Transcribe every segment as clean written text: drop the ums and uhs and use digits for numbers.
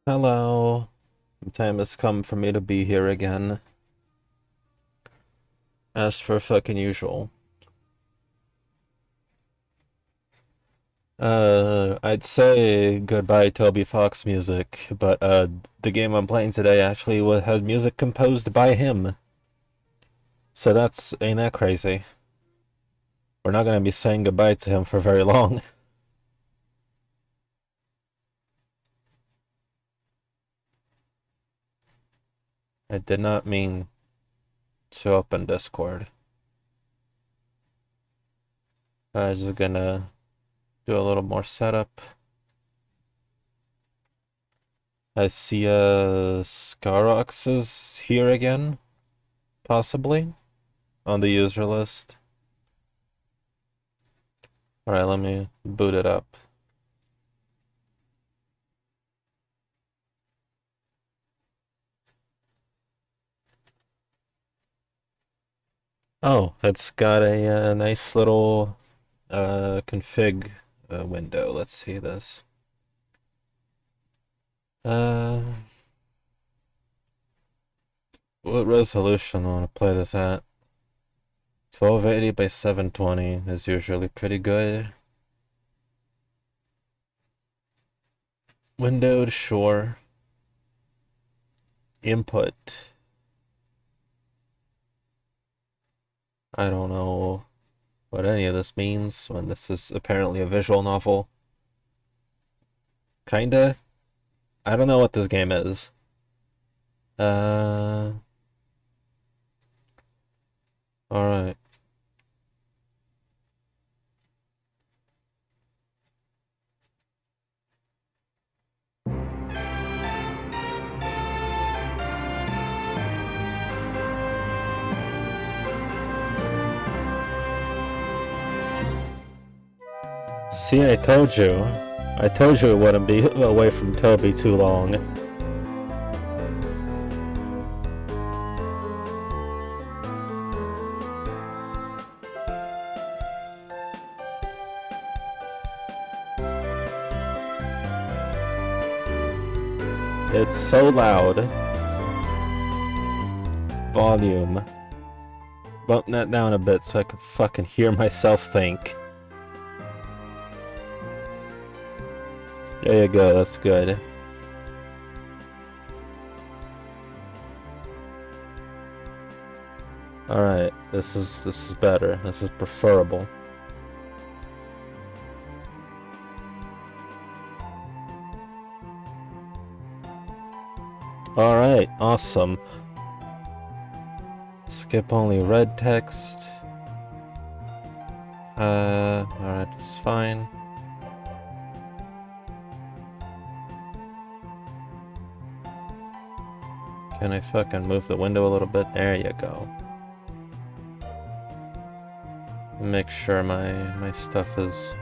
Hello. The time has come for me to be here again. As for fucking usual. I'd say goodbye Toby Fox music, but the game I'm playing today actually has music composed by him. So ain't that crazy? We're not gonna be saying goodbye to him for very long. I did not mean to open Discord. I'm just gonna do a little more setup. I see Scarox is here again, possibly, on the user list. Alright, let me boot it up. Oh, it's got a nice little config window. Let's see this. Uh, what resolution I want to play this at? 1280 by 720 is usually pretty good. Windowed, sure. Input. I don't know what any of this means when this is apparently a visual novel. Kinda. I don't know what this game is. Alright. See, I told you. I told you it wouldn't be away from Toby too long. It's so loud. Volume. Bump that down a bit so I can fucking hear myself think. There you go, that's good. Alright, this is better. This is preferable. Alright, awesome. Skip only red text. Alright, that's fine. Can I fucking move the window a little bit? There you go. Make sure my stuff is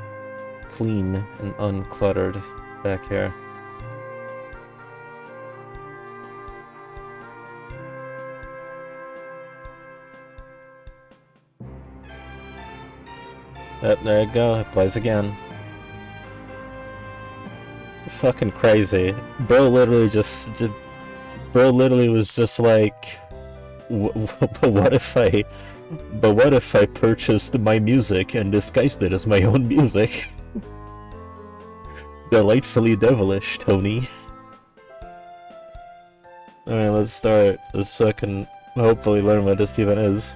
clean and uncluttered back here. Yep, there you go, it plays again. Fucking crazy. Bro literally was just like, but what if I purchased my music and disguised it as my own music? Delightfully devilish, Tony. Alright, let's start. So I can hopefully learn what this even is.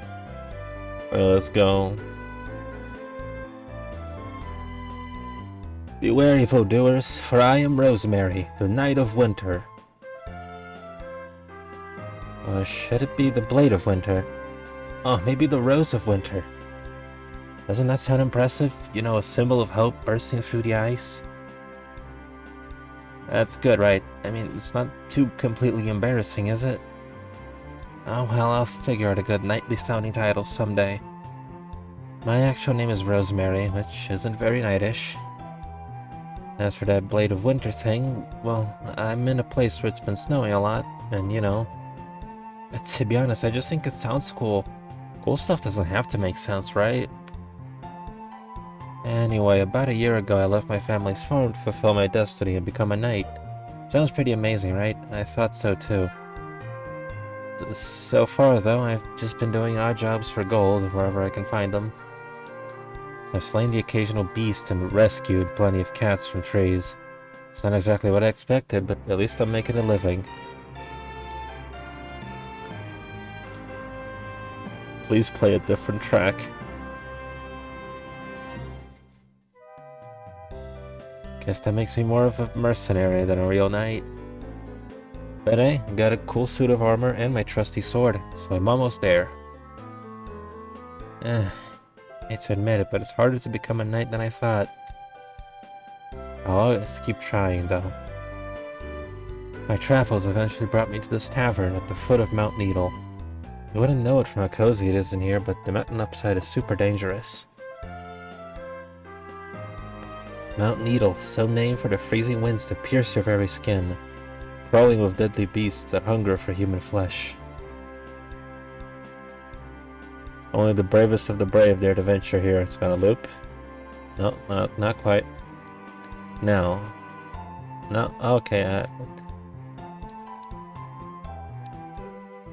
Alright, let's go. Beware, evildoers, for I am Rosemary, the Night of Winter. Or should it be the Blade of Winter? Oh, maybe the Rose of Winter. Doesn't that sound impressive? You know, a symbol of hope bursting through the ice? That's good, right? I mean, it's not too completely embarrassing, is it? Oh well, I'll figure out a good knightly sounding title someday. My actual name is Rosemary, which isn't very knightish. As for that Blade of Winter thing, well, I'm in a place where it's been snowing a lot, and you know, to be honest, I just think it sounds cool. Cool stuff doesn't have to make sense, right? Anyway, about a year ago I left my family's farm to fulfill my destiny and become a knight. Sounds pretty amazing, right? I thought so too. So far, though, I've just been doing odd jobs for gold wherever I can find them. I've slain the occasional beast and rescued plenty of cats from trees. It's not exactly what I expected, but at least I'm making a living. Please play a different track. Guess that makes me more of a mercenary than a real knight. But hey, I got a cool suit of armor and my trusty sword, so I'm almost there. I hate to admit it, but it's harder to become a knight than I thought. I'll always keep trying, though. My travels eventually brought me to this tavern at the foot of Mount Needle. You wouldn't know it from how cozy it is in here, but the mountain upside is super dangerous. Mount Needle, so named for the freezing winds that pierce your very skin, crawling with deadly beasts that hunger for human flesh. Only the bravest of the brave dare to venture here. It's gonna loop. No, not quite. No. No, okay,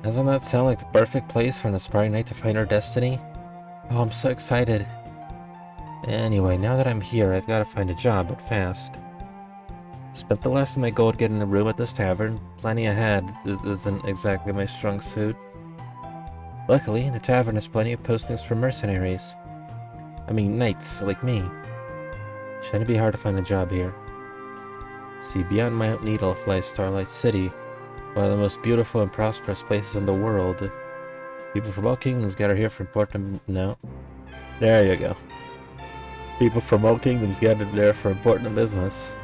doesn't that sound like the perfect place for an aspiring knight to find her destiny? Oh, I'm so excited. Anyway, now that I'm here, I've got to find a job, but fast. Spent the last of my gold getting a room at this tavern. Planning ahead isn't exactly my strong suit. Luckily, the tavern has plenty of postings for mercenaries. I mean, knights like me. Shouldn't be hard to find a job here. See, beyond Mount Needle lies Starlight City, one of the most beautiful and prosperous places in the world. People from all kingdoms gather here for important... No. There you go. People from all kingdoms gathered there for important business.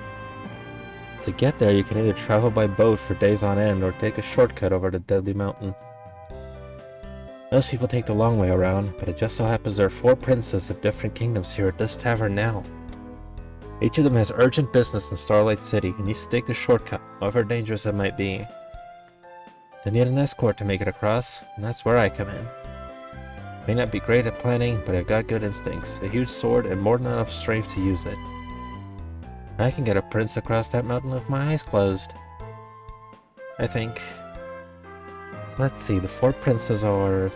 To get there, you can either travel by boat for days on end or take a shortcut over the deadly mountain. Most people take the long way around, but it just so happens there are 4 princes of different kingdoms here at this tavern now. Each of them has urgent business in Starlight City and needs to take the shortcut, however dangerous it might be. They need an escort to make it across, and that's where I come in. May not be great at planning, but I've got good instincts, a huge sword, and more than enough strength to use it. I can get a prince across that mountain with my eyes closed. I think. Let's see, the 4 princes are...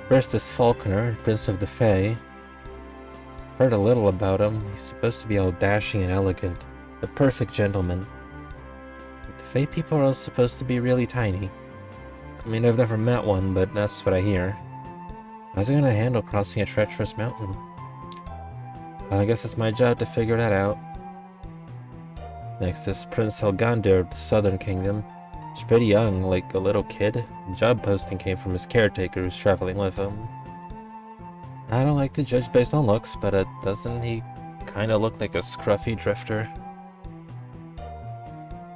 First is Falconer, Prince of the Fae. Heard a little about him. He's supposed to be all dashing and elegant, the perfect gentleman. But the Fae people are all supposed to be really tiny. I mean, I've never met one, but that's what I hear. How's he gonna handle crossing a treacherous mountain? Well, I guess it's my job to figure that out. Next is Prince Helgander of the Southern Kingdom. He's pretty young, like a little kid. The job posting came from his caretaker who's traveling with him. I don't like to judge based on looks, but doesn't he kinda look like a scruffy drifter?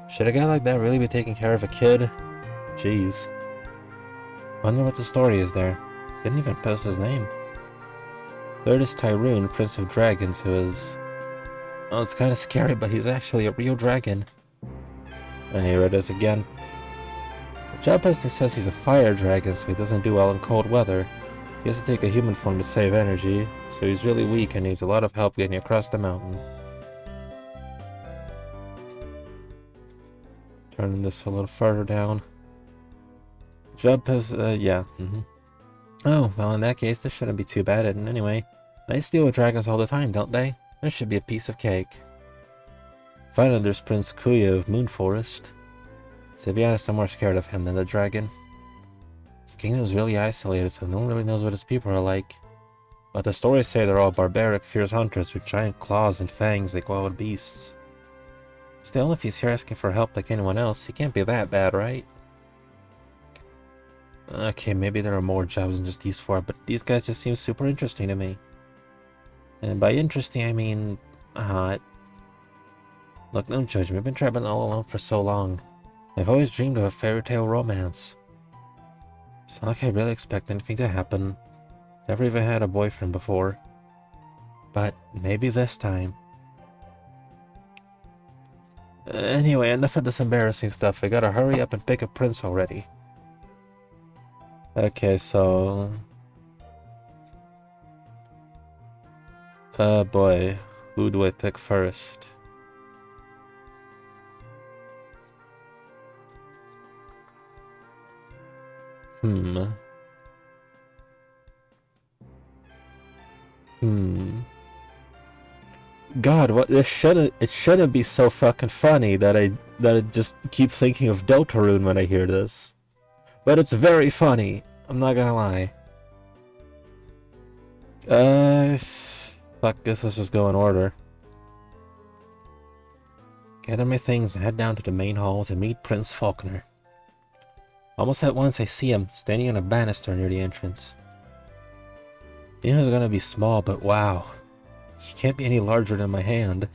Should a guy like that really be taking care of a kid? Jeez. Wonder what the story is there. Didn't even post his name. Third is Tyroon, Prince of Dragons, who is... Oh, it's kinda scary, but he's actually a real dragon. And here it is again. The job posting says he's a fire dragon, so he doesn't do well in cold weather. He has to take a human form to save energy, so he's really weak and needs a lot of help getting across the mountain. Turning this a little further down. Job post, yeah. Oh, well in that case, this shouldn't be too bad, and anyway. Knights deal with dragons all the time, don't they? This should be a piece of cake. Finally, there's Prince Kuya of Moon Forest. To be honest, I'm more scared of him than the dragon. His kingdom is really isolated, so no one really knows what his people are like. But the stories say they're all barbaric, fierce hunters with giant claws and fangs like wild beasts. Still, if he's here asking for help like anyone else, he can't be that bad, right? Okay, maybe there are more jobs than just these 4, but these guys just seem super interesting to me. And by interesting, I mean hot. Look, don't judge me. I've been traveling all alone for so long. I've always dreamed of a fairy tale romance. It's not like I really expect anything to happen. Never even had a boyfriend before. But maybe this time. Anyway, enough of this embarrassing stuff. I gotta hurry up and pick a prince already. Okay, so... boy. Who do I pick first? Hmm. Hmm. God, what this shouldn't it shouldn't be so fucking funny that I just keep thinking of Deltarune when I hear this. But it's very funny. I'm not gonna lie. Fuck, guess let's just go in order. Gather my things and head down to the main hall to meet Prince Faulkner. Almost at once I see him, standing on a banister near the entrance. He was gonna be small, but wow. He can't be any larger than my hand.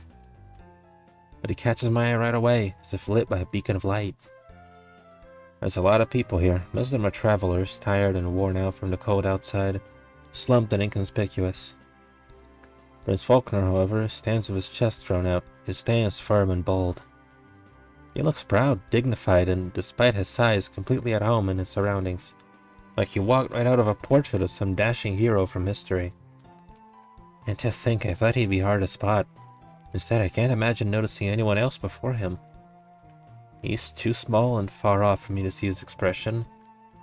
But he catches my eye right away, as if lit by a beacon of light. There's a lot of people here. Most of them are travelers, tired and worn out from the cold outside, slumped and inconspicuous. Prince Faulkner, however, stands with his chest thrown out, his stance firm and bold. He looks proud, dignified, and, despite his size, completely at home in his surroundings, like he walked right out of a portrait of some dashing hero from history. And to think, I thought he'd be hard to spot. Instead, I can't imagine noticing anyone else before him. He's too small and far off for me to see his expression,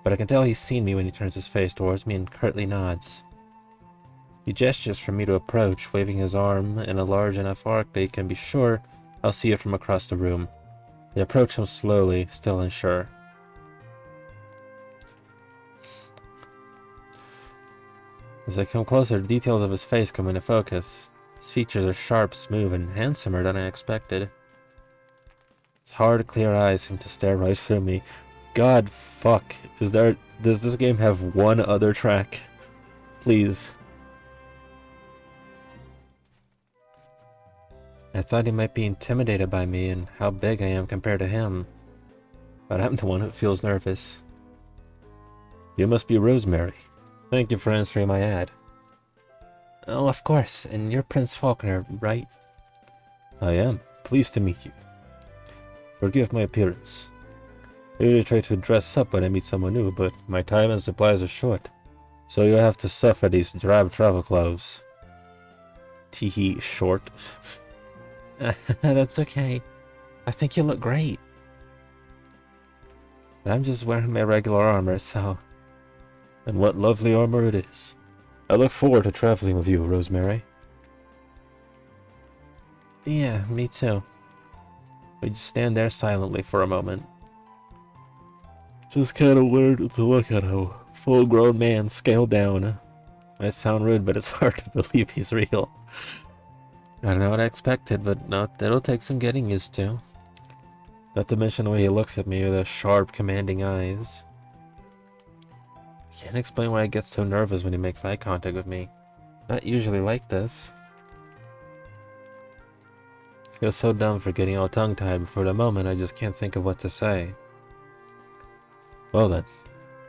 but I can tell he's seen me when he turns his face towards me and curtly nods. He gestures for me to approach, waving his arm in a large enough arc that he can be sure I'll see it from across the room. I approach him slowly, still unsure. As I come closer, the details of his face come into focus. His features are sharp, smooth, and handsomer than I expected. His hard, clear eyes seem to stare right through me. God fuck. Does this game have one other track? Please. I thought he might be intimidated by me and how big I am compared to him. But I'm the one who feels nervous. You must be Rosemary. Thank you for answering my ad. Oh, of course. And you're Prince Faulkner, right? I am. Pleased to meet you. Forgive my appearance. I usually try to dress up when I meet someone new, but my time and supplies are short. So you have to suffer these drab travel clothes. Teehee, short. That's okay. I think you look great. But I'm just wearing my regular armor, so... And what lovely armor it is. I look forward to traveling with you, Rosemary. Yeah, me too. We just stand there silently for a moment. Just kinda weird to look at a full-grown man scaled down. Might sound rude, but it's hard to believe he's real. I don't know what I expected, but no, it'll take some getting used to. Not to mention the way he looks at me with those sharp, commanding eyes. I can't explain why I get so nervous when he makes eye contact with me. Not usually like this. I feel so dumb for getting all tongue-tied, but for the moment I just can't think of what to say. Well then,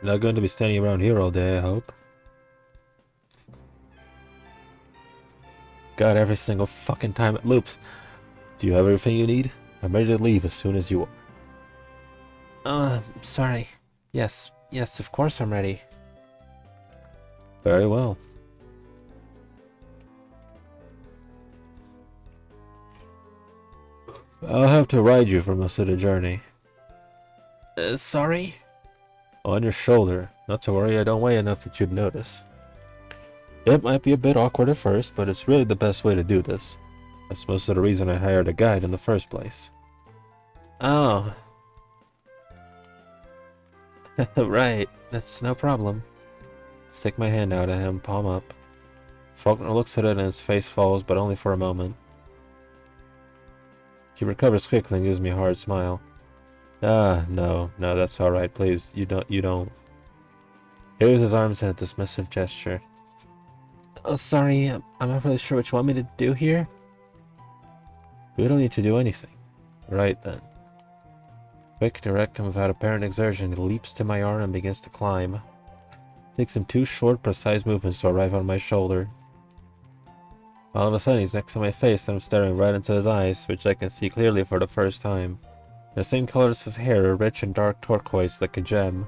you're not going to be standing around here all day, I hope. God, every single fucking time it loops. Do you have everything you need? I'm ready to leave as soon as you are. Sorry. Yes, of course I'm ready. Very well. I'll have to ride you for most of the journey. Sorry? On your shoulder. Not to worry, I don't weigh enough that you'd notice. It might be a bit awkward at first, but it's really the best way to do this. That's most of the reason I hired a guide in the first place. Oh. Right, that's no problem. Stick my hand out at him, palm up. Faulkner looks at it and his face falls, but only for a moment. He recovers quickly and gives me a hard smile. No, that's alright, please. You don't. He waves his arms in a dismissive gesture. Oh, sorry, I'm not really sure what you want me to do here. We don't need to do anything. Right then. Quick, direct, and without apparent exertion, he leaps to my arm and begins to climb. Takes him 2 short, precise movements to arrive on my shoulder. All of a sudden, he's next to my face and I'm staring right into his eyes, which I can see clearly for the first time. The same color as his hair, a rich and dark turquoise like a gem.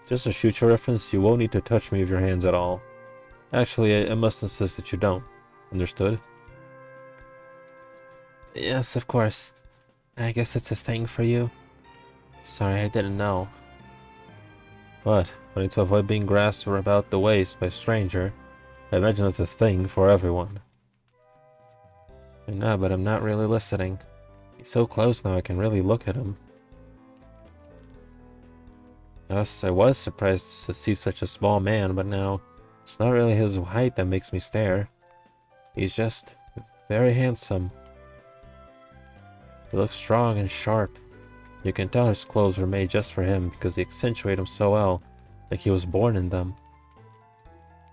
Just a future reference, you won't need to touch me with your hands at all. Actually, I must insist that you don't. Understood? Yes, of course. I guess it's a thing for you. Sorry, I didn't know. What? Wanting to avoid being grasped or about the waist by a stranger? I imagine that's a thing for everyone. I know, but I'm not really listening. He's so close now I can really look at him. Yes, I was surprised to see such a small man, but now it's not really his height that makes me stare. He's just very handsome. He looks strong and sharp. You can tell his clothes were made just for him because they accentuate him so well, like he was born in them.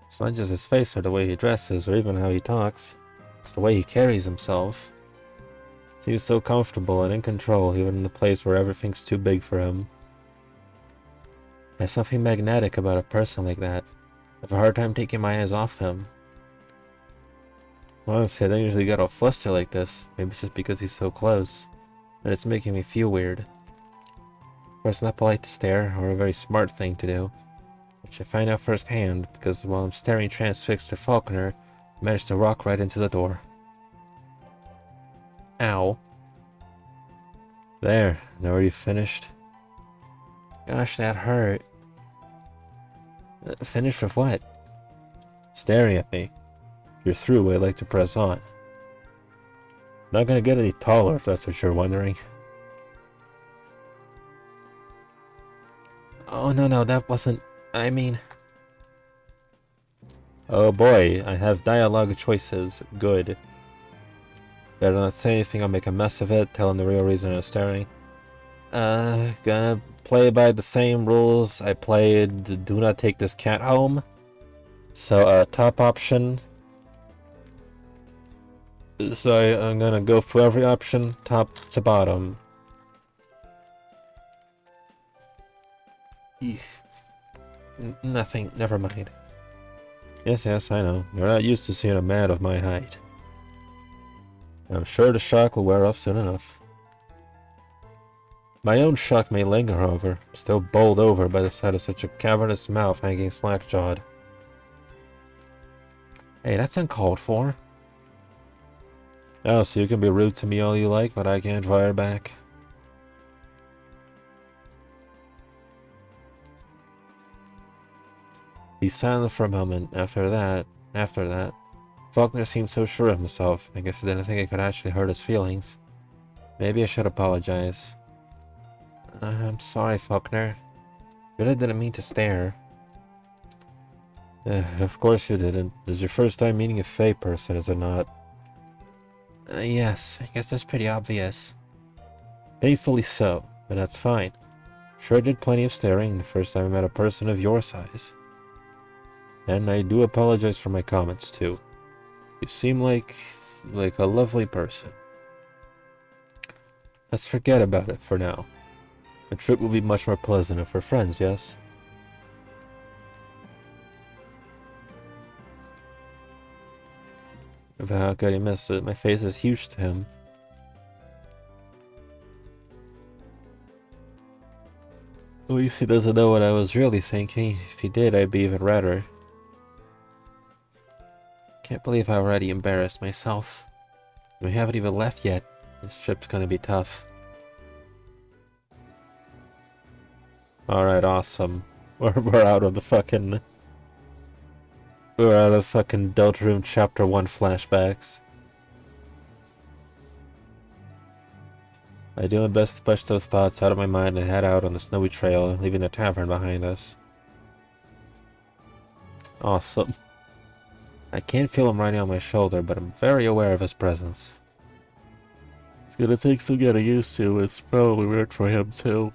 It's not just his face or the way he dresses or even how he talks. It's the way he carries himself. He was so comfortable and in control even in a place where everything's too big for him. There's something magnetic about a person like that. I have a hard time taking my eyes off him. Honestly, I don't usually get all flustered like this. Maybe it's just because he's so close. And it's making me feel weird. Of course, not polite to stare, or a very smart thing to do. Which I find out firsthand, because while I'm staring transfixed at Faulkner, I managed to walk right into the door. Ow. There, now are you finished? Gosh, that hurt. Finished with what? Staring at me. If you're through, I'd like to press on. Not gonna get any taller if that's what you're wondering. Oh no, that wasn't... I mean... Oh boy, I have dialogue choices. Good. Better not say anything, I'll make a mess of it, tell him the real reason I'm staring. Gonna play by the same rules I played do not take this cat home. So, top option. So I'm gonna go for every option, top to bottom. Eesh. Nothing, never mind. Yes, I know. You're not used to seeing a man of my height. I'm sure the shock will wear off soon enough. My own shock may linger, however, still bowled over by the sight of such a cavernous mouth hanging slack-jawed. Hey, that's uncalled for. Oh, so you can be rude to me all you like, but I can't fire back. He's silent for a moment. After that, Faulkner seemed so sure of himself. I guess he didn't think it could actually hurt his feelings. Maybe I should apologize. I'm sorry, Faulkner. Really didn't mean to stare. Of course you didn't. This is your first time meeting a Fae person, is it not? Yes, I guess that's pretty obvious. Painfully so, but that's fine. Sure did plenty of staring the first time I met a person of your size. And I do apologize for my comments, too. You seem like a lovely person. Let's forget about it for now. The trip will be much more pleasant if we're friends, yes? But how could he miss it? My face is huge to him. At least he doesn't know what I was really thinking. If he did, I'd be even redder. Can't believe I already embarrassed myself. We haven't even left yet. This trip's gonna be tough. Alright, awesome. We're out of the fucking... We're out of fucking Deltarune Chapter 1 flashbacks. I do my best to push those thoughts out of my mind and head out on the snowy trail, leaving the tavern behind us. Awesome. I can't feel him riding on my shoulder, but I'm very aware of his presence. It's gonna take some getting used to. It's probably weird for him too.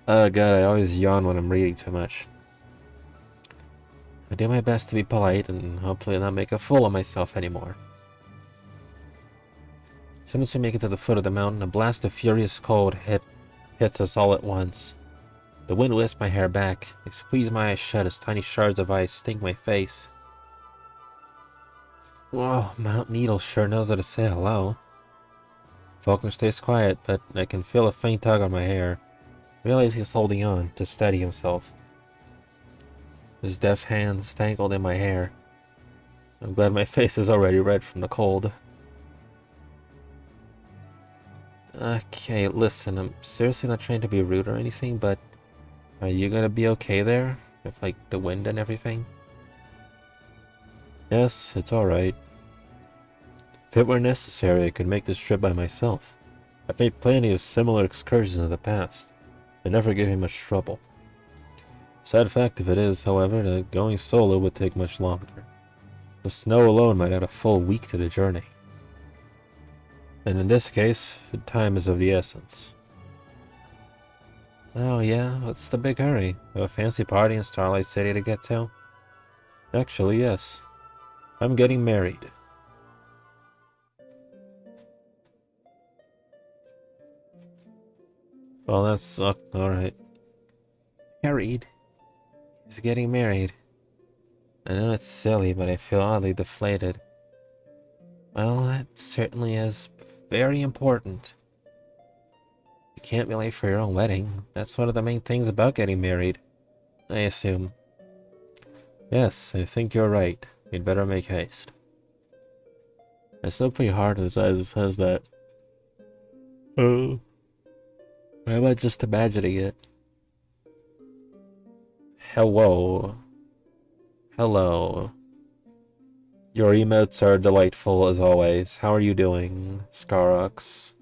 Oh god, I always yawn when I'm reading too much. I do my best to be polite and hopefully not make a fool of myself anymore. As soon as we make it to the foot of the mountain, a blast of furious cold hits us all at once. The wind whisks my hair back. I squeeze my eyes shut as tiny shards of ice sting my face. Whoa, Mount Needle sure knows how to say hello. Faulkner stays quiet, but I can feel a faint tug on my hair. I realize he's holding on to steady himself. His deft hands tangled in my hair. I'm glad my face is already red from the cold. Okay, listen, I'm seriously not trying to be rude or anything, but Are you gonna be okay there? With, like, the wind and everything? Yes, it's alright. If it were necessary, I could make this trip by myself. I've made plenty of similar excursions in the past. They never gave me much trouble. Sad fact of it is, however, that going solo would take much longer. The snow alone might add a full week to the journey. And in this case, time is of the essence. Oh yeah, what's the big hurry? A fancy party in Starlight City to get to? Actually, yes. I'm getting married. Well, that's alright. Married? He's getting married. I know it's silly, but I feel oddly deflated. Well, that certainly is very important. You can't be late for your own wedding. That's one of the main things about getting married, I assume. Yes, I think you're right. We'd better make haste. I slept pretty hard as says that. Oh. Am I just imagining it? Hello. Hello. Your emotes are delightful as always. How are you doing, Scarox?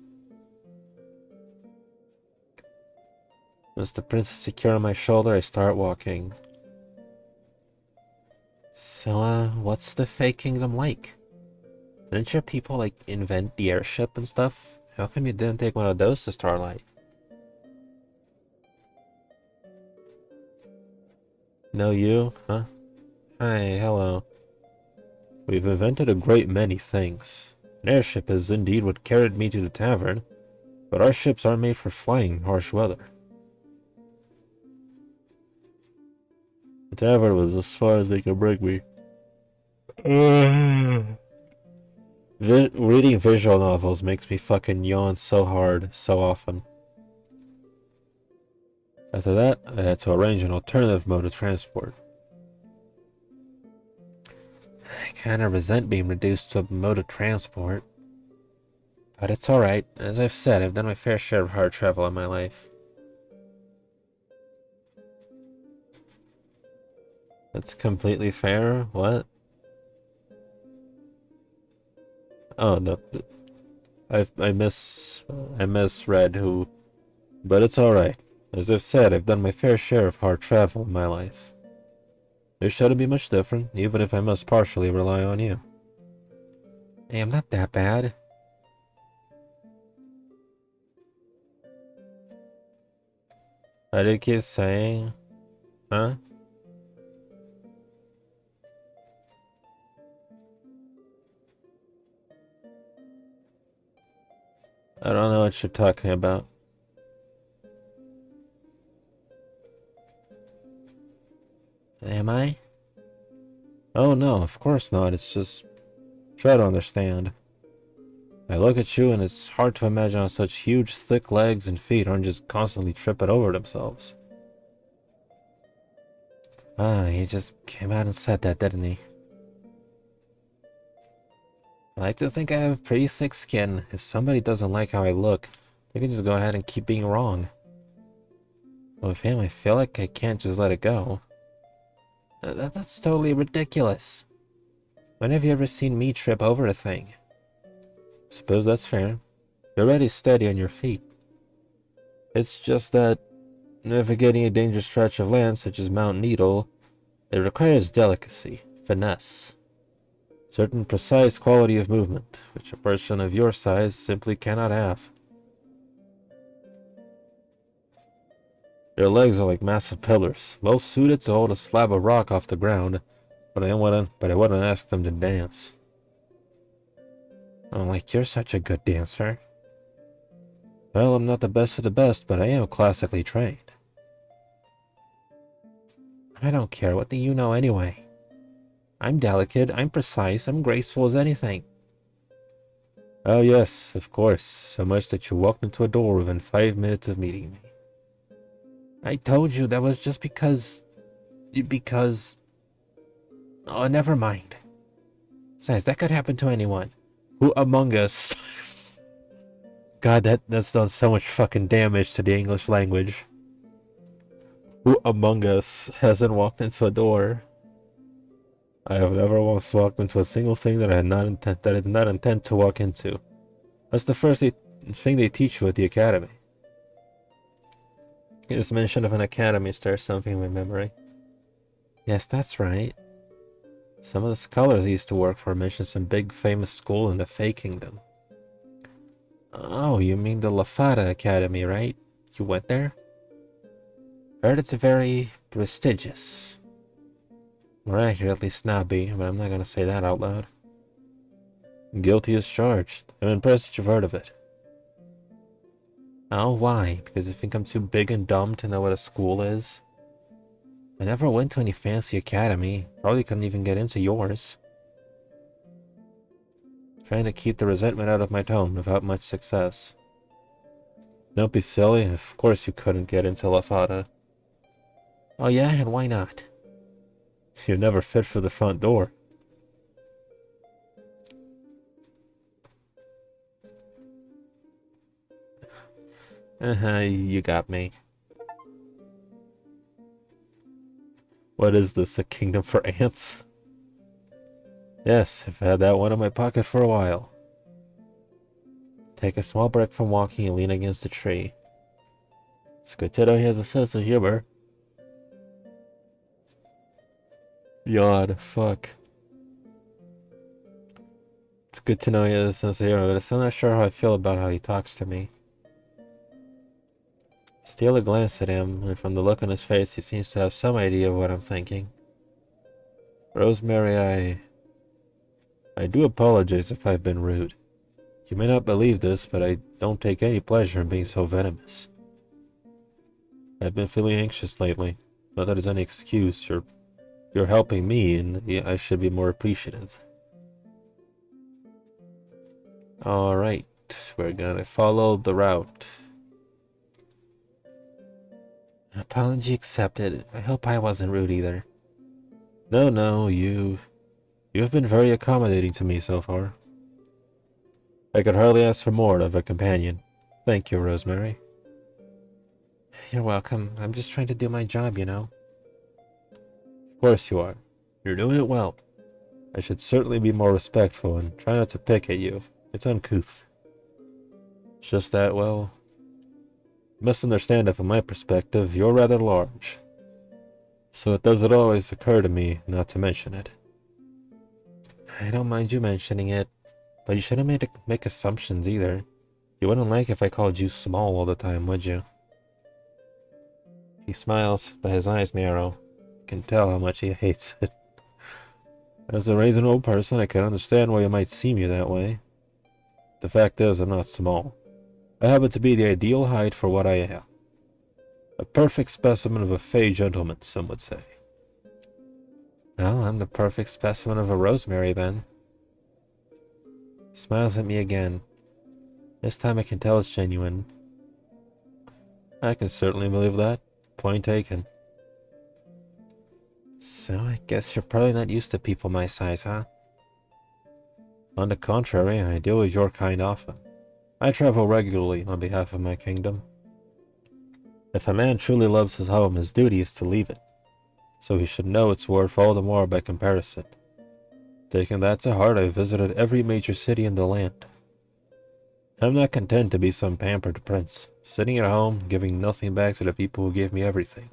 As the princess secure on my shoulder, I start walking. So, what's the fake kingdom like? Didn't your people, like, invent the airship and stuff? How come you didn't take one of those to Starlight? No, you? Huh? Hi, hello. We've invented a great many things. An airship is indeed what carried me to the tavern, but our ships aren't made for flying in harsh weather. The tavern was as far as they could bring me. Reading visual novels makes me fucking yawn so hard, so often. After that, I had to arrange an alternative mode of transport. I kinda resent being reduced to a mode of transport. But it's alright. As I've said, I've done my fair share of hard travel in my life. That's completely fair? What? Oh, no. I misread who. But it's alright. As I've said, I've done my fair share of hard travel in my life. This shouldn't be much different, even if I must partially rely on you. Hey, I'm not that bad. I did keep saying, huh? I don't know what you're talking about. Am I? Oh no, of course not. It's just, try to understand. I look at you and it's hard to imagine how such huge, thick legs and feet aren't just constantly tripping over themselves. He just came out and said that, didn't he? I like to think I have pretty thick skin. If somebody doesn't like how I look, they can just go ahead and keep being wrong. But with him, I feel like I can't just let it go. That's totally ridiculous. When have you ever seen me trip over a thing? Suppose that's fair. You're already steady on your feet. It's just that, navigating a dangerous stretch of land such as Mount Needle, it requires delicacy, finesse, certain precise quality of movement, which a person of your size simply cannot have. Your legs are like massive pillars, well suited to hold a slab of rock off the ground, but I wouldn't ask them to dance. Oh, like you're such a good dancer. Well, I'm not the best of the best, but I am classically trained. I don't care, what do you know anyway? I'm delicate, I'm precise, I'm graceful as anything. Oh yes, of course, so much that you walked into a door within 5 minutes of meeting me. I told you that was just because... Oh, never mind. Besides, that could happen to anyone. Who among us... God, that's done so much fucking damage to the English language. Who among us hasn't walked into a door? I have never once walked into a single thing that I did not intend to walk into. That's the first thing they teach you at the academy. This mention of an academy stirs something in my memory. Yes, that's right. Some of the scholars I used to work for mentioned some big famous school in the Fey Kingdom. Oh, you mean the Lafada Academy, right? You went there? Heard it's very prestigious. More accurately snobby, but I'm not gonna say that out loud. Guilty as charged. I'm impressed that you've heard of it. Oh, why? Because you think I'm too big and dumb to know what a school is? I never went to any fancy academy. Probably couldn't even get into yours. Trying to keep the resentment out of my tone without much success. Don't be silly. Of course you couldn't get into Lafada. Oh yeah, and why not? You never fit for the front door. You got me. What is this, a kingdom for ants? Yes, I've had that one in my pocket for a while. Take a small break from walking and lean against a tree. It's good to know he has a sense of humor. Yawn, fuck. It's good to know he has a sense of humor, but I'm still not sure how I feel about how he talks to me. Steal a glance at him, and from the look on his face, he seems to have some idea of what I'm thinking. Rosemary, I do apologize if I've been rude. You may not believe this, but I don't take any pleasure in being so venomous. I've been feeling anxious lately. Not that it's any excuse. You're helping me, and I should be more appreciative. Alright, we're gonna follow the route. Apology accepted. I hope I wasn't rude either. No, you have been very accommodating to me so far. I could hardly ask for more of a companion. Thank you, Rosemary. You're welcome. I'm just trying to do my job, you know. Of course you are. You're doing it well. I should certainly be more respectful and try not to pick at you. It's uncouth. It's just that, well, you must understand that from my perspective, you're rather large. So it doesn't always occur to me not to mention it. I don't mind you mentioning it, but you shouldn't make assumptions either. You wouldn't like if I called you small all the time, would you? He smiles, but his eyes narrow. You can tell how much he hates it. As a reasonable person, I can understand why you might see me that way. The fact is, I'm not small. I happen to be the ideal height for what I am. A perfect specimen of a Fey gentleman, some would say. Well, I'm the perfect specimen of a Rosemary, then. He smiles at me again. This time I can tell it's genuine. I can certainly believe that. Point taken. So I guess you're probably not used to people my size, huh? On the contrary, I deal with your kind often. I travel regularly on behalf of my kingdom. If a man truly loves his home, his duty is to leave it. So he should know its worth all the more by comparison. Taking that to heart, I visited every major city in the land. I'm not content to be some pampered prince, sitting at home, giving nothing back to the people who gave me everything.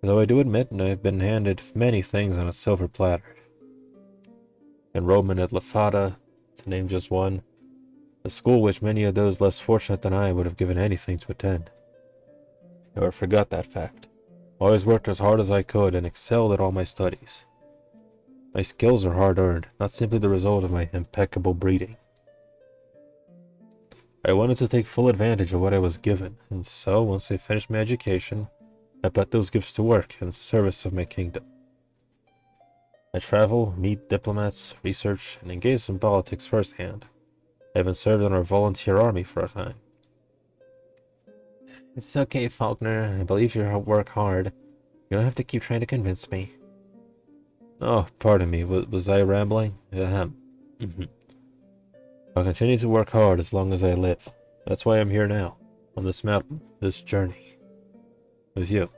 Though I do admit I've been handed many things on a silver platter. Enrollment at Lafada, to name just one, a school which many of those less fortunate than I would have given anything to attend. Never forgot that fact. Always worked as hard as I could and excelled at all my studies. My skills are hard-earned, not simply the result of my impeccable breeding. I wanted to take full advantage of what I was given, and so, once I finished my education, I put those gifts to work in service of my kingdom. I travel, meet diplomats, research, and engage in politics firsthand. I even served in our volunteer army for a time. It's okay, Faulkner. I believe you work hard. You don't have to keep trying to convince me. Oh, pardon me. Was I rambling? Ahem. I'll continue to work hard as long as I live. That's why I'm here now, on this mountain, this journey. With you.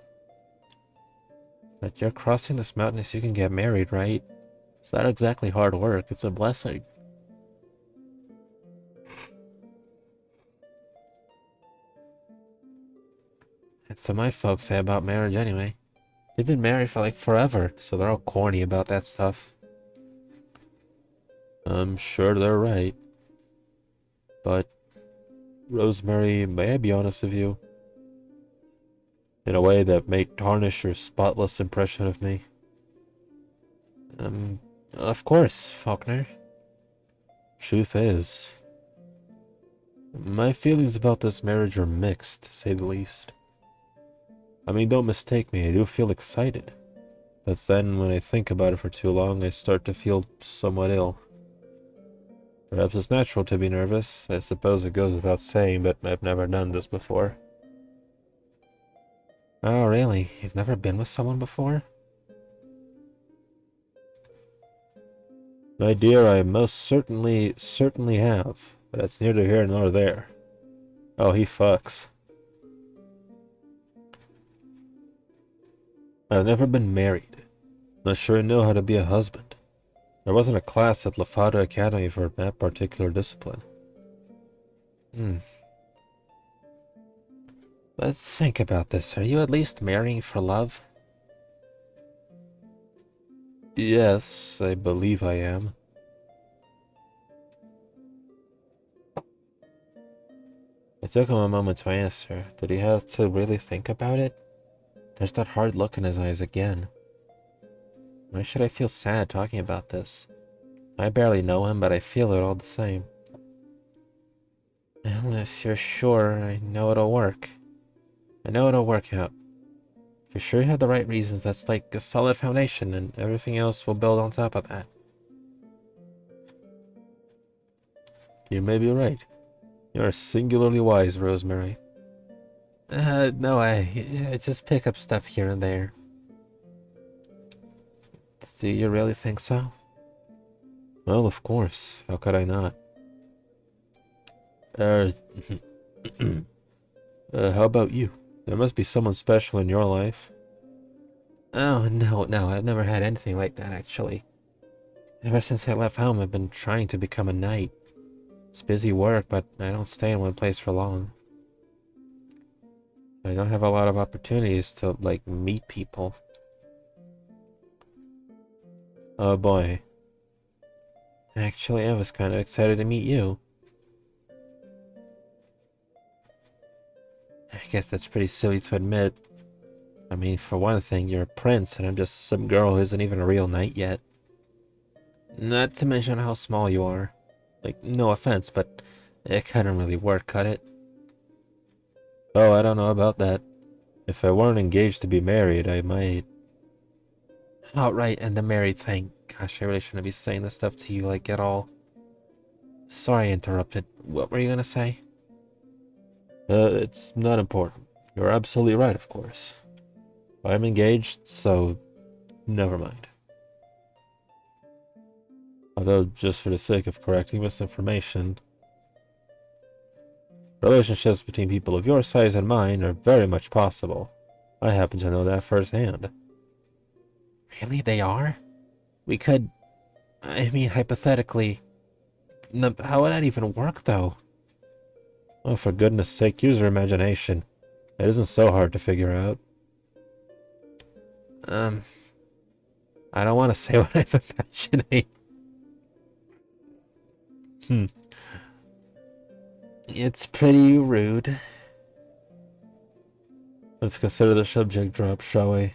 But you're crossing this mountain so you can get married, right? It's not exactly hard work, it's a blessing. That's what my folks say about marriage anyway. They've been married for like forever, so they're all corny about that stuff. I'm sure they're right. But, Rosemary, may I be honest with you? In a way that may tarnish your spotless impression of me. Of course, Faulkner. Truth is, my feelings about this marriage are mixed, to say the least. I mean, don't mistake me, I do feel excited. But then, when I think about it for too long, I start to feel somewhat ill. Perhaps it's natural to be nervous. I suppose it goes without saying, but I've never done this before. Oh, really? You've never been with someone before? My dear, I most certainly have. But that's neither here nor there. Oh, he fucks. I've never been married. Not sure I know how to be a husband. There wasn't a class at Lafada Academy for that particular discipline. Let's think about this. Are you at least marrying for love? Yes, I believe I am. It took him a moment to answer. Did he have to really think about it? There's that hard look in his eyes again. Why should I feel sad talking about this? I barely know him, but I feel it all the same. Well, if you're sure, I know it'll work. I know it'll work out. If you're sure you have the right reasons, that's like a solid foundation, and everything else will build on top of that. You may be right. You are singularly wise, Rosemary. No, I just pick up stuff here and there. Do you really think so? Well, of course. How could I not? How about you? There must be someone special in your life. Oh, no, I've never had anything like that, actually. Ever since I left home, I've been trying to become a knight. It's busy work, but I don't stay in one place for long. I don't have a lot of opportunities to, like, meet people. Oh boy. Actually, I was kind of excited to meet you. I guess that's pretty silly to admit. I mean, for one thing, you're a prince, and I'm just some girl who isn't even a real knight yet. Not to mention how small you are. Like, no offense, but it couldn't really work, could it? Oh, I don't know about that. If I weren't engaged to be married, I might. Oh, right, and the married thing. Gosh, I really shouldn't be saying this stuff to you, like, at all. Sorry I interrupted. What were you gonna say? It's not important. You're absolutely right, of course. I'm engaged, so never mind. Although, just for the sake of correcting misinformation, relationships between people of your size and mine are very much possible. I happen to know that firsthand. Really, they are? We could... I mean, hypothetically... How would that even work, though? Oh, for goodness sake, use your imagination. It isn't so hard to figure out. I don't want to say what I'm imagining. It's pretty rude. Let's consider the subject drop, shall we?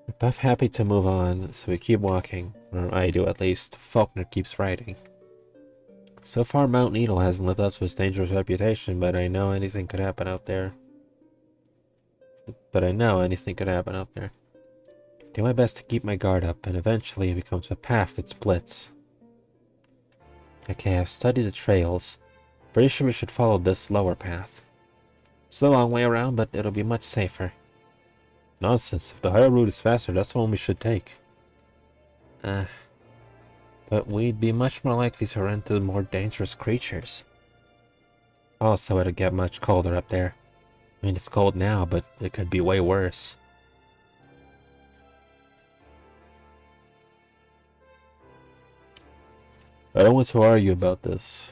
We're both happy to move on, so we keep walking. Or I do, at least. Faulkner keeps writing. So far, Mount Needle hasn't lived up to its dangerous reputation, but I know anything could happen out there. Do my best to keep my guard up, and eventually it becomes a path that splits. Okay, I've studied the trails. Pretty sure we should follow this lower path. It's a long way around, but it'll be much safer. Nonsense. If the higher route is faster, that's the one we should take. But we'd be much more likely to run into more dangerous creatures. Also, it'd get much colder up there. I mean, it's cold now, but it could be way worse. I don't want to argue about this.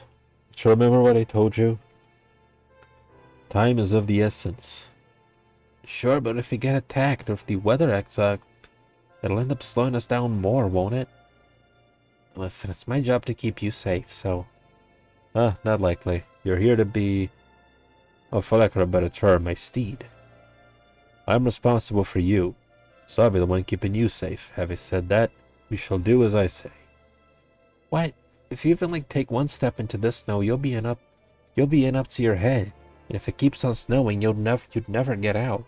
But you remember what I told you? Time is of the essence. Sure, but if we get attacked or if the weather acts up, it'll end up slowing us down more, won't it? Listen, it's my job to keep you safe, so... not likely. You're here to be... oh, for lack of a better term, my steed. I'm responsible for you, so I'll be the one keeping you safe. Having said that, we shall do as I say. What? If you even take one step into this snow, you'll be in up to your head. And if it keeps on snowing, you'd never get out.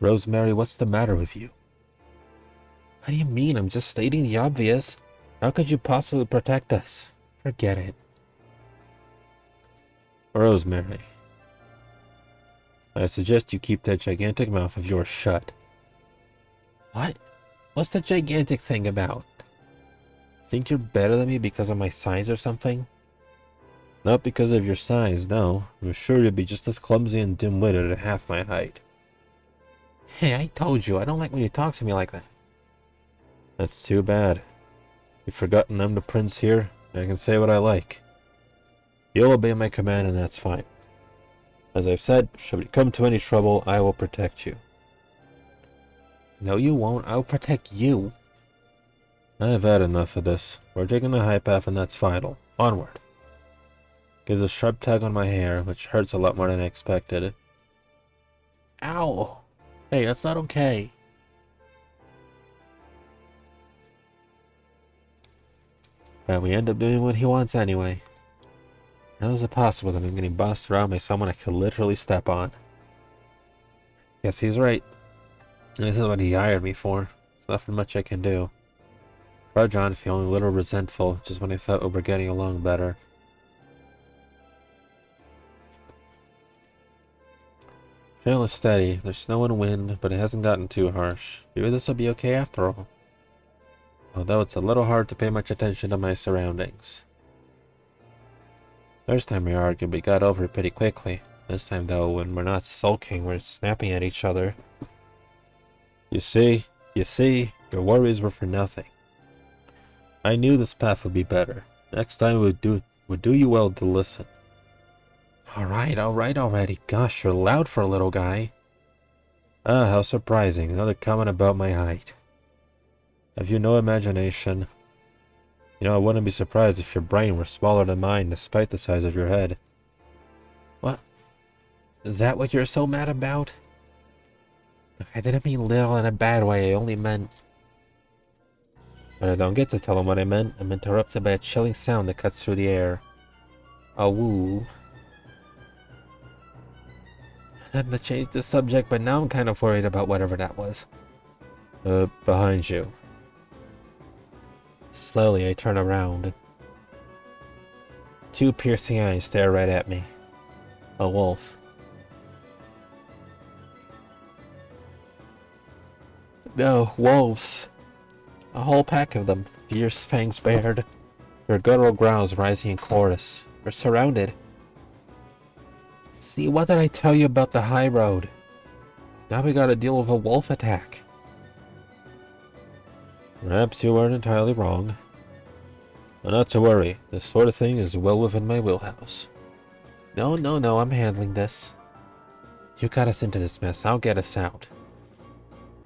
Rosemary, what's the matter with you? What do you mean? I'm just stating the obvious. How could you possibly protect us? Forget it. Rosemary, I suggest you keep that gigantic mouth of yours shut. What? What's the gigantic thing about? Think you're better than me because of my size or something? Not because of your size, no. I'm sure you'd be just as clumsy and dim-witted at half my height. Hey, I told you, I don't like when you talk to me like that. That's too bad. You've forgotten I'm the prince here. I can say what I like. You'll obey my command and that's fine. As I've said, should it come to any trouble, I will protect you. No, you won't. I'll protect you. I've had enough of this. We're taking the high path and that's final. Onward. Gives a sharp tug on my hair, which hurts a lot more than I expected. Ow! Hey, that's not okay. But we end up doing what he wants anyway. How is it possible that I'm getting bossed around by someone I could literally step on? Guess he's right. This is what he hired me for. There's nothing much I can do. Trudge on, feeling a little resentful, just when I thought we were getting along better. Trail is steady. There's snow and wind, but it hasn't gotten too harsh. Maybe this will be okay after all. Although it's a little hard to pay much attention to my surroundings. First time we argued, we got over it pretty quickly. This time though, when we're not sulking, we're snapping at each other. You see, your worries were for nothing. I knew this path would be better. Next time it would do you well to listen. Alright already. Gosh, you're loud for a little guy. Ah, how surprising. Another comment about my height. Have you no imagination? You know, I wouldn't be surprised if your brain were smaller than mine, despite the size of your head. What? Is that what you're so mad about? Look, I didn't mean little in a bad way, I only meant... But I don't get to tell him what I meant. I'm interrupted by a chilling sound that cuts through the air. A woo. I'm gonna change the subject, but now I'm kind of worried about whatever that was. Behind you. Slowly, I turn around. Two piercing eyes stare right at me. A wolf. No, wolves. A whole pack of them, fierce fangs bared. Their guttural growls rising in chorus. We're surrounded. See, what did I tell you about the high road? Now we gotta deal with a wolf attack. Perhaps you weren't entirely wrong. But not to worry, this sort of thing is well within my wheelhouse. No, I'm handling this. You got us into this mess, I'll get us out.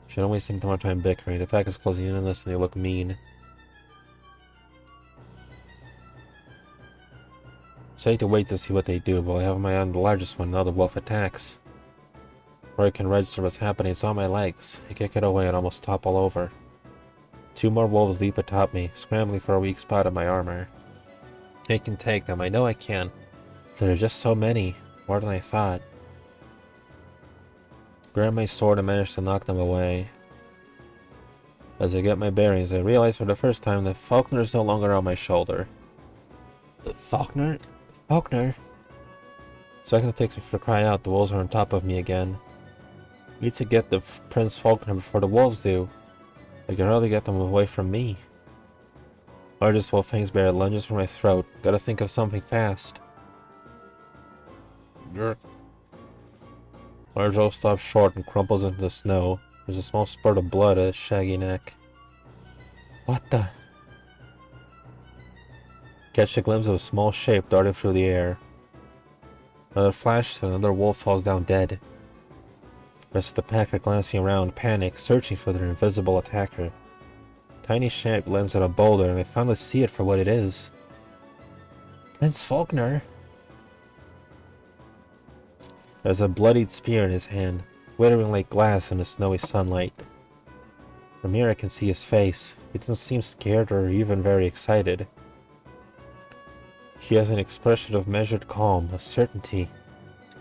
Shouldn't waste any more time bickering. The pack is closing in on us and they look mean. So I hate to wait to see what they do, but I have my eye on the largest one, now the wolf attacks. Before I can register what's happening, it's on my legs. I kick it away and almost topple over. Two more wolves leap atop me, scrambling for a weak spot in my armor. I can take them, I know I can. There are just so many, more than I thought. Grab my sword and manage to knock them away. As I get my bearings, I realize for the first time that Faulkner is no longer on my shoulder. Faulkner? Faulkner? Second it takes me to cry out, the wolves are on top of me again. I need to get the Prince Faulkner before the wolves do. I can hardly get them away from me. Largest wolfang's bear lunges for my throat. Gotta think of something fast. Grr. Large wolf stops short and crumples into the snow. There's a small spurt of blood at his shaggy neck. What the? Catch a glimpse of a small shape darting through the air. Another flash and another wolf falls down dead. The rest of the pack are glancing around, panicked, searching for their invisible attacker. Tiny shape lands on a boulder and I finally see it for what it is. Prince Faulkner! There's a bloodied spear in his hand, glittering like glass in the snowy sunlight. From here I can see his face. He doesn't seem scared or even very excited. He has an expression of measured calm, of certainty.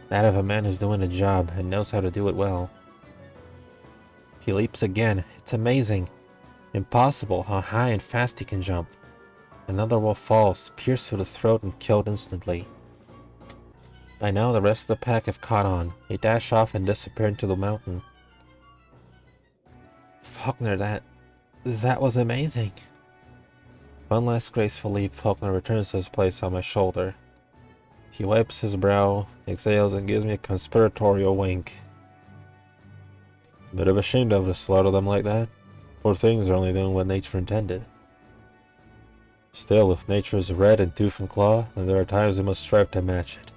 That of a man who's doing a job and knows how to do it well. He leaps again. It's amazing. Impossible how high and fast he can jump. Another wolf falls, pierced through the throat and killed instantly. By now the rest of the pack have caught on. They dash off and disappear into the mountain. Faulkner, that was amazing. One last graceful leap, Faulkner returns to his place on my shoulder. He wipes his brow, exhales, and gives me a conspiratorial wink. Bit of ashamed of to slaughter them like that. Poor things are only doing what nature intended. Still, if nature is red in tooth and claw, then there are times we must strive to match it.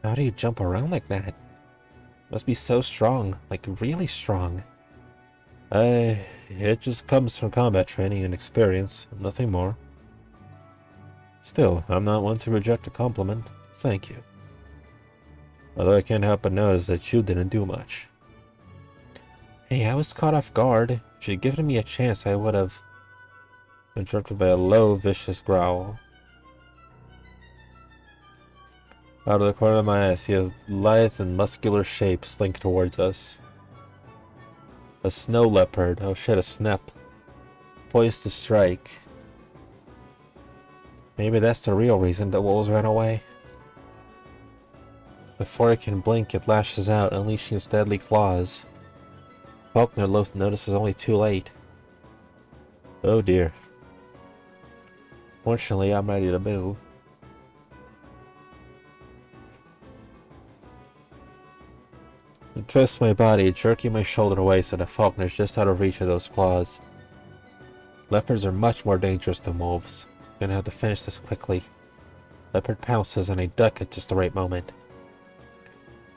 How do you jump around like that? Must be so strong, like really strong. It just comes from combat training and experience, nothing more. Still, I'm not one to reject a compliment. Thank you. Although I can't help but notice that you didn't do much. Hey, I was caught off guard. If you'd given me a chance, I would have. Interrupted by a low, vicious growl. Out of the corner of my eye, I see a lithe and muscular shape slink towards us. A snow leopard. Oh shit, a snap. Poised to strike. Maybe that's the real reason the wolves ran away. Before I can blink, it lashes out, unleashing its deadly claws. Faulkner notices only too late. Oh dear. Fortunately, I'm ready to move. I twist my body, jerking my shoulder away so that Faulkner's just out of reach of those claws. Leopards are much more dangerous than wolves. I'm gonna have to finish this quickly. Leopard pounces and I duck at just the right moment.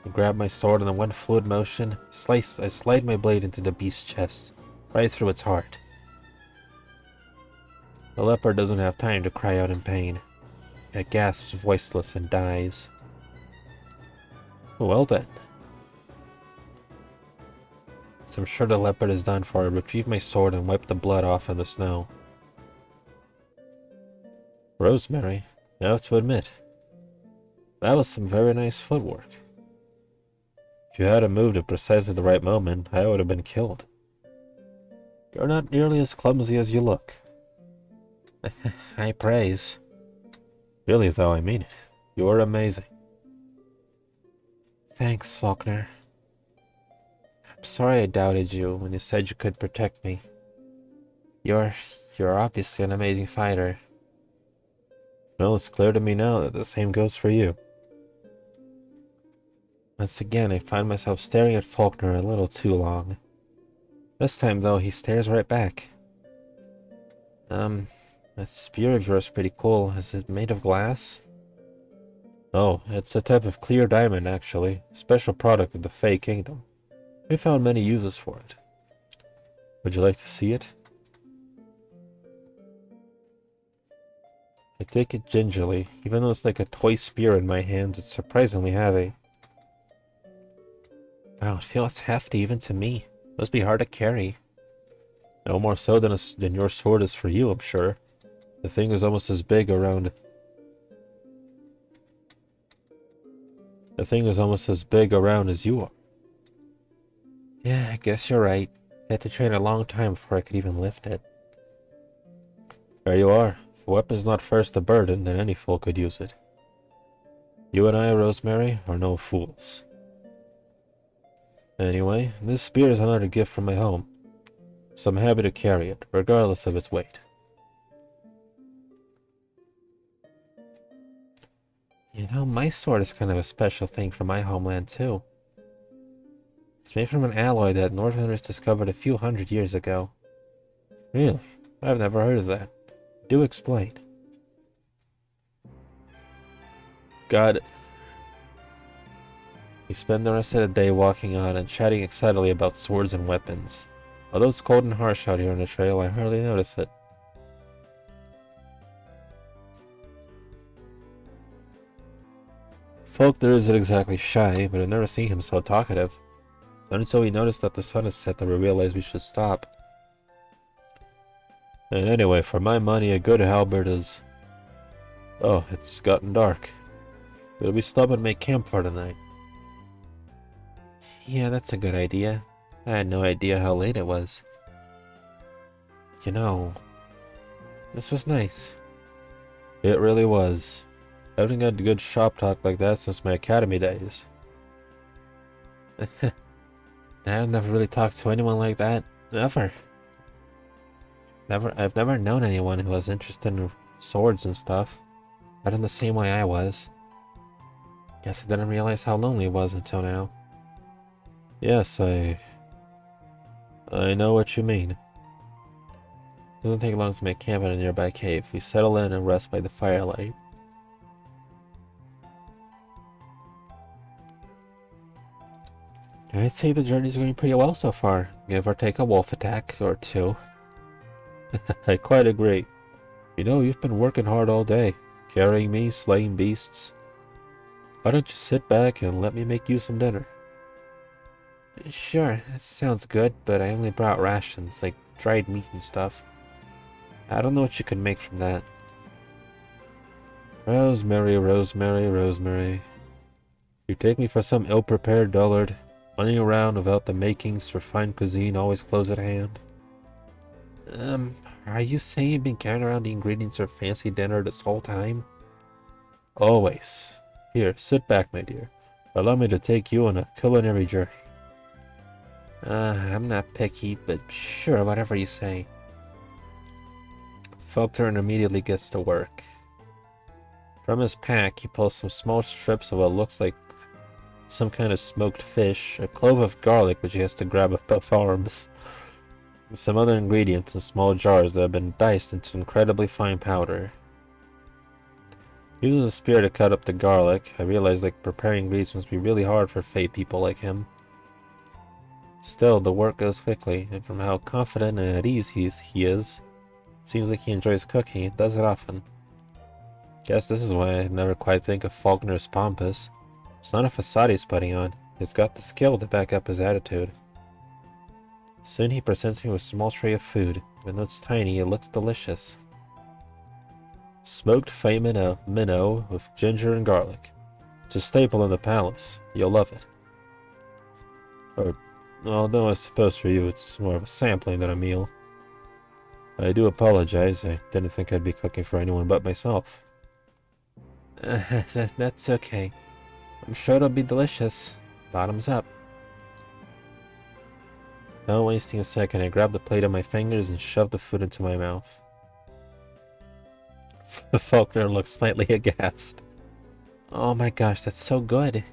I grab my sword and in one fluid motion, I slide my blade into the beast's chest, right through its heart. The leopard doesn't have time to cry out in pain. It gasps voiceless and dies. Well then. So I'm sure the leopard is done for. I retrieve my sword and wipe the blood off in the snow. Rosemary, I have to admit, that was some very nice footwork. If you hadn't moved at precisely the right moment, I would have been killed. You're not nearly as clumsy as you look. High praise. Really though, I mean it. You're amazing. Thanks, Faulkner. I'm sorry I doubted you when you said you could protect me. You're obviously an amazing fighter. Well, it's clear to me now that the same goes for you. Once again, I find myself staring at Faulkner a little too long. This time, though, he stares right back. That spear of yours is pretty cool. Is it made of glass? Oh, it's a type of clear diamond, actually. Special product of the Fey Kingdom. We found many uses for it. Would you like to see it? I take it gingerly. Even though it's like a toy spear in my hands, it's surprisingly heavy. Wow, it feels hefty even to me. Must be hard to carry. No more so than your sword is for you, I'm sure. The thing is almost as big around... The thing is almost as big around as you are. Yeah, I guess you're right. I had to train a long time before I could even lift it. There you are. If a weapon's not first a burden, then any fool could use it. You and I, Rosemary, are no fools. Anyway, this spear is another gift from my home, so I'm happy to carry it, regardless of its weight. Well, my sword is kind of a special thing from my homeland, too. It's made from an alloy that Northerners discovered a few hundred years ago. Really? I've never heard of that. Do explain. Got it. We spend the rest of the day walking on and chatting excitedly about swords and weapons. Although it's cold and harsh out here on the trail, I hardly notice it. Faulkner isn't exactly shy, but I've never seen him so talkative. It's not until we notice that the sun is set that we realize we should stop. And anyway, for my money, a good halberd is... Oh, it's gotten dark. Will we stop and make camp for tonight? Yeah, that's a good idea. I had no idea how late it was. You know, this was nice. It really was. I haven't had good shop talk like that since my academy days. I've never really talked to anyone like that. Ever. I've never known anyone who was interested in swords and stuff. Not in the same way I was. Guess I didn't realize how lonely it was until now. Yes, I know what you mean. It doesn't take long to make camp in a nearby cave. We settle in and rest by the firelight. I'd say the journey's going pretty well so far, give or take a wolf attack or two. I quite agree. You know, you've been working hard all day, carrying me, slaying beasts. Why don't you sit back and let me make you some dinner? Sure, that sounds good, but I only brought rations, like dried meat and stuff. I don't know what you could make from that. Rosemary, Rosemary, Rosemary. You take me for some ill-prepared dullard, running around without the makings for fine cuisine always close at hand. Are you saying you've been carrying around the ingredients for fancy dinner this whole time? Always. Here, sit back, my dear. Allow me to take you on a culinary journey. I'm not picky, but sure, whatever you say. Faulkner immediately gets to work. From his pack, he pulls some small strips of what looks like some kind of smoked fish, a clove of garlic which he has to grab with both arms, and some other ingredients in small jars that have been diced into incredibly fine powder. He uses a spear to cut up the garlic. I realize like preparing ingredients must be really hard for fey people like him. Still, the work goes quickly, and from how confident and at ease he is, seems like he enjoys cooking. He does it often. Guess this is why I never quite think of Faulkner as pompous. It's not a facade he's putting on. He's got the skill to back up his attitude. Soon he presents me with a small tray of food. Even though it's tiny, it looks delicious. Smoked fey minnow with ginger and garlic. It's a staple in the palace. You'll love it. Although I suppose for you it's more of a sampling than a meal. I do apologize. I didn't think I'd be cooking for anyone but myself. That's okay. I'm sure it'll be delicious. Bottoms up. Not wasting a second, I grabbed the plate on my fingers and shoved the food into my mouth. Faulkner looked slightly aghast. Oh my gosh, that's so good.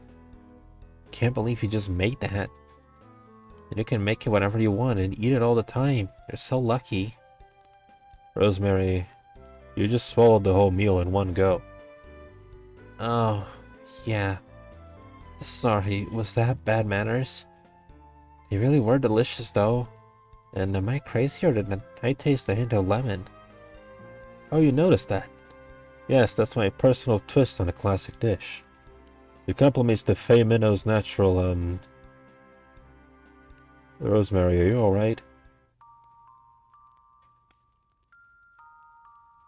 Can't believe you just made that. And you can make it whenever you want and eat it all the time. You're so lucky. Rosemary, you just swallowed the whole meal in one go. Oh, yeah. Sorry, was that bad manners? They really were delicious though. And am I crazy or did I taste a hint of lemon? Oh, you noticed that? Yes, that's my personal twist on a classic dish. It complements the fey minnow's natural, Rosemary, are you alright?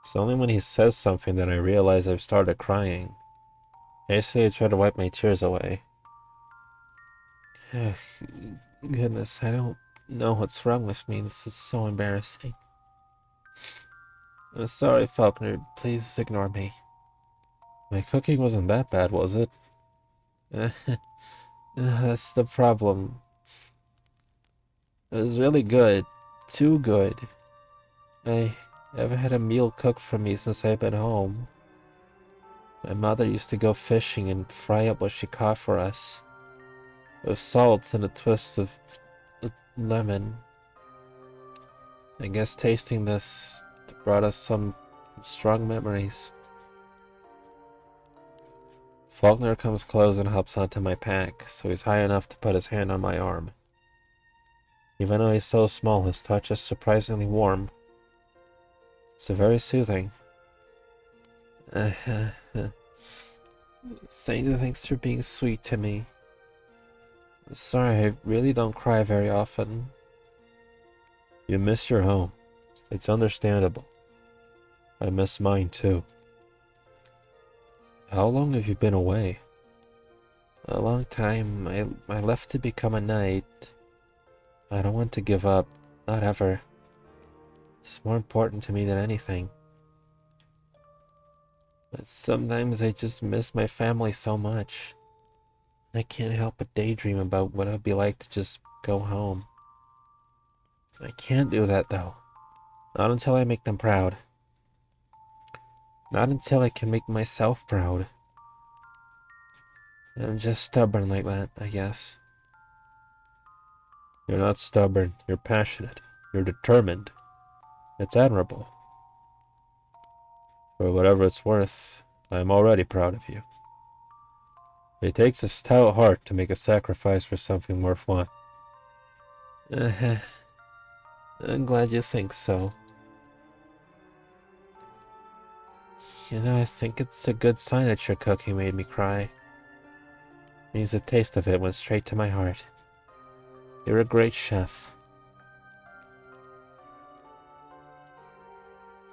It's only when he says something that I realize I've started crying. Hastily I try to wipe my tears away. Goodness, I don't know what's wrong with me. This is so embarrassing. I'm sorry, Faulkner. Please ignore me. My cooking wasn't that bad, was it? That's the problem. It was really good. Too good. I haven't had a meal cooked for me since I've been home. My mother used to go fishing and fry up what she caught for us. With salt and a twist of lemon. I guess tasting this brought us some strong memories. Faulkner comes close and hops onto my pack, so he's high enough to put his hand on my arm. Even though he's so small, his touch is surprisingly warm. It's very soothing. Saying the thanks for being sweet to me. Sorry, I really don't cry very often. You miss your home. It's understandable. I miss mine too. How long have you been away? A long time. I left to become a knight. I don't want to give up. Not ever. It's more important to me than anything. But sometimes I just miss my family so much. I can't help but daydream about what it would be like to just go home. I can't do that though. Not until I make them proud. Not until I can make myself proud. I'm just stubborn like that, I guess. You're not stubborn. You're passionate. You're determined. It's admirable. For whatever it's worth, I'm already proud of you. It takes a stout heart to make a sacrifice for something worthwhile. I'm glad you think so. You know, I think it's a good sign that your cooking made me cry. Means the taste of it went straight to my heart. You're a great chef.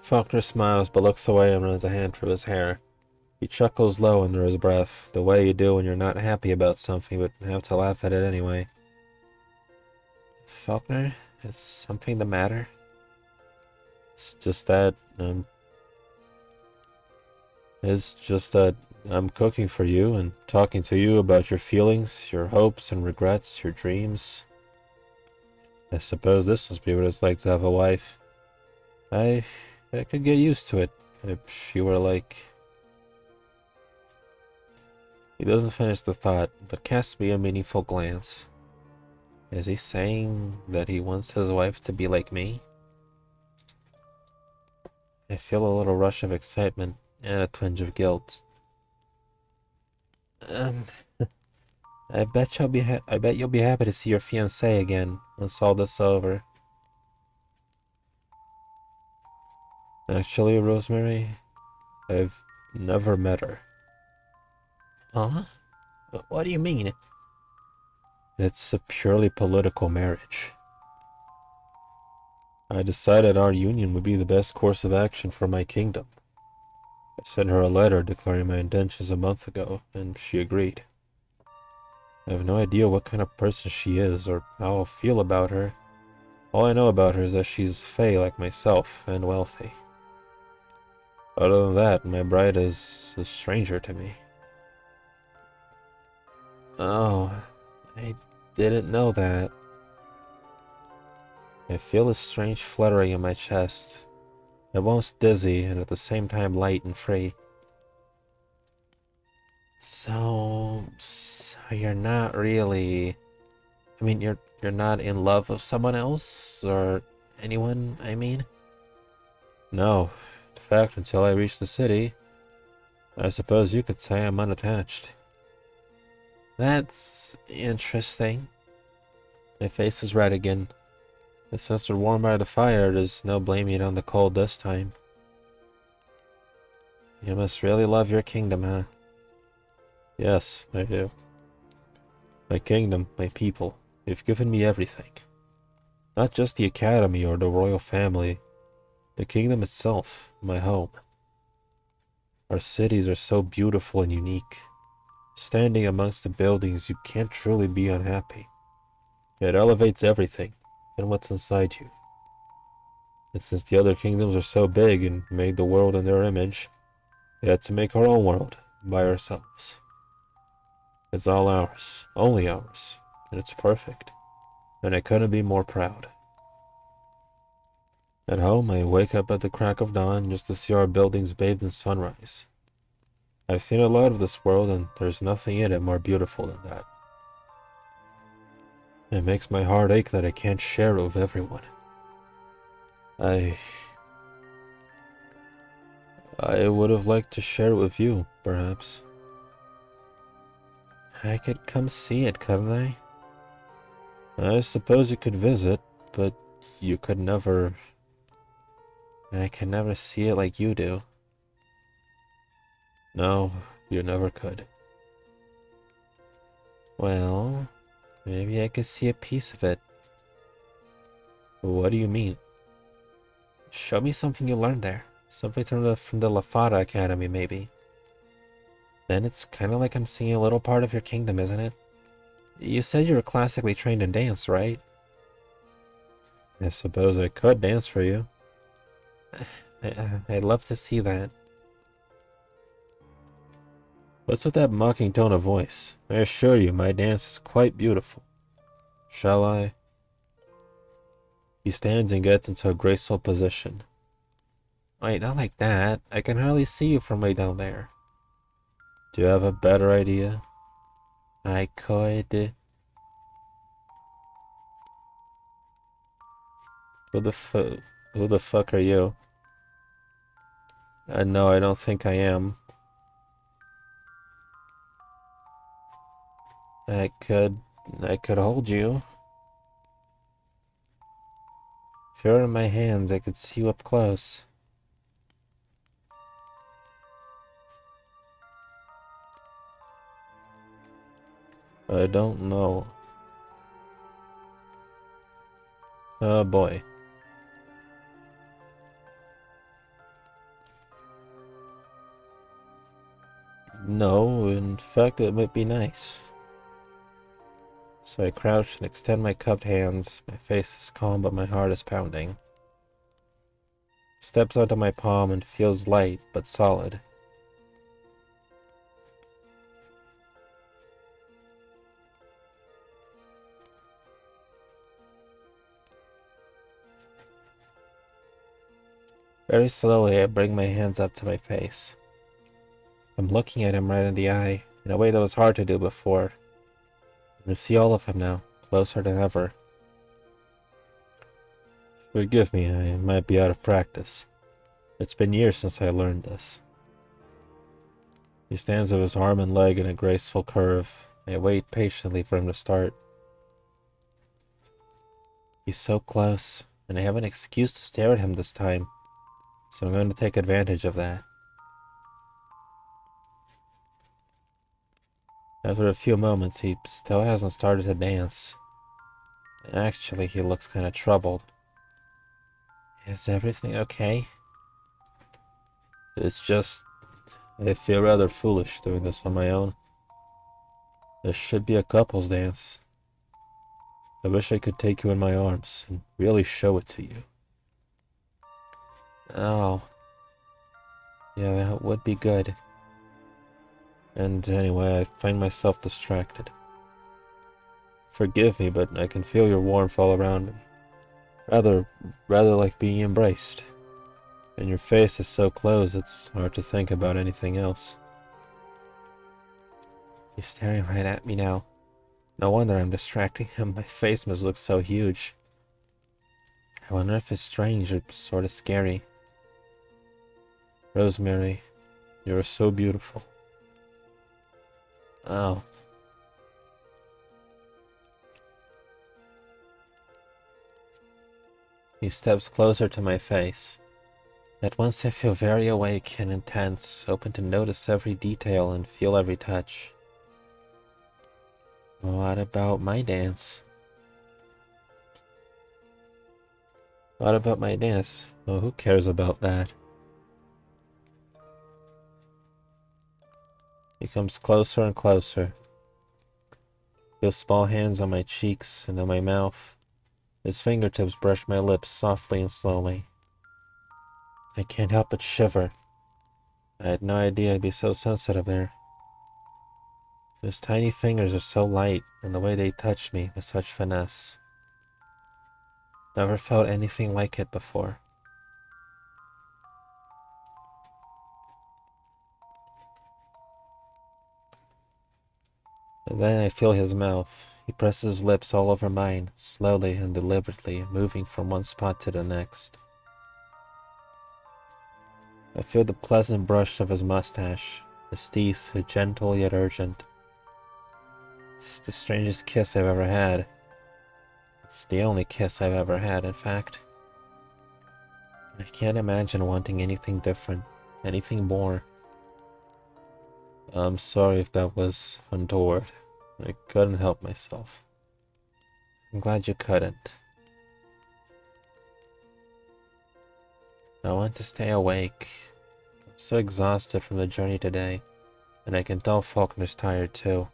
Faulkner smiles but looks away and runs a hand through his hair. He chuckles low under his breath, the way you do when you're not happy about something but have to laugh at it anyway. Faulkner, is something the matter? It's just that I'm cooking for you and talking to you about your feelings, your hopes and regrets, your dreams. I suppose this must be what it's like to have a wife. I could get used to it if she were like... He doesn't finish the thought, but casts me a meaningful glance. Is he saying that he wants his wife to be like me? I feel a little rush of excitement and a twinge of guilt. I bet you'll be happy to see your fiancée again once all this is over. Actually, Rosemary, I've never met her. Huh? What do you mean? It's a purely political marriage. I decided our union would be the best course of action for my kingdom. I sent her a letter declaring my intentions a month ago, and she agreed. I have no idea what kind of person she is or how I'll feel about her. All I know about her is that she's fey like myself and wealthy. Other than that, my bride is a stranger to me. Oh, I didn't know that. I feel a strange fluttering in my chest. Almost dizzy and at the same time light and free. So you're not really... I mean, you're not in love with someone else? Or anyone, I mean? No. In fact, until I reach the city, I suppose you could say I'm unattached. That's interesting. My face is red again. But since we're warmed by the fire, there's no blaming it on the cold this time. You must really love your kingdom, huh? Yes, I do. My kingdom, my people, they've given me everything. Not just the academy or the royal family. The kingdom itself, my home. Our cities are so beautiful and unique. Standing amongst the buildings, you can't truly be unhappy. It elevates everything, and what's inside you. And since the other kingdoms are so big and made the world in their image, we had to make our own world by ourselves. It's all ours, only ours, and it's perfect. And I couldn't be more proud. At home, I wake up at the crack of dawn just to see our buildings bathed in sunrise. I've seen a lot of this world, and there's nothing in it more beautiful than that. It makes my heart ache that I can't share it with everyone. I... I would have liked to share it with you, perhaps. I could come see it, couldn't I? I suppose you could visit, but you could never... I could never see it like you do. No, you never could. Well, maybe I could see a piece of it. What do you mean? Show me something you learned there. Something from the La Fada Academy, maybe. Then it's kind of like I'm seeing a little part of your kingdom, isn't it? You said you were classically trained in dance, right? I suppose I could dance for you. I'd love to see that. What's with that mocking tone of voice? I assure you, my dance is quite beautiful. Shall I? He stands and gets into a graceful position. Wait, not like that. I can hardly see you from way down there. Do you have a better idea? I could... Who the fuck are you? No, I don't think I am. I could hold you. If you were in my hands, I could see you up close. I don't know. Oh boy. No, in fact, it might be nice. So I crouch and extend my cupped hands. My face is calm, but my heart is pounding. Steps onto my palm and feels light, but solid. Very slowly, I bring my hands up to my face. I'm looking at him right in the eye, in a way that was hard to do before. I see all of him now, closer than ever. Forgive me, I might be out of practice. It's been years since I learned this. He stands with his arm and leg in a graceful curve. I wait patiently for him to start. He's so close, and I have an excuse to stare at him this time, so I'm going to take advantage of that. After a few moments, he still hasn't started to dance. Actually, he looks kind of troubled. Is everything okay? It's just... I feel rather foolish doing this on my own. This should be a couple's dance. I wish I could take you in my arms and really show it to you. Oh. Yeah, that would be good. And anyway, I find myself distracted. Forgive me, but I can feel your warmth all around me. Rather like being embraced. And your face is so close, it's hard to think about anything else. He's staring right at me now. No wonder I'm distracting him. My face must look so huge. I wonder if it's strange or sort of scary. Rosemary, you're so beautiful. Oh. He steps closer to my face. At once I feel very awake and intense, open to notice every detail and feel every touch. What about my dance? What about my dance? Oh, who cares about that? He comes closer and closer. Feels small hands on my cheeks and on my mouth. His fingertips brush my lips softly and slowly. I can't help but shiver. I had no idea I'd be so sensitive there. His tiny fingers are so light, and the way they touch me with such finesse. Never felt anything like it before. And then I feel his mouth. He presses his lips all over mine, slowly and deliberately, moving from one spot to the next. I feel the pleasant brush of his mustache, his teeth, gentle yet urgent. It's the strangest kiss I've ever had. It's the only kiss I've ever had, in fact. I can't imagine wanting anything different, anything more. I'm sorry if that was untoward. I couldn't help myself. I'm glad you couldn't. I want to stay awake. I'm so exhausted from the journey today, and I can tell Faulkner's tired too.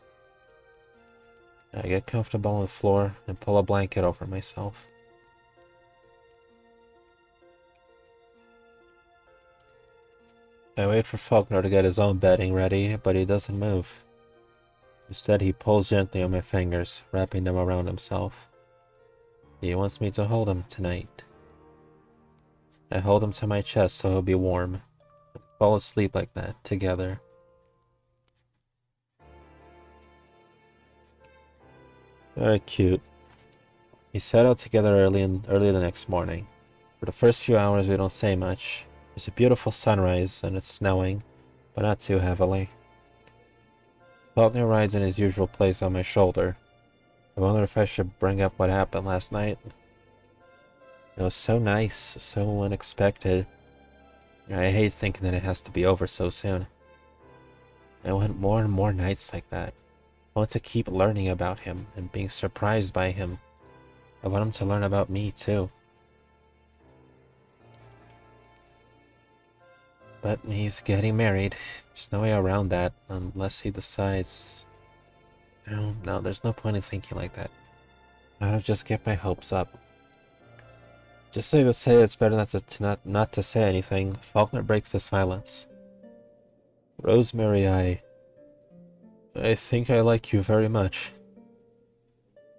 I get comfortable on the floor and pull a blanket over myself. I wait for Faulkner to get his own bedding ready, but he doesn't move. Instead, he pulls gently on my fingers, wrapping them around himself. He wants me to hold him tonight. I hold him to my chest so he'll be warm, and fall asleep like that, together. Very cute. We set out together early the next morning. For the first few hours we don't say much. There's a beautiful sunrise and it's snowing, but not too heavily. Faulkner rides in his usual place on my shoulder. I wonder if I should bring up what happened last night. It was so nice, so unexpected. I hate thinking that it has to be over so soon. I want more and more nights like that. I want to keep learning about him and being surprised by him. I want him to learn about me too. But he's getting married. There's no way around that unless he decides... No, there's no point in thinking like that. I'll just get my hopes up. Just say to say it's better not to say anything. Faulkner breaks the silence. Rosemary, I think I like you very much.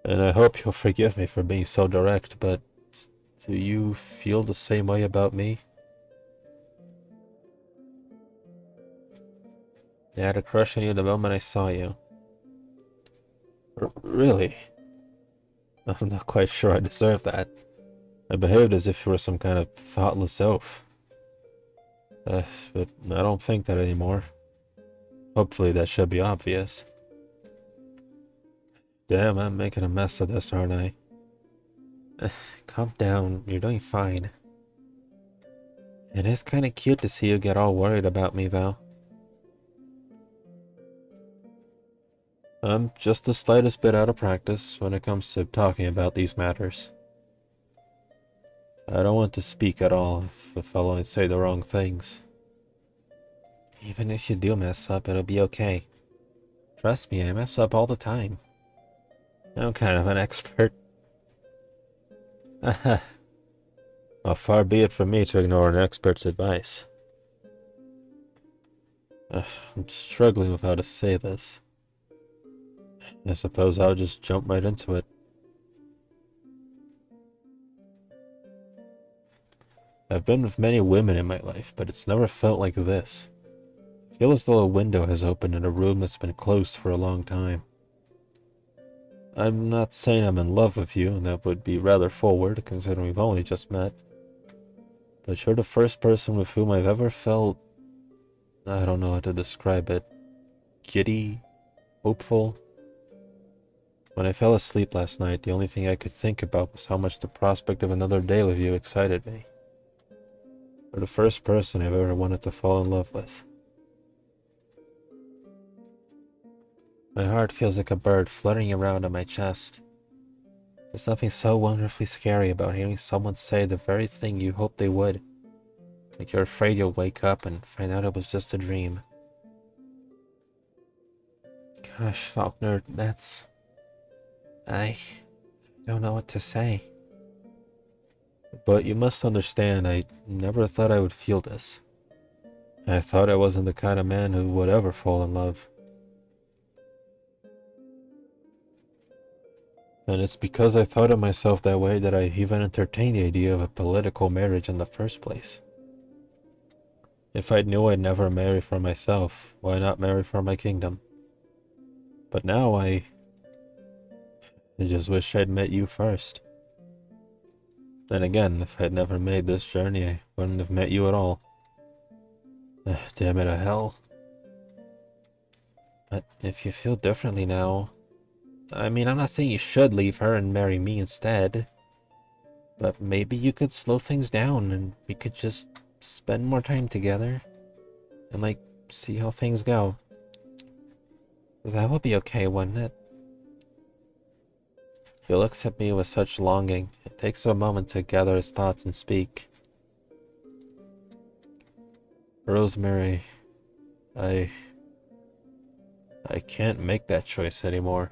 And I hope you'll forgive me for being so direct, but do you feel the same way about me? I had a crush on you the moment I saw you. Really? I'm not quite sure I deserve that. I behaved as if you were some kind of thoughtless oaf. But I don't think that anymore. Hopefully that should be obvious. Damn, I'm making a mess of this, aren't I? Calm down, you're doing fine. It is kinda cute to see you get all worried about me, though. I'm just the slightest bit out of practice when it comes to talking about these matters. I don't want to speak at all if I'll only say the wrong things. Even if you do mess up, it'll be okay. Trust me, I mess up all the time. I'm kind of an expert. Well, far be it from me to ignore an expert's advice. I'm struggling with how to say this. I suppose I'll just jump right into it. I've been with many women in my life, but it's never felt like this. I feel as though a window has opened in a room that's been closed for a long time. I'm not saying I'm in love with you, and that would be rather forward, considering we've only just met. But you're the first person with whom I've ever felt... I don't know how to describe it. Giddy? Hopeful? When I fell asleep last night, the only thing I could think about was how much the prospect of another day with you excited me. You're the first person I've ever wanted to fall in love with. My heart feels like a bird fluttering around on my chest. There's something so wonderfully scary about hearing someone say the very thing you hope they would. Like you're afraid you'll wake up and find out it was just a dream. Gosh, Faulkner, that's... I don't know what to say. But you must understand, I never thought I would feel this. I thought I wasn't the kind of man who would ever fall in love. And it's because I thought of myself that way that I even entertained the idea of a political marriage in the first place. If I knew I'd never marry for myself, why not marry for my kingdom? But now I just wish I'd met you first. Then again, if I'd never made this journey, I wouldn't have met you at all. Damn it to hell. But if you feel differently now... I mean, I'm not saying you should leave her and marry me instead. But maybe you could slow things down and we could just spend more time together. And like, see how things go. That would be okay, wouldn't it? He looks at me with such longing. It takes a moment to gather his thoughts and speak. Rosemary, I can't make that choice anymore.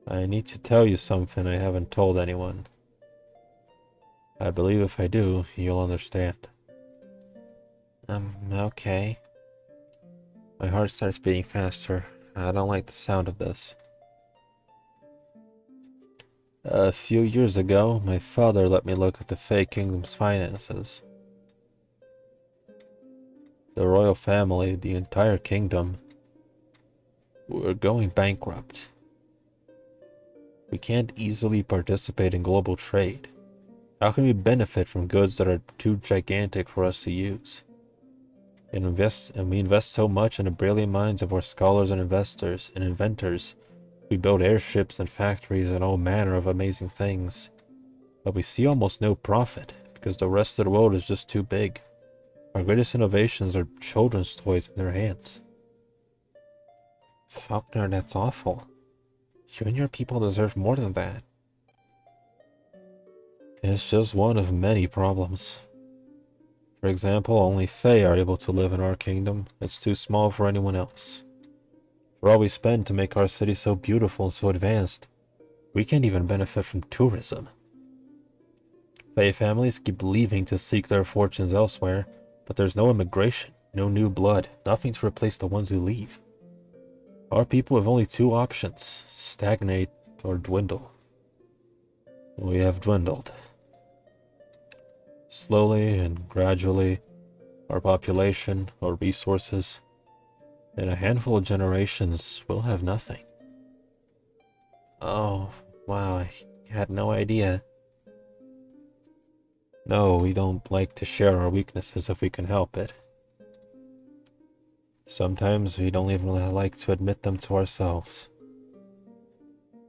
I need to tell you something I haven't told anyone. I believe if I do, you'll understand. Okay. My heart starts beating faster. I don't like the sound of this. A few years ago, my father let me look at the Fey Kingdom's finances. The royal family, the entire kingdom, we're going bankrupt. We can't easily participate in global trade. How can we benefit from goods that are too gigantic for us to use? And we invest so much in the brilliant minds of our scholars and investors and inventors. We build airships and factories and all manner of amazing things. But we see almost no profit, because the rest of the world is just too big. Our greatest innovations are children's toys in their hands. Faulkner, that's awful. You and your people deserve more than that. It's just one of many problems. For example, only Fae are able to live in our kingdom. It's too small for anyone else. For all we spend to make our city so beautiful and so advanced, we can't even benefit from tourism. Fae families keep leaving to seek their fortunes elsewhere, but there's no immigration, no new blood, nothing to replace the ones who leave. Our people have only two options: stagnate or dwindle. We have dwindled. Slowly and gradually, our population, our resources, in a handful of generations, we'll have nothing. Oh, wow, I had no idea. No, we don't like to share our weaknesses if we can help it. Sometimes we don't even like to admit them to ourselves.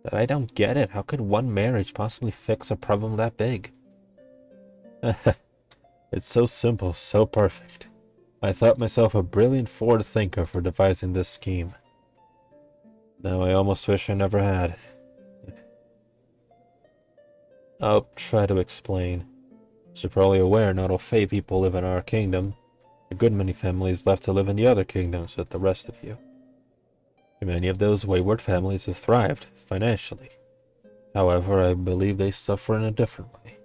But I don't get it. How could one marriage possibly fix a problem that big? It's so simple, so perfect. I thought myself a brilliant forward thinker for devising this scheme. Now I almost wish I never had. I'll try to explain. As you're probably aware, not all Fey people live in our kingdom. A good many families left to live in the other kingdoms with the rest of you. Many of those wayward families have thrived financially. However, I believe they suffer in a different way.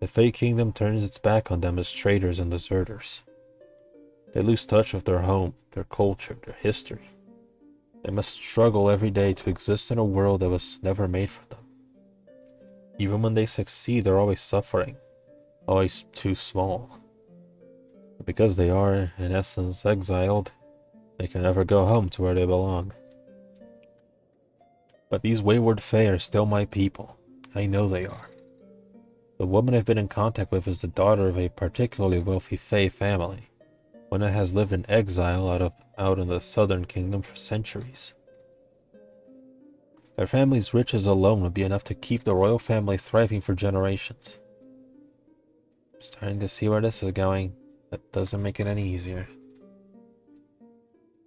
The Fey kingdom turns its back on them as traitors and deserters. They lose touch with their home, their culture, their history. They must struggle every day to exist in a world that was never made for them. Even when they succeed, they're always suffering, always too small. But because they are, in essence, exiled, they can never go home to where they belong. But these wayward Fae are still my people. I know they are. The woman I've been in contact with is the daughter of a particularly wealthy Fae family, one that has lived in exile out in the southern kingdom for centuries. Their family's riches alone would be enough to keep the royal family thriving for generations. I'm starting to see where this is going. That doesn't make it any easier.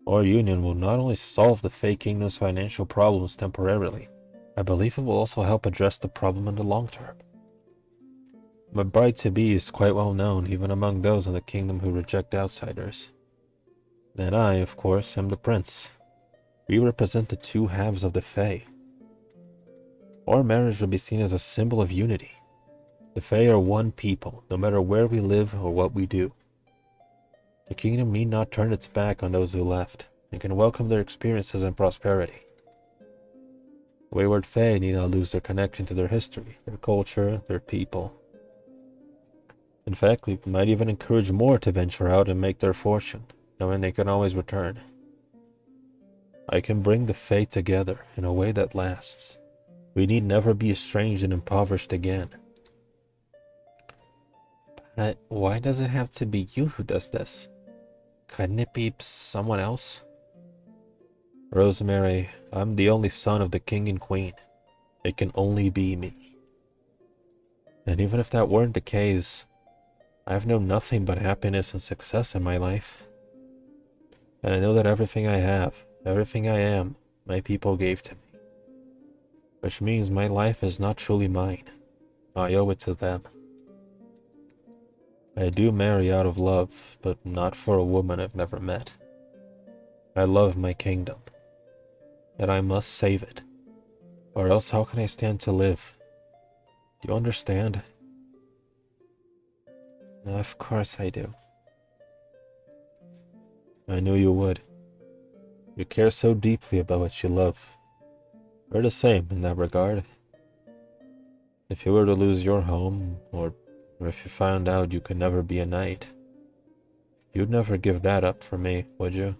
Our union will not only solve the Fey Kingdom's financial problems temporarily, I believe it will also help address the problem in the long term. My bride-to-be is quite well known even among those in the kingdom who reject outsiders. And I, of course, am the prince. We represent the two halves of the Fey. Our marriage will be seen as a symbol of unity. The Fey are one people, no matter where we live or what we do. The kingdom need not turn its back on those who left, and can welcome their experiences and prosperity. The wayward Fey need not lose their connection to their history, their culture, their people. In fact, we might even encourage more to venture out and make their fortune, knowing they can always return. I can bring the Fae together in a way that lasts. We need never be estranged and impoverished again. But why does it have to be you who does this? Couldn't it be someone else? Rosemary, I'm the only son of the king and queen. It can only be me. And even if that weren't the case, I've known nothing but happiness and success in my life. And I know that everything I have, everything I am, my people gave to me. Which means my life is not truly mine. I owe it to them. I do marry out of love, but not for a woman I've never met. I love my kingdom, and I must save it, or else how can I stand to live? Do you understand? Of course I do. I knew you would. You care so deeply about what you love. We're the same in that regard. If you were to lose your home, or if you found out you could never be a knight, you'd never give that up for me, would you?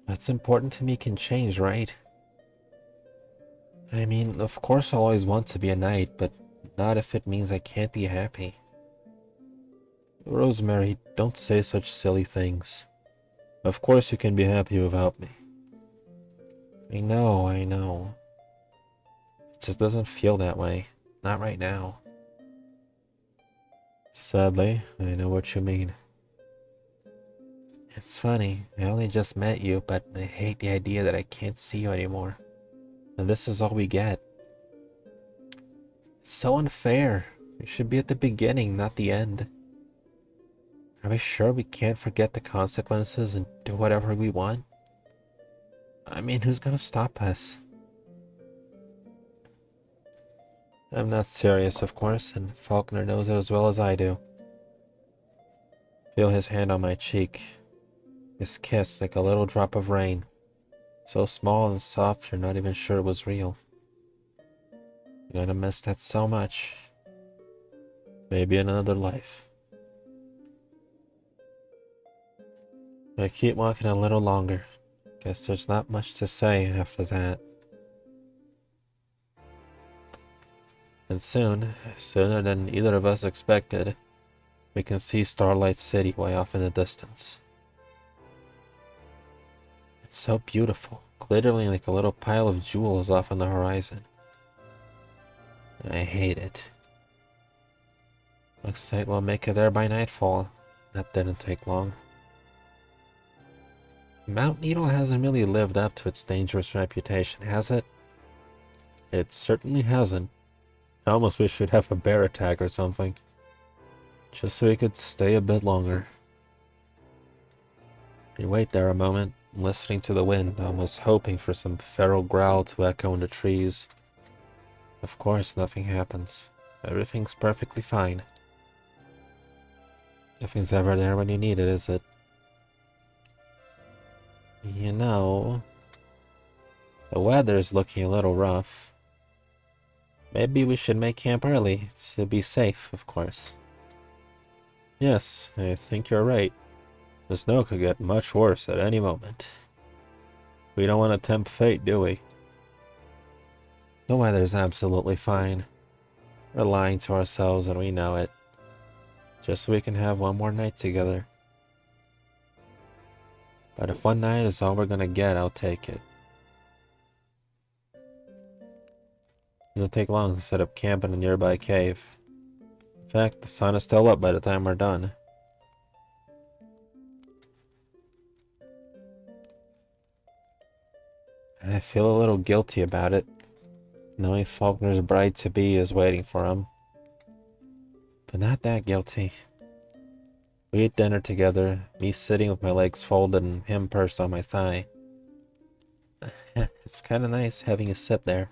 What's important to me can change, right? I mean, of course I'll always want to be a knight, but not if it means I can't be happy. Rosemary, don't say such silly things. Of course you can be happy without me. I know. It just doesn't feel that way. Not right now. Sadly, I know what you mean. It's funny, I only just met you, but I hate the idea that I can't see you anymore. And this is all we get. It's so unfair. We should be at the beginning, not the end. Are we sure we can't forget the consequences and do whatever we want? I mean, who's gonna stop us? I'm not serious, of course, and Faulkner knows it as well as I do. Feel his hand on my cheek. His kiss like a little drop of rain. So small and soft you're not even sure it was real. You're gonna miss that so much. Maybe in another life. I keep walking a little longer. Guess there's not much to say after that. And soon, sooner than either of us expected, we can see Starlight City way off in the distance. It's so beautiful, glittering like a little pile of jewels off on the horizon. I hate it. Looks like we'll make it there by nightfall. That didn't take long. Mount Needle hasn't really lived up to its dangerous reputation, has it? It certainly hasn't. I almost wish we'd have a bear attack or something. Just so we could stay a bit longer. You wait there a moment, listening to the wind, almost hoping for some feral growl to echo in the trees. Of course, nothing happens. Everything's perfectly fine. Nothing's ever there when you need it, is it? You know, the weather's looking a little rough. Maybe we should make camp early, to be safe, of course. Yes, I think you're right. The snow could get much worse at any moment. We don't want to tempt fate, do we? The weather's absolutely fine. We're lying to ourselves and we know it. Just so we can have one more night together. But if one night is all we're gonna get, I'll take it. It'll take long to set up camp in a nearby cave. In fact, the sun is still up by the time we're done. I feel a little guilty about it, knowing Faulkner's bride-to-be is waiting for him. But not that guilty. We ate dinner together, me sitting with my legs folded and him perched on my thigh. It's kinda nice having you sit there.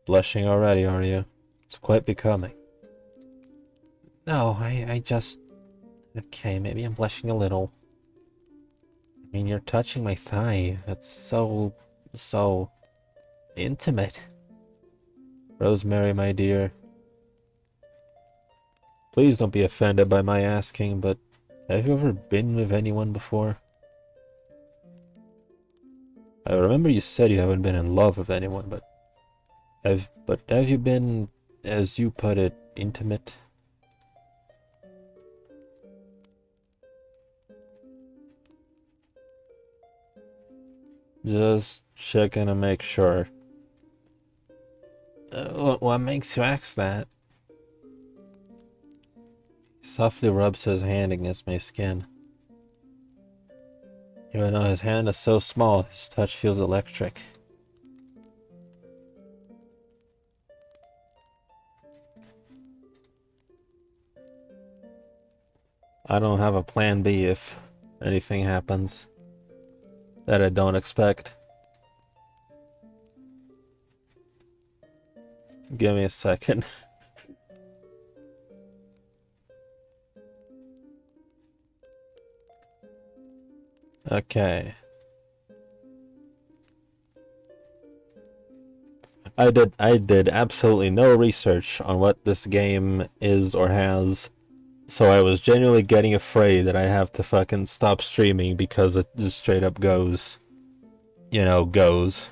Blushing already, are you? It's quite becoming. No, I just... Okay, maybe I'm blushing a little. I mean, you're touching my thigh. That's so intimate. Rosemary, my dear. Please don't be offended by my asking, but have you ever been with anyone before? I remember you said you haven't been in love with anyone, but have you been, as you put it, intimate? Just checking to make sure. What makes you ask that? He softly rubs his hand against my skin. Even though his hand is so small, his touch feels electric. I don't have a plan B if anything happens that I don't expect. Give me a second. Okay. I did absolutely no research on what this game is or has, so I was genuinely getting afraid that I have to fucking stop streaming because it just straight up goes. You know, goes.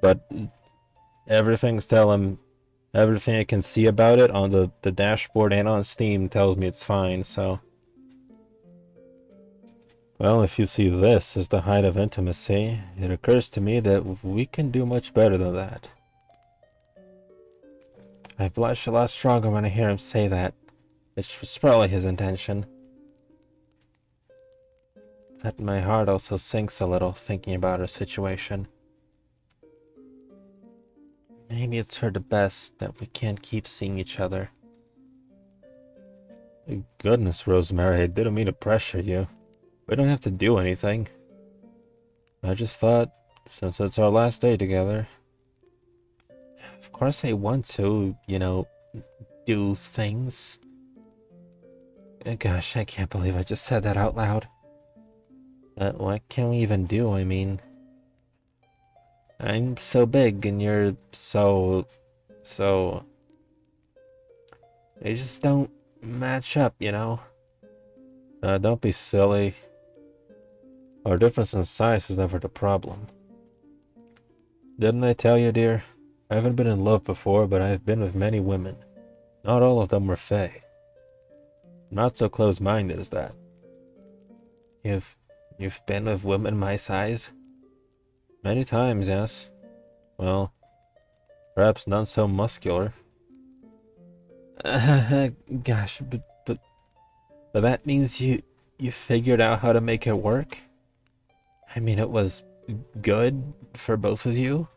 But everything's telling, everything I can see about it on the dashboard and on Steam tells me it's fine, so. Well, if you see this as the height of intimacy, it occurs to me that we can do much better than that. I blush a lot stronger when I hear him say that, which was probably his intention. But my heart also sinks a little thinking about our situation. Maybe it's for the best that we can't keep seeing each other. Goodness, Rosemary, I didn't mean to pressure you. We don't have to do anything. I just thought, since it's our last day together. Of course I want to, you know, do things. Gosh, I can't believe I just said that out loud. What can we even do? I mean, I'm so big and you're so... They just don't match up, you know? Don't be silly. Our difference in size was never the problem. Didn't I tell you, dear? I haven't been in love before, but I've been with many women. Not all of them were Fae. Not so close-minded as that. You've been with women my size? Many times, yes. Well, perhaps none so muscular. Gosh, but that means you figured out how to make it work? I mean, it was good for both of you?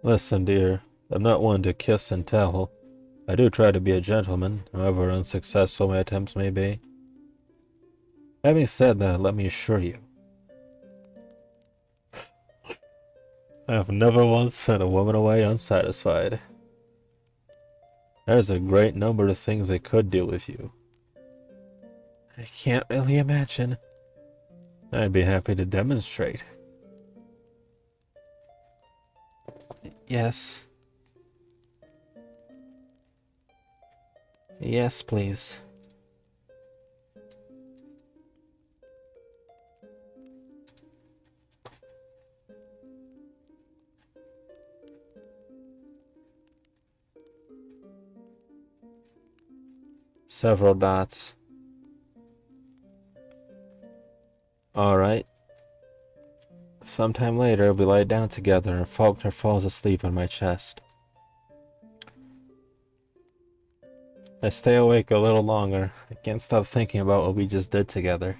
Listen, dear, I'm not one to kiss and tell. I do try to be a gentleman, however unsuccessful my attempts may be. Having said that, let me assure you, I have never once sent a woman away unsatisfied. There's a great number of things I could do with you. I can't really imagine. I'd be happy to demonstrate. Yes. Yes, please. Several dots. Alright. Sometime later, we lie down together and Faulkner falls asleep on my chest. I stay awake a little longer. I can't stop thinking about what we just did together.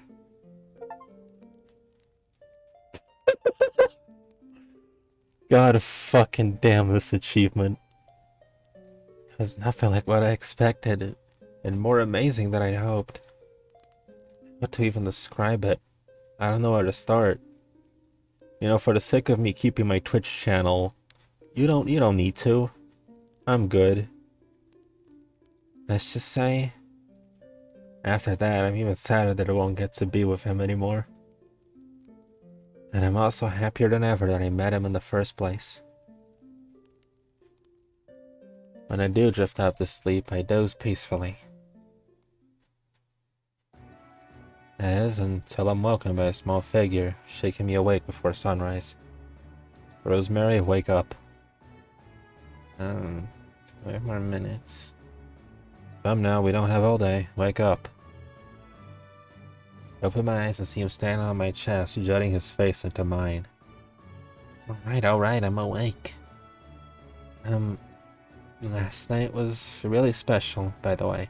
God fucking damn this achievement. It was nothing like what I expected, and more amazing than I hoped. How to even describe it? I don't know where to start. You know, for the sake of me keeping my Twitch channel, you don't need to. I'm good. Let's just say, after that, I'm even sadder that I won't get to be with him anymore. And I'm also happier than ever that I met him in the first place. When I do drift off to sleep, I doze peacefully. That is, until I'm woken by a small figure shaking me awake before sunrise. Rosemary, wake up. 5 more minutes. Come now, we don't have all day. Wake up. I open my eyes and see him standing on my chest, jutting his face into mine. Alright, I'm awake. Last night was really special, by the way.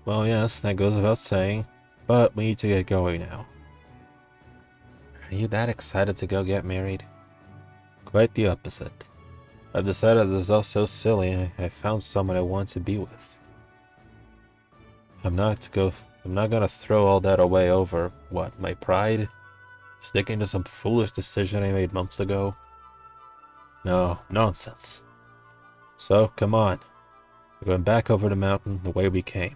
Well, yes, that goes without saying, but we need to get going now. Are you that excited to go get married? Quite the opposite. I've decided this is all so silly. I found someone I want to be with. I'm not gonna throw all that away over, what, my pride? Sticking to some foolish decision I made months ago? No, nonsense. So, come on. We're going back over the mountain the way we came.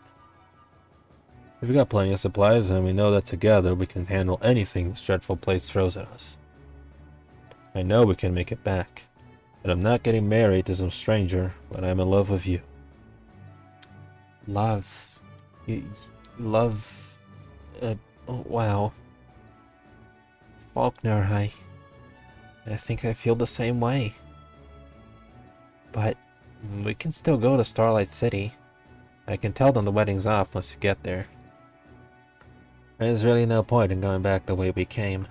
We've got plenty of supplies, and we know that together we can handle anything this dreadful place throws at us. I know we can make it back, but I'm not getting married to some stranger when I'm in love with you. Love? Love? Oh, wow. Faulkner, I think I feel the same way. But we can still go to Starlight City. I can tell them the wedding's off once you get there. There's really no point in going back the way we came.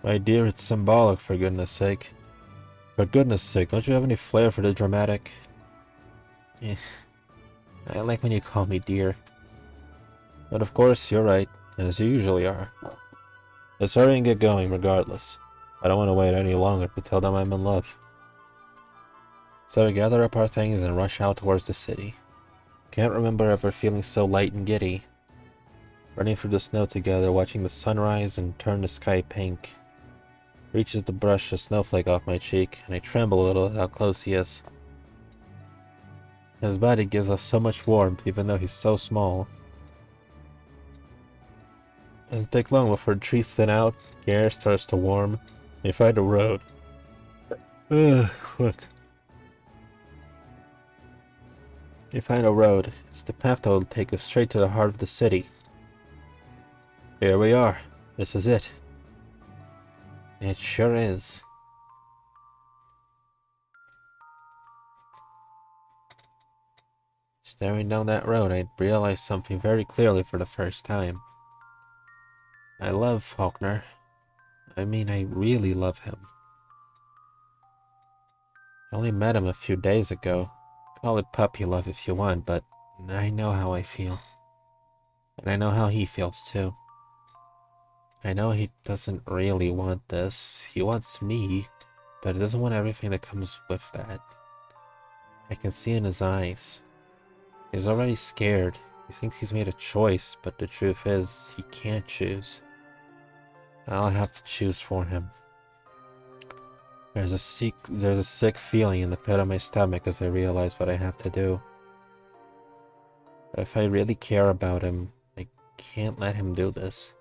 My dear, it's symbolic, for goodness sake. For goodness sake, don't you have any flair for the dramatic? I like when you call me dear. But of course, you're right, as you usually are. Let's hurry and get going, regardless. I don't want to wait any longer to tell them I'm in love. So we gather up our things and rush out towards the city. Can't remember ever feeling so light and giddy. Running through the snow together, watching the sunrise and turn the sky pink. Reaches to brush a snowflake off my cheek, and I tremble a little at how close he is. His body gives off so much warmth, even though he's so small. It doesn't take long before the trees thin out, the air starts to warm, and you find a road. Look. You find a road. It's the path that will take us straight to the heart of the city. Here we are. This is it. It sure is. Staring down that road, I realized something very clearly for the first time. I love Faulkner. I mean, I really love him. I only met him a few days ago. Call it puppy love if you want, but I know how I feel. And I know how he feels too. I know he doesn't really want this. He wants me, but he doesn't want everything that comes with that. I can see in his eyes. He's already scared. He thinks he's made a choice, but the truth is, he can't choose. I'll have to choose for him. There's a sick feeling in the pit of my stomach as I realize what I have to do. But if I really care about him, I can't let him do this.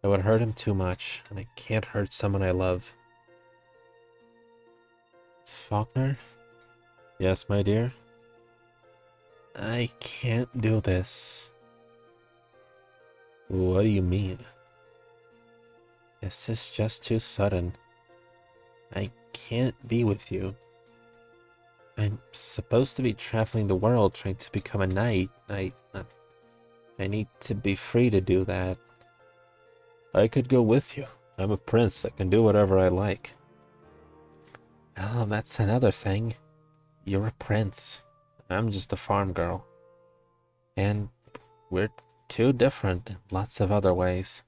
It would hurt him too much, and I can't hurt someone I love. Faulkner? Yes, my dear? I can't do this. What do you mean? This is just too sudden. I can't be with you. I'm supposed to be traveling the world trying to become a knight. I need to be free to do that. I could go with you. I'm a prince. I can do whatever I like. Oh, that's another thing. You're a prince. I'm just a farm girl. And we're too different in lots of other ways.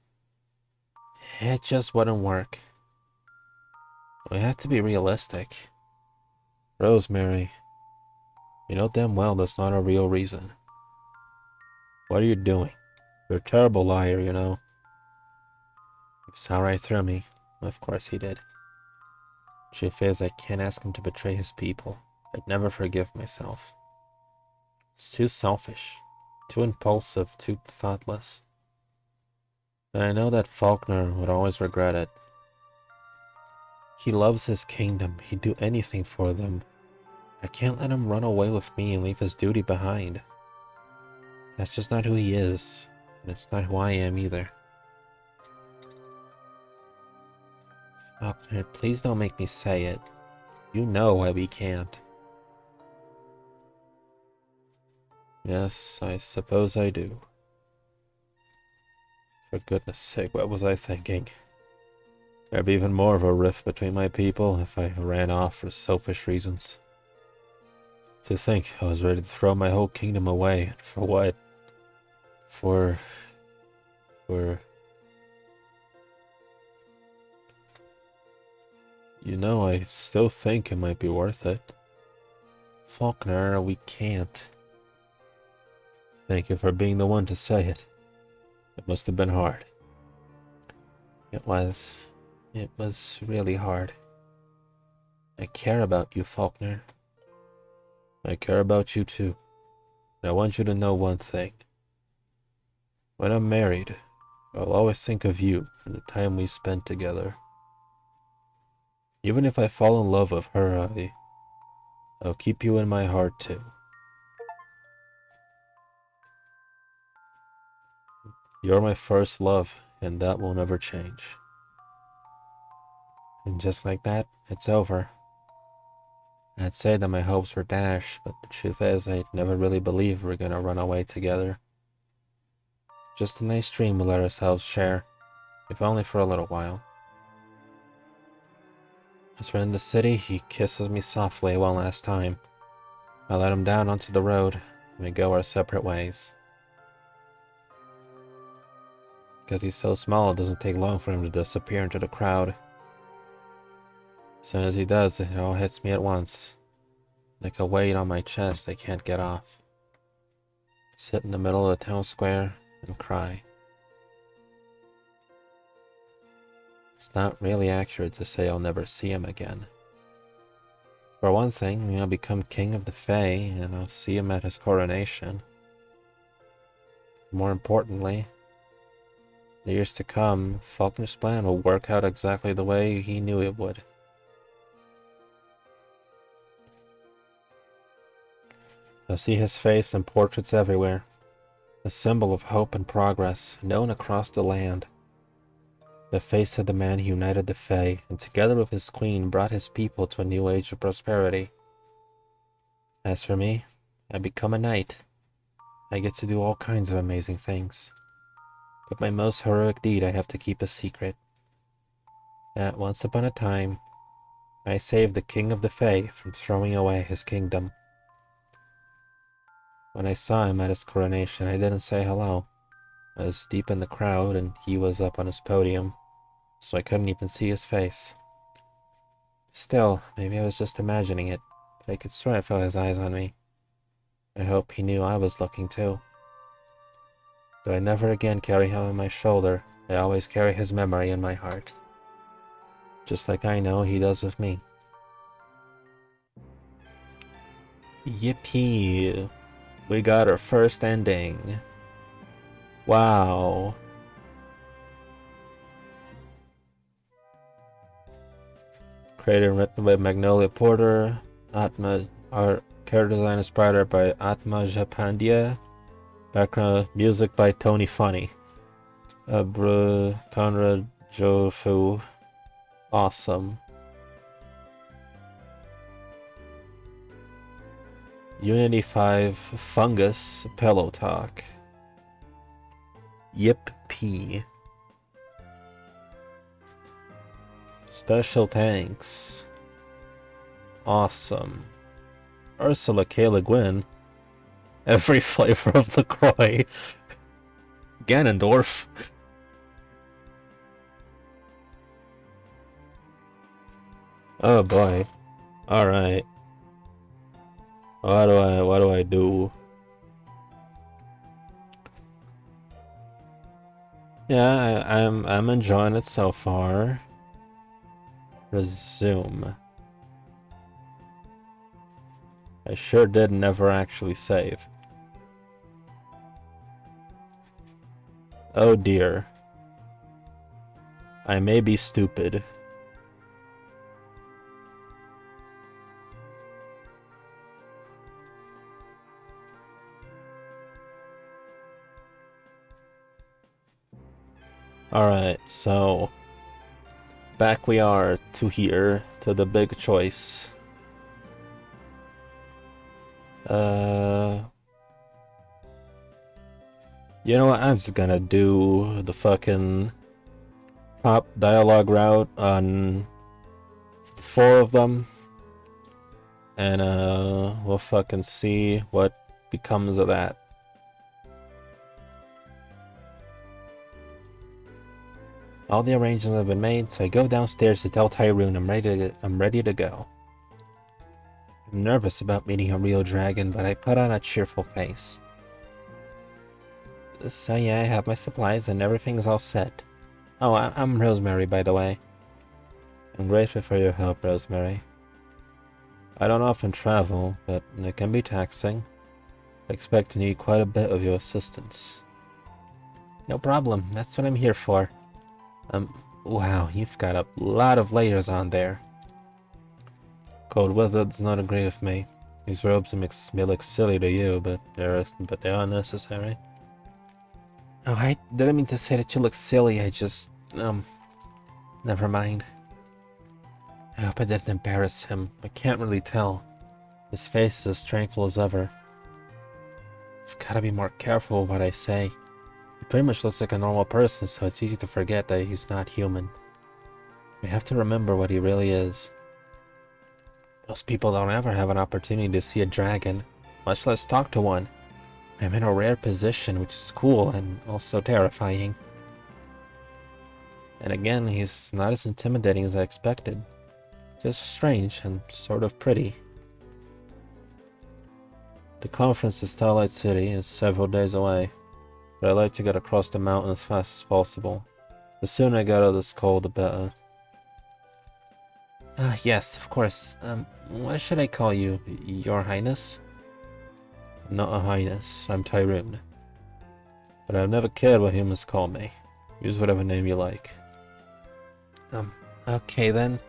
It just wouldn't work. We have to be realistic. Rosemary, you know damn well that's not a real reason. What are you doing? You're a terrible liar, you know. He saw right through me. Of course he did. Truth is, I can't ask him to betray his people. I'd never forgive myself. It's too selfish, too impulsive, too thoughtless. And I know that Faulkner would always regret it. He loves his kingdom. He'd do anything for them. I can't let him run away with me and leave his duty behind. That's just not who he is, and it's not who I am either. Faulkner, please don't make me say it. You know why we can't. Yes, I suppose I do. For goodness sake, what was I thinking? There'd be even more of a rift between my people if I ran off for selfish reasons. To think I was ready to throw my whole kingdom away. For what? For... You know, I still think it might be worth it. Faulkner, we can't. Thank you for being the one to say it. It must have been hard. It was. It was really hard. I care about you, Faulkner. I care about you too. And I want you to know one thing. When I'm married, I'll always think of you and the time we spent together. Even if I fall in love with her, I'll keep you in my heart too. You're my first love, and that will never change. And just like that, it's over. I'd say that my hopes were dashed, but the truth is I never really believed we were gonna run away together. Just a nice dream we let ourselves share, if only for a little while. As we're in the city, he kisses me softly one last time. I let him down onto the road, and we go our separate ways. Because he's so small, it doesn't take long for him to disappear into the crowd. As soon as he does, it all hits me at once. Like a weight on my chest I can't get off. Sit in the middle of the town square and cry. It's not really accurate to say I'll never see him again. For one thing, I'll become king of the Fae, and I'll see him at his coronation. More importantly, the years to come, Faulkner's plan will work out exactly the way he knew it would. I'll see his face in portraits everywhere, a symbol of hope and progress, known across the land. The face of the man who united the Fae, and together with his queen brought his people to a new age of prosperity. As for me, I become a knight. I get to do all kinds of amazing things. But my most heroic deed I have to keep a secret. That once upon a time, I saved the king of the Fae from throwing away his kingdom. When I saw him at his coronation, I didn't say hello. I was deep in the crowd and he was up on his podium, so I couldn't even see his face. Still, maybe I was just imagining it, but I could swear I felt his eyes on me. I hope he knew I was looking too. Though I never again carry him on my shoulder, I always carry his memory in my heart. Just like I know he does with me. Yippee! We got our first ending. Wow. Created and written by Magnolia Porter. Our character design inspired by Atma Japandia. Background music by Tony Funny. Conrad Jofu. Awesome. Unity 5 Fungus Pillow Talk. Yip P. Special thanks. Awesome. Ursula K. Le Guin. Every flavor of LaCroix. Ganondorf. Oh boy. Alright. What do I do? Yeah, I'm enjoying it so far. Resume. I sure did never actually save. Oh dear. I may be stupid. Alright, so back we are to here, to the big choice. You know what, I'm just gonna do the fucking top dialogue route on 4 of them. And we'll fucking see what becomes of that. All the arrangements have been made, so I go downstairs to tell Tyrone I'm ready to go. I'm nervous about meeting a real dragon, but I put on a cheerful face. So yeah, I have my supplies and everything's all set. Oh, I'm Rosemary, by the way. I'm grateful for your help, Rosemary. I don't often travel, but it can be taxing. I expect to need quite a bit of your assistance. No problem, that's what I'm here for. Wow, you've got a lot of layers on there. Cold weather does not agree with me. These robes may look silly to you, but they are necessary. Oh, I didn't mean to say that you look silly, I just, never mind. I hope I didn't embarrass him. I can't really tell. His face is as tranquil as ever. I've gotta be more careful with what I say. He pretty much looks like a normal person, so it's easy to forget that he's not human. We have to remember what he really is. Most people don't ever have an opportunity to see a dragon, much less talk to one. I'm in a rare position, which is cool and also terrifying. And again, he's not as intimidating as I expected. Just strange and sort of pretty. The conference in Starlight City is several days away, but I'd like to get across the mountain as fast as possible. The sooner I get out of this cold, the better. Yes, of course. What should I call you? Your Highness? I'm not a highness, I'm Tyrone. But I've never cared what humans call me. Use whatever name you like. Okay then.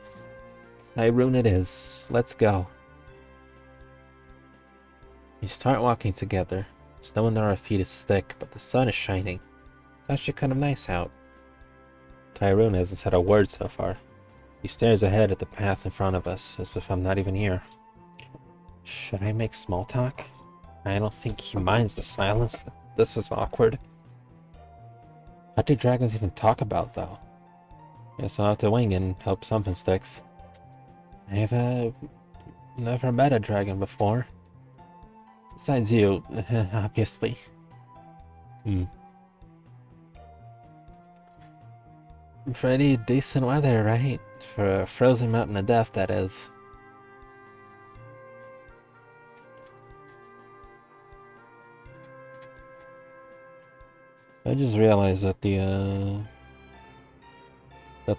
Tyrone it is. Let's go. We start walking together. Snow under our feet is thick, but the sun is shining. It's actually kind of nice out. Tyrone hasn't said a word so far. He stares ahead at the path in front of us, as if I'm not even here. Should I make small talk? I don't think he minds the silence, but this is awkward. What do dragons even talk about, though? Guess I'll have to wing and hope something sticks. I've never met a dragon before. Besides you, obviously. Pretty decent weather, right? For a frozen mountain of death, that is. I just realized that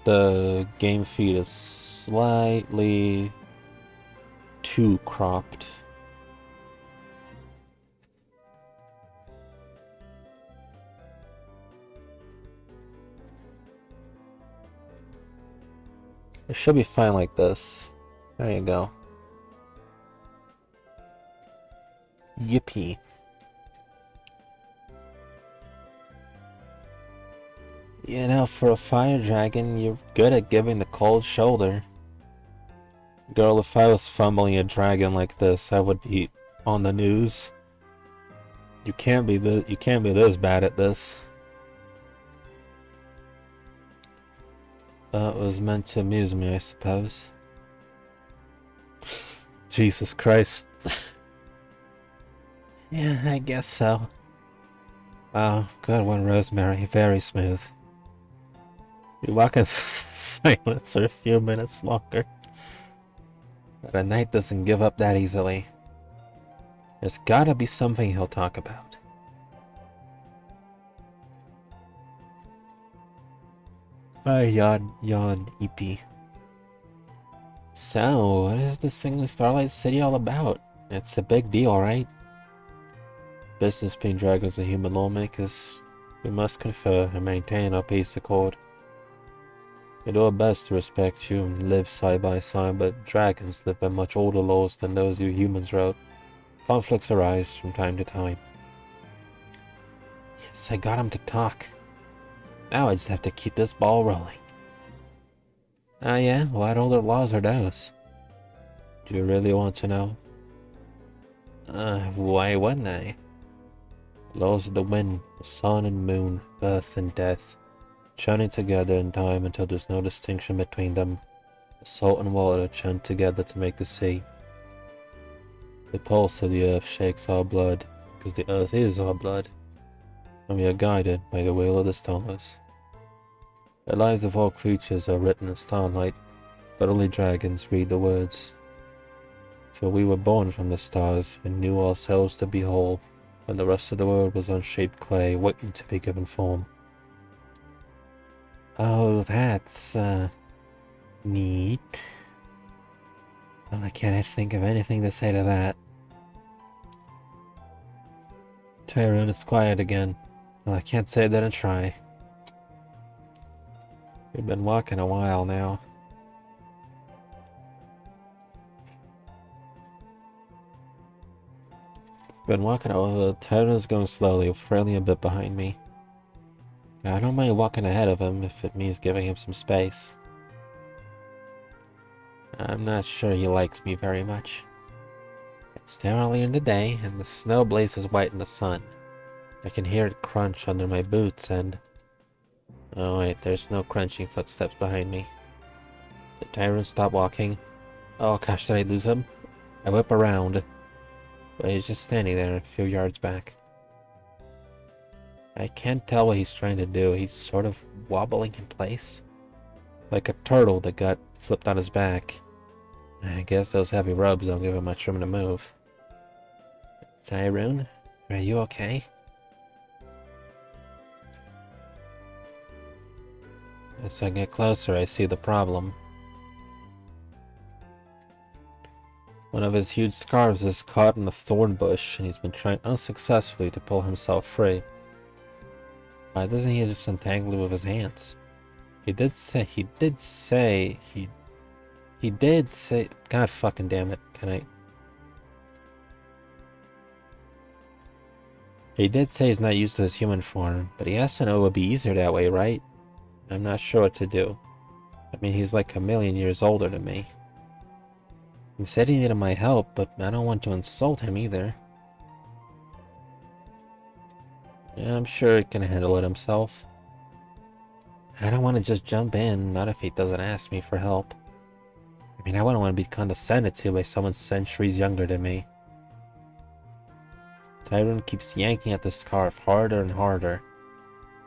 the game feed is slightly too cropped. It should be fine like this. There you go. Yippee. You know, for a fire dragon, you're good at giving the cold shoulder. Girl, if I was fumbling a dragon like this, I would be on the news. You can't be this bad at this. It was meant to amuse me, I suppose. Jesus Christ. Yeah, I guess so. Wow, good one, Rosemary. Very smooth. We walk in silence for a few minutes longer. But a knight doesn't give up that easily. There's gotta be something he'll talk about. Yawn, EP. So, what is this thing in Starlight City all about? It's a big deal, right? Business between dragons and human lawmakers. We must confer and maintain our peace accord. We do our best to respect you and live side by side, but dragons live by much older laws than those you humans wrote. Conflicts arise from time to time. Yes, I got him to talk. Now I just have to keep this ball rolling. Ah, yeah? What older laws are those? Do you really want to know? Why wouldn't I? Laws of the wind, the sun and moon, birth and death, churning together in time until there's no distinction between them. The salt and water churn together to make the sea. The pulse of the earth shakes our blood, because the earth is our blood, and we are guided by the will of the stars. The lives of all creatures are written in starlight, but only dragons read the words. For we were born from the stars and knew ourselves to be whole, when the rest of the world was unshaped clay waiting to be given form. Oh, that's, neat. Well, I can't think of anything to say to that. Tyrone is quiet again. Well, I can't say that I try. We've been walking a while now. Tyrone's going slowly, trailing a bit behind me. I don't mind walking ahead of him if it means giving him some space. I'm not sure he likes me very much. It's still early in the day, and the snow blazes white in the sun. I can hear it crunch under my boots and... Oh wait, there's no crunching footsteps behind me. Did Tyrone stop walking? Oh gosh, did I lose him? I whip around, but he's just standing there a few yards back. I can't tell what he's trying to do. He's sort of wobbling in place, like a turtle that got flipped on his back. I guess those heavy robes don't give him much room to move. Tyrone, are you okay? As I get closer, I see the problem. One of his huge scarves is caught in a thorn bush, and he's been trying unsuccessfully to pull himself free. Why doesn't he just untangle it with his hands? He did say, God fucking damn it, He did say he's not used to his human form, but he has to know it would be easier that way, right? I'm not sure what to do. I mean, he's like a million years older than me. He said he needed my help, but I don't want to insult him either. Yeah, I'm sure he can handle it himself. I don't want to just jump in, not if he doesn't ask me for help. I mean, I wouldn't want to be condescended to by someone centuries younger than me. Tyrone keeps yanking at the scarf harder and harder.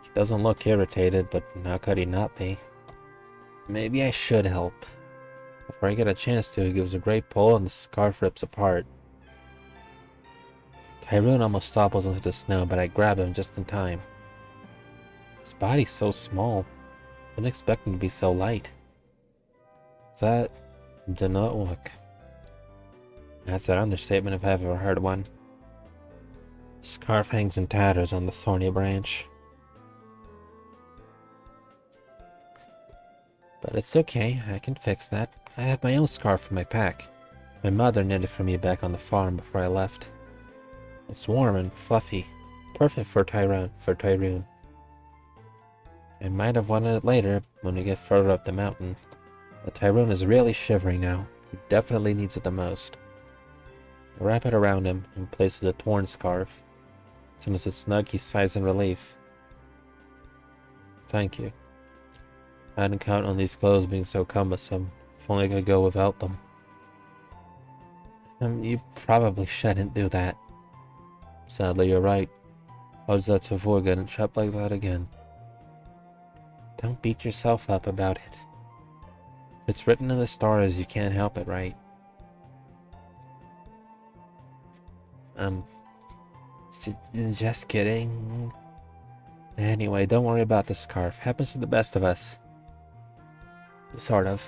He doesn't look irritated, but how could he not be? Maybe I should help. Before I get a chance to, he gives a great pull and the scarf rips apart. Tyrone almost topples into the snow, but I grab him just in time. His body's so small. I didn't expect him to be so light. That did not work. That's an understatement if I've ever heard one. The scarf hangs in tatters on the thorny branch. But it's okay, I can fix that. I have my own scarf in my pack. My mother knit it for me back on the farm before I left. It's warm and fluffy, perfect for Tyrone. I might have wanted it later when we get further up the mountain, but Tyrone is really shivering now. He definitely needs it the most. I wrap it around him and place the torn scarf. As soon as it's snug, he sighs in relief. Thank you. I hadn't counted on these clothes being so cumbersome. If only I could go without them. You probably shouldn't do that. Sadly, you're right. Odds are to avoid getting trapped like that again. Don't beat yourself up about it. If it's written in the stars, you can't help it, right? Just kidding. Anyway, don't worry about the scarf. Happens to the best of us. Sort of.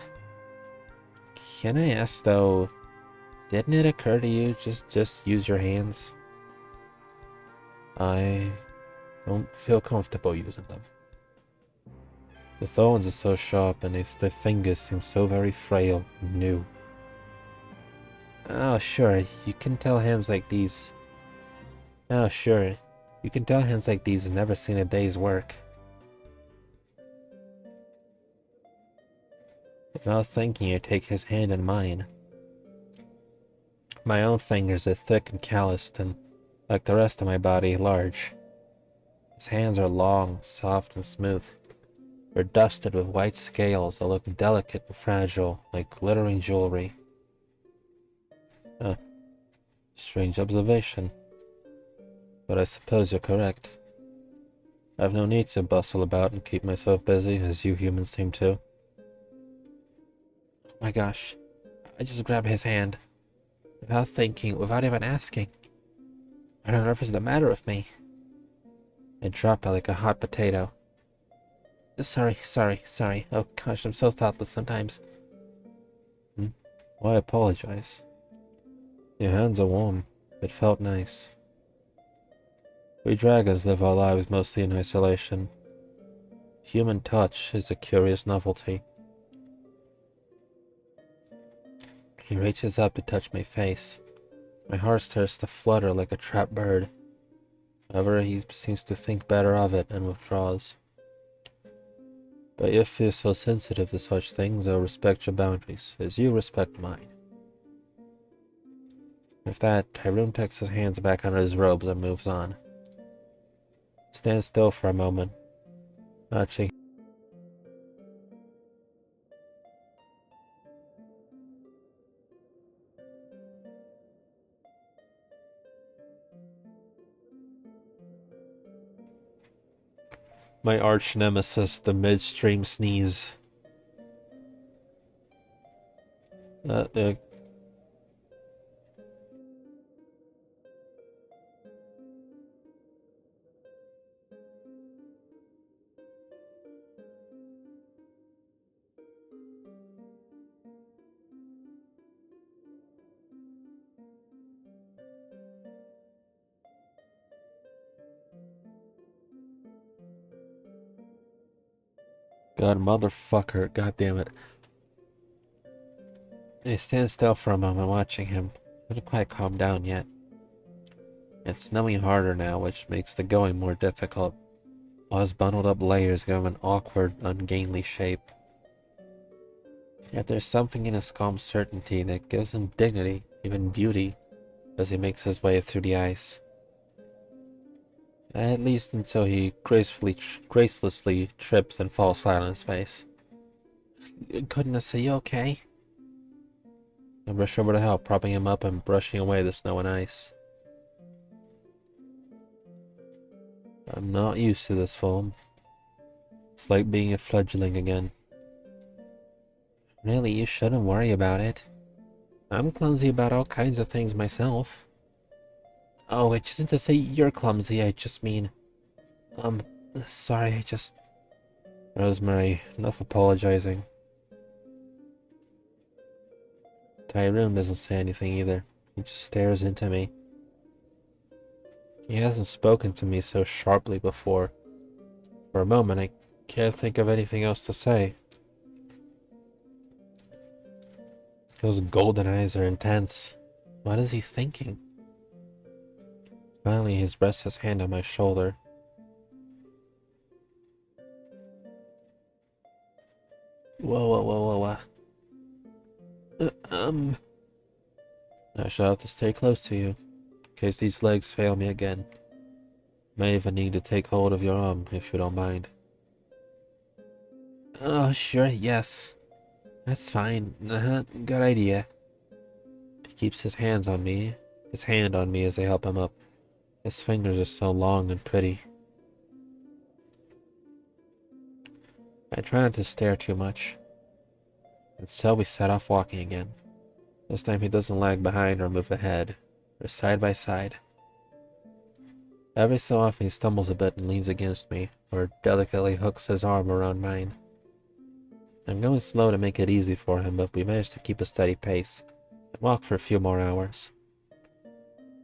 Can I ask though, didn't it occur to you just use your hands? I don't feel comfortable using them. The thorns are so sharp and the fingers seem so very frail and new. Oh, sure, you can tell hands like these. Oh, sure, you can tell hands like these have never seen a day's work. Without thinking, I take his hand in mine. My own fingers are thick and calloused and, like the rest of my body, large. His hands are long, soft, and smooth. They're dusted with white scales that look delicate and fragile, like glittering jewelry. Huh. Strange observation. But I suppose you're correct. I've no need to bustle about and keep myself busy, as you humans seem to. Oh my gosh. I just grabbed his hand. Without thinking, without even asking. I don't know if it's the matter with me. I drop it like a hot potato. Sorry. Oh gosh, I'm so thoughtless sometimes. Why apologize? Your hands are warm. It felt nice. We dragons live our lives mostly in isolation. Human touch is a curious novelty. He reaches up to touch my face. My heart starts to flutter like a trapped bird. However, he seems to think better of it and withdraws. But if you're so sensitive to such things, I'll respect your boundaries, as you respect mine. With that, Tyrone tucks his hands back under his robes and moves on. Stand still for a moment, watching. My arch nemesis, the midstream sneeze. God, motherfucker, god damn it. I stand still for a moment watching him. I haven't quite calmed down yet. It's snowing harder now, which makes the going more difficult. All his bundled up layers give him an awkward, ungainly shape. Yet there's something in his calm certainty that gives him dignity, even beauty, as he makes his way through the ice. At least until he gracelessly trips and falls flat on his face. Goodness, are you okay? I rush over to help, propping him up and brushing away the snow and ice. I'm not used to this form. It's like being a fledgling again. Really, you shouldn't worry about it. I'm clumsy about all kinds of things myself. Oh, which isn't to say you're clumsy, I just mean... sorry, I just... Rosemary, enough apologizing. Tyrone doesn't say anything either. He just stares into me. He hasn't spoken to me so sharply before. For a moment, I can't think of anything else to say. Those golden eyes are intense. What is he thinking? Finally, he rests his hand on my shoulder. Whoa. I shall have to stay close to you, in case these legs fail me again. May even need to take hold of your arm, if you don't mind. Oh, sure, yes. That's fine. Good idea. He keeps his hand on me as I help him up. His fingers are so long and pretty. I try not to stare too much. And so we set off walking again. This time he doesn't lag behind or move ahead. We're side by side. Every so often he stumbles a bit and leans against me, or delicately hooks his arm around mine. I'm going slow to make it easy for him, but we manage to keep a steady pace and walk for a few more hours.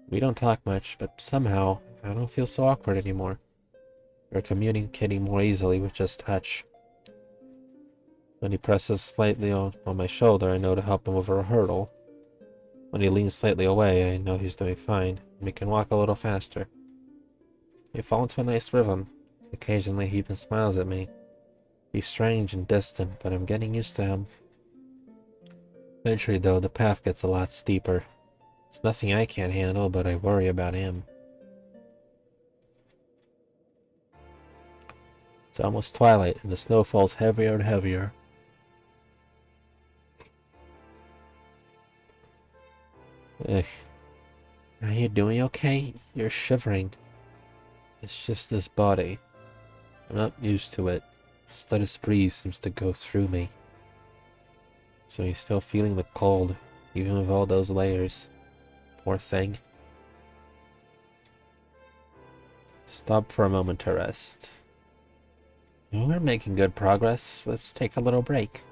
We don't talk much, but somehow I don't feel so awkward anymore. We're communicating more easily with just touch. When he presses slightly on my shoulder, I know to help him over a hurdle. When he leans slightly away, I know he's doing fine, and we can walk a little faster. We fall into a nice rhythm. Occasionally he even smiles at me. He's strange and distant, but I'm getting used to him. Eventually, though, the path gets a lot steeper. It's nothing I can't handle, but I worry about him. It's almost twilight, and the snow falls heavier and heavier. Ugh. Are you doing okay? You're shivering. It's just this body. I'm not used to it. Just that this breeze seems to go through me. So he's still feeling the cold, even with all those layers. Poor thing. Stop for a moment to rest. We're making good progress. Let's take a little break.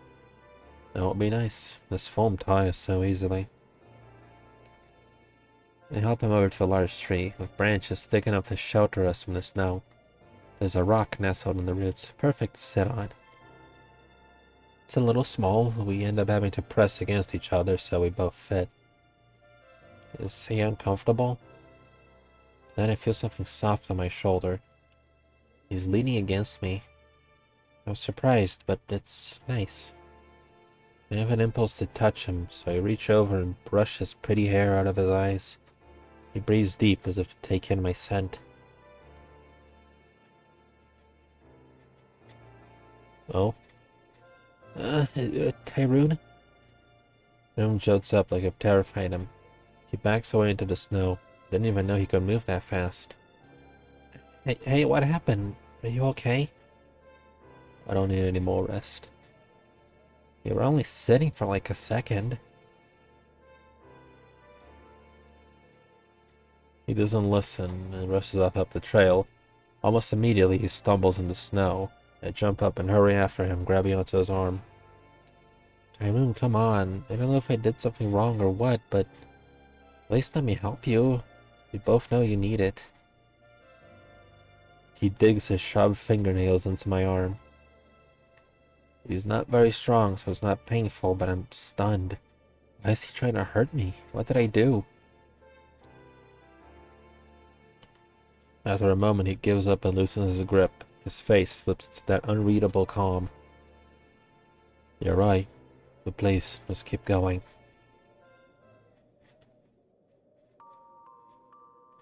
That would be nice. This foam tires so easily. I help him over to a large tree, with branches sticking up to shelter us from the snow. There's a rock nestled in the roots, perfect to sit on. It's a little small, we end up having to press against each other so we both fit. Is he uncomfortable? Then I feel something soft on my shoulder. He's leaning against me. I'm surprised, but it's nice. I have an impulse to touch him, so I reach over and brush his pretty hair out of his eyes. He breathes deep as if to take in my scent. Oh? Tyrone? Tyrone jolts up like I've terrified him. He backs away into the snow. Didn't even know he could move that fast. Hey, what happened? Are you okay? I don't need any more rest. You were only sitting for like a second. He doesn't listen and rushes off up the trail. Almost immediately he stumbles in the snow. I jump up and hurry after him, grabbing onto his arm. Tyrone, come on. I don't know if I did something wrong or what, but at least let me help you. We both know you need it. He digs his sharp fingernails into my arm. He's not very strong, so it's not painful, but I'm stunned. Why is he trying to hurt me? What did I do? After a moment, he gives up and loosens his grip. His face slips to that unreadable calm. You're right, but please, let's keep going.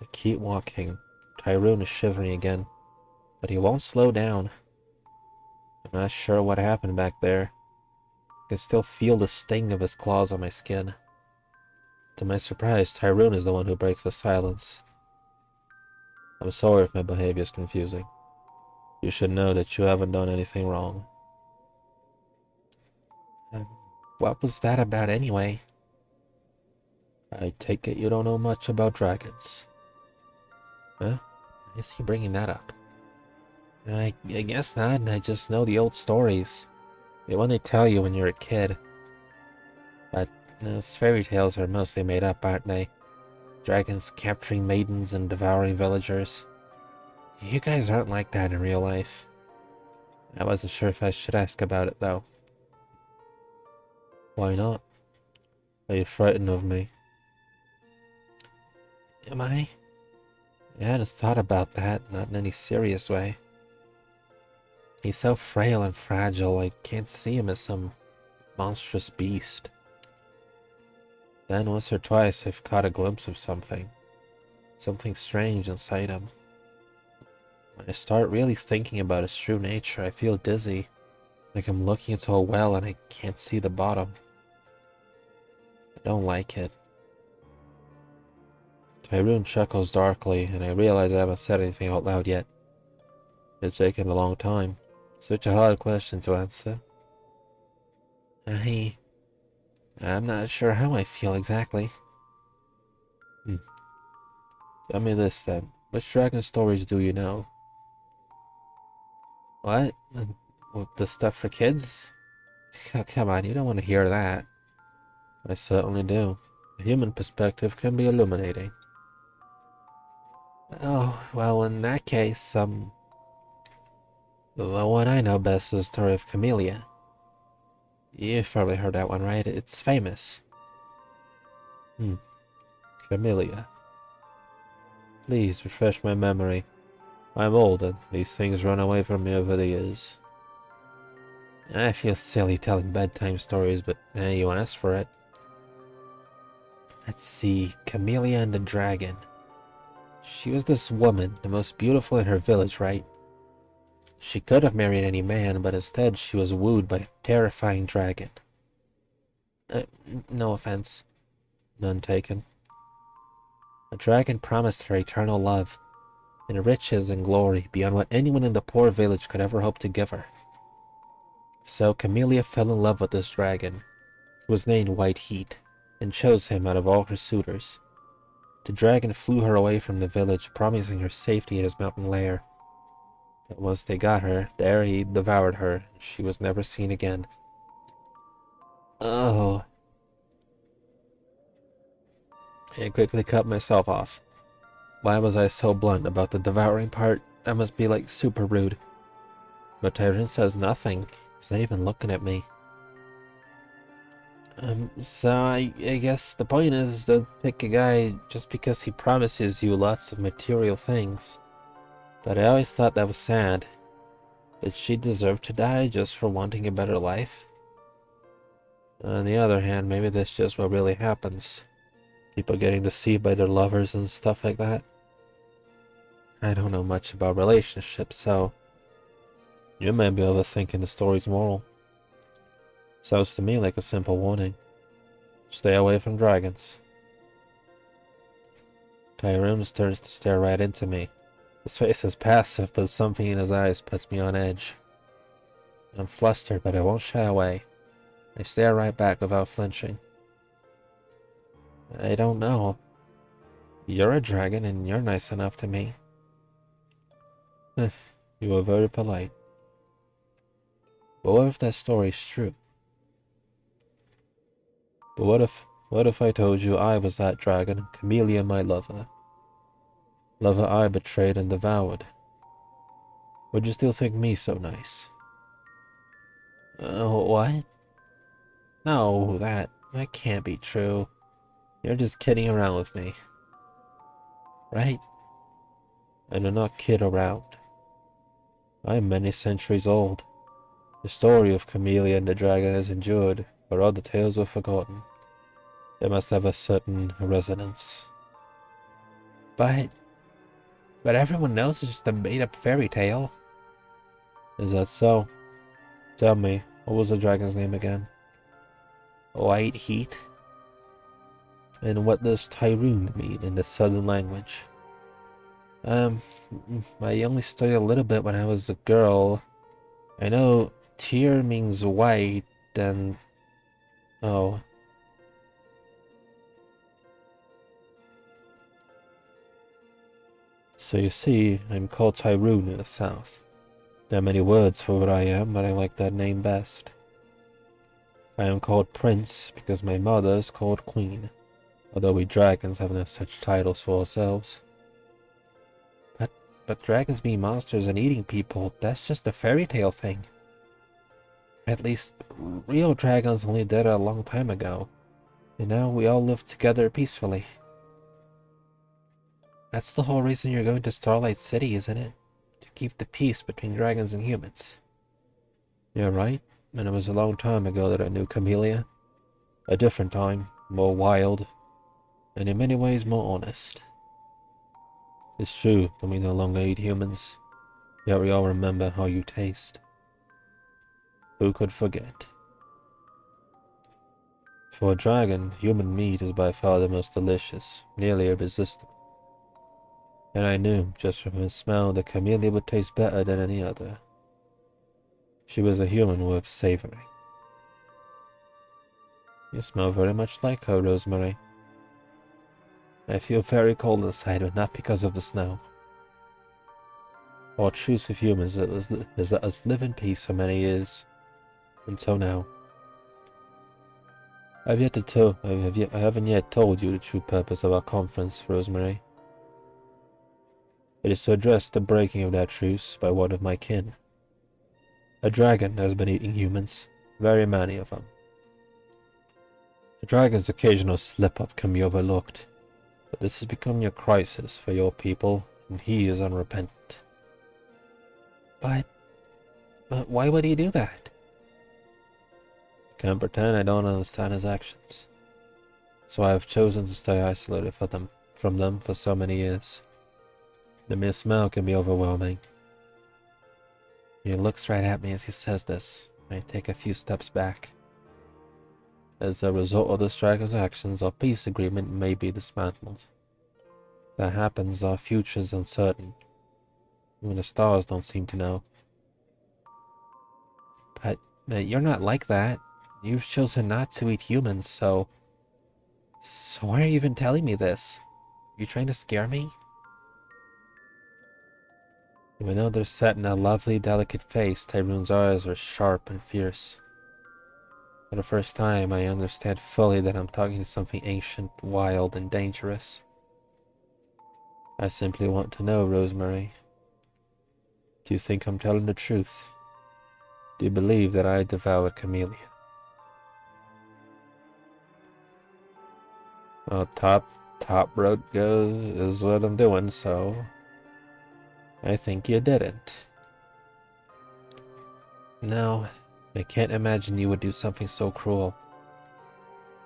I keep walking. Tyrone is shivering again, but he won't slow down. I'm not sure what happened back there. I can still feel the sting of his claws on my skin. To my surprise, Tyrone is the one who breaks the silence. I'm sorry if my behavior is confusing. You should know that you haven't done anything wrong. What was that about anyway? I take it you don't know much about dragons. Huh? Why is he bringing that up? I guess not. I just know the old stories. The one they tell you when you're a kid. But those fairy tales are mostly made up, aren't they? Dragons capturing maidens and devouring villagers. You guys aren't like that in real life. I wasn't sure if I should ask about it, though. Why not? Are you frightened of me? Am I? I hadn't thought about that, not in any serious way. He's so frail and fragile, I can't see him as some monstrous beast. Then once or twice I've caught a glimpse of something. Something strange inside him. When I start really thinking about his true nature, I feel dizzy. Like I'm looking into a well and I can't see the bottom. I don't like it. Tyrone chuckles darkly, and I realize I haven't said anything out loud yet. It's taken a long time. Such a hard question to answer. I'm not sure how I feel exactly. Tell me this then. Which dragon stories do you know? What? The stuff for kids? Oh, come on, you don't want to hear that. I certainly do. The human perspective can be illuminating. Oh, well, in that case, the one I know best is the story of Camellia. You've probably heard that one, right? It's famous. Camellia. Please refresh my memory. I'm old and these things run away from me over the years. I feel silly telling bedtime stories, but you asked for it. Let's see, Camellia and the Dragon. She was this woman, the most beautiful in her village, right? She could have married any man, but instead she was wooed by a terrifying dragon. No offense. None taken. The dragon promised her eternal love, and riches and glory beyond what anyone in the poor village could ever hope to give her. So Camellia fell in love with this dragon, who was named White Heat, and chose him out of all her suitors. The dragon flew her away from the village, promising her safety in his mountain lair. But once they got her, there he devoured her, and she was never seen again. Oh. I quickly cut myself off. Why was I so blunt about the devouring part? That must be like super rude. But Tyrone says nothing. He's not even looking at me. So I guess the point is to pick a guy just because he promises you lots of material things. But I always thought that was sad. Did she deserve to die just for wanting a better life? On the other hand, maybe that's just what really happens. People getting deceived by their lovers and stuff like that. I don't know much about relationships, so you may be overthinking the story's moral. Sounds to me like a simple warning. Stay away from dragons. Tyrone turns to stare right into me. His face is passive, but something in his eyes puts me on edge. I'm flustered, but I won't shy away. I stare right back without flinching. I don't know. You're a dragon and you're nice enough to me. You are very polite. But what if that story's true? But what if I told you I was that dragon and Camellia my lover? Lover I betrayed and devoured. Would you still think me so nice? What? No, that can't be true. You're just kidding around with me. Right? I do not kid around. I am many centuries old. The story of Camellia and the dragon has endured, but all the tales were forgotten. They must have a certain resonance. But everyone knows it's just a made-up fairy tale. Is that so? Tell me, what was the dragon's name again? White Heat? And what does Tyrone mean in the southern language? I only studied a little bit when I was a girl. I know Tyr means white, and... oh. So you see, I'm called Tyrone in the south. There are many words for what I am, but I like that name best. I am called Prince because my mother is called Queen, although we dragons have no such titles for ourselves. But dragons being monsters and eating people, that's just a fairy tale thing. At least, real dragons only did it a long time ago, and now we all live together peacefully. That's the whole reason you're going to Starlight City, isn't it? To keep the peace between dragons and humans. You're right, and it was a long time ago that I knew Camellia. A different time, more wild, and in many ways more honest. It's true that we no longer eat humans, yet we all remember how you taste. Who could forget? For a dragon, human meat is by far the most delicious, nearly irresistible. And I knew, just from his smell, that Camellia would taste better than any other. She was a human worth savoring. You smell very much like her, Rosemary. I feel very cold inside, but not because of the snow. Our truce with humans is let us live in peace for many years, until now. I haven't yet told you the true purpose of our conference, Rosemary. It is to address the breaking of that truce by one of my kin. A dragon has been eating humans, Very many of them. The dragon's occasional slip-up can be overlooked, but this has become a crisis for your people, and he is unrepentant. But why would he do that? Can't pretend I don't understand his actions. So I have chosen to stay isolated from them for so many years. The mere smell can be overwhelming. He looks right at me as he says this. I take a few steps back. As a result of this dragon's actions, our peace agreement may be dismantled. If that happens, our future is uncertain. Even the stars don't seem to know. But you're not like that. You've chosen not to eat humans, so why are you even telling me this? Are you trying to scare me? Even though they're set in a lovely, delicate face, Tyroon's eyes are sharp and fierce. For the first time, I understand fully that I'm talking to something ancient, wild, and dangerous. I simply want to know, Rosemary. Do you think I'm telling the truth? Do you believe that I devoured Camellia? Well, top road goes is what I'm doing, so I think you didn't. No, I can't imagine you would do something so cruel.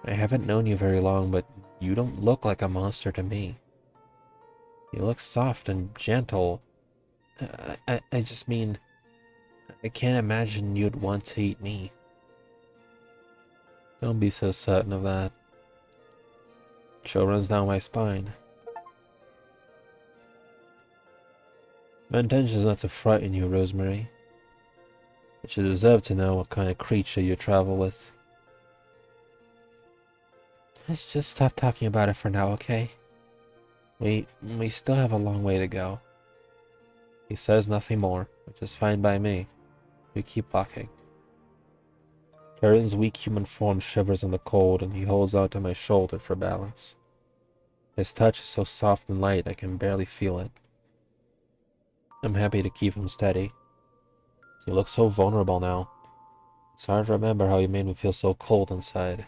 I haven't known you very long, but you don't look like a monster to me. You look soft and gentle. I just mean, I can't imagine you'd want to eat me. Don't be so certain of that. Chill runs down my spine. My intention is not to frighten you, Rosemary. But you deserve to know what kind of creature you travel with. Let's just stop talking about it for now, okay? We still have a long way to go. He says nothing more, which is fine by me. We keep walking. Karen's weak human form shivers in the cold, and he holds onto my shoulder for balance. His touch is so soft and light I can barely feel it. I'm happy to keep him steady. He looks so vulnerable now. It's hard to remember how he made me feel so cold inside.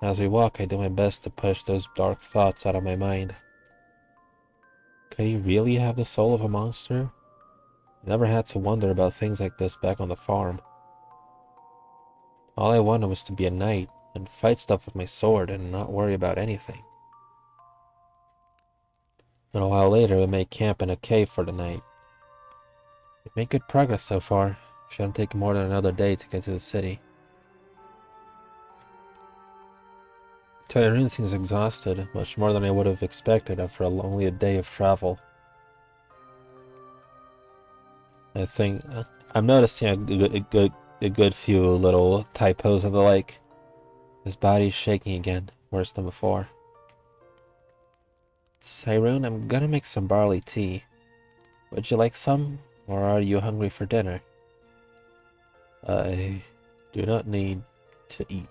As we walk, I do my best to push those dark thoughts out of my mind. Could he really have the soul of a monster? I never had to wonder about things like this back on the farm. All I wanted was to be a knight and fight stuff with my sword and not worry about anything. And a while later, we made camp in a cave for the night. We've made good progress so far. Shouldn't take more than another day to get to the city. Tyroon seems exhausted, much more than I would have expected after only a day of travel. I think I'm noticing a good few little typos and the like. His body's shaking again, worse than before. Tyroon, I'm gonna make some barley tea. Would you like some, or are you hungry for dinner? I do not need to eat,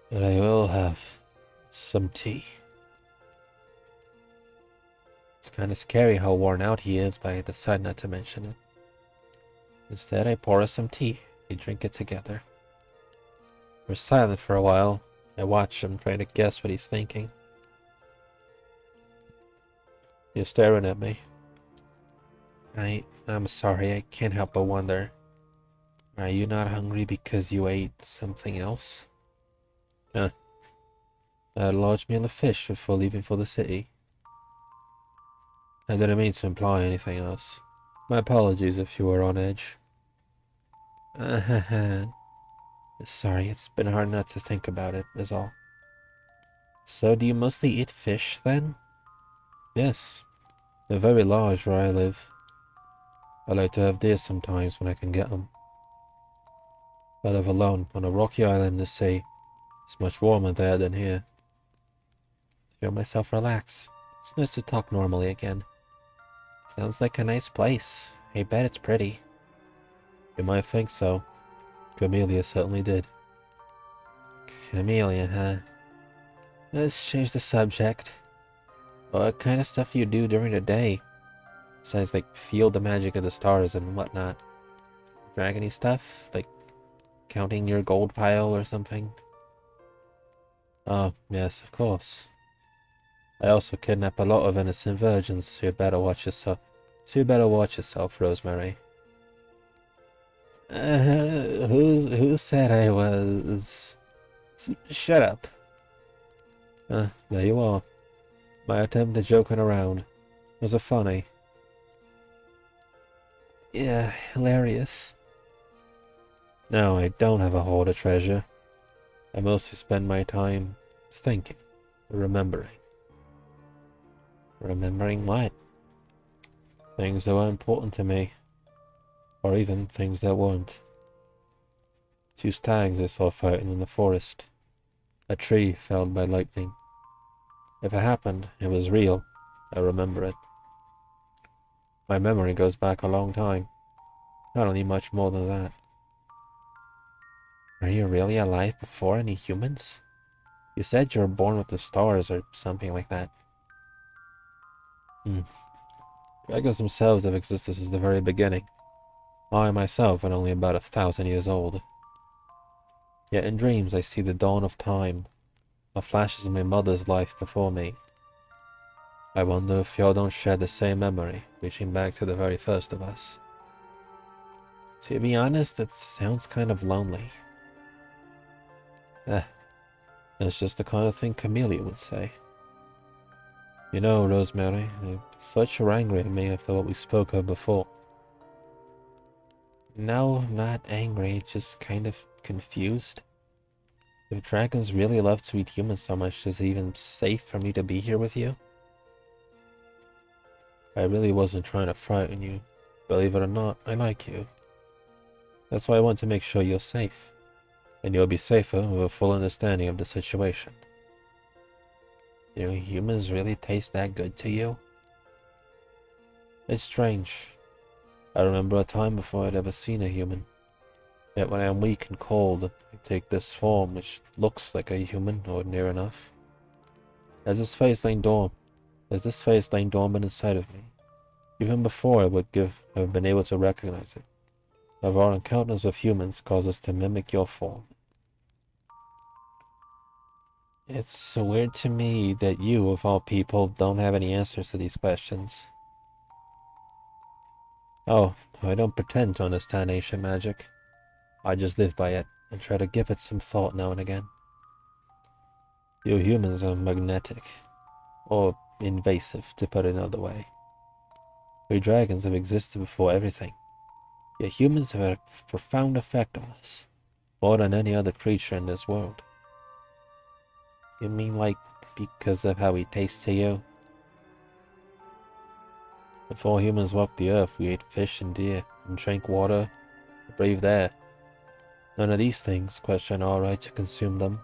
but I will have some tea. It's kind of scary how worn out he is, but I decide not to mention it. Instead, I pour us some tea. We drink it together. We're silent for a while. I watch him, trying to guess what he's thinking. You're staring at me. I'm sorry, I can't help but wonder. Are you not hungry because you ate something else? I had a large meal of fish before leaving for the city. I didn't mean to imply anything else. My apologies if you were on edge. Sorry, it's been hard not to think about it, is all. So do you mostly eat fish, then? Yes. They're very large where I live. I like to have deer sometimes when I can get them. I live alone on a rocky island in the sea. It's much warmer there than here. I feel myself relax. It's nice to talk normally again. Sounds like a nice place. I bet it's pretty. You might think so. Camellia certainly did. Camellia, huh? Let's change the subject. What kind of stuff do you do during the day? Besides, like, feel the magic of the stars and whatnot. Dragony stuff? Like, counting your gold pile or something? Oh, yes, of course. I also kidnap a lot of innocent virgins, so you better watch yourself. Rosemary. Who said I was? Shut up. There you are. My attempt at joking around. Was it funny? Yeah, hilarious. No, I don't have a hoard of treasure. I mostly spend my time thinking, remembering. Remembering what? Things that were important to me. Or even things that weren't. 2 stags I saw fighting in the forest. A tree felled by lightning. If it happened, it was real. I remember it. My memory goes back a long time. Not only much more than that. Were you really alive before any humans? You said you were born with the stars or something like that. Dragons themselves have existed since the very beginning. I myself am only about 1,000 years old. Yet in dreams I see the dawn of time, or flashes of my mother's life before me. I wonder if y'all don't share the same memory, reaching back to the very first of us. To be honest, it sounds kind of lonely. It's just the kind of thing Camellia would say. You know, Rosemary, I thought you were angry at me after what we spoke of before. No, not angry, just kind of confused. If dragons really love to eat humans so much, is it even safe for me to be here with you? I really wasn't trying to frighten you. Believe it or not, I like you. That's why I want to make sure you're safe. And you'll be safer with a full understanding of the situation. Do humans really taste that good to you? It's strange. I remember a time before I'd ever seen a human. Yet when I'm weak and cold, I take this form which looks like a human or near enough. There's this face laying dormant inside of me. Even before I would have been able to recognize it. Our encounters with humans cause us to mimic your form. It's so weird to me that you, of all people, don't have any answers to these questions. Oh, I don't pretend to understand ancient magic. I just live by it and try to give it some thought now and again. You humans are magnetic, or invasive, to put it another way. We dragons have existed before everything, yet humans have had a profound effect on us, more than any other creature in this world. You mean like because of how we taste to you? Before humans walked the earth, we ate fish and deer, and drank water, and breathed air. None of these things question our right to consume them.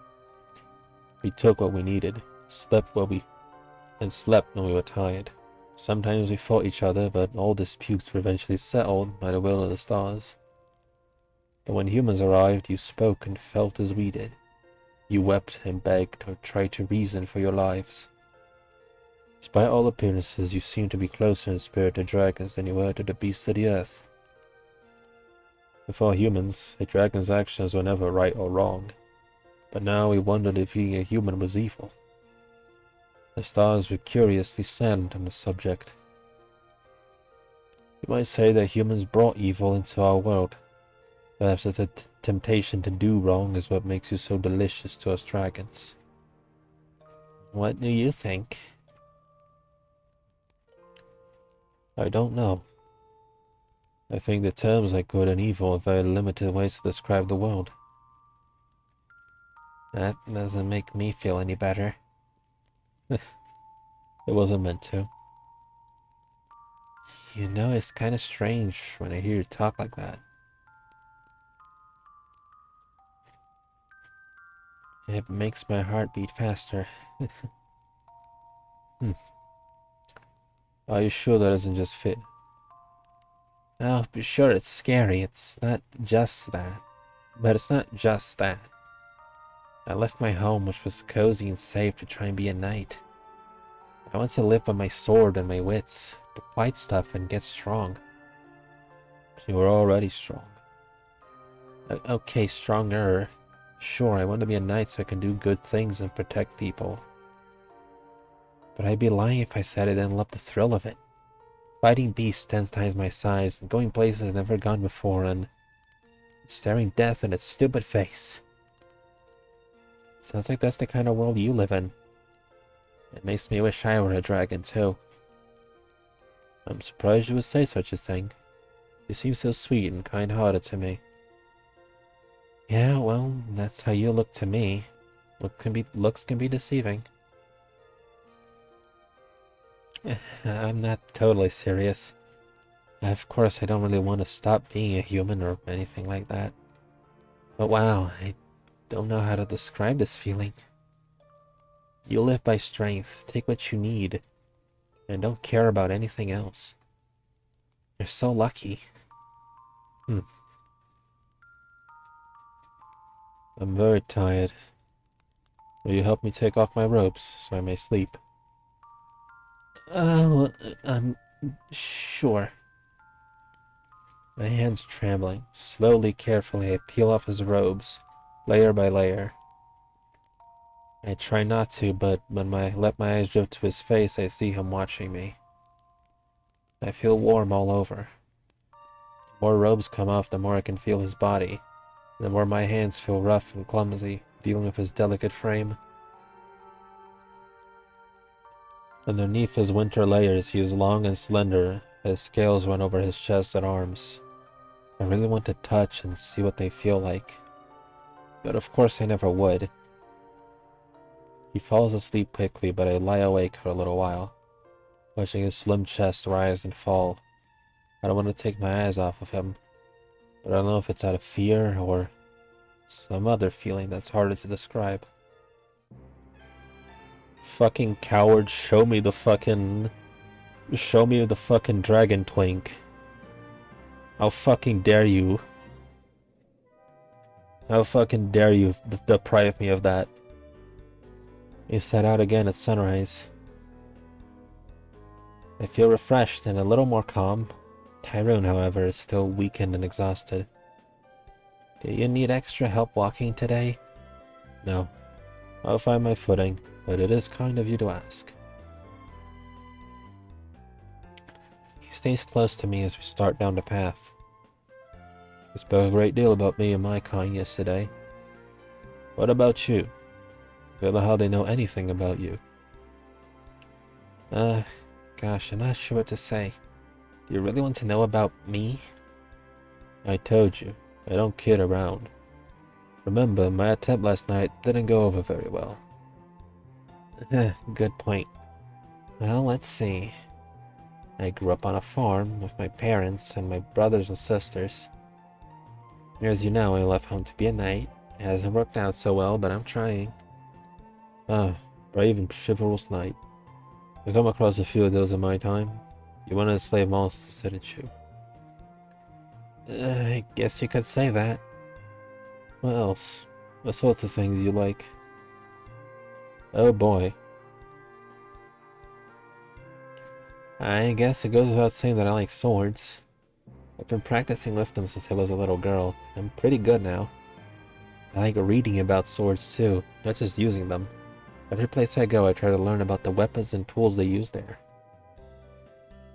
We took what we needed, slept when we were tired. Sometimes we fought each other, but all disputes were eventually settled by the will of the stars. But when humans arrived, you spoke and felt as we did. You wept and begged or tried to reason for your lives. Despite all appearances, you seemed to be closer in spirit to dragons than you were to the beasts of the earth. Before humans, a dragon's actions were never right or wrong, but now we wondered if being a human was evil. The stars were curiously silent on the subject. You might say that humans brought evil into our world. Perhaps the temptation to do wrong is what makes you so delicious to us dragons. What do you think? I don't know. I think the terms like good and evil are very limited ways to describe the world. That doesn't make me feel any better. It wasn't meant to. You know, it's kind of strange when I hear you talk like that. It makes my heart beat faster. Are you sure that doesn't just fit? Oh, be sure it's scary. It's not just that. But it's not just that. I left my home, which was cozy and safe, to try and be a knight. I want to live by my sword and my wits, to fight stuff and get strong. You were already strong. Okay, stronger. Sure, I want to be a knight so I can do good things and protect people. But I'd be lying if I said I didn't love the thrill of it. Fighting beasts 10 times my size, and going places I've never gone before, and staring death in its stupid face. Sounds like that's the kind of world you live in. It makes me wish I were a dragon, too. I'm surprised you would say such a thing. You seem so sweet and kind-hearted to me. Yeah, well, that's how you look to me. Looks can be deceiving. I'm not totally serious. Of course, I don't really want to stop being a human or anything like that. But wow, I don't know how to describe this feeling. You live by strength, take what you need, and don't care about anything else. You're so lucky. I'm very tired. Will you help me take off my robes so I may sleep? Oh, sure. My hands trembling. Slowly, carefully, I peel off his robes, layer by layer. I try not to, but when I let my eyes drift to his face, I see him watching me. I feel warm all over. The more robes come off, the more I can feel his body. The more my hands feel rough and clumsy, dealing with his delicate frame. Underneath his winter layers, he is long and slender. His scales run over his chest and arms. I really want to touch and see what they feel like. But of course I never would. He falls asleep quickly, but I lie awake for a little while, watching his slim chest rise and fall. I don't want to take my eyes off of him, but I don't know if it's out of fear or some other feeling that's harder to describe. Fucking coward, show me the fucking dragon twink. How fucking dare you? How fucking dare you deprive me of that? He set out again at sunrise. I feel refreshed and a little more calm. Tyrone, however, is still weakened and exhausted. Do you need extra help walking today? No. I'll find my footing, but it is kind of you to ask. He stays close to me as we start down the path. He spoke a great deal about me and my kind yesterday. What about you? I don't know how they know anything about you. Gosh, I'm not sure what to say. Do you really want to know about me? I told you, I don't kid around. Remember, my attempt last night didn't go over very well. Good point. Well, let's see. I grew up on a farm with my parents and my brothers and sisters. As you know, I left home to be a knight. It hasn't worked out so well, but I'm trying. Brave and chivalrous knight. I come across a few of those in my time. You wanted to slay monsters, didn't you? I guess you could say that. What else? What sorts of things you like? Oh boy. I guess it goes without saying that I like swords. I've been practicing with them since I was a little girl. I'm pretty good now. I like reading about swords too, not just using them. Every place I go, I try to learn about the weapons and tools they use there.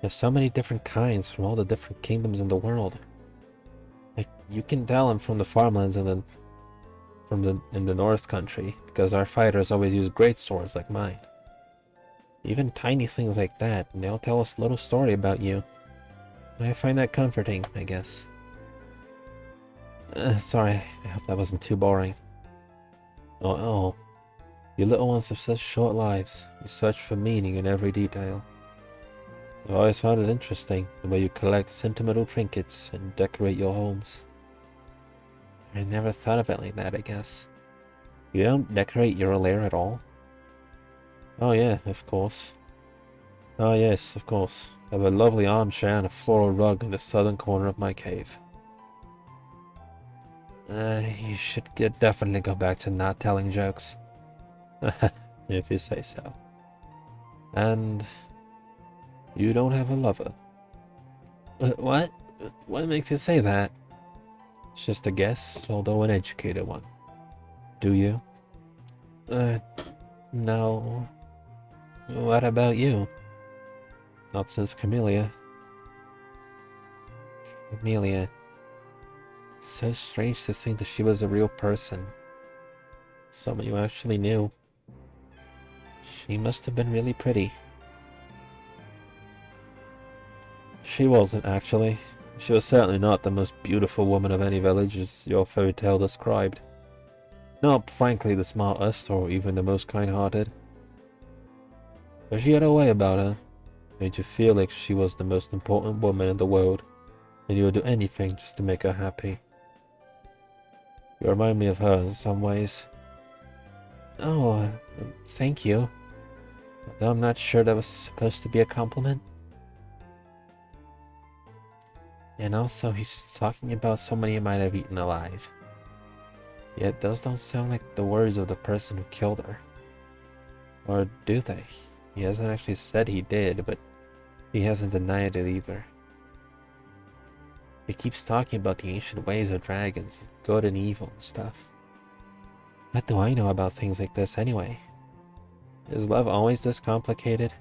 There's so many different kinds from all the different kingdoms in the world. Like, you can tell I'm from the farmlands and then in the North Country, because our fighters always use great swords like mine. Even tiny things like that, and they'll tell us a little story about you. I find that comforting, I guess. Sorry, I hope that wasn't too boring. Oh. You little ones have such short lives. You search for meaning in every detail. I've always found it interesting, the way you collect sentimental trinkets and decorate your homes. I never thought of it like that, I guess. You don't decorate your lair at all? Oh yeah, of course. Oh yes, of course. I have a lovely armchair and a floral rug in the southern corner of my cave. You should definitely go back to not telling jokes. If you say so. And you don't have a lover. What? What makes you say that? It's just a guess, although an educated one. Do you? No. What about you? Not since Camellia. Camellia. It's so strange to think that she was a real person. Someone you actually knew. She must have been really pretty. She wasn't, actually. She was certainly not the most beautiful woman of any village, as your fairy tale described. Not, frankly, the smartest, or even the most kind-hearted. But she had a way about her. Made you feel like she was the most important woman in the world, and you would do anything just to make her happy. You remind me of her in some ways. Oh, thank you. Though I'm not sure that was supposed to be a compliment. And also, he's talking about someone he might have eaten alive. Yet those don't sound like the words of the person who killed her. Or do they? He hasn't actually said he did, but he hasn't denied it either. He keeps talking about the ancient ways of dragons, and good and evil and stuff. What do I know about things like this anyway? Is love always this complicated?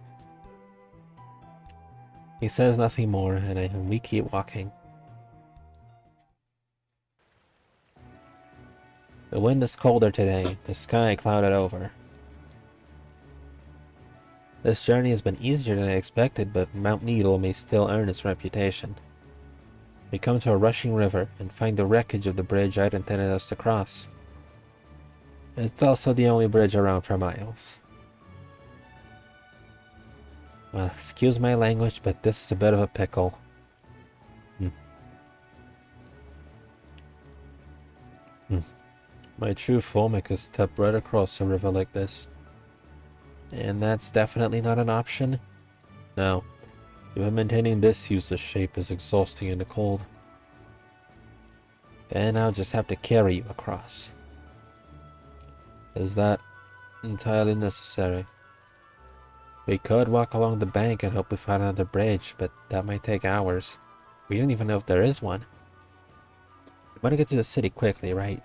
He says nothing more, and we keep walking. The wind is colder today, the sky clouded over. This journey has been easier than I expected, but Mount Needle may still earn its reputation. We come to a rushing river and find the wreckage of the bridge I'd intended us to cross. It's also the only bridge around for miles. Well, excuse my language, but this is a bit of a pickle. My true formic is stepped right across a river like this. And that's definitely not an option? No. Even maintaining this useless shape is exhausting in the cold. Then I'll just have to carry you across. Is that entirely necessary? We could walk along the bank and hope we find another bridge, but that might take hours. We don't even know if there is one. We want to get to the city quickly, right?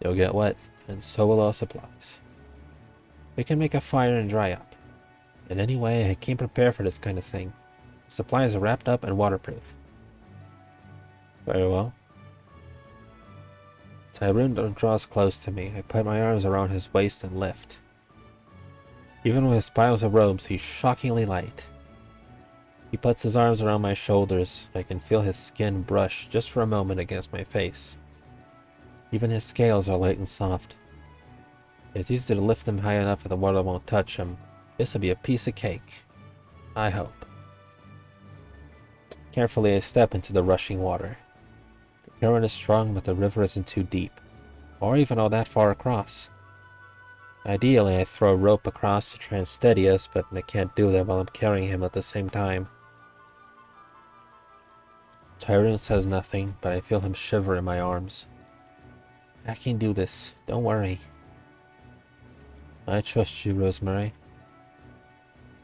You'll get wet, and so will our supplies. We can make a fire and dry up. And anyway, I came prepared for this kind of thing. Supplies are wrapped up and waterproof. Very well. Tyrone draws close to me. I put my arms around his waist and lift. Even with his piles of robes, he's shockingly light. He puts his arms around my shoulders. I can feel his skin brush just for a moment against my face. Even his scales are light and soft. It's easy to lift them high enough that the water won't touch him. This will be a piece of cake. I hope. Carefully, I step into the rushing water. The current is strong, but the river isn't too deep, or even all that far across. Ideally, I throw a rope across to try and steady us, but I can't do that while I'm carrying him at the same time. Tyrone says nothing, but I feel him shiver in my arms. I can do this. Don't worry. I trust you, Rosemary.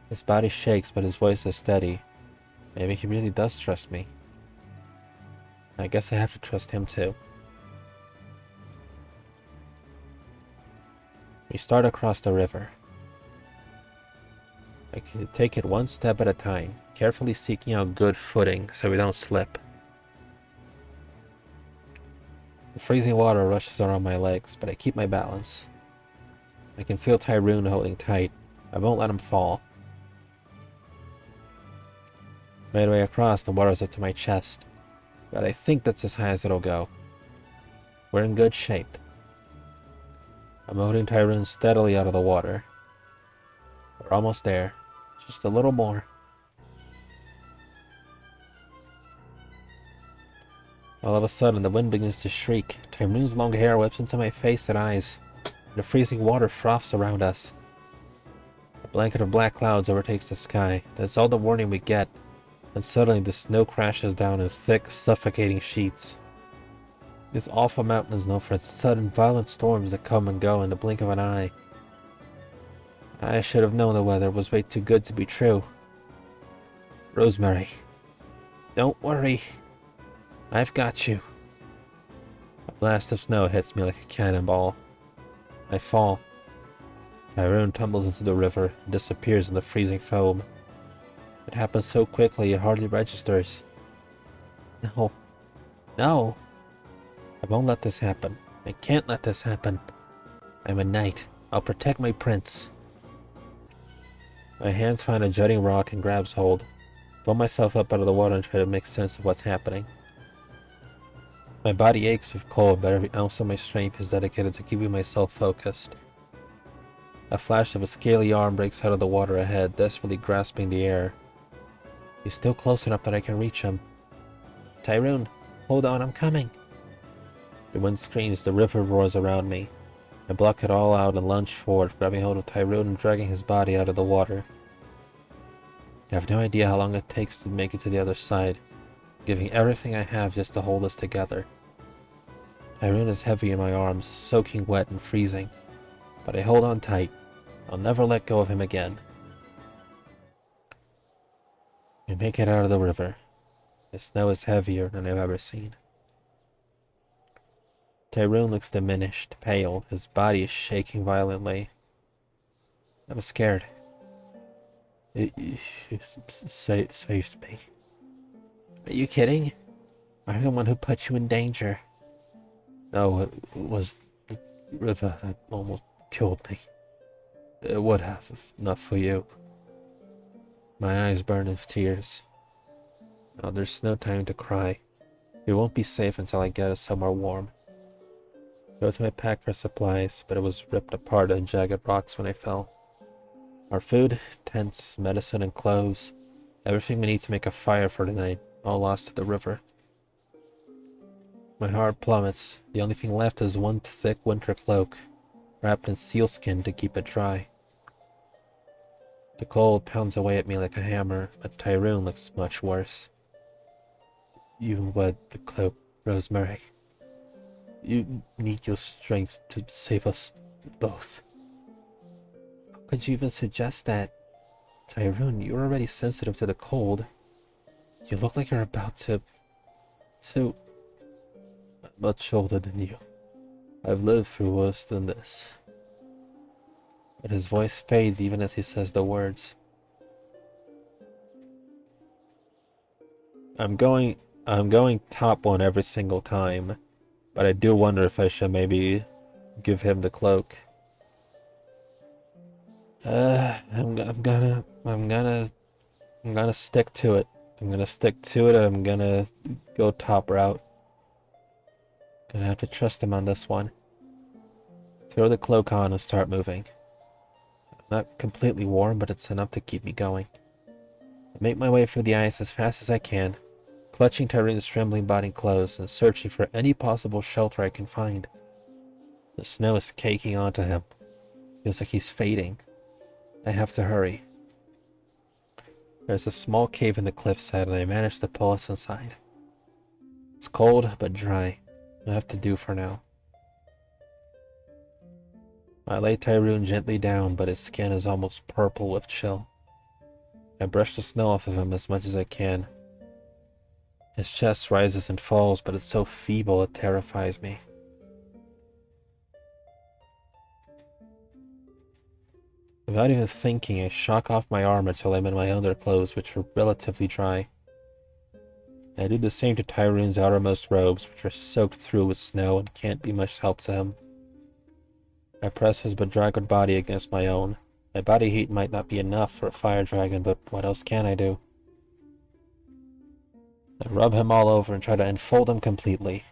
His body shakes, but his voice is steady. Maybe he really does trust me. I guess I have to trust him too. We start across the river. I can take it one step at a time, carefully seeking out good footing so we don't slip. The freezing water rushes around my legs, but I keep my balance. I can feel Tyrone holding tight. I won't let him fall. Midway across, the water's up to my chest, but I think that's as high as it'll go. We're in good shape. I'm holding Tyrone steadily out of the water. We're almost there. Just a little more. All of a sudden, the wind begins to shriek. Tyrone's long hair whips into my face and eyes. The freezing water froths around us. A blanket of black clouds overtakes the sky. That's all the warning we get. And suddenly the snow crashes down in thick, suffocating sheets. This awful mountain is known for its sudden, violent storms that come and go in the blink of an eye. I should have known the weather was way too good to be true. Rosemary, don't worry. I've got you. A blast of snow hits me like a cannonball. I fall. Tyrone tumbles into the river and disappears in the freezing foam. It happens so quickly it hardly registers. No. No! I won't let this happen. I can't let this happen. I'm a knight. I'll protect my prince. My hands find a jutting rock and grabs hold. Pull myself up out of the water and try to make sense of what's happening. My body aches with cold, but every ounce of my strength is dedicated to keeping myself focused. A flash of a scaly arm breaks out of the water ahead, desperately grasping the air. He's still close enough that I can reach him. Tyrone, hold on, I'm coming. The wind screams, the river roars around me. I block it all out and lunge forward, grabbing hold of Tyrone and dragging his body out of the water. I have no idea how long it takes to make it to the other side, giving everything I have just to hold us together. Tyrone is heavy in my arms, soaking wet and freezing, but I hold on tight. I'll never let go of him again. We make it out of the river. The snow is heavier than I've ever seen. Tyrone looks diminished, pale. His body is shaking violently. I'm scared. It saved me. Are you kidding? I'm the one who put you in danger. No, it was the river that almost killed me. It would have, if not for you. My eyes burn with tears. Now there's no time to cry. We won't be safe until I get us somewhere warm. Go to my pack for supplies, but it was ripped apart on jagged rocks when I fell. Our food, tents, medicine, and clothes. Everything we need to make a fire for tonight, all lost to the river. My heart plummets. The only thing left is one thick winter cloak, wrapped in sealskin to keep it dry. The cold pounds away at me like a hammer, but Tyrone looks much worse. You wed the cloak, Rosemary. You need your strength to save us both. How could you even suggest that? Tyrone, you're already sensitive to the cold. You look like you're about to... I'm much older than you. I've lived through worse than this. But his voice fades even as he says the words. I'm going top one every single time, but I do wonder if I should maybe give him the cloak. I'm gonna stick to it. I'm gonna stick to it and I'm gonna go top route. Gonna have to trust him on this one. Throw the cloak on and start moving. I'm not completely warm, but it's enough to keep me going. I make my way through the ice as fast as I can, clutching Tyrone's trembling body close and searching for any possible shelter I can find. The snow is caking onto him. Feels like he's fading. I have to hurry. There's a small cave in the cliffside and I manage to pull us inside. It's cold but dry. I have to do for now. I lay Tyrone gently down, but his skin is almost purple with chill. I brush the snow off of him as much as I can. His chest rises and falls, but it's so feeble it terrifies me. Without even thinking, I shock off my armor till I'm in my underclothes, which are relatively dry. I do the same to Tyrone's outermost robes, which are soaked through with snow and can't be much help to him. I press his bedraggled body against my own. My body heat might not be enough for a fire dragon, but what else can I do? I rub him all over and try to enfold him completely.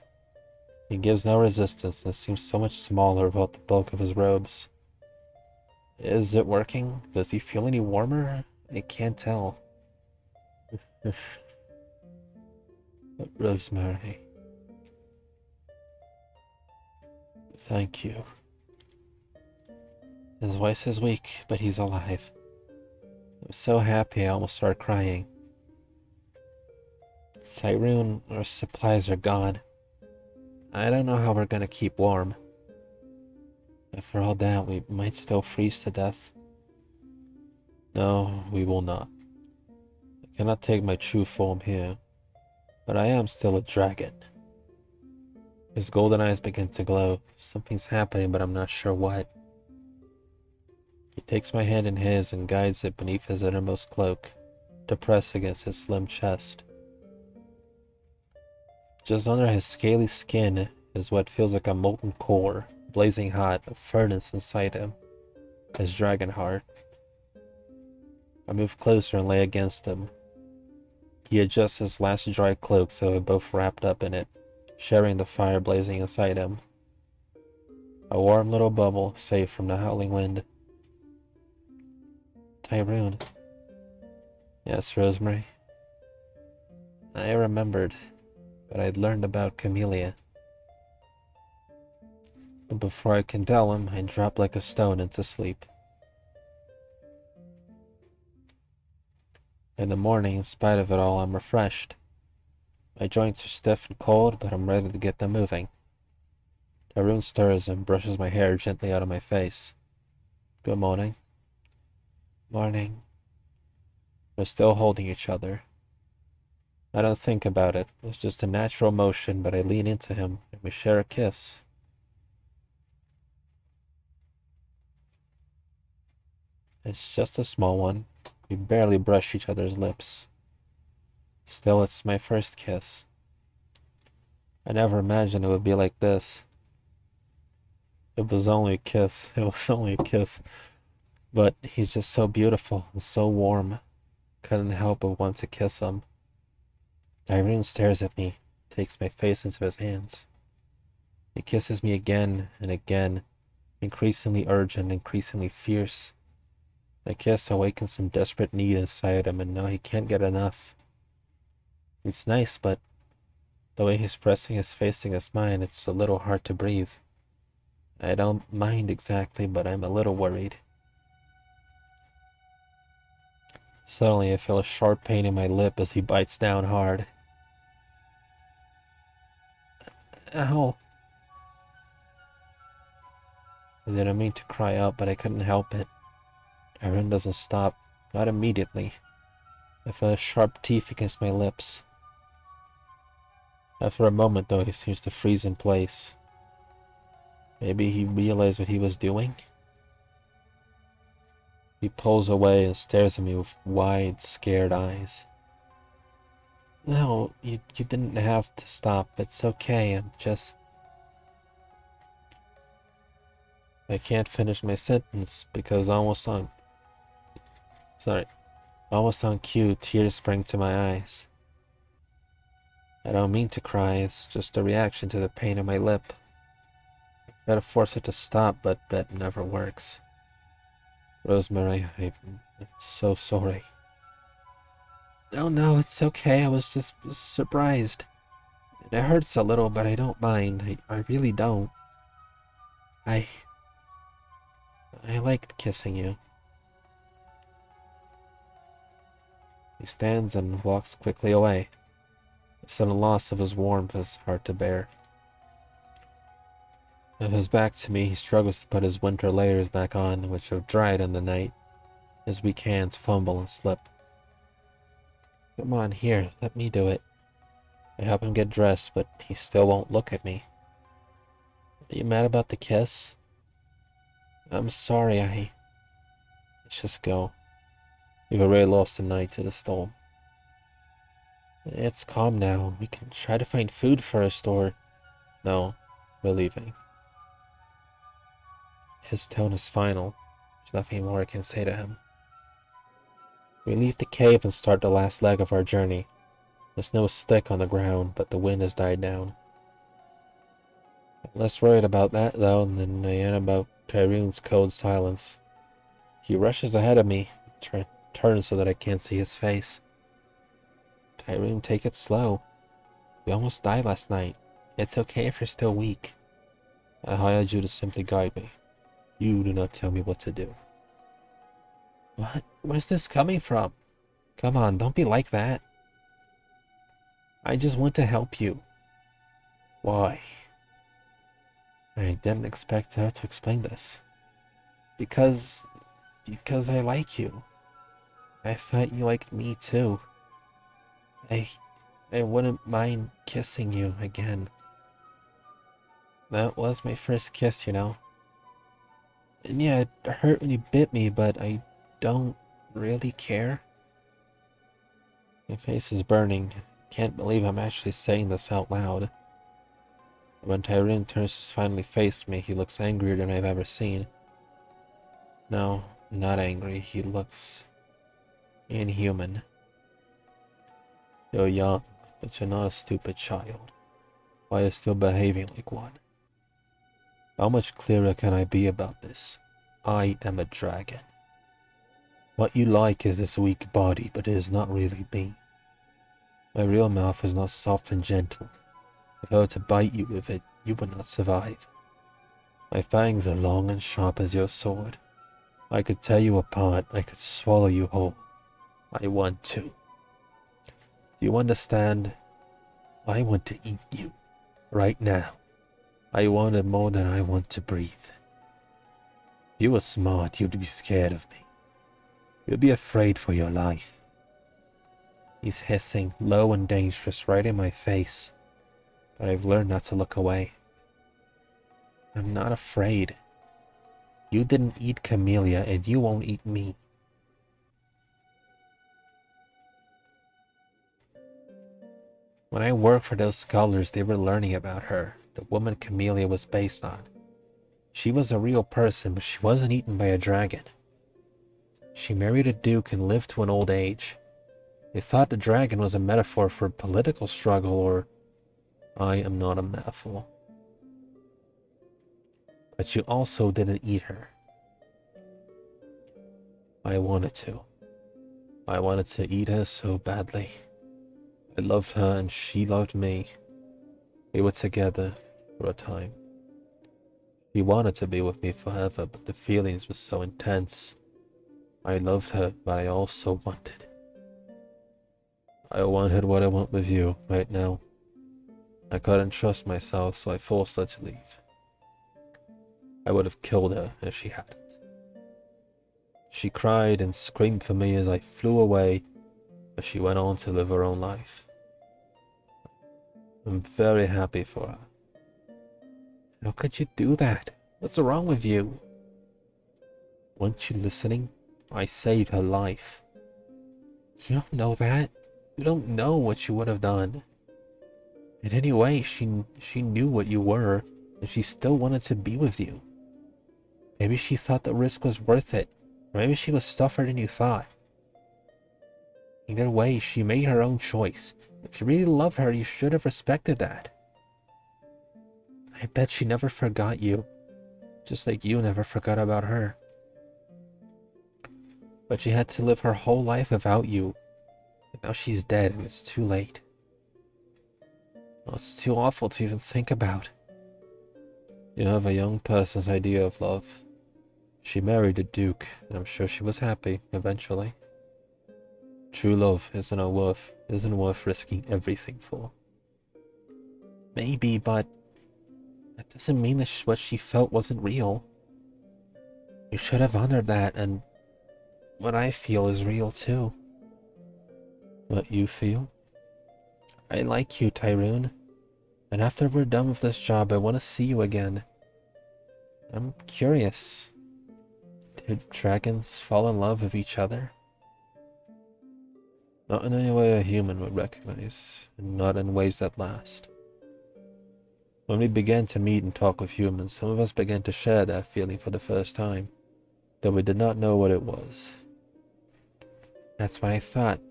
He gives no resistance and seems so much smaller without the bulk of his robes. Is it working? Does he feel any warmer? I can't tell. Rosemary. Thank you. His voice is weak, but he's alive. I'm so happy I almost started crying. Tyrone, our supplies are gone. I don't know how we're gonna keep warm. After all that, we might still freeze to death. No, we will not. I cannot take my true form here, but I am still a dragon. His golden eyes begin to glow. Something's happening, but I'm not sure what. He takes my hand in his and guides it beneath his innermost cloak, to press against his slim chest. Just under his scaly skin is what feels like a molten core, blazing hot, a furnace inside him, his dragon heart. I move closer and lay against him. He adjusts his last dry cloak so we're both wrapped up in it, sharing the fire blazing inside him. A warm little bubble, safe from the howling wind. Tyrone. Yes, Rosemary. I remembered, but I'd learned about Camellia. But before I can tell him, I drop like a stone into sleep. In the morning, in spite of it all, I'm refreshed. My joints are stiff and cold, but I'm ready to get them moving. Tyrone stirs and brushes my hair gently out of my face. Good morning. Morning. We're still holding each other. I don't think about it. It's just a natural motion, but I lean into him and we share a kiss. It's just a small one. We barely brush each other's lips. Still, it's my first kiss. I never imagined it would be like this. It was only a kiss. It was only a kiss. But he's just so beautiful and so warm. Couldn't help but want to kiss him. Tyrone stares at me, takes my face into his hands. He kisses me again and again, increasingly urgent, increasingly fierce. The kiss awakens some desperate need inside him, and now he can't get enough. It's nice, but the way he's pressing his face against mine, it's a little hard to breathe. I don't mind exactly, but I'm a little worried. Suddenly, I feel a sharp pain in my lip as he bites down hard. Ow! I didn't mean to cry out, but I couldn't help it. Tyrone doesn't stop, not immediately. I feel his sharp teeth against my lips. After a moment, though, he seems to freeze in place. Maybe he realized what he was doing? He pulls away and stares at me with wide, scared eyes. No, you didn't have to stop. It's okay, I'm just... I can't finish my sentence because almost on cue, tears spring to my eyes. I don't mean to cry, it's just a reaction to the pain in my lip. I try to force it to stop, but that never works. Rosemary, I'm so sorry. No, it's okay, I was just surprised. It hurts a little, but I don't mind. I really don't. I liked kissing you. He stands and walks quickly away. The sudden loss of his warmth is hard to bear. With his back to me, he struggles to put his winter layers back on, which have dried in the night. His weak hands fumble and slip. Come on, here, let me do it. I help him get dressed, but he still won't look at me. Are you mad about the kiss? I'm sorry, Let's just go. We've already lost the night to the storm. It's calm now. We can try to find food first, or... No, we're leaving. His tone is final. There's nothing more I can say to him. We leave the cave and start the last leg of our journey. The snow is thick on the ground, but the wind has died down. I'm less worried about that, though, than I am about Tyrone's cold silence. He rushes ahead of me, turns so that I can't see his face. Tyrone, take it slow. We almost died last night. It's okay if you're still weak. I hired you to simply guide me. You do not tell me what to do. What? Where's this coming from? Come on, don't be like that. I just want to help you. Why? I didn't expect to have to explain this. Because I like you. I thought you liked me too. I wouldn't mind kissing you again. That was my first kiss, you know. And yeah, it hurt when you bit me, but I don't really care. My face is burning. Can't believe I'm actually saying this out loud. When Tyrone turns to finally face me, he looks angrier than I've ever seen. No, not angry. He looks inhuman. You're young, but you're not a stupid child. Why are you still behaving like one? How much clearer can I be about this? I am a dragon. What you like is this weak body, but it is not really me. My real mouth is not soft and gentle. If I were to bite you with it, you would not survive. My fangs are long and sharp as your sword. I could tear you apart, I could swallow you whole. I want to. Do you understand? I want to eat you. Right now. I want it more than I want to breathe. If you were smart, you'd be scared of me. You'd be afraid for your life. He's hissing, low and dangerous, right in my face. But I've learned not to look away. I'm not afraid. You didn't eat Camellia, and you won't eat me. When I worked for those scholars, they were learning about her, the woman Camellia was based on. She was a real person, but she wasn't eaten by a dragon. She married a duke and lived to an old age. They thought the dragon was a metaphor for political struggle, or I am not a metaphor. But you also didn't eat her. I wanted to. I wanted to eat her so badly. I loved her and she loved me. We were together for a time. She wanted to be with me forever, but the feelings were so intense. I loved her, but I also wanted. I wanted what I want with you right now. I couldn't trust myself, so I forced her to leave. I would have killed her if she hadn't. She cried and screamed for me as I flew away, but she went on to live her own life. I'm very happy for her. How could you do that? What's wrong with you? Weren't you listening? I saved her life. You don't know that. You don't know what you would have done. And anyway, she knew what you were, and she still wanted to be with you. Maybe she thought the risk was worth it. Or maybe she was tougher than you thought. Either way, she made her own choice. If you really loved her, you should have respected that. I bet she never forgot you, just like you never forgot about her. But she had to live her whole life without you. And now she's dead and it's too late. Oh, it's too awful to even think about. You have a young person's idea of love. She married a duke, and I'm sure she was happy, eventually. True love isn't worth risking everything for. Maybe, but that doesn't mean that what she felt wasn't real. You should have honored that, and what I feel is real too. What you feel? I like you, Tyrone. And after we're done with this job, I want to see you again. I'm curious. Did dragons fall in love with each other? Not in any way a human would recognize, and not in ways that last. When we began to meet and talk with humans, some of us began to share that feeling for the first time, though we did not know what it was. That's what I thought.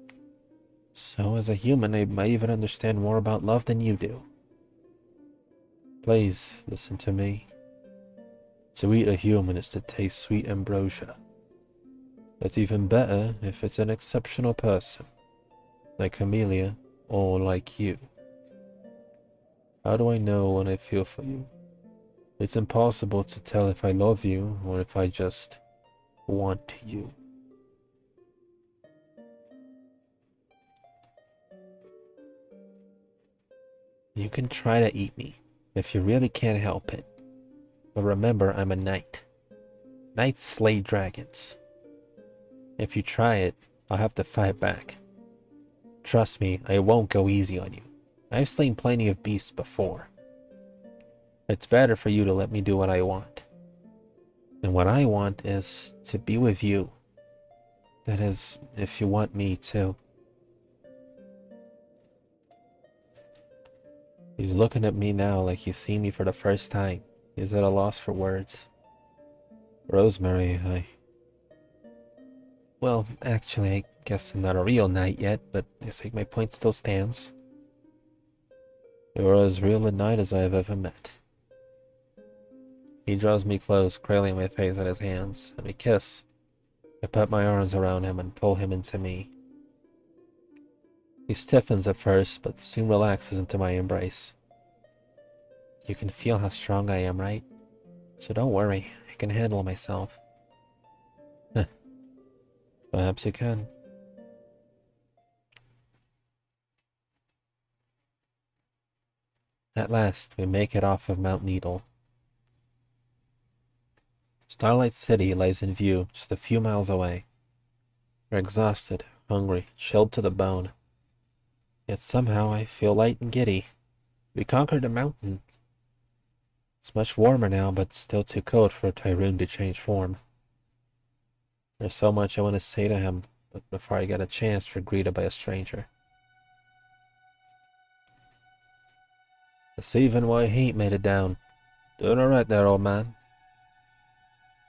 So as a human, I might even understand more about love than you do. Please, listen to me. To eat a human is to taste sweet ambrosia. It's even better if it's an exceptional person, like Camellia, or like you. How do I know when I feel for you? It's impossible to tell if I love you or if I just want you. You can try to eat me, if you really can't help it. But remember, I'm a knight. Knights slay dragons. If you try it, I'll have to fight back. Trust me, I won't go easy on you. I've slain plenty of beasts before. It's better for you to let me do what I want. And what I want is to be with you. That is, if you want me to. He's looking at me now like he's seen me for the first time. He's at a loss for words. Rosemary, well, actually, I guess I'm not a real knight yet, but I think my point still stands. You're as real a knight as I have ever met. He draws me close, cradling my face in his hands, and we kiss. I put my arms around him and pull him into me. He stiffens at first, but soon relaxes into my embrace. You can feel how strong I am, right? So don't worry, I can handle myself. Perhaps you can. At last, we make it off of Mount Needle. Starlight City lies in view just a few miles away. We're exhausted, hungry, chilled to the bone. Yet somehow I feel light and giddy. We conquered the mountain. It's much warmer now, but still too cold for Tyrone to change form. There's so much I want to say to him, but before I get a chance, we're greeted by a stranger. I see even why he made it down. Doing alright there, old man.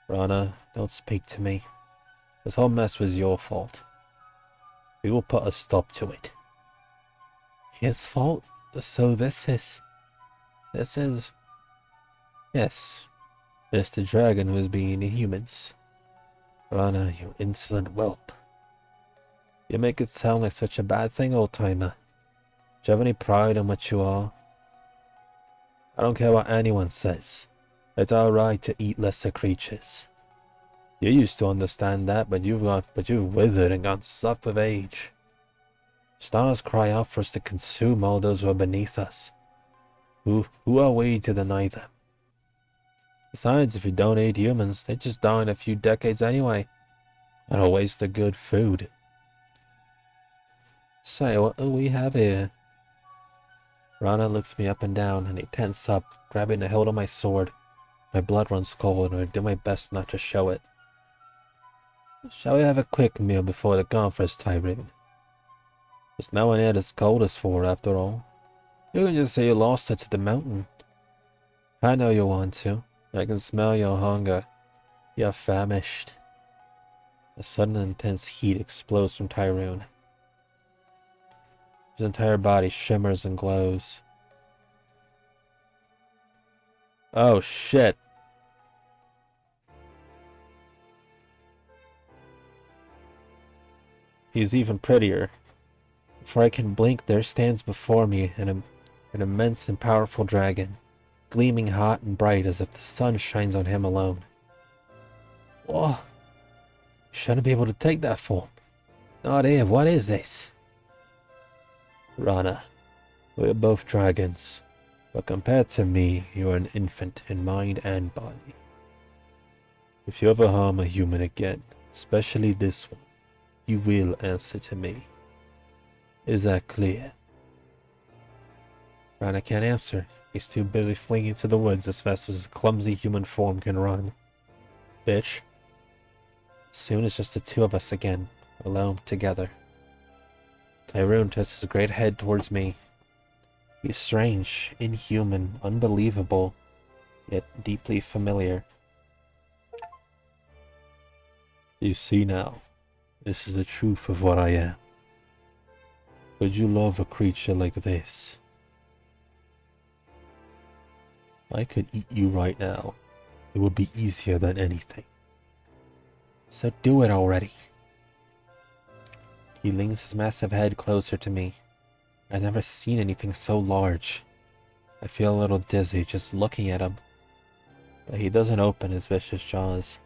Rana, don't speak to me. This whole mess was your fault. We will put a stop to it. His fault? So this is... Yes. It's the dragon who is being the humans. Rana, you insolent whelp. You make it sound like such a bad thing, old-timer. Do you have any pride in what you are? I don't care what anyone says. It's our right to eat lesser creatures. You used to understand that, but you've withered and gone soft with age. Stars cry out for us to consume all those who are beneath us. Who are we to deny them? Besides, if you don't eat humans, they just die in a few decades anyway. What a waste of good food. Say, what do we have here? Rana looks me up and down, and he tenses up, grabbing the hilt of my sword. My blood runs cold, and I do my best not to show it. Shall we have a quick meal before the conference, Tyrone? There's no one here that's cold as for, after all. You can just say you lost it to the mountain. I know you want to. I can smell your hunger. You're famished. A sudden intense heat explodes from Tyrone. His entire body shimmers and glows. Oh shit. He's even prettier. Before I can blink, there stands before me an immense and powerful dragon, gleaming hot and bright as if the sun shines on him alone. Whoa! Shouldn't be able to take that form. Not here, what is this? Rana, we're both dragons, but compared to me, you're an infant in mind and body. If you ever harm a human again, especially this one, you will answer to me. Is that clear? Rana can't answer. He's too busy fleeing into the woods as fast as his clumsy human form can run. Bitch. Soon it's just the two of us again, alone together. Tyrone turns his great head towards me. He's strange, inhuman, unbelievable, yet deeply familiar. You see now, this is the truth of what I am. Could you love a creature like this? I could eat you right now. It would be easier than anything. So do it already. He leans his massive head closer to me. I've never seen anything so large. I feel a little dizzy just looking at him. But he doesn't open his vicious jaws.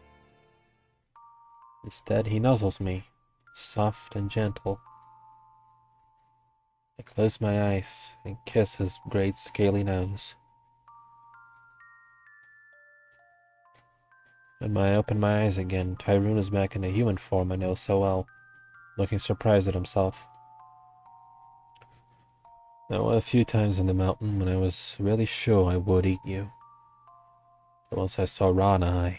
Instead, he nuzzles me, soft and gentle. I close my eyes and kiss his great scaly nose. When I open my eyes again, Tyrone is back in the human form I know so well, looking surprised at himself. There were a few times in the mountain when I was really sure I would eat you, But once I saw Rana,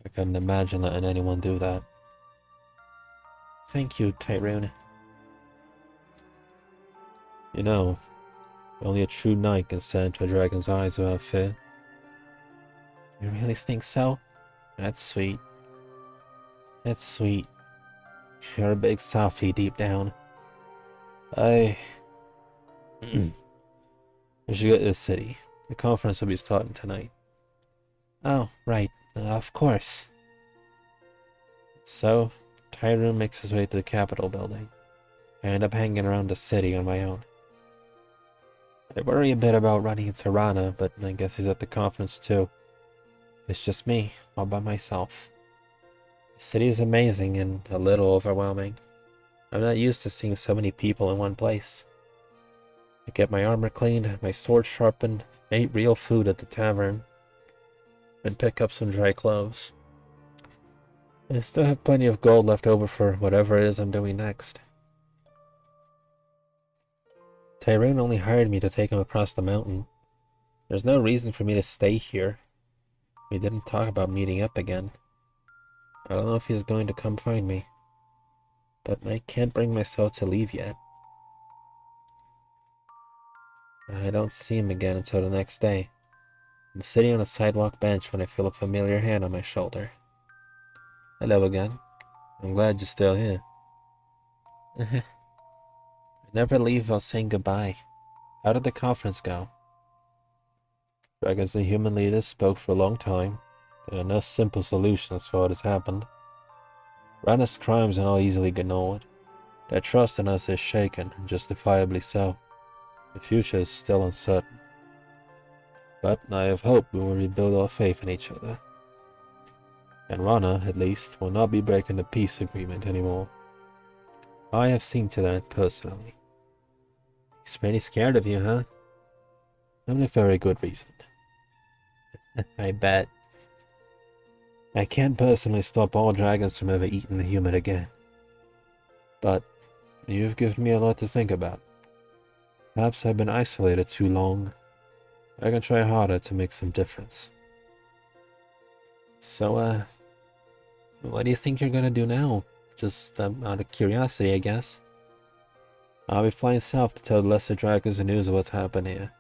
I couldn't imagine letting anyone do that. Thank you, Tyrone. You know, only a true knight can stare into a dragon's eyes without fear. You really think so? That's sweet. That's sweet. You're a big softie deep down. I should get to the city. The conference will be starting tonight. Oh, right. Of course. So, Tyrone makes his way to the Capitol building. I end up hanging around the city on my own. I worry a bit about running into Rana, but I guess he's at the conference too. It's just me, all by myself. The city is amazing and a little overwhelming. I'm not used to seeing so many people in one place. I get my armor cleaned, my sword sharpened, ate real food at the tavern, and pick up some dry clothes. I still have plenty of gold left over for whatever it is I'm doing next. Tyrone only hired me to take him across the mountain. There's no reason for me to stay here. We didn't talk about meeting up again. I don't know if he's going to come find me, but I can't bring myself to leave yet. I don't see him again until the next day. I'm sitting on a sidewalk bench when I feel a familiar hand on my shoulder. Hello again. I'm glad you're still here. I never leave without saying goodbye. How did the conference go? Dragons and human leaders spoke for a long time. There are no simple solutions for what has happened. Rana's crimes are not easily ignored. Their trust in us is shaken, and justifiably so. The future is still uncertain. But I have hope we will rebuild our faith in each other. And Rana, at least, will not be breaking the peace agreement anymore. I have seen to that personally. He's pretty scared of you, huh? And a very good reason. I bet. I can't personally stop all dragons from ever eating a human again. But you've given me a lot to think about. Perhaps I've been isolated too long. I can try harder to make some difference. So, what do you think you're gonna do now? Just out of curiosity, I guess. I'll be flying south to tell the lesser dragons the news of what's happened here.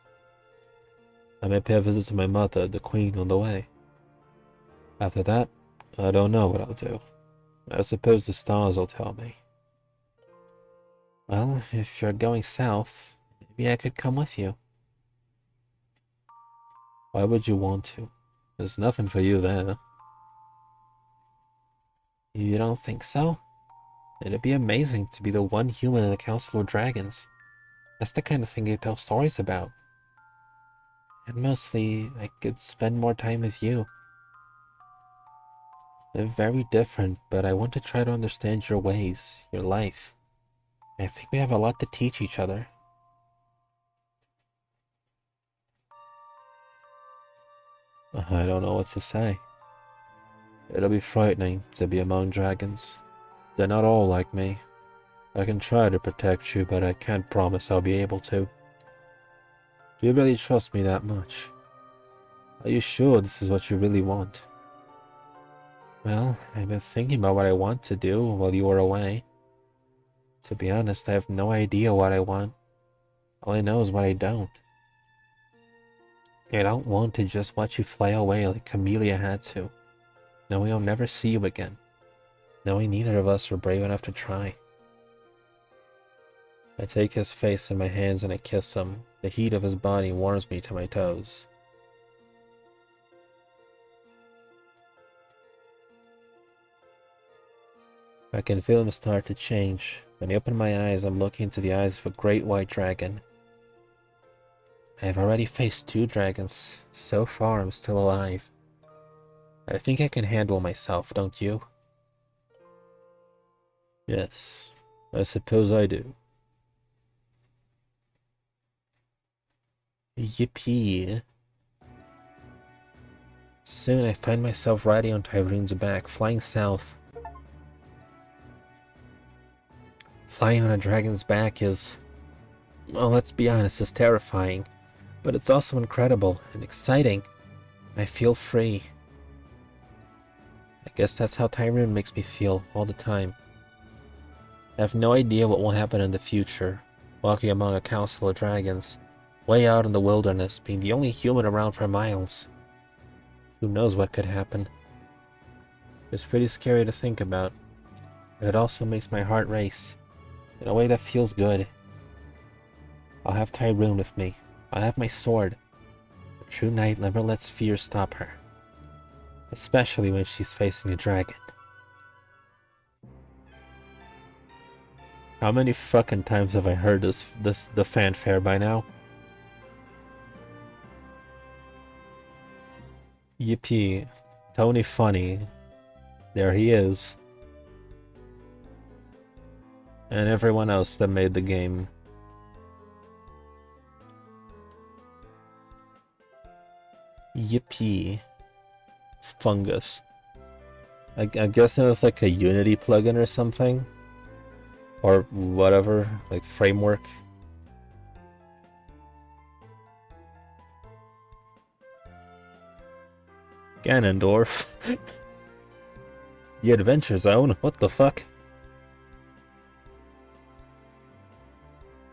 I may pay a visit to my mother, the queen, on the way. After that, I don't know what I'll do. I suppose the stars will tell me. Well, if you're going south, maybe I could come with you. Why would you want to? There's nothing for you there. You don't think so? It'd be amazing to be the one human in the Council of Dragons. That's the kind of thing they tell stories about. And mostly, I could spend more time with you. They're very different, but I want to try to understand your ways, your life. I think we have a lot to teach each other. I don't know what to say. It'll be frightening to be among dragons. They're not all like me. I can try to protect you, but I can't promise I'll be able to. Do you really trust me that much? Are you sure this is what you really want? Well, I've been thinking about what I want to do while you were away. To be honest, I have no idea what I want. All I know is what I don't. I don't want to just watch you fly away like Camellia had to, knowing I'll never see you again, knowing neither of us were brave enough to try. I take his face in my hands and I kiss him. The heat of his body warms me to my toes. I can feel him start to change. When I open my eyes, I'm looking into the eyes of a great white dragon. I have already faced 2 dragons. So far, I'm still alive. I think I can handle myself, don't you? Yes, I suppose I do. Yippee. Soon I find myself riding on Tyrone's back, flying south. Flying on a dragon's back is, well, let's be honest, is terrifying. But it's also incredible and exciting. I feel free. I guess that's how Tyrone makes me feel all the time. I have no idea what will happen in the future, walking among a council of dragons, way out in the wilderness, being the only human around for miles. Who knows what could happen? It's pretty scary to think about, but it also makes my heart race, in a way that feels good. I'll have Tyrone with me. I'll have my sword. A true knight never lets fear stop her, especially when she's facing a dragon. How many fucking times have I heard the fanfare by now? Yippee. Tony Funny. There he is. And everyone else that made the game. Yippee. Fungus. I guess it was like a Unity plugin or something. Or whatever, like framework. Ganondorf. The Adventure Zone? What the fuck?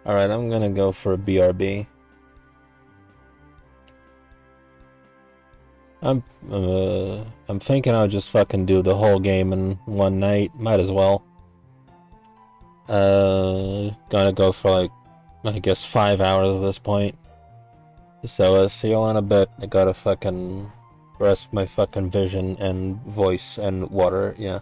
Alright, I'm gonna go for a BRB. I'm thinking I'll just fucking do the whole game in one night. Might as well. Gonna go for like, I guess 5 hours at this point. So, see you all in a bit. I gotta fucking rest my fucking vision and voice and water, yeah.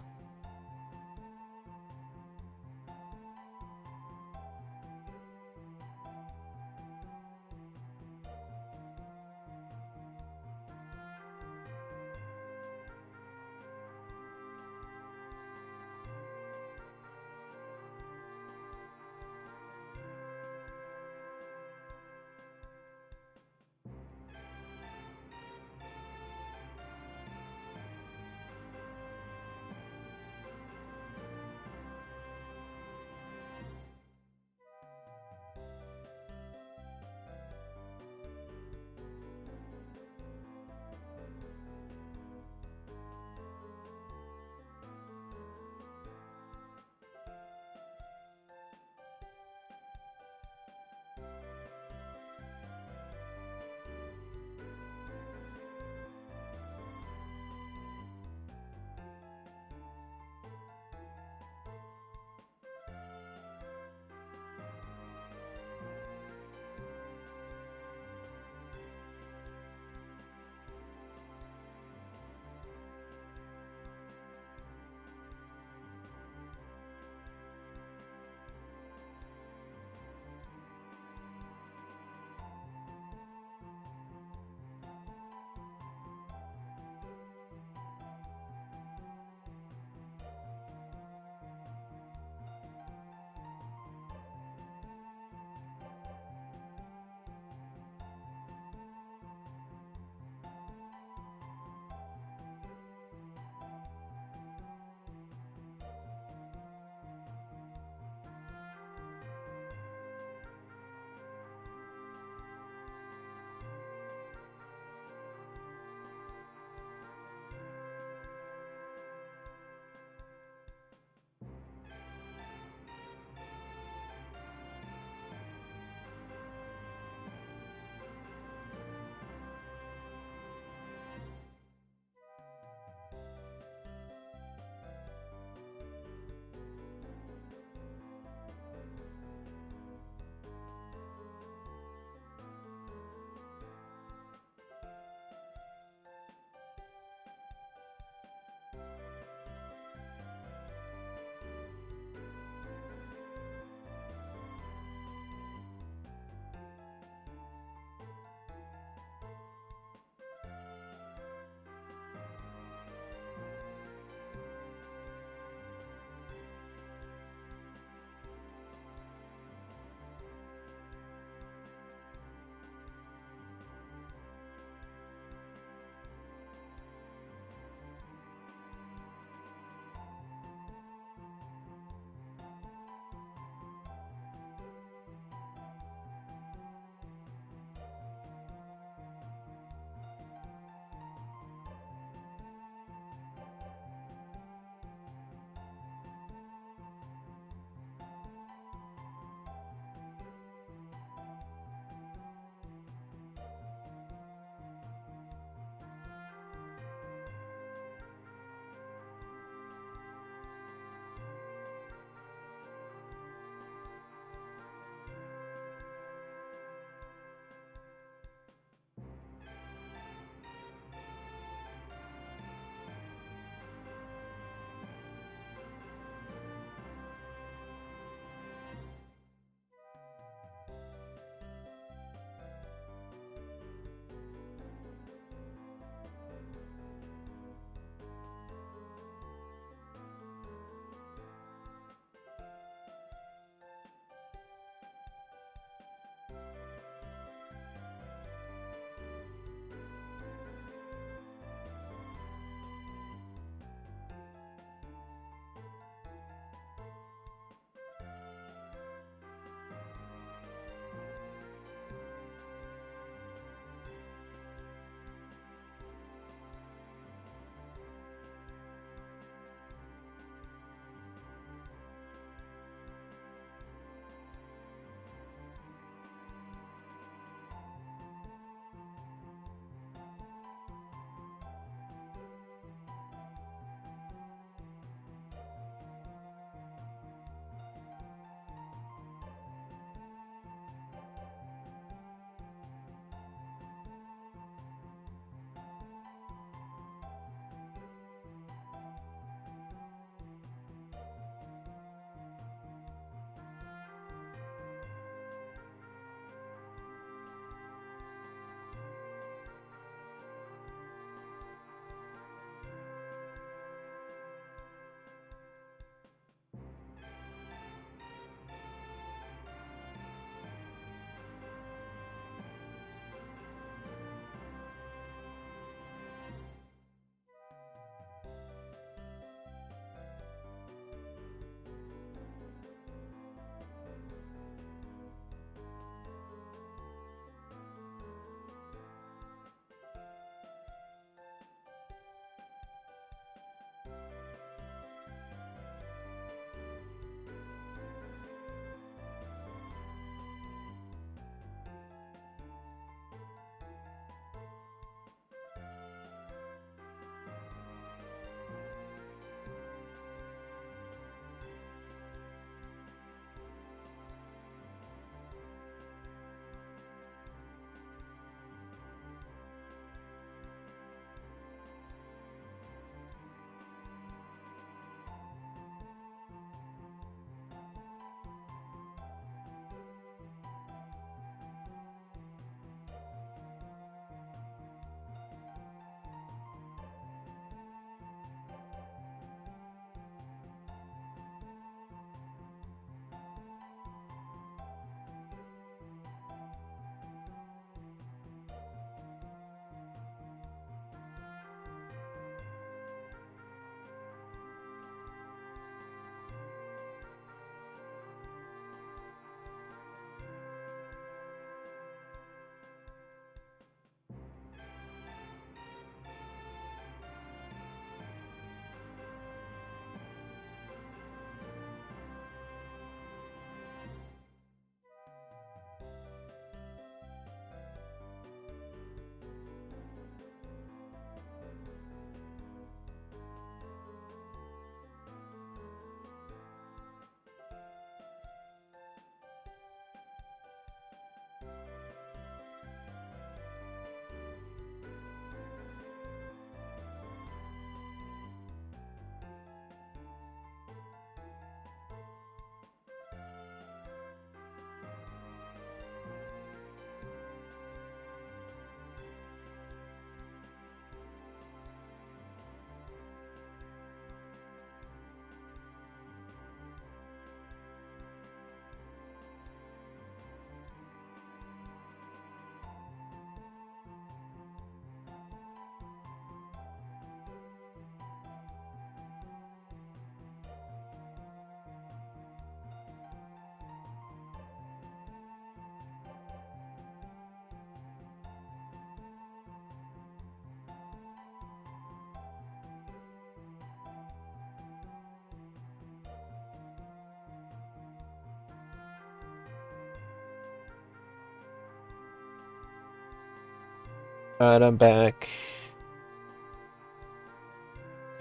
Alright, I'm back.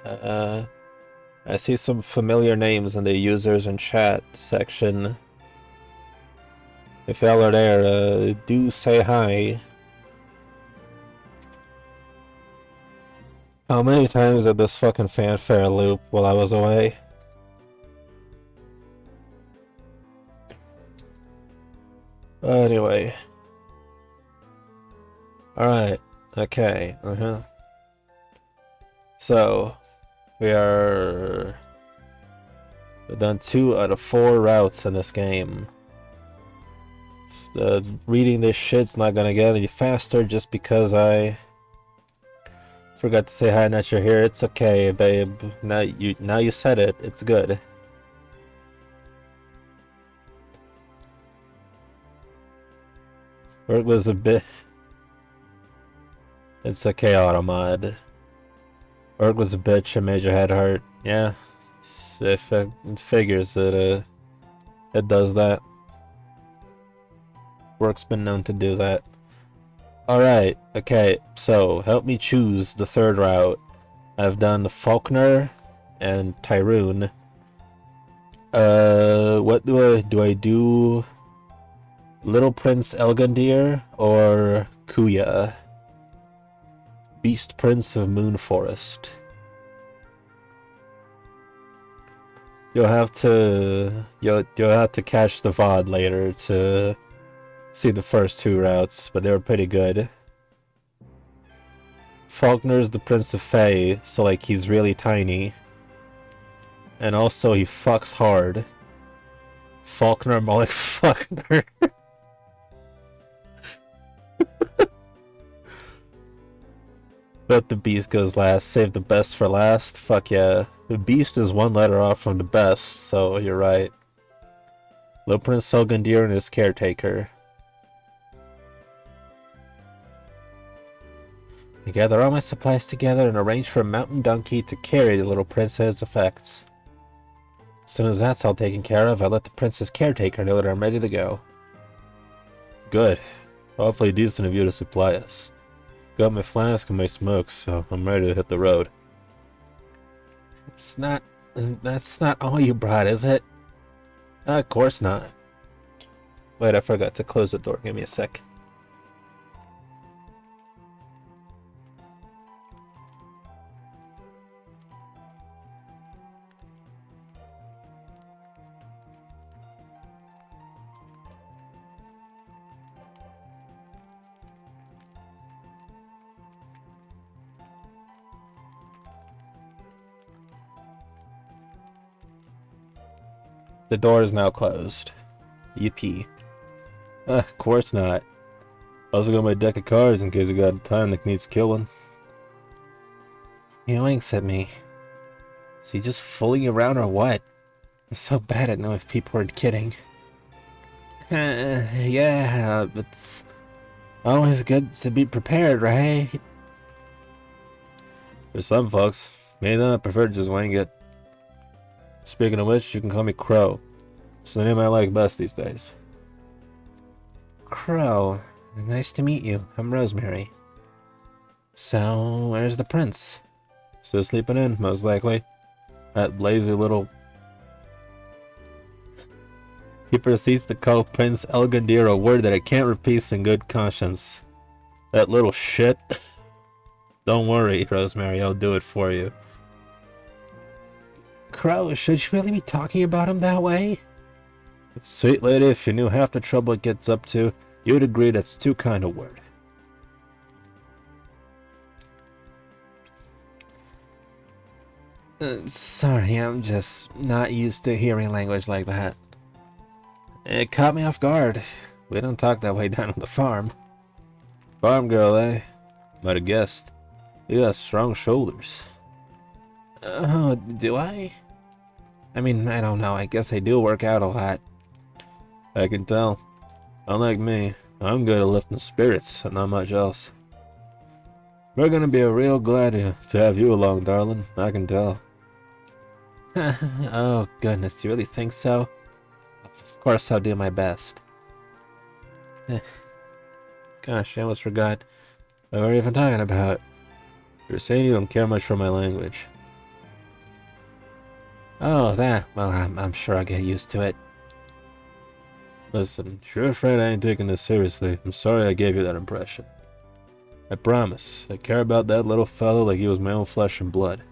I see some familiar names in the users and chat section. If y'all are there, do say hi. How many times did this fucking fanfare loop while I was away? Anyway. Alright, okay, So, we've done 2 out of 4 routes in this game. Reading this shit's not gonna get any faster just because I forgot to say hi, not you're here. It's okay, babe. Now you said it. It's good. Or it was a bit. It's okay, Automod. Or it was a bitch and made your head hurt. Yeah, it figures that it does that. Work's been known to do that. Alright, okay, so help me choose the 3rd route. I've done Faulkner and Tyrone. What do I do? Little Prince Elgandir or Kuya? Beast Prince of Moon Forest. You'll have to catch the VOD later to see the first 2 routes, but they were pretty good. Faulkner's the Prince of Fae, so like he's really tiny. And also he fucks hard. Faulkner more like Faulkner. But the beast goes last. Save the best for last. Fuck yeah. The beast is 1 letter off from the best, so you're right. Little Prince Elgandir and his caretaker. I gather all my supplies together and arrange for a mountain donkey to carry the little prince and his effects. As soon as that's all taken care of, I let the prince's caretaker know that I'm ready to go. Good. Awfully decent of you to supply us. Got my flask and my smokes, so I'm ready to hit the road. That's not all you brought, is it? Of course not. Wait, I forgot to close the door. Give me a sec. The door is now closed. Yippee. Of course not. I also got my deck of cards in case you got a time that needs killing. He winks at me. Is he just fooling around or what? I'm so bad at knowing if people are kidding. Yeah, it's always good to be prepared, right? For some folks, may not prefer to just wing it. Speaking of which, you can call me Crow. It's the name I like best these days. Crow. Nice to meet you. I'm Rosemary. So, where's the prince? Still sleeping in, most likely. That lazy little... He proceeds to call Prince Elgandir a word that I can't repeat in good conscience. That little shit. Don't worry, Rosemary, I'll do it for you. Crow, should you really be talking about him that way? Sweet lady, if you knew half the trouble it gets up to, you would agree that's too kind a word. Sorry, I'm just not used to hearing language like that. It caught me off guard. We don't talk that way down on the farm. Farm girl, eh? Might have guessed. You got strong shoulders. Oh, do I? I mean, I don't know. I guess I do work out a lot. I can tell. Unlike me, I'm good at lifting spirits and not much else. We're gonna be real glad to have you along, darling. I can tell. Oh, goodness. Do you really think so? Of course I'll do my best. Gosh, I almost forgot. What are you even talking about? You're saying you don't care much for my language. Oh, that. Well, I'm sure I'll get used to it. Listen, if you're afraid I ain't taking this seriously, I'm sorry I gave you that impression. I promise, I care about that little fellow like he was my own flesh and blood.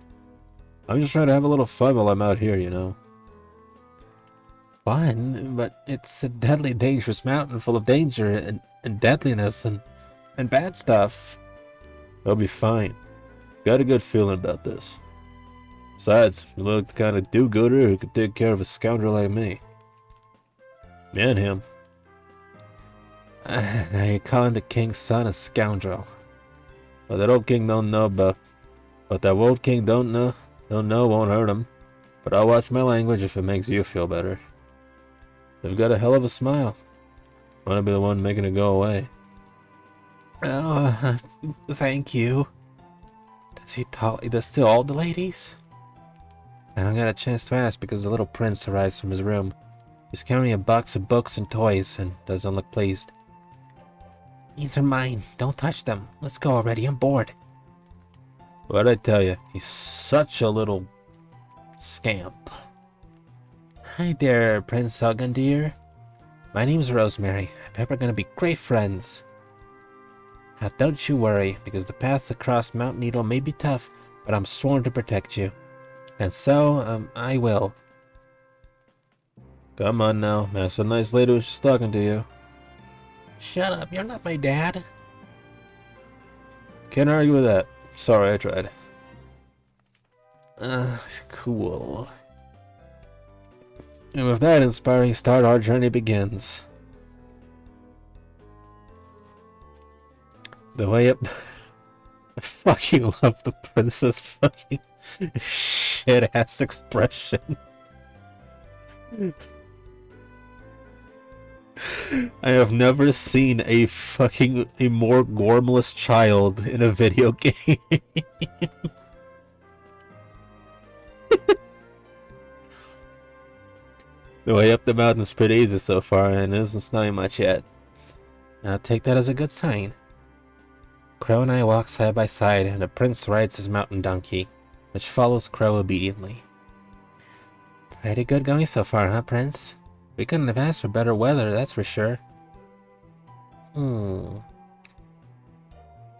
I'm just trying to have a little fun while I'm out here, you know. Fun? But it's a deadly dangerous mountain full of danger and deadliness and bad stuff. I'll be fine. Got a good feeling about this. Besides, you look the kind of do-gooder who could take care of a scoundrel like me. And him. Now you're calling the king's son a scoundrel. Well, that old king don't know about... What that old king don't know won't hurt him. But I'll watch my language if it makes you feel better. You've got a hell of a smile. Want to be the one making it go away. Oh, thank you. Does this to all the ladies? I don't get a chance to ask because the little prince arrives from his room. He's carrying a box of books and toys and doesn't look pleased. These are mine. Don't touch them. Let's go already. I'm bored. What'd I tell you? He's such a little scamp. Hi there, Prince Elgandir. My name's Rosemary. I bet we're gonna be great friends. Now don't you worry, because the path across Mount Needle may be tough, but I'm sworn to protect you. And so, I will. Come on now, that's a nice lady who's talking to you. Shut up, you're not my dad. Can't argue with that. Sorry, I tried. Cool. And with that inspiring start, our journey begins. The way up... I fucking love the princess fucking shit-ass expression. I have never seen a more gormless child in a video game. The way up the mountain's pretty easy so far, and it isn't snowing much yet. I'll take that as a good sign. Crow and I walk side by side, and the prince rides his mountain donkey, which follows Crow obediently. Pretty good going so far, huh, Prince? We couldn't have asked for better weather, that's for sure. Come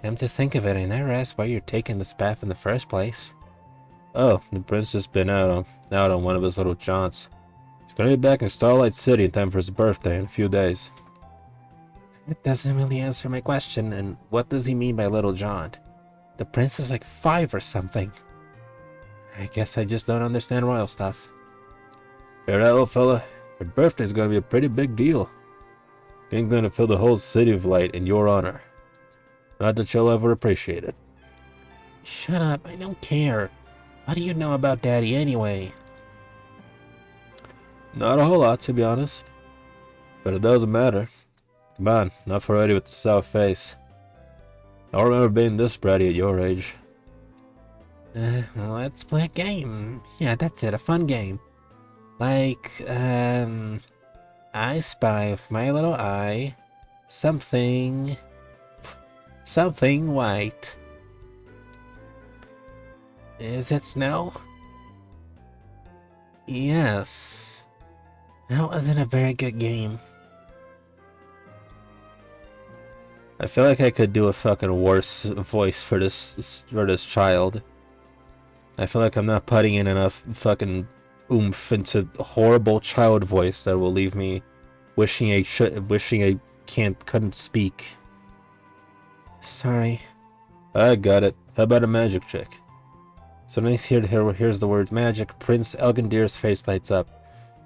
to think of it, I never asked why you're taking this path in the first place. Oh, the prince has been out on one of his little jaunts. He's gonna be back in Starlight City in time for his birthday in a few days. It doesn't really answer my question, and what does he mean by little jaunt? The prince is like 5 or something. I guess I just don't understand royal stuff. Hear that, old fella? Your birthday's gonna be a pretty big deal. King's gonna fill the whole city with light in your honor. Not that you'll ever appreciate it. Shut up, I don't care. What do you know about Daddy anyway? Not a whole lot, to be honest. But it doesn't matter. Come on, enough already with the sour face. I don't remember being this bratty at your age. Well, let's play a game. Yeah, that's it, a fun game. Like, I spy with my little eye something white. Is it snow? Yes. That wasn't a very good game. I feel like I could do a fucking worse voice for this child. I feel like I'm not putting in enough fucking oomph into horrible child voice that will leave me wishing I couldn't speak. Sorry. I got it. How about a magic check? So nice hears the word magic. Prince Elgandir's face lights up.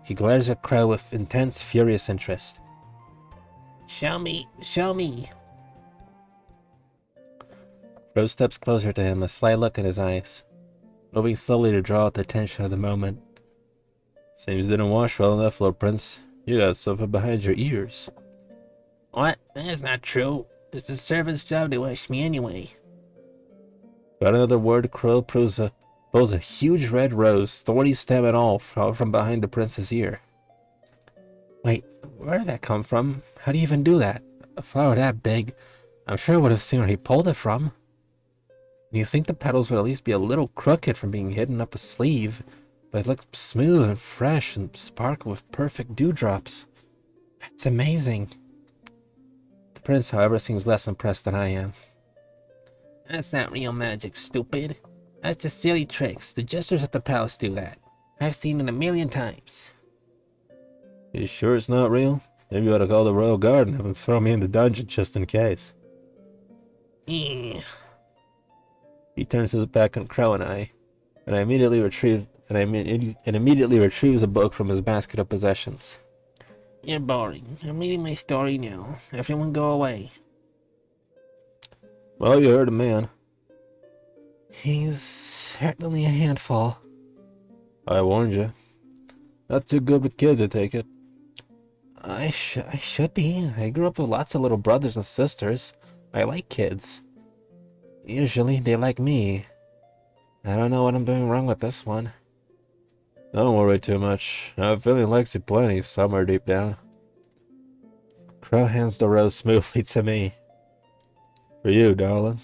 He glares at Crow with intense, furious interest. Show me, show me. Crow steps closer to him, a sly look in his eyes, moving slowly to draw out the tension of the moment. Seems you didn't wash well enough, Lord Prince. You got something behind your ears. What? That's not true. It's the servant's job to wash me anyway. Without another word, Crow pulls a huge red rose, thorny stem and all, from behind the prince's ear. Wait, where did that come from? How do you even do that? A flower that big? I'm sure I would have seen where he pulled it from. You think the petals would at least be a little crooked from being hidden up a sleeve, but they look smooth and fresh and sparkle with perfect dewdrops. It's amazing. The prince, however, seems less impressed than I am. That's not real magic, stupid. That's just silly tricks. The jesters at the palace do that. I've seen it a million times. You sure it's not real? Maybe you ought to call the royal guard and have them throw me in the dungeon just in case. He turns his back on Crow and I immediately retrieves a book from his basket of possessions. You're boring. I'm reading my story now. Everyone go away. Well, you heard a man. He's certainly a handful. I warned you. Not too good with kids, I take it. I should be. I grew up with lots of little brothers and sisters. I like kids. Usually, they like me. I don't know what I'm doing wrong with this one. Don't worry too much. I have a feeling he likes you plenty somewhere deep down. Crow hands the rose smoothly to me. For you, darling.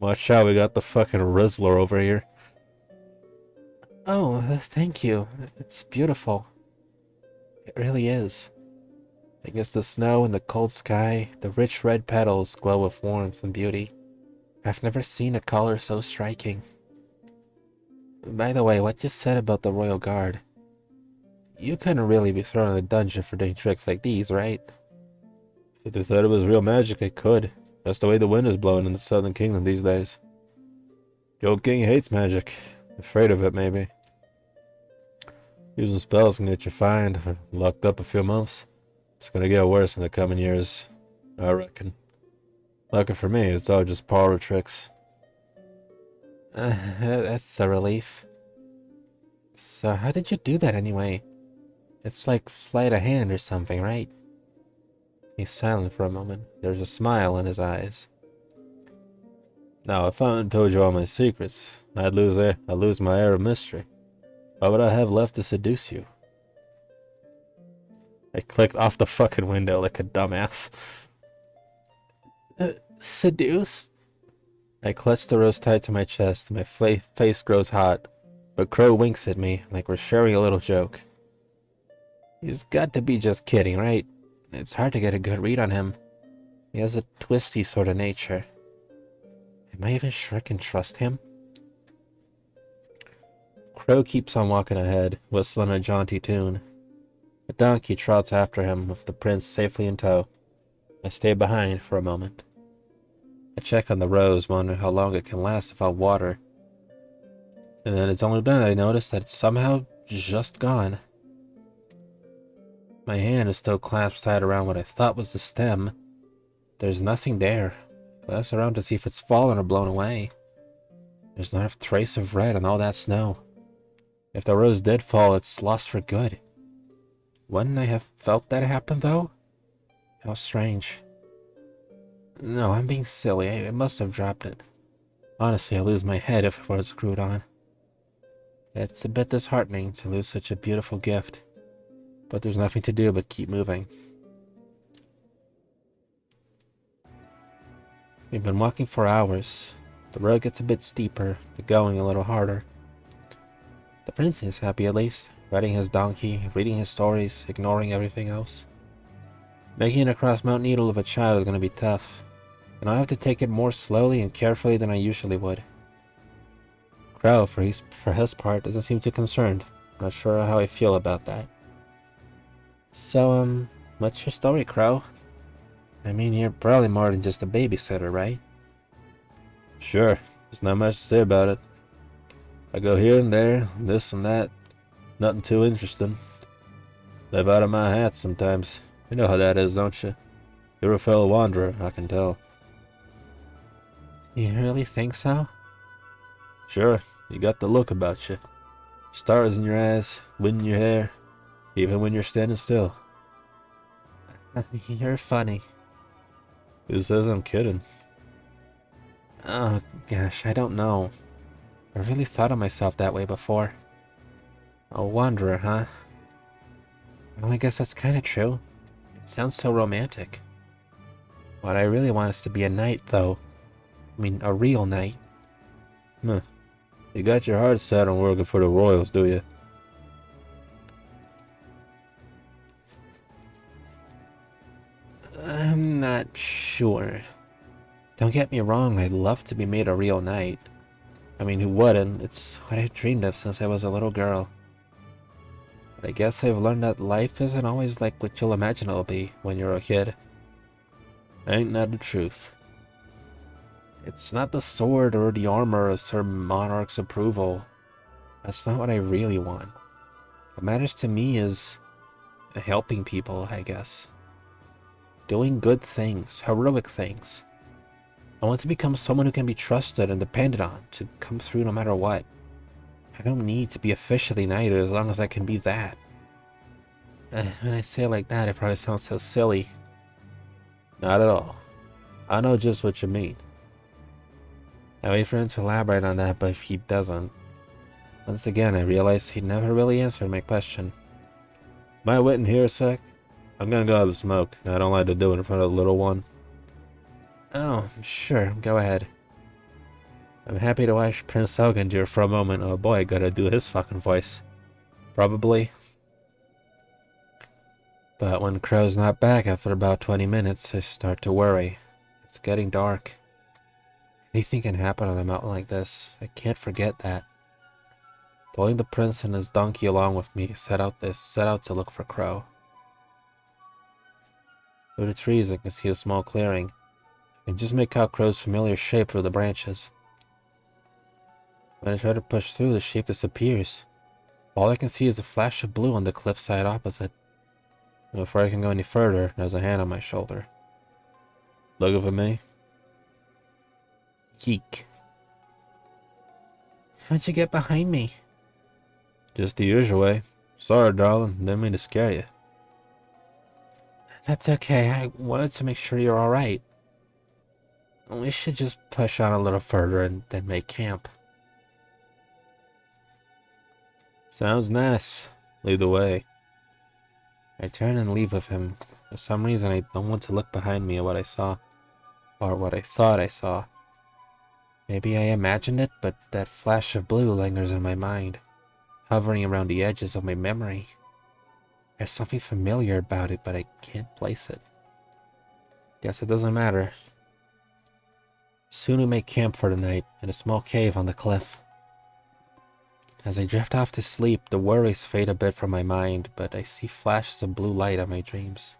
Watch out, we got the fucking Rizzler over here. Oh, thank you. It's beautiful. It really is. Against the snow and the cold sky, the rich red petals glow with warmth and beauty. I've never seen a color so striking. By the way, what you said about the royal guard? You couldn't really be thrown in a dungeon for doing tricks like these, right? If they thought it was real magic, they could. That's the way the wind is blowing in the Southern Kingdom these days. The old king hates magic. Afraid of it, maybe. Using spells can get you fined or locked up a few months. It's gonna get worse in the coming years, I reckon. Lucky for me, it's all just parlor tricks. That's a relief. So how did you do that anyway? It's like sleight of hand or something, right? He's silent for a moment. There's a smile in his eyes. Now, if I told you all my secrets, I'd lose my air of mystery. What would I have left to seduce you? I clicked off the fucking window like a dumbass. Seduce? I clutch the rose tight to my chest, and my face grows hot, but Crow winks at me like we're sharing a little joke. He's got to be just kidding, right? It's hard to get a good read on him. He has a twisty sort of nature. Am I even sure I can trust him? Crow keeps on walking ahead, whistling a jaunty tune. The donkey trots after him with the prince safely in tow. I stay behind for a moment. I check on the rose, wondering how long it can last without water. And then it's only then I notice that it's somehow just gone. My hand is still clasped tight around what I thought was the stem. There's nothing there. I glance around to see if it's fallen or blown away. There's not a trace of red on all that snow. If the rose did fall, it's lost for good. Wouldn't I have felt that happen, though? How strange. No, I'm being silly. I must have dropped it. Honestly, I'll lose my head if it weren't screwed on. It's a bit disheartening to lose such a beautiful gift. But there's nothing to do but keep moving. We've been walking for hours. The road gets a bit steeper, the going a little harder. The prince is happy at least, riding his donkey, reading his stories, ignoring everything else. Making it across Mount Needle with a child is going to be tough, and I'll have to take it more slowly and carefully than I usually would. Crow, for his part, doesn't seem too concerned. Not sure how I feel about that. So, what's your story, Crow? I mean, you're probably more than just a babysitter, right? Sure, there's not much to say about it. I go here and there, this and that. Nothing too interesting. Live out of my hat sometimes. You know how that is, don't you? You're a fellow wanderer, I can tell. You really think so? Sure, you got the look about you. Stars in your eyes, wind in your hair, even when you're standing still. You're funny. Who says I'm kidding? Oh gosh, I don't know. I really thought of myself that way before. A wanderer, huh? Well, I guess that's kind of true. It sounds so romantic. What I really want is to be a knight, though. I mean, a real knight. Huh. You got your heart set on working for the royals, do you? I'm not sure. Don't get me wrong, I'd love to be made a real knight. I mean, who wouldn't? It's what I've dreamed of since I was a little girl. But I guess I've learned that life isn't always like what you'll imagine it'll be when you're a kid. Ain't that the truth? It's not the sword or the armor or Sir Monarch's approval. That's not what I really want. What matters to me is helping people, I guess. Doing good things, heroic things. I want to become someone who can be trusted and depended on to come through no matter what. I don't need to be officially knighted as long as I can be that. When I say it like that, it probably sounds so silly. Not at all. I know just what you mean. I wait for him to elaborate on that, but he doesn't. Once again, I realize he never really answered my question. Am I waiting here a sec? I'm gonna go have a smoke, and I don't like to do it in front of the little one. Oh, sure, go ahead. I'm happy to watch Prince Elgin for a moment. Oh boy, I gotta do his fucking voice. Probably. But when Crow's not back after about 20 minutes, I start to worry. It's getting dark. Anything can happen on a mountain like this. I can't forget that. Pulling the prince and his donkey along with me, set out to look for Crow. Through the trees, I can see a small clearing. I can just make out Crow's familiar shape through the branches. When I try to push through, the shape disappears. All I can see is a flash of blue on the cliffside opposite. And before I can go any further, there's a hand on my shoulder. Looking for me? Yeek. How'd you get behind me? Just the usual way. Sorry, darling. Didn't mean to scare you. That's okay. I wanted to make sure you're alright. We should just push on a little further and then make camp. Sounds nice. Lead the way. I turn and leave with him. For some reason, I don't want to look behind me at what I saw. Or what I thought I saw. Maybe I imagined it, but that flash of blue lingers in my mind, hovering around the edges of my memory. There's something familiar about it, but I can't place it. Guess it doesn't matter. Soon we make camp for the night in a small cave on the cliff. As I drift off to sleep, the worries fade a bit from my mind, but I see flashes of blue light on my dreams.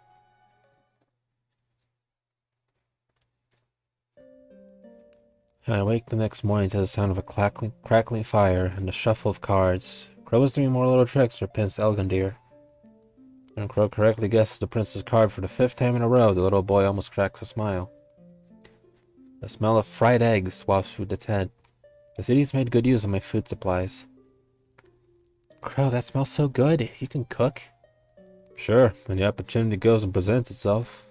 I wake the next morning to the sound of a crackling fire and the shuffle of cards. Crow is doing more little tricks for Prince Elgandir. When Crow correctly guesses the prince's card for the 5th time in a row, the little boy almost cracks a smile. The smell of fried eggs wafts through the tent. The city's made good use of my food supplies. Crow, that smells so good. You can cook? Sure, when the opportunity goes and presents itself.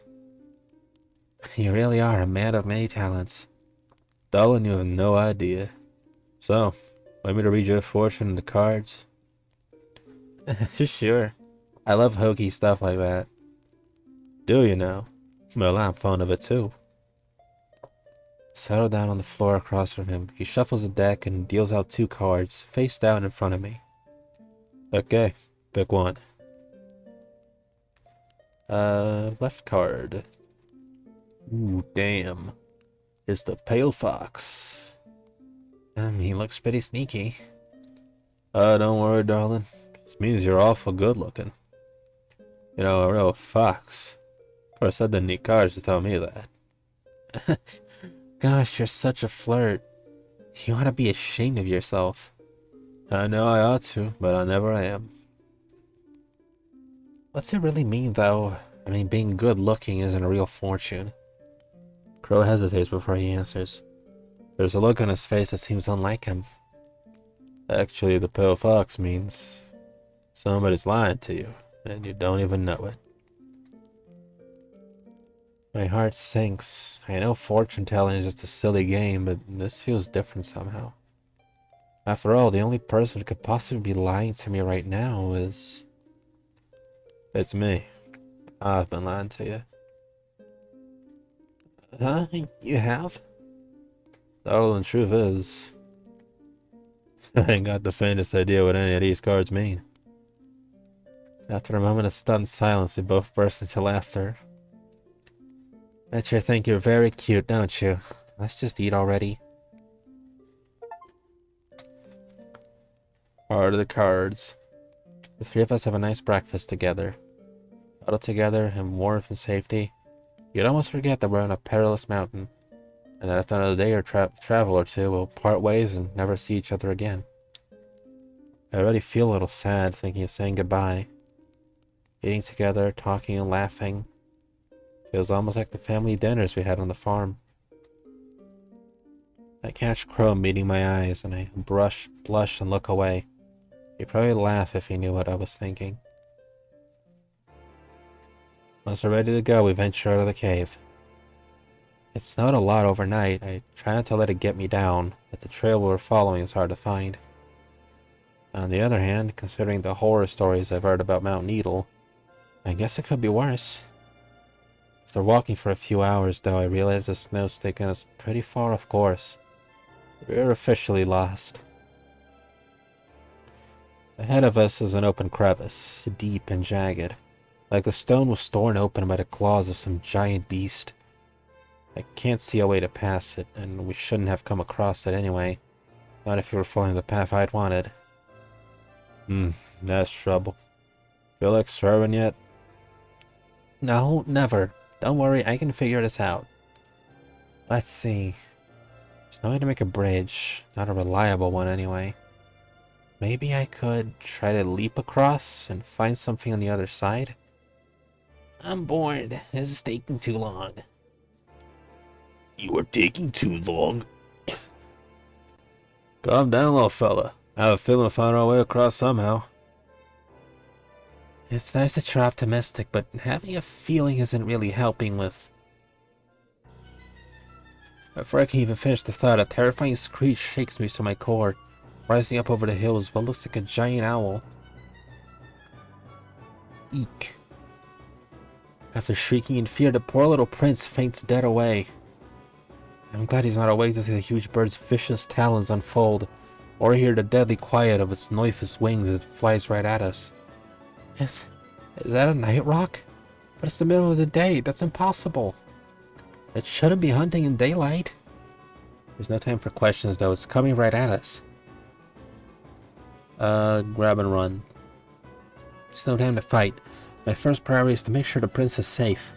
You really are a man of many talents. Darling, you have no idea. So, want me to read your fortune in the cards? Sure. I love hokey stuff like that. Do you now? Well, I'm fond of it too. Settle down on the floor across from him. He shuffles the deck and deals out 2 cards, face down in front of me. Okay, pick one. Left card. Ooh, damn. It's the pale fox. He looks pretty sneaky. Don't worry, darling. This means you're awful good looking. You know, a real fox. Of course, I didn't need cards to tell me that. Gosh, you're such a flirt. You ought to be ashamed of yourself. I know I ought to, but I never am. What's it really mean, though? I mean, being good looking isn't a real fortune. Crow hesitates before he answers. There's a look on his face that seems unlike him. Actually, the pale fox means somebody's lying to you, and you don't even know it. My heart sinks. I know fortune telling is just a silly game, but this feels different somehow. After all, the only person who could possibly be lying to me right now is... It's me. I've been lying to you. Huh? You have? The darling truth is, I ain't got the faintest idea what any of these cards mean. After a moment of stunned silence, we both burst into laughter. Bet you think you're very cute, don't you? Let's just eat already. Part of the cards. The three of us have a nice breakfast together. Huddled together in warmth and safety. You'd almost forget that we're on a perilous mountain, and that after another day or travel or two, we'll part ways and never see each other again. I already feel a little sad thinking of saying goodbye. Eating together, talking and laughing. Feels almost like the family dinners we had on the farm. I catch Crow meeting my eyes, and I blush and look away. He'd probably laugh if he knew what I was thinking. Once we're ready to go, we venture out of the cave. It snowed a lot overnight. I try not to let it get me down, but the trail we're following is hard to find. On the other hand, considering the horror stories I've heard about Mount Needle, I guess it could be worse. After walking for a few hours, though, I realize the snow's taken us pretty far off course. We're officially lost. Ahead of us is an open crevice, deep and jagged, like the stone was torn open by the claws of some giant beast. I can't see a way to pass it, and we shouldn't have come across it anyway. Not if you were following the path I'd wanted. That's trouble. Feel like starving yet? No, never. Don't worry, I can figure this out. Let's see. There's no way to make a bridge. Not a reliable one anyway. Maybe I could try to leap across and find something on the other side? I'm bored. This is taking too long. You are taking too long. Calm down, little fella. I have a feeling we'll find our way across somehow. It's nice that you're optimistic, but having a feeling isn't really helping with... Before I can even finish the thought, a terrifying screech shakes me to my core. Rising up over the hill is what looks like a giant owl. Eek. After shrieking in fear, the poor little prince faints dead away. I'm glad he's not awake to see the huge bird's vicious talons unfold, or hear the deadly quiet of its noiseless wings as it flies right at us. Is that a night rock? But it's the middle of the day. That's impossible. It shouldn't be hunting in daylight. There's no time for questions, though. It's coming right at us. Grab and run. There's no time to fight. My first priority is to make sure the prince is safe.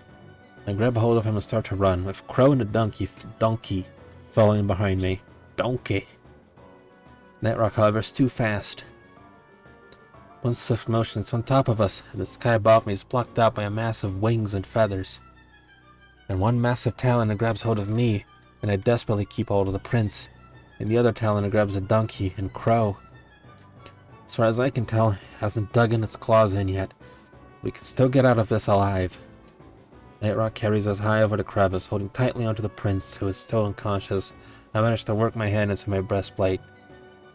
I grab a hold of him and start to run, with Crow and the donkey following behind me. Donkey. Nightrock, however, is too fast. One swift motion is on top of us, and the sky above me is blocked out by a mass of wings and feathers. And one massive talon grabs hold of me, and I desperately keep hold of the prince. And the other talon grabs a donkey and Crow. As far as I can tell, it hasn't dug in its claws in yet. We can still get out of this alive. Nightrock carries us high over the crevice, holding tightly onto the prince, who is still unconscious. I manage to work my hand into my breastplate.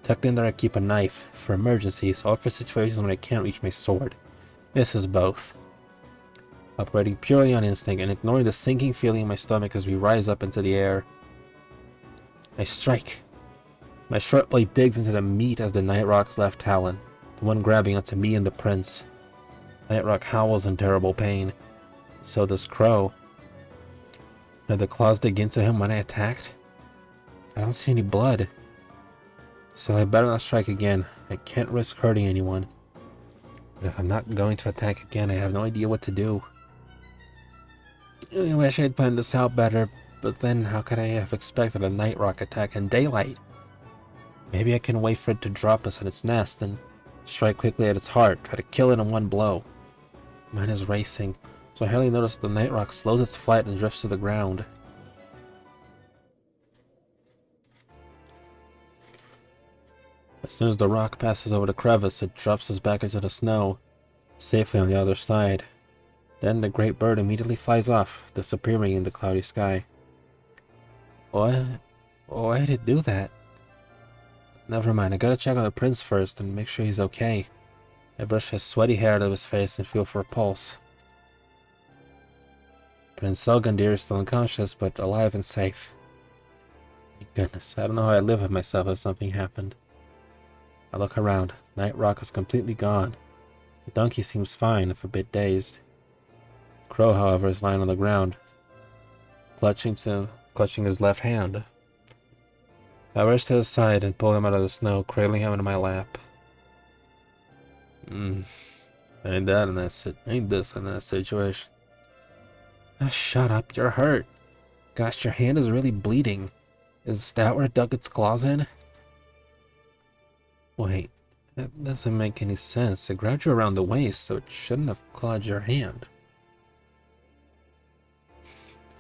Tucked in there, I keep a knife for emergencies or for situations when I can't reach my sword. This is both. Operating purely on instinct and ignoring the sinking feeling in my stomach as we rise up into the air. I strike. My short blade digs into the meat of the Nightrock's left talon, the one grabbing onto me and the prince. Nightrock howls in terrible pain. So does Crow. Did the claws dig into him when I attacked? I don't see any blood. So I better not strike again. I can't risk hurting anyone. But if I'm not going to attack again, I have no idea what to do. I wish I'd planned this out better, but then how could I have expected a Nightrock attack in daylight? Maybe I can wait for it to drop us in its nest and strike quickly at its heart, try to kill it in one blow. Mine is racing, so I hardly notice the Nightrock slows its flight and drifts to the ground. As soon as the rock passes over the crevice, it drops us back into the snow, safely on the other side. Then the great bird immediately flies off, disappearing in the cloudy sky. What? Why did it do that? Never mind, I gotta check on the prince first and make sure he's okay. I brush his sweaty hair out of his face and feel for a pulse. Prince Selgandir is still unconscious, but alive and safe. Thank goodness. I don't know how I'd live with myself if something happened. I look around. Night Rock is completely gone. The donkey seems fine, if a bit dazed. Crow, however, is lying on the ground, clutching his left hand. I rush to his side and pull him out of the snow, cradling him into my lap. Ain't this in that situation? Oh, shut up, you're hurt. Gosh, your hand is really bleeding. Is that where it dug its claws in? Wait, that doesn't make any sense. It grabbed you around the waist, so it shouldn't have clawed your hand.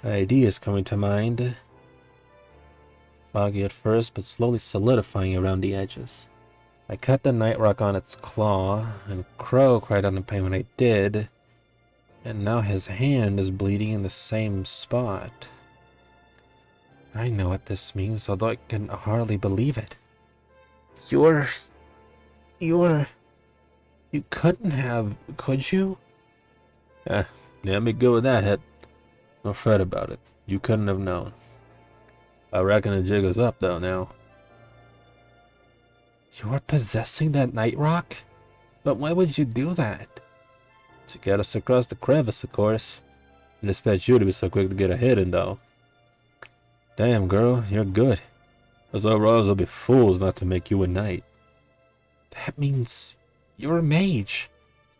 Ideas coming to mind. Foggy at first, but slowly solidifying around the edges. I cut the night rock on its claw, and Crow cried out in pain when I did, and now his hand is bleeding in the same spot. I know what this means, although I can hardly believe it. You couldn't have, could you? Yeah, me good with that, Hit. No fret about it. You couldn't have known. I reckon the jig is up, though, now. You're possessing that night rock? But why would you do that? To get us across the crevice, of course. And expect you to be so quick to get a hit in, though. Damn, girl, you're good. Those overalls will be fools not to make you a knight. That means you're a mage.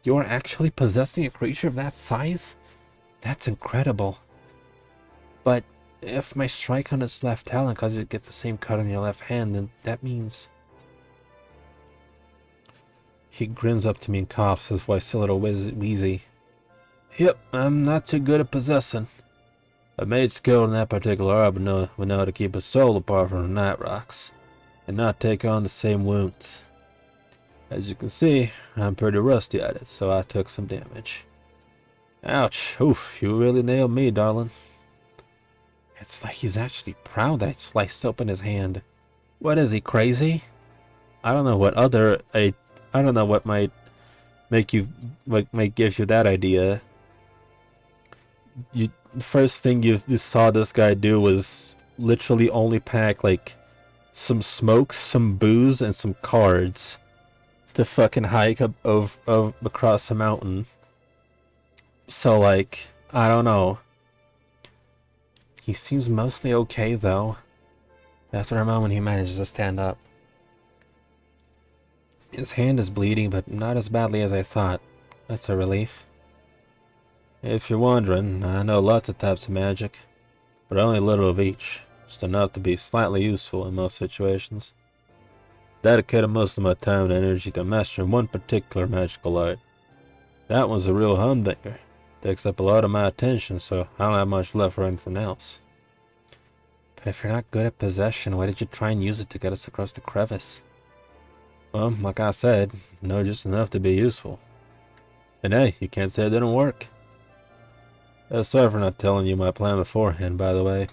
You're actually possessing a creature of that size? That's incredible. But if my strike on its left talon causes you to get the same cut on your left hand, then that means... He grins up to me and coughs, his voice a little wheezy. Yep, I'm not too good at possessing. A mage skilled in that particular art would know how to keep a soul apart from the night rocks, and not take on the same wounds. As you can see, I'm pretty rusty at it, so I took some damage. Ouch, oof, you really nailed me, darling. It's like he's actually proud that I sliced open his hand. What is he, crazy? I don't know what might give you that idea. The first thing you saw this guy do was literally only pack like some smokes, some booze, and some cards to fucking hike up across a mountain. So like, I don't know. He seems mostly okay though. After a moment he manages to stand up. His hand is bleeding, but not as badly as I thought. That's a relief. If you're wondering, I know lots of types of magic, but only a little of each. Just enough to be slightly useful in most situations. Dedicated most of my time and energy to mastering one particular magical art. That one's a real humdinger. Takes up a lot of my attention, so I don't have much left for anything else. But if you're not good at possession, why did you try and use it to get us across the crevice? Well, like I said, no, just enough to be useful. And hey, you can't say it didn't work. Sorry for not telling you my plan beforehand, by the way. I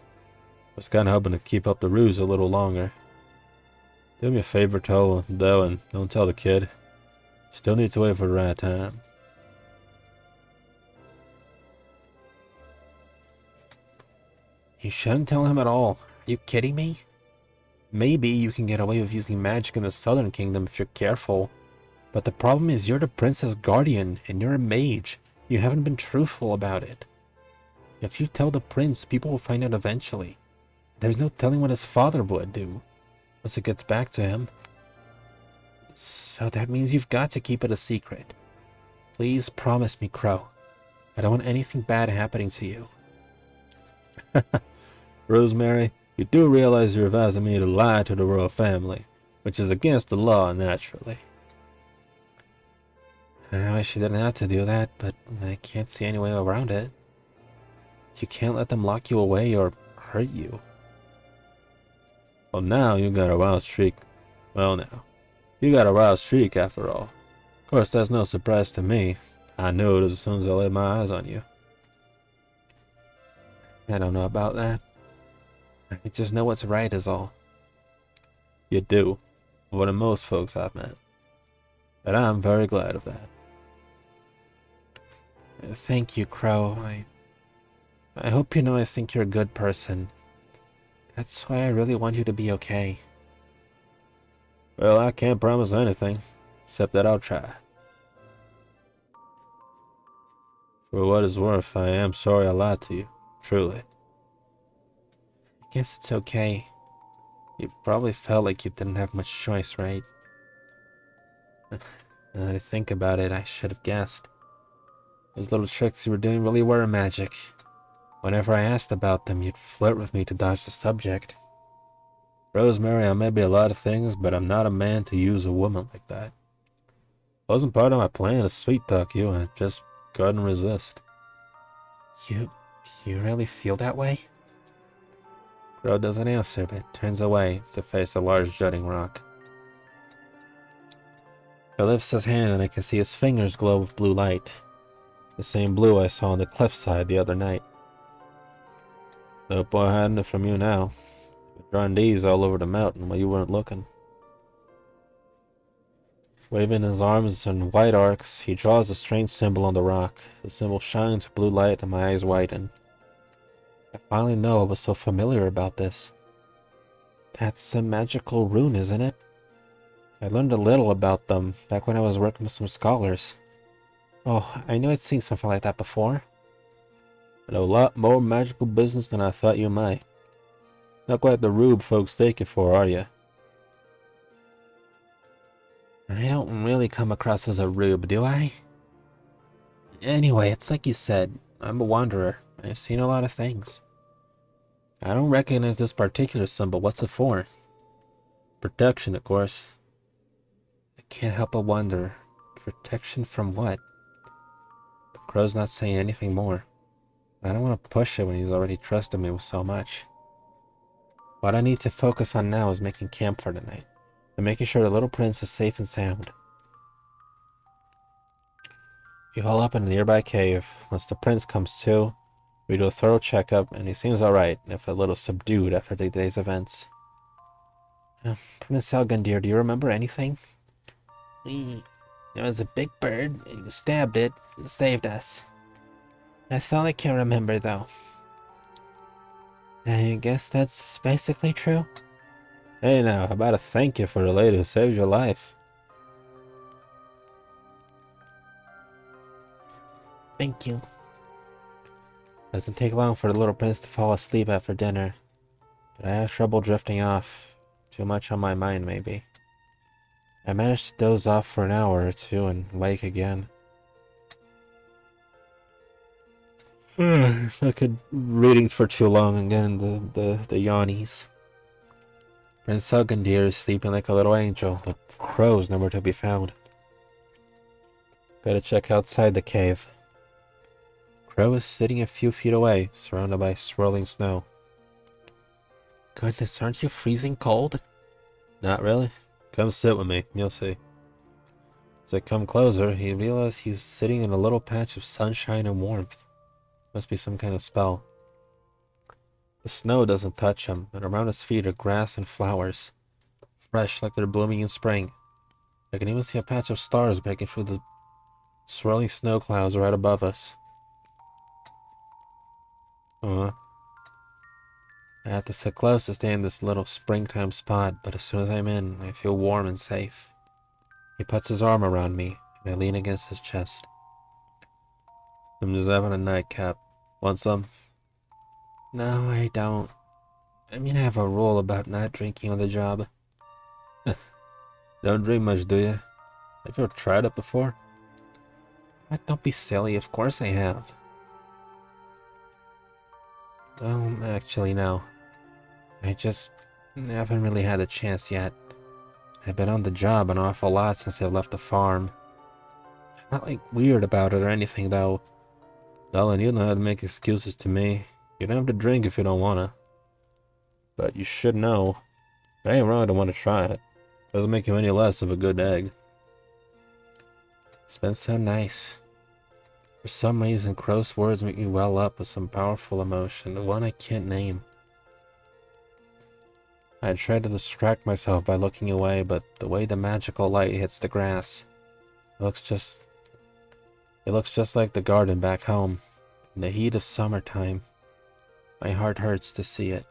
was kinda hoping to keep up the ruse a little longer. Do me a favor, though, and don't tell the kid. Still need to wait for the right time. You shouldn't tell him at all. Are you kidding me? Maybe you can get away with using magic in the Southern Kingdom if you're careful. But the problem is you're the Princess Guardian, and you're a mage. You haven't been truthful about it. If you tell the prince, people will find out eventually. There's no telling what his father would do once it gets back to him. So that means you've got to keep it a secret. Please promise me, Crow. I don't want anything bad happening to you. Rosemary, you do realize you're advising me to lie to the royal family, which is against the law, naturally. I wish you didn't have to do that, but I can't see any way around it. You can't let them lock you away or hurt you. Well, now you got a wild streak. Well, now, you got a wild streak after all. Of course, that's no surprise to me. I knew it as soon as I laid my eyes on you. I don't know about that. I just know what's right is all. You do. More than most folks I've met. And I'm very glad of that. Thank you, Crow. I hope you know I think you're a good person. That's why I really want you to be okay. Well, I can't promise anything, except that I'll try. For what it's worth, I am sorry I lied to you, truly. I guess it's okay. You probably felt like you didn't have much choice, right? Now that I think about it, I should have guessed. Those little tricks you were doing really were magic. Whenever I asked about them, you'd flirt with me to dodge the subject. Rosemary, I may be a lot of things, but I'm not a man to use a woman like that. Wasn't part of my plan to sweet talk you, I just couldn't resist. You really feel that way? Crow doesn't answer, but turns away to face a large jutting rock. He lifts his hand and I can see his fingers glow with blue light. The same blue I saw on the cliffside the other night. No point hiding it from you now. Been drawing these all over the mountain while you weren't looking. Waving his arms in white arcs, he draws a strange symbol on the rock. The symbol shines with blue light and my eyes widen. I finally know what was so familiar about this. That's a magical rune, isn't it? I learned a little about them back when I was working with some scholars. Oh, I knew I'd seen something like that before. And a lot more magical business than I thought you might. Not quite the rube folks take it for, are you? I don't really come across as a rube, do I? Anyway, it's like you said, I'm a wanderer. I've seen a lot of things. I don't recognize this particular symbol. What's it for? Protection, of course. I can't help but wonder. Protection from what? But Crow's not saying anything more. I don't want to push it when he's already trusted me with so much. What I need to focus on now is making camp for tonight, and making sure the little prince is safe and sound. We haul up in a nearby cave. Once the prince comes to, we do a thorough checkup, and he seems alright, if a little subdued after the day's events. Prince Selgundir, do you remember anything? There was a big bird, and you stabbed it, and saved us. That's all I can remember, though. I guess that's basically true. Hey now, how about a thank you for the lady who saved your life? Thank you. Doesn't take long for the little prince to fall asleep after dinner, but I have trouble drifting off. Too much on my mind, maybe. I managed to doze off for an hour or two and wake again. Fucking reading for too long and getting the yawnies. Prince Selgundir is sleeping like a little angel, but Crow's nowhere to be found. Gotta check outside the cave. Crow is sitting a few feet away, surrounded by swirling snow. Goodness, aren't you freezing cold? Not really. Come sit with me, you'll see. As I come closer, he realizes he's sitting in a little patch of sunshine and warmth. Must be some kind of spell. The snow doesn't touch him, and around his feet are grass and flowers, fresh like they're blooming in spring. I can even see a patch of stars breaking through the swirling snow clouds right above us. I have to sit close to stay in this little springtime spot, but as soon as I'm in, I feel warm and safe. He puts his arm around me, and I lean against his chest. I'm just having a nightcap. Want some? No, I don't. I mean, I have a rule about not drinking on the job. Don't drink much, do you? Have you ever tried it before? What? Don't be silly. Of course I have. Well, actually, no. I just haven't really had a chance yet. I've been on the job an awful lot since I left the farm. I'm not like weird about it or anything, though. Darling, you know how to make excuses to me. You don't have to drink if you don't wanna. But you should know, it ain't wrong to want to try it. Doesn't make you any less of a good egg. It's been so nice. For some reason, Crow's words make me well up with some powerful emotion, one I can't name. I tried to distract myself by looking away, but the way the magical light hits the grass, it looks just like the garden back home, in the heat of summertime. My heart hurts to see it.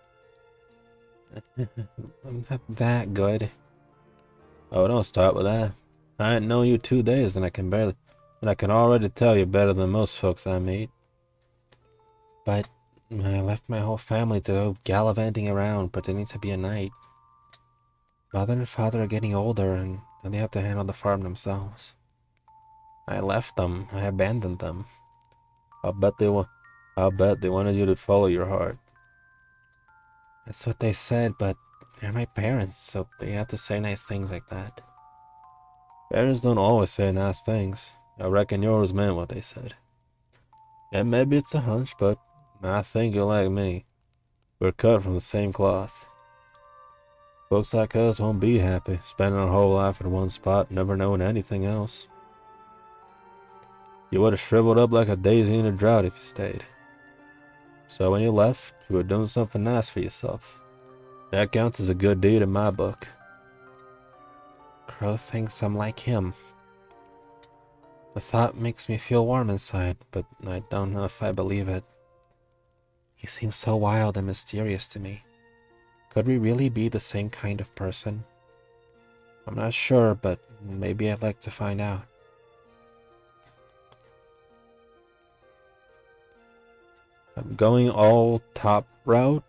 I'm not that good. Oh, don't start with that. I ain't known you 2 days and I can already tell you better than most folks I meet. But when I left my whole family to go gallivanting around pretending to be a knight, Mother and Father are getting older and they have to handle the farm themselves. I left them. I abandoned them. I'll bet they wanted you to follow your heart. That's what they said, but they're my parents, so they have to say nice things like that. Parents don't always say nice things. I reckon yours meant what they said. And maybe it's a hunch, but I think you're like me. We're cut from the same cloth. Folks like us won't be happy, spending our whole life in one spot, never knowing anything else. You would have shriveled up like a daisy in a drought if you stayed. So when you left, you were doing something nice for yourself. That counts as a good deed in my book. Crow thinks I'm like him. The thought makes me feel warm inside, but I don't know if I believe it. He seems so wild and mysterious to me. Could we really be the same kind of person? I'm not sure, but maybe I'd like to find out. I'm going all top route.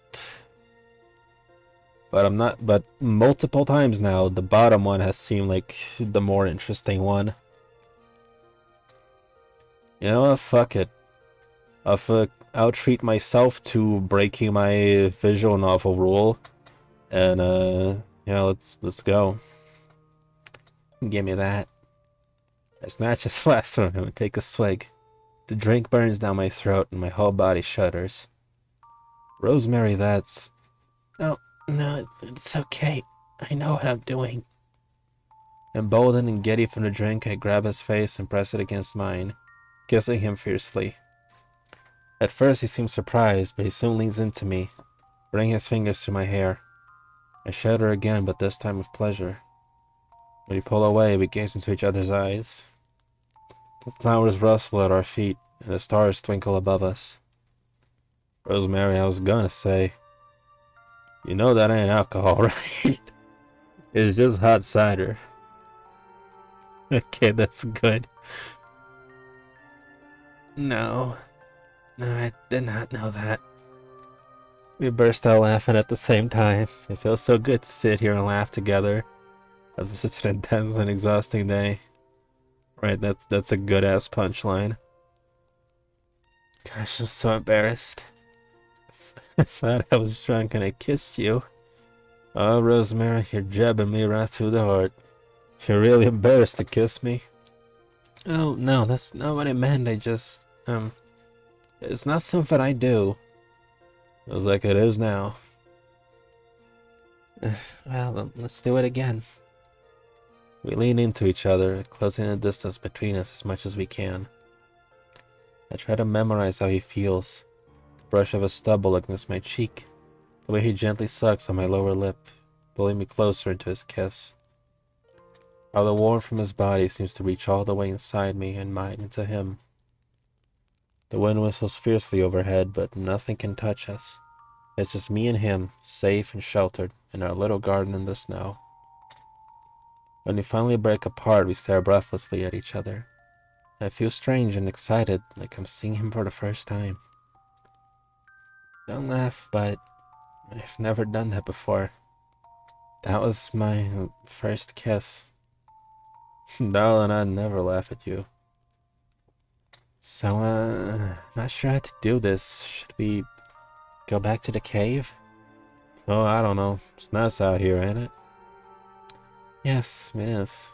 But multiple times now, the bottom one has seemed like the more interesting one. You know what? Fuck it. I'll treat myself to breaking my visual novel rule. And, yeah, let's go. Give me that. I snatch his flask from him and take a swig. The drink burns down my throat and my whole body shudders. Rosemary, that's... Oh, no, it's okay. I know what I'm doing. Emboldened and giddy from the drink, I grab his face and press it against mine, kissing him fiercely. At first he seems surprised, but he soon leans into me, running his fingers through my hair. I shudder again, but this time with pleasure. When we pull away, we gaze into each other's eyes. The flowers rustle at our feet, and the stars twinkle above us. Rosemary, I was gonna say, you know that ain't alcohol, right? It's just hot cider. Okay, that's good. No, I did not know that. We burst out laughing at the same time. It feels so good to sit here and laugh together after such an intense and exhausting day. Right, that's a good-ass punchline. Gosh, I'm so embarrassed. I thought I was drunk and I kissed you. Oh, Rosemary, you're jabbing me right through the heart. You're really embarrassed to kiss me? Oh, no, that's not what I meant. I just, it's not something I do. Feels like it is now. Well, let's do it again. We lean into each other, closing the distance between us as much as we can. I try to memorize how he feels. The brush of his stubble against my cheek. The way he gently sucks on my lower lip, pulling me closer into his kiss. How the warmth from his body seems to reach all the way inside me and mine into him. The wind whistles fiercely overhead, but nothing can touch us. It's just me and him, safe and sheltered, in our little garden in the snow. When we finally break apart, we stare breathlessly at each other. I feel strange and excited, like I'm seeing him for the first time. Don't laugh, but I've never done that before. That was my first kiss. Darling, I'd never laugh at you. So, not sure how to do this. Should we go back to the cave? Oh, I don't know. It's nice out here, ain't it? Yes, it is.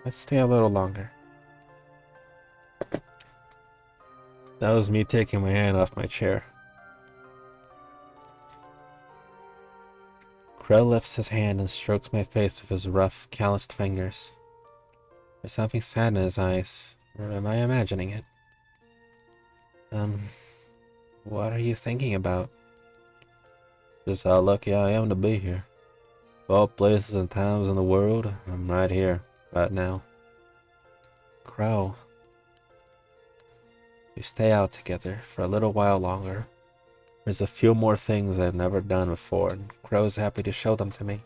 Let's stay a little longer. That was me taking my hand off my chair. Crow lifts his hand and strokes my face with his rough, calloused fingers. There's something sad in his eyes, or am I imagining it? What are you thinking about? Just how lucky I am to be here. Of all places and times in the world, I'm right here, right now. Crow. We stay out together for a little while longer. There's a few more things I've never done before, and Crow's happy to show them to me.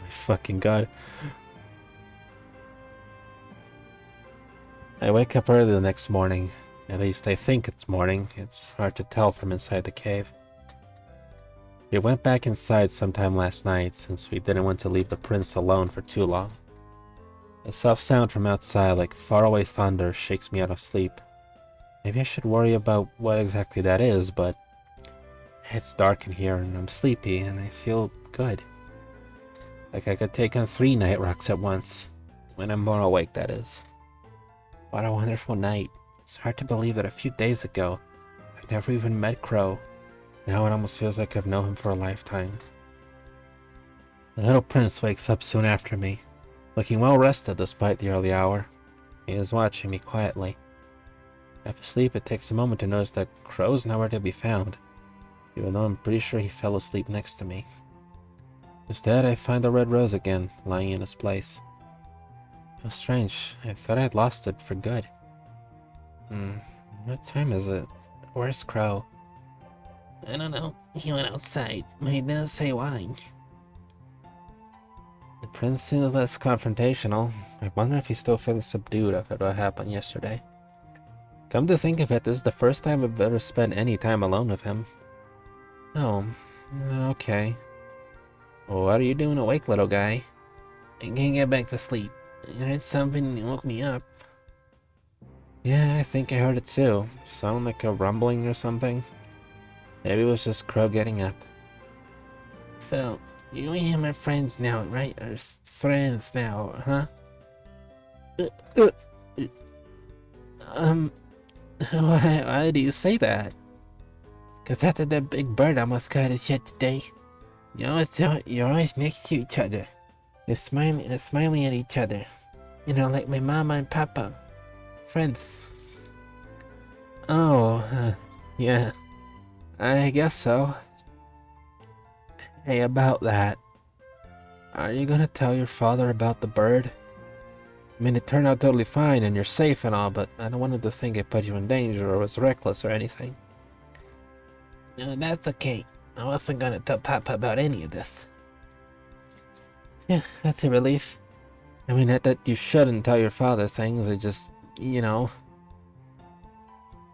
My fucking god. I wake up early the next morning. At least I think it's morning. It's hard to tell from inside the cave. We went back inside sometime last night since we didn't want to leave the prince alone for too long. A soft sound from outside, like faraway thunder, shakes me out of sleep. Maybe I should worry about what exactly that is, but it's dark in here and I'm sleepy and I feel good. Like I could take on 3 night rocks at once. When I'm more awake, that is. What a wonderful night. It's hard to believe that a few days ago, I never even met Crow. Now it almost feels like I've known him for a lifetime. The little prince wakes up soon after me, looking well rested despite the early hour. He is watching me quietly. Half asleep, it takes a moment to notice that Crow's nowhere to be found, even though I'm pretty sure he fell asleep next to me. Instead, I find the red rose again, lying in its place. How strange. I thought I'd lost it for good. What time is it? Where's Crow? I don't know. He went outside, but he didn't say why. The prince seems less confrontational. I wonder if he's still feeling subdued after what happened yesterday. Come to think of it, this is the first time I've ever spent any time alone with him. Oh, okay. Well, what are you doing awake, little guy? I can't get back to sleep. I heard something and it woke me up. Yeah, I think I heard it too. Sounded like a rumbling or something. Maybe it was just Crow getting up. So, you and him are friends now, right? Or friends now, huh? Why do you say that? Cause after that big bird almost got us yet today. You're always next to each other. You're smiling at each other. You know, like my mama and papa. Friends. Oh, yeah. I guess so. Hey, about that. Are you gonna tell your father about the bird? I mean, it turned out totally fine and you're safe and all, but I don't want him to think it put you in danger or was reckless or anything. No, that's okay. I wasn't gonna tell Papa about any of this. Yeah, that's a relief. I mean, not that you shouldn't tell your father things, or just, you know.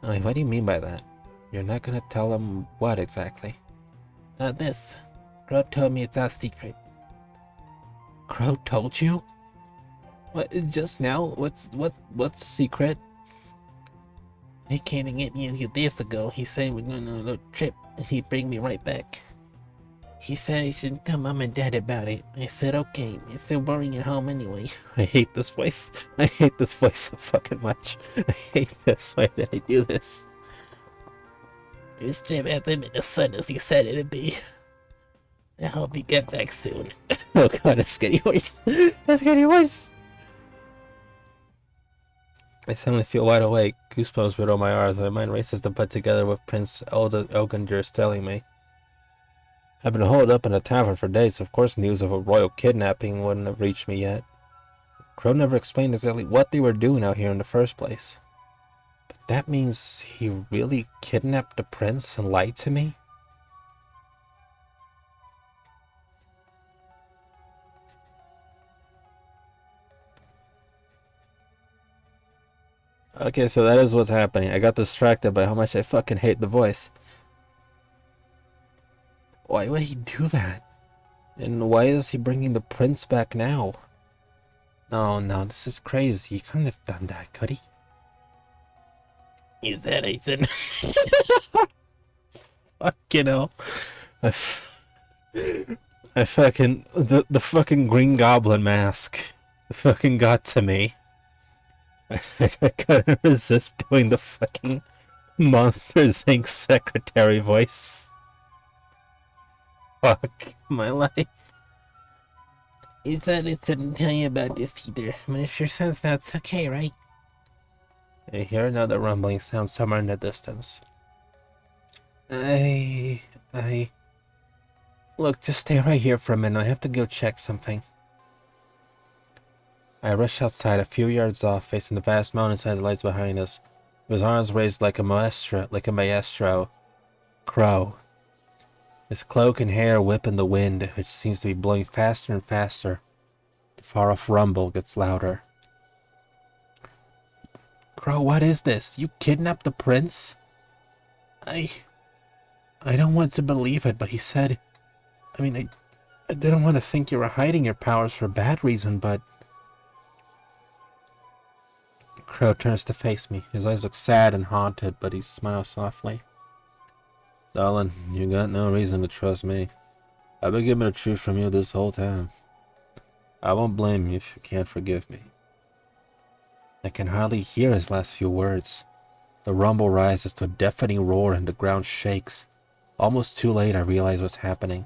I mean, what do you mean by that? You're not gonna tell him what exactly? This. Crow told me it's our secret. Crow told you? What, just now? What's the secret? He came to get me a few days ago. He said we're going on a little trip and he'd bring me right back. He said I shouldn't tell Mom and Dad about it. I said okay. It's so boring at home anyway. I hate this voice. I hate this voice so fucking much. I hate this. Why did I do this? This trip hasn't been as fun as he said it'd be. I hope you get back soon. Oh god, it's getting worse. It's getting worse. I suddenly feel wide awake. Goosebumps riddle my arms. My mind races to put together what Prince Elginder is telling me. I've been holed up in a tavern for days, so of course news of a royal kidnapping wouldn't have reached me yet. Crow never explained exactly what they were doing out here in the first place. But that means he really kidnapped the prince and lied to me? Okay, so that is what's happening. I got distracted by how much I fucking hate the voice. Why would he do that? And why is he bringing the prince back now? No, this is crazy. He couldn't have done that, could he? Is that Ethan? Fucking hell. I fucking... The fucking Green Goblin mask fucking got to me. I couldn't resist doing the fucking Monsters Inc. secretary voice. Fuck my life. He said I shouldn't tell you about this either, but if your sense that's okay, right? I hear another rumbling sound somewhere in the distance. Look, just stay right here for a minute. I have to go check something. I rushed outside a few yards off, facing the vast mountainside that lies behind us, with his arms raised like a maestro. Crow. His cloak and hair whip in the wind, which seems to be blowing faster and faster. The far-off rumble gets louder. Crow, what is this? You kidnapped the prince? I don't want to believe it, but he said... I didn't want to think you were hiding your powers for a bad reason, but... Crow turns to face me. His eyes look sad and haunted, but he smiles softly. Darling, you got no reason to trust me. I've been keeping the truth from you this whole time. I won't blame you if you can't forgive me. I can hardly hear his last few words. The rumble rises to a deafening roar and the ground shakes. Almost too late, I realize what's happening.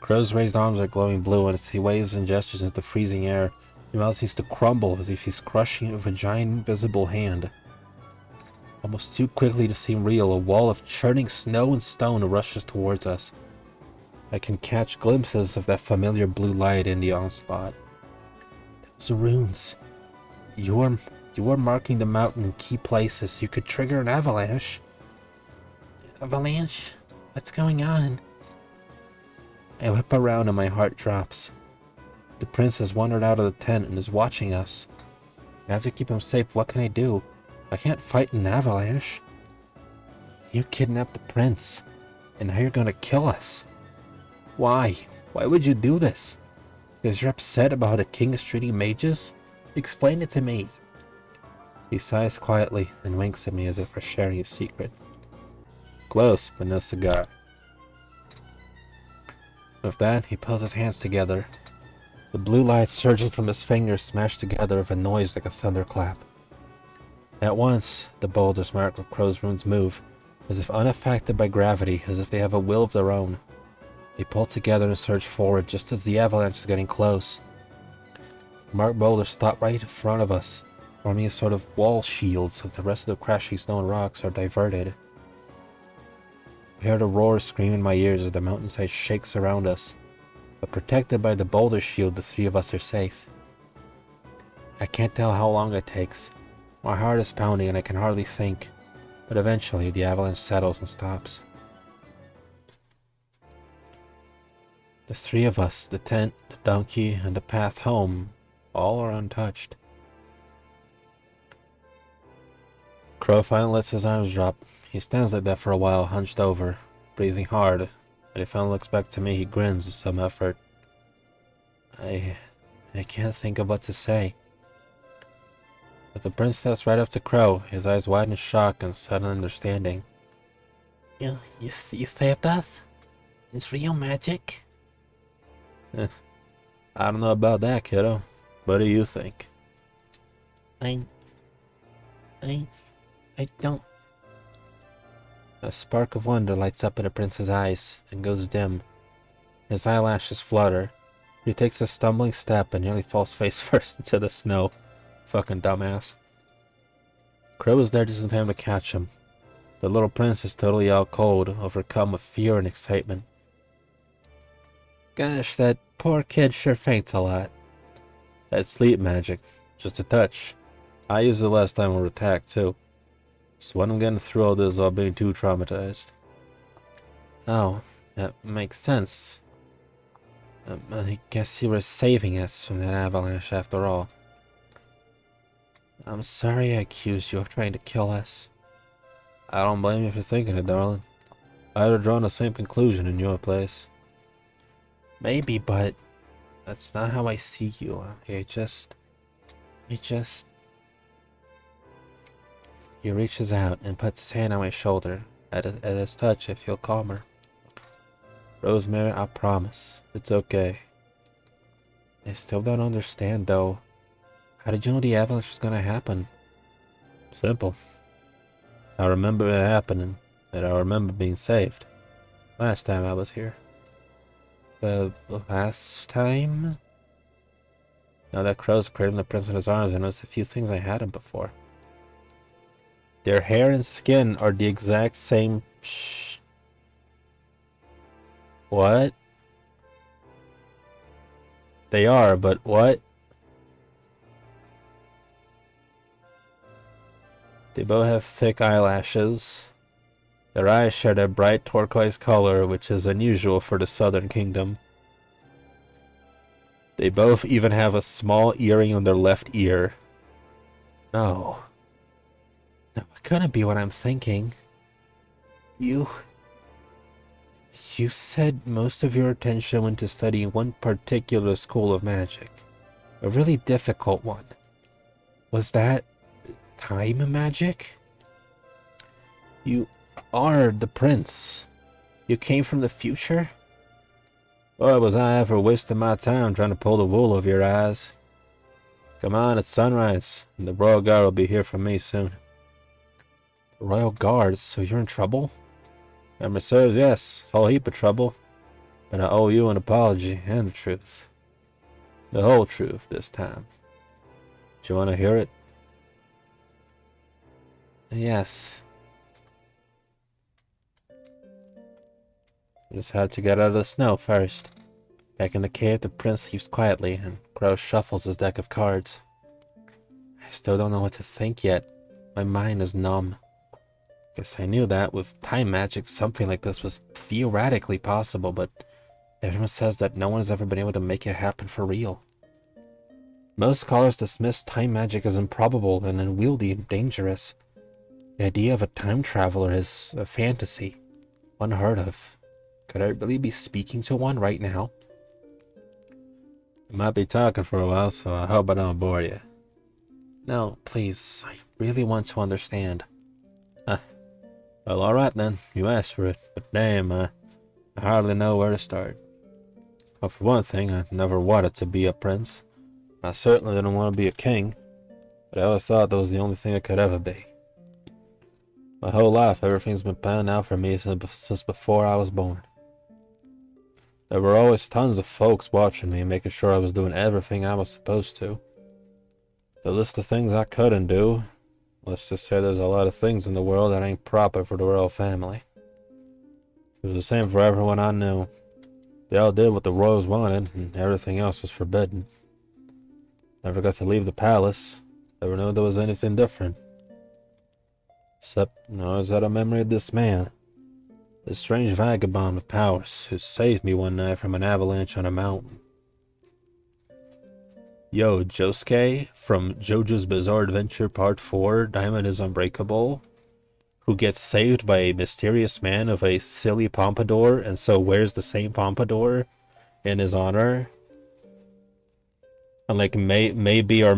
Crow's raised arms are glowing blue, and as he waves and gestures into the freezing air, his mouth seems to crumble as if he's crushing it with a giant invisible hand. Almost too quickly to seem real, a wall of churning snow and stone rushes towards us. I can catch glimpses of that familiar blue light in the onslaught. Those runes. You were marking the mountain in key places. You could trigger an avalanche. Avalanche? What's going on? I whip around and my heart drops. The prince has wandered out of the tent and is watching us. I have to keep him safe. What can I do? I can't fight an avalanche. You kidnapped the prince, and now you're gonna kill us. Why? Why would you do this? Because you're upset about how the king is treating mages? Explain it to me. He sighs quietly and winks at me as if we're sharing a secret. Close, but no cigar. With that, he pulls his hands together. The blue light surging from his fingers smashed together with a noise like a thunderclap. At once, the boulders marked with Crow's runes move, as if unaffected by gravity, as if they have a will of their own. They pull together and surge forward just as the avalanche is getting close. Marked boulders stop right in front of us, forming a sort of wall shield so the rest of the crashing stone rocks are diverted. I heard a roar scream in my ears as the mountainside shakes around us, but protected by the boulder shield, the three of us are safe. I can't tell how long it takes. My heart is pounding and I can hardly think, but eventually the avalanche settles and stops. The three of us, the tent, the donkey, and the path home, all are untouched. Crow finally lets his arms drop. He stands like that for a while, hunched over, breathing hard. When he finally looks back to me, he grins with some effort. I can't think of what to say. But the prince steps right up to Crow, his eyes wide in shock and sudden understanding. You saved us? It's real magic? I don't know about that, kiddo. What do you think? I don't... A spark of wonder lights up in the prince's eyes, and goes dim. His eyelashes flutter. He takes a stumbling step and nearly falls face first into the snow. Fucking dumbass. Crow is there just in time to catch him. The little prince is totally out cold, overcome with fear and excitement. Gosh, that poor kid sure faints a lot. That's sleep magic. Just a touch. I used it last time we were attacked, too. So when I'm getting through all this without being too traumatized. Oh, that makes sense. I guess you were saving us from that avalanche after all. I'm sorry I accused you of trying to kill us. I don't blame you for thinking it, darling. I would have drawn the same conclusion in your place. Maybe, but that's not how I see you. He reaches out and puts his hand on my shoulder. At his touch, I feel calmer. Rosemary, I promise. It's okay. I still don't understand, though. How did you know the avalanche was gonna happen? Simple. I remember it happening, and I remember being saved. Last time I was here. The last time? Now that Crow's cradling the prince in his arms, I noticed a few things I hadn't before. Their hair and skin are the exact same. What? They are, but what? They both have thick eyelashes. Their eyes share a bright turquoise color, which is unusual for the Southern Kingdom. They both even have a small earring on their left ear. No. No, it couldn't be what I'm thinking. You said most of your attention went to studying one particular school of magic. A really difficult one. Was that time magic? You are the prince. You came from the future? Boy, was I ever wasting my time trying to pull the wool over your eyes. Come on, it's sunrise, and the Royal Guard will be here for me soon. The Royal Guards? So you're in trouble? Memory serves, yes. Whole heap of trouble. But I owe you an apology and the truth. The whole truth this time. Do you want to hear it? Yes. I just had to get out of the snow first. Back in the cave, the prince sleeps quietly, and Grow shuffles his deck of cards. I still don't know what to think yet. My mind is numb. Guess I knew that with time magic, something like this was theoretically possible, but everyone says that no one has ever been able to make it happen for real. Most scholars dismiss time magic as improbable and unwieldy and dangerous. The idea of a time traveler is a fantasy, unheard of. Could I really be speaking to one right now? I might be talking for a while, so I hope I don't bore you. No, please. I really want to understand. Well, alright then. You asked for it. But damn, I hardly know where to start. Well, for one thing, I never wanted to be a prince. I certainly didn't want to be a king. But I always thought that was the only thing I could ever be. My whole life, everything's been planned out for me since before I was born. There were always tons of folks watching me, making sure I was doing everything I was supposed to. The list of things I couldn't do, let's just say there's a lot of things in the world that ain't proper for the royal family. It was the same for everyone I knew. They all did what the royals wanted, and everything else was forbidden. Never got to leave the palace. Never knew there was anything different. Except, I always had a memory of this man. This strange vagabond with powers who saved me one night from an avalanche on a mountain. Yo, Josuke from JoJo's Bizarre Adventure Part 4, Diamond is Unbreakable, who gets saved by a mysterious man of a silly pompadour and so wears the same pompadour in his honor. And like maybe or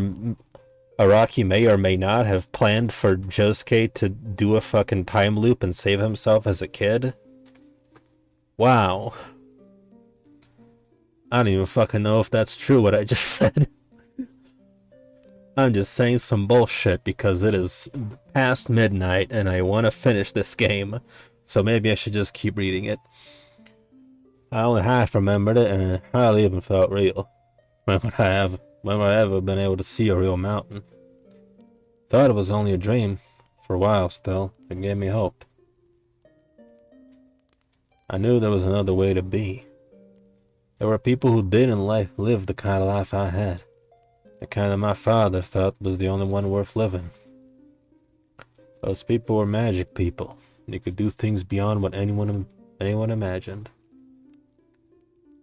Araki may or may not have planned for Josuke to do a fucking time loop and save himself as a kid. Wow. I don't even fucking know if that's true what I just said. I'm just saying some bullshit because it is past midnight and I want to finish this game. So maybe I should just keep reading it. I only half remembered it and it hardly even felt real. When would I ever been able to see a real mountain? Thought it was only a dream. For a while still. It gave me hope. I knew there was another way to be. There were people who did in life live the kind of life I had. The kind that my father thought was the only one worth living. Those people were magic people. They could do things beyond what anyone imagined.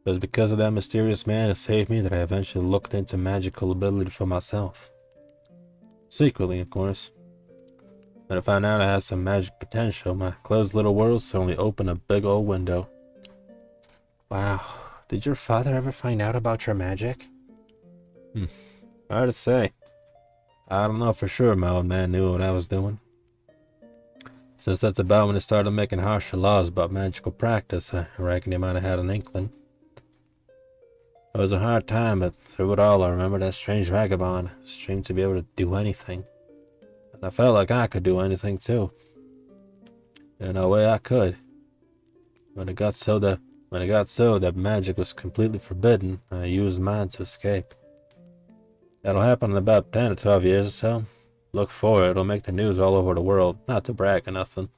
It was because of that mysterious man who saved me that I eventually looked into magical ability for myself. Secretly, of course. When I found out I had some magic potential, my closed little world suddenly opened a big old window. Wow. Did your father ever find out about your magic? Hard to say. I don't know for sure my old man knew what I was doing. Since that's about when he started making harsher laws about magical practice, I reckon he might have had an inkling. It was a hard time, but through it all I remember that strange vagabond who seemed to be able to do anything. And I felt like I could do anything too. In a way I could. When it got so that magic was completely forbidden, I used mine to escape. That'll happen in about 10 or 12 years or so. Look for it, it'll make the news all over the world. Not to brag or nothing.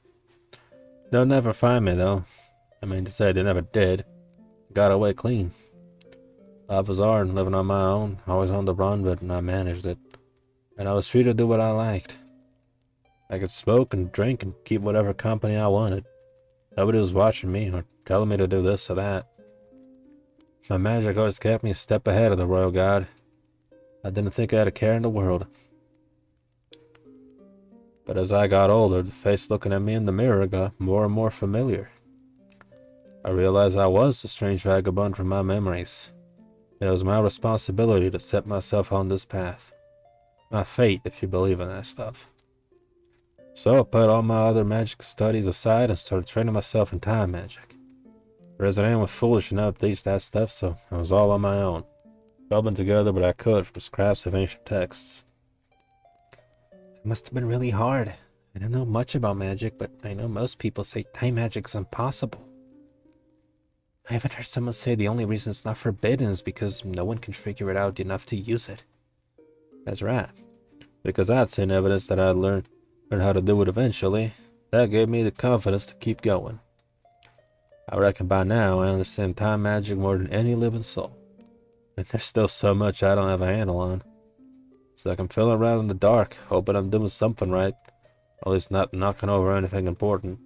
They'll never find me though. I mean to say they never did. Got away clean. Life was hard, living on my own, always on the run, but I managed it. And I was free to do what I liked. I could smoke and drink and keep whatever company I wanted. Nobody was watching me or telling me to do this or that. My magic always kept me a step ahead of the royal guard. I didn't think I had a care in the world. But as I got older, the face looking at me in the mirror got more and more familiar. I realized I was the strange vagabond from my memories, and it was my responsibility to set myself on this path. My fate, if you believe in that stuff. So I put all my other magic studies aside and started training myself in time magic. Resident was foolish enough to teach that stuff, so I was all on my own, cobbling together what I could from scraps of ancient texts. It must have been really hard. I don't know much about magic, but I know most people say time magic's impossible. I haven't heard someone say the only reason it's not forbidden is because no one can figure it out enough to use it. That's right. Because I'd seen evidence that I'd learn how to do it eventually. That gave me the confidence to keep going. I reckon by now I understand time magic more than any living soul. And there's still so much I don't have a handle on. It's like I'm feeling around in the dark, hoping I'm doing something right. Or at least not knocking over anything important.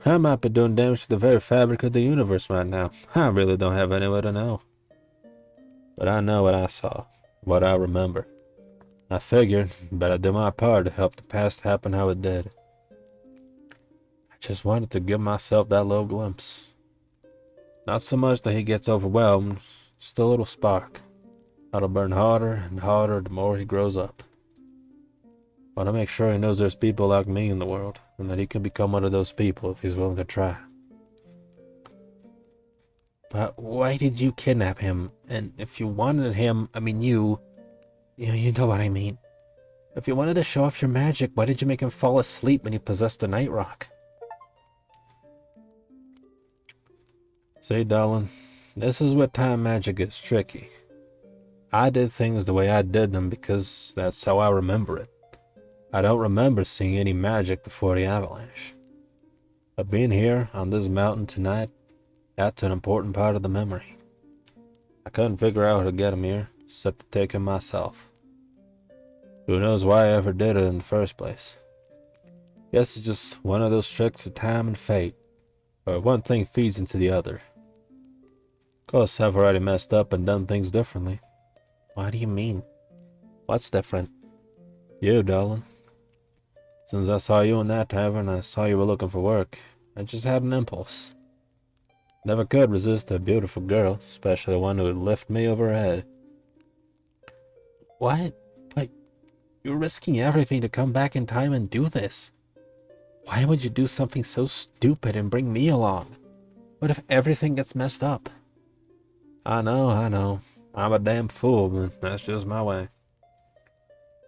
I might be doing damage to the very fabric of the universe right now. I really don't have any way to know. But I know what I saw, what I remember. I figured better do my part to help the past happen how it did. I just wanted to give myself that little glimpse. Not so much that he gets overwhelmed, just a little spark. That'll burn harder and harder the more he grows up. I want to make sure he knows there's people like me in the world, and that he can become one of those people if he's willing to try. But why did you kidnap him? And if you wanted him, you know what I mean. If you wanted to show off your magic, why did you make him fall asleep when you possessed the Night Rock? See, darling, this is where time magic gets tricky. I did things the way I did them because that's how I remember it. I don't remember seeing any magic before the avalanche. But being here on this mountain tonight, that's an important part of the memory. I couldn't figure out how to get him here, except to take him myself. Who knows why I ever did it in the first place? Guess it's just one of those tricks of time and fate, where one thing feeds into the other. Of course, I've already messed up and done things differently. What do you mean? What's different? You, darling. Since I saw you in that tavern, I saw you were looking for work. I just had an impulse. Never could resist a beautiful girl, especially one who would lift me over her head. What? But you're risking everything to come back in time and do this. Why would you do something so stupid and bring me along? What if everything gets messed up? I know. I'm a damn fool, but that's just my way.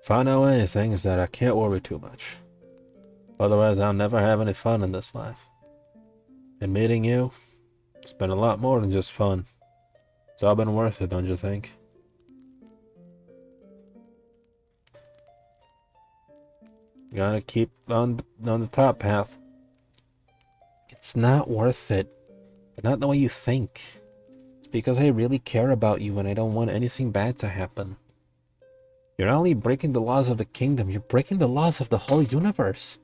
If I know anything, it's that I can't worry too much. Otherwise, I'll never have any fun in this life. And meeting you, it's been a lot more than just fun. It's all been worth it, don't you think? Gotta keep on the top path. It's not worth it, but not the way you think. It's because I really care about you and I don't want anything bad to happen. You're not only breaking the laws of the kingdom, you're breaking the laws of the whole universe.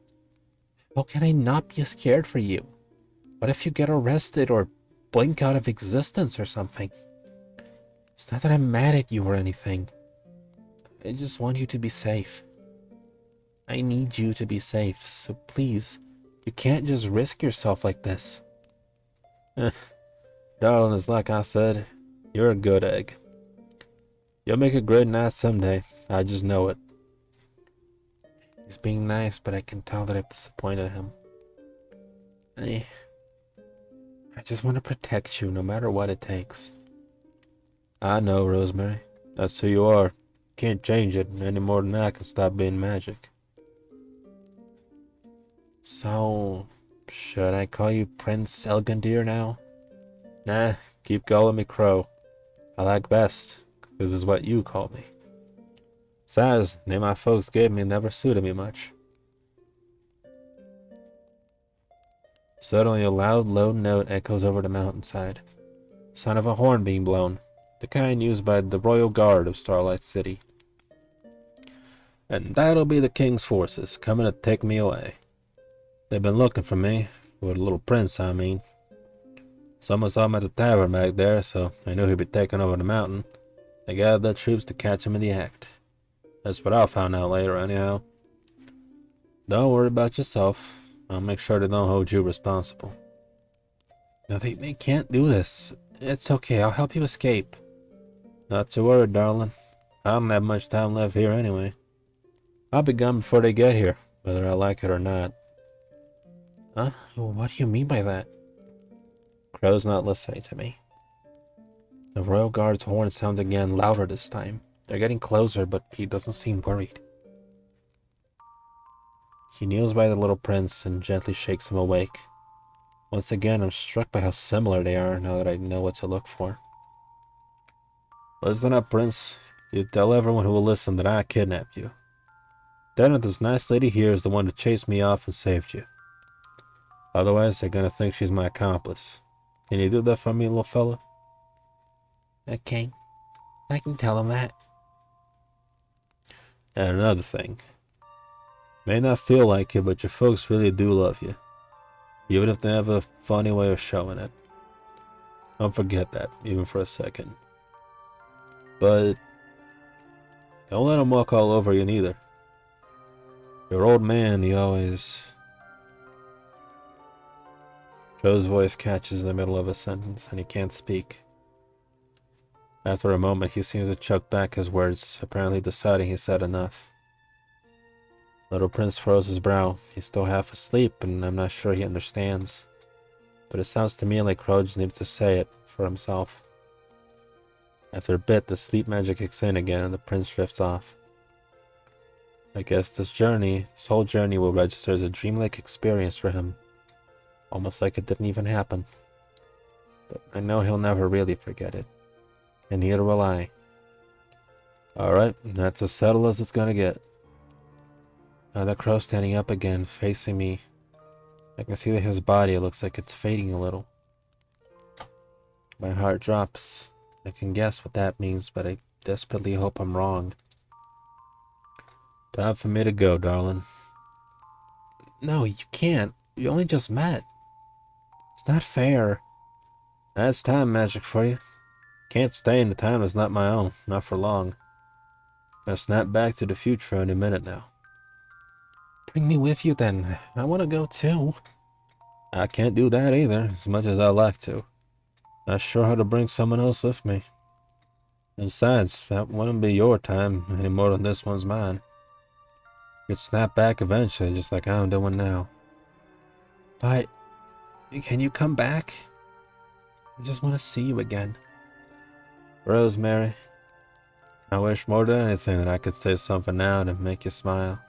How can I not be scared for you? What if you get arrested or blink out of existence or something? It's not that I'm mad at you or anything. I just want you to be safe. I need you to be safe, so please, you can't just risk yourself like this. Darling, it's like I said, you're a good egg. You'll make a great knight someday, I just know it. He's being nice, but I can tell that I've disappointed him. I just want to protect you no matter what it takes. I know, Rosemary. That's who you are. Can't change it any more than I can stop being magic. So, should I call you Prince Elgandir now? Nah, keep calling me Crow. I like best, because it's what you call me. Besides, the name my folks gave me never suited me much. Suddenly a loud, low note echoes over the mountainside. Sound of a horn being blown. The kind used by the Royal Guard of Starlight City. And that'll be the King's forces coming to take me away. They've been looking for me, for the little prince, I mean. Someone saw him at the tavern back there, so they knew he'd be taking over the mountain. They gathered their troops to catch him in the act. That's what I'll find out later, anyhow. Don't worry about yourself. I'll make sure they don't hold you responsible. No, they can't do this. It's okay, I'll help you escape. Not to worry, darling. I don't have much time left here anyway. I'll be gone before they get here, whether I like it or not. Huh? What do you mean by that? Crow's not listening to me. The Royal Guard's horn sounds again, louder this time. They're getting closer, but he doesn't seem worried. He kneels by the little prince and gently shakes him awake. Once again, I'm struck by how similar they are now that I know what to look for. Listen up, Prince. You tell everyone who will listen that I kidnapped you. Then this nice lady here is the one who chased me off and saved you. Otherwise, they're gonna think she's my accomplice. Can you do that for me, little fella? Okay, I can tell him that. And another thing. May not feel like it, but your folks really do love you. Even if they have a funny way of showing it. Don't forget that, even for a second. But don't let them walk all over you neither. Your old man, he always... Joe's voice catches in the middle of a sentence and he can't speak. After a moment, he seems to chuck back his words, apparently deciding he's said enough. Little Prince furrows his brow. He's still half asleep, and I'm not sure he understands. But it sounds to me like Crow just needs to say it for himself. After a bit, the sleep magic kicks in again, and the prince drifts off. I guess this whole journey will register as a dreamlike experience for him. Almost like it didn't even happen. But I know he'll never really forget it. And neither will I. Alright, that's as settled as it's gonna get. Now the Crow's standing up again, facing me. I can see that his body looks like it's fading a little. My heart drops. I can guess what that means, but I desperately hope I'm wrong. Time for me to go, darling. No, you can't. You only just met. It's not fair. That's time magic for you. Can't stay in the time that's not my own, not for long. Gonna snap back to the future any minute now. Bring me with you then. I want to go too. I can't do that either, as much as I'd like to. Not sure how to bring someone else with me. And besides, that wouldn't be your time any more than this one's mine. You'd snap back eventually, just like I'm doing now. But, can you come back? I just want to see you again. Rosemary, I wish more than anything that I could say something now to make you smile.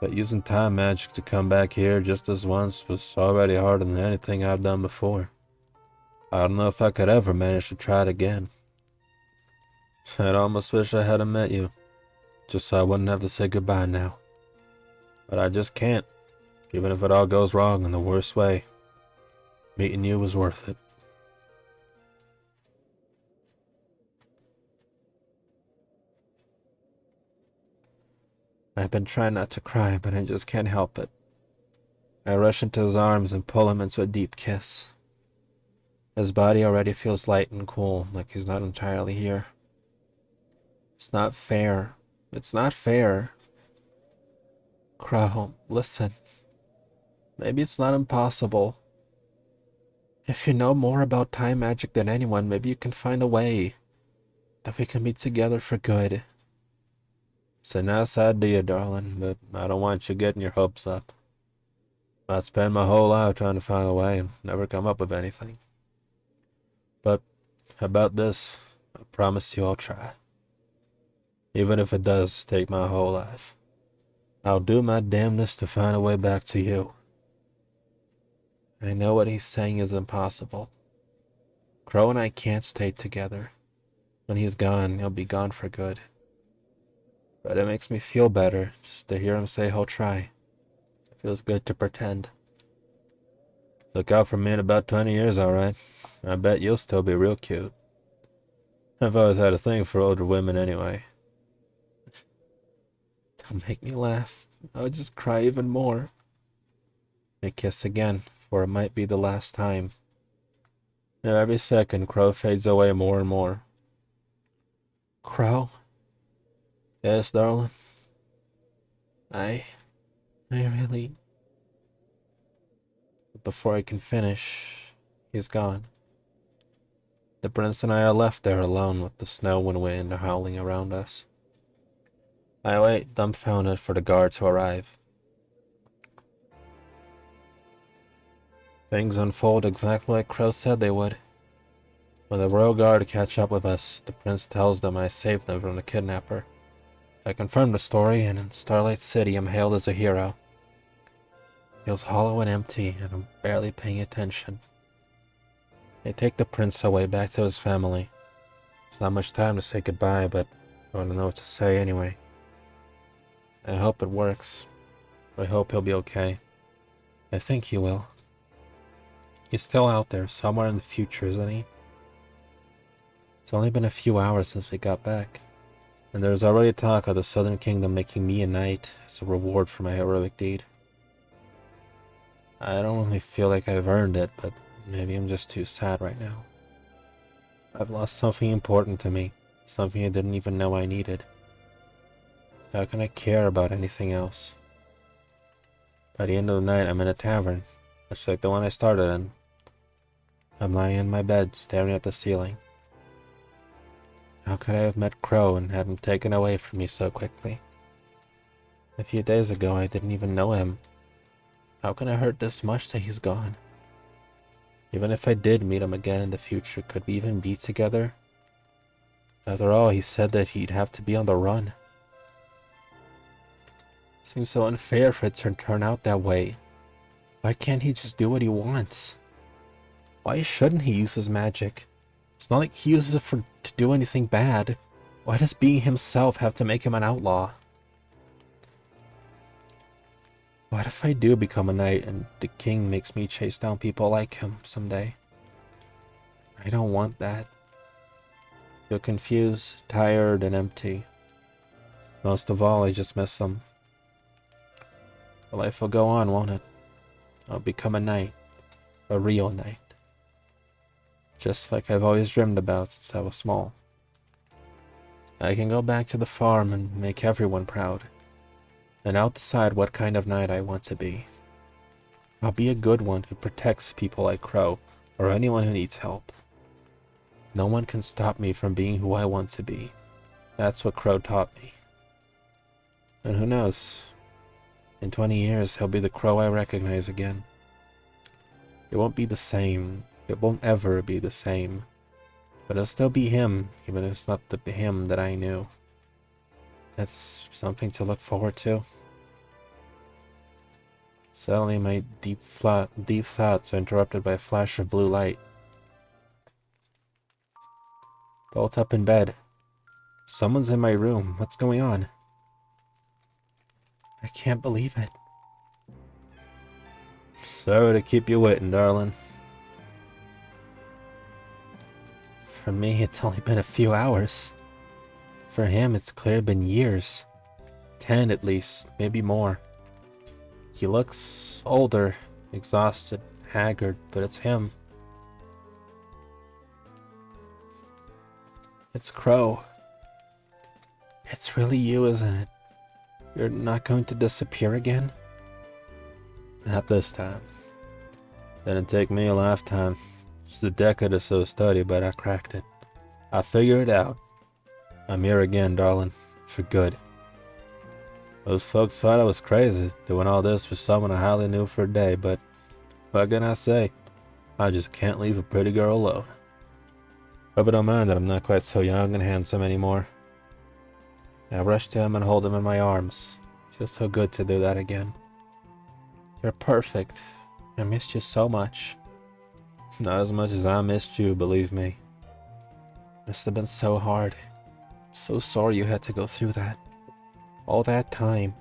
But using time magic to come back here just this once was already harder than anything I've done before. I don't know if I could ever manage to try it again. I'd almost wish I hadn't met you, just so I wouldn't have to say goodbye now. But I just can't, even if it all goes wrong in the worst way. Meeting you was worth it. I've been trying not to cry, but I just can't help it. I rush into his arms and pull him into a deep kiss. His body already feels light and cool, like he's not entirely here. It's not fair. It's not fair. Crow, listen. Maybe it's not impossible. If you know more about time magic than anyone, maybe you can find a way that we can be together for good. It's a nice idea, darling, but I don't want you getting your hopes up. I'd spend my whole life trying to find a way and never come up with anything. But how about this? I promise you I'll try. Even if it does take my whole life. I'll do my damnedest to find a way back to you. I know what he's saying is impossible. Crow and I can't stay together. When he's gone, he'll be gone for good. But it makes me feel better just to hear him say he'll try. It feels good to pretend. Look out for me in about 20 years, alright? I bet you'll still be real cute. I've always had a thing for older women anyway. Don't make me laugh. I'll just cry even more. They kiss again, for it might be the last time. Now every second, Crow fades away more and more. Crow? Yes, darling? I really... Before I can finish, he's gone. The prince and I are left there alone with the snow and wind howling around us. I wait, dumbfounded, for the guard to arrive. Things unfold exactly like Crow said they would. When the royal guard catch up with us, the prince tells them I saved them from the kidnapper. I confirm the story, and in Starlight City I'm hailed as a hero. Feels hollow and empty, and I'm barely paying attention. They take the prince away back to his family. There's not much time to say goodbye, but I don't know what to say anyway. I hope it works. I hope he'll be okay. I think he will. He's still out there, somewhere in the future, isn't he? It's only been a few hours since we got back, and there's already talk of the Southern Kingdom making me a knight as a reward for my heroic deed. I don't really feel like I've earned it, but maybe I'm just too sad right now. I've lost something important to me, something I didn't even know I needed. How can I care about anything else? By the end of the night, I'm in a tavern, much like the one I started in. I'm lying in my bed, staring at the ceiling. How could I have met Crow and had him taken away from me so quickly? A few days ago, I didn't even know him. How can I hurt this much that he's gone? Even if I did meet him again in the future, could we even be together? After all, he said that he'd have to be on the run. Seems so unfair for it to turn out that way. Why can't he just do what he wants? Why shouldn't he use his magic? It's not like he uses it to do anything bad. Why does being himself have to make him an outlaw? What if I do become a knight and the king makes me chase down people like him someday? I don't want that. I feel confused, tired, and empty. Most of all, I just miss him. But life will go on, won't it? I'll become a knight. A real knight. Just like I've always dreamed about since I was small. I can go back to the farm and make everyone proud. And I'll decide what kind of knight I want to be. I'll be a good one who protects people like Crow, or anyone who needs help. No one can stop me from being who I want to be. That's what Crow taught me. And who knows? In 20 years, he'll be the Crow I recognize again. It won't be the same. It won't ever be the same. But it'll still be him, even if it's not the him that I knew. That's something to look forward to. Suddenly my deep thoughts are interrupted by a flash of blue light. Bolt up in bed. Someone's in my room. What's going on? I can't believe it. Sorry to keep you waiting, darling. For me, it's only been a few hours. For him, it's clearly been years. 10 at least, maybe more. He looks older, exhausted, haggard, but it's him. It's Crow. It's really you, isn't it? You're not going to disappear again? Not this time. Didn't take me a lifetime. Just a decade or so of study, but I cracked it. I figured it out. I'm here again, darling. For good. Those folks thought I was crazy, doing all this for someone I hardly knew for a day, but what can I say? I just can't leave a pretty girl alone. Hope you don't mind that I'm not quite so young and handsome anymore. I rush to him and hold him in my arms. Feels so good to do that again. You're perfect. I missed you so much. Not as much as I missed you, believe me. Must have been so hard. So sorry you had to go through that. All that time.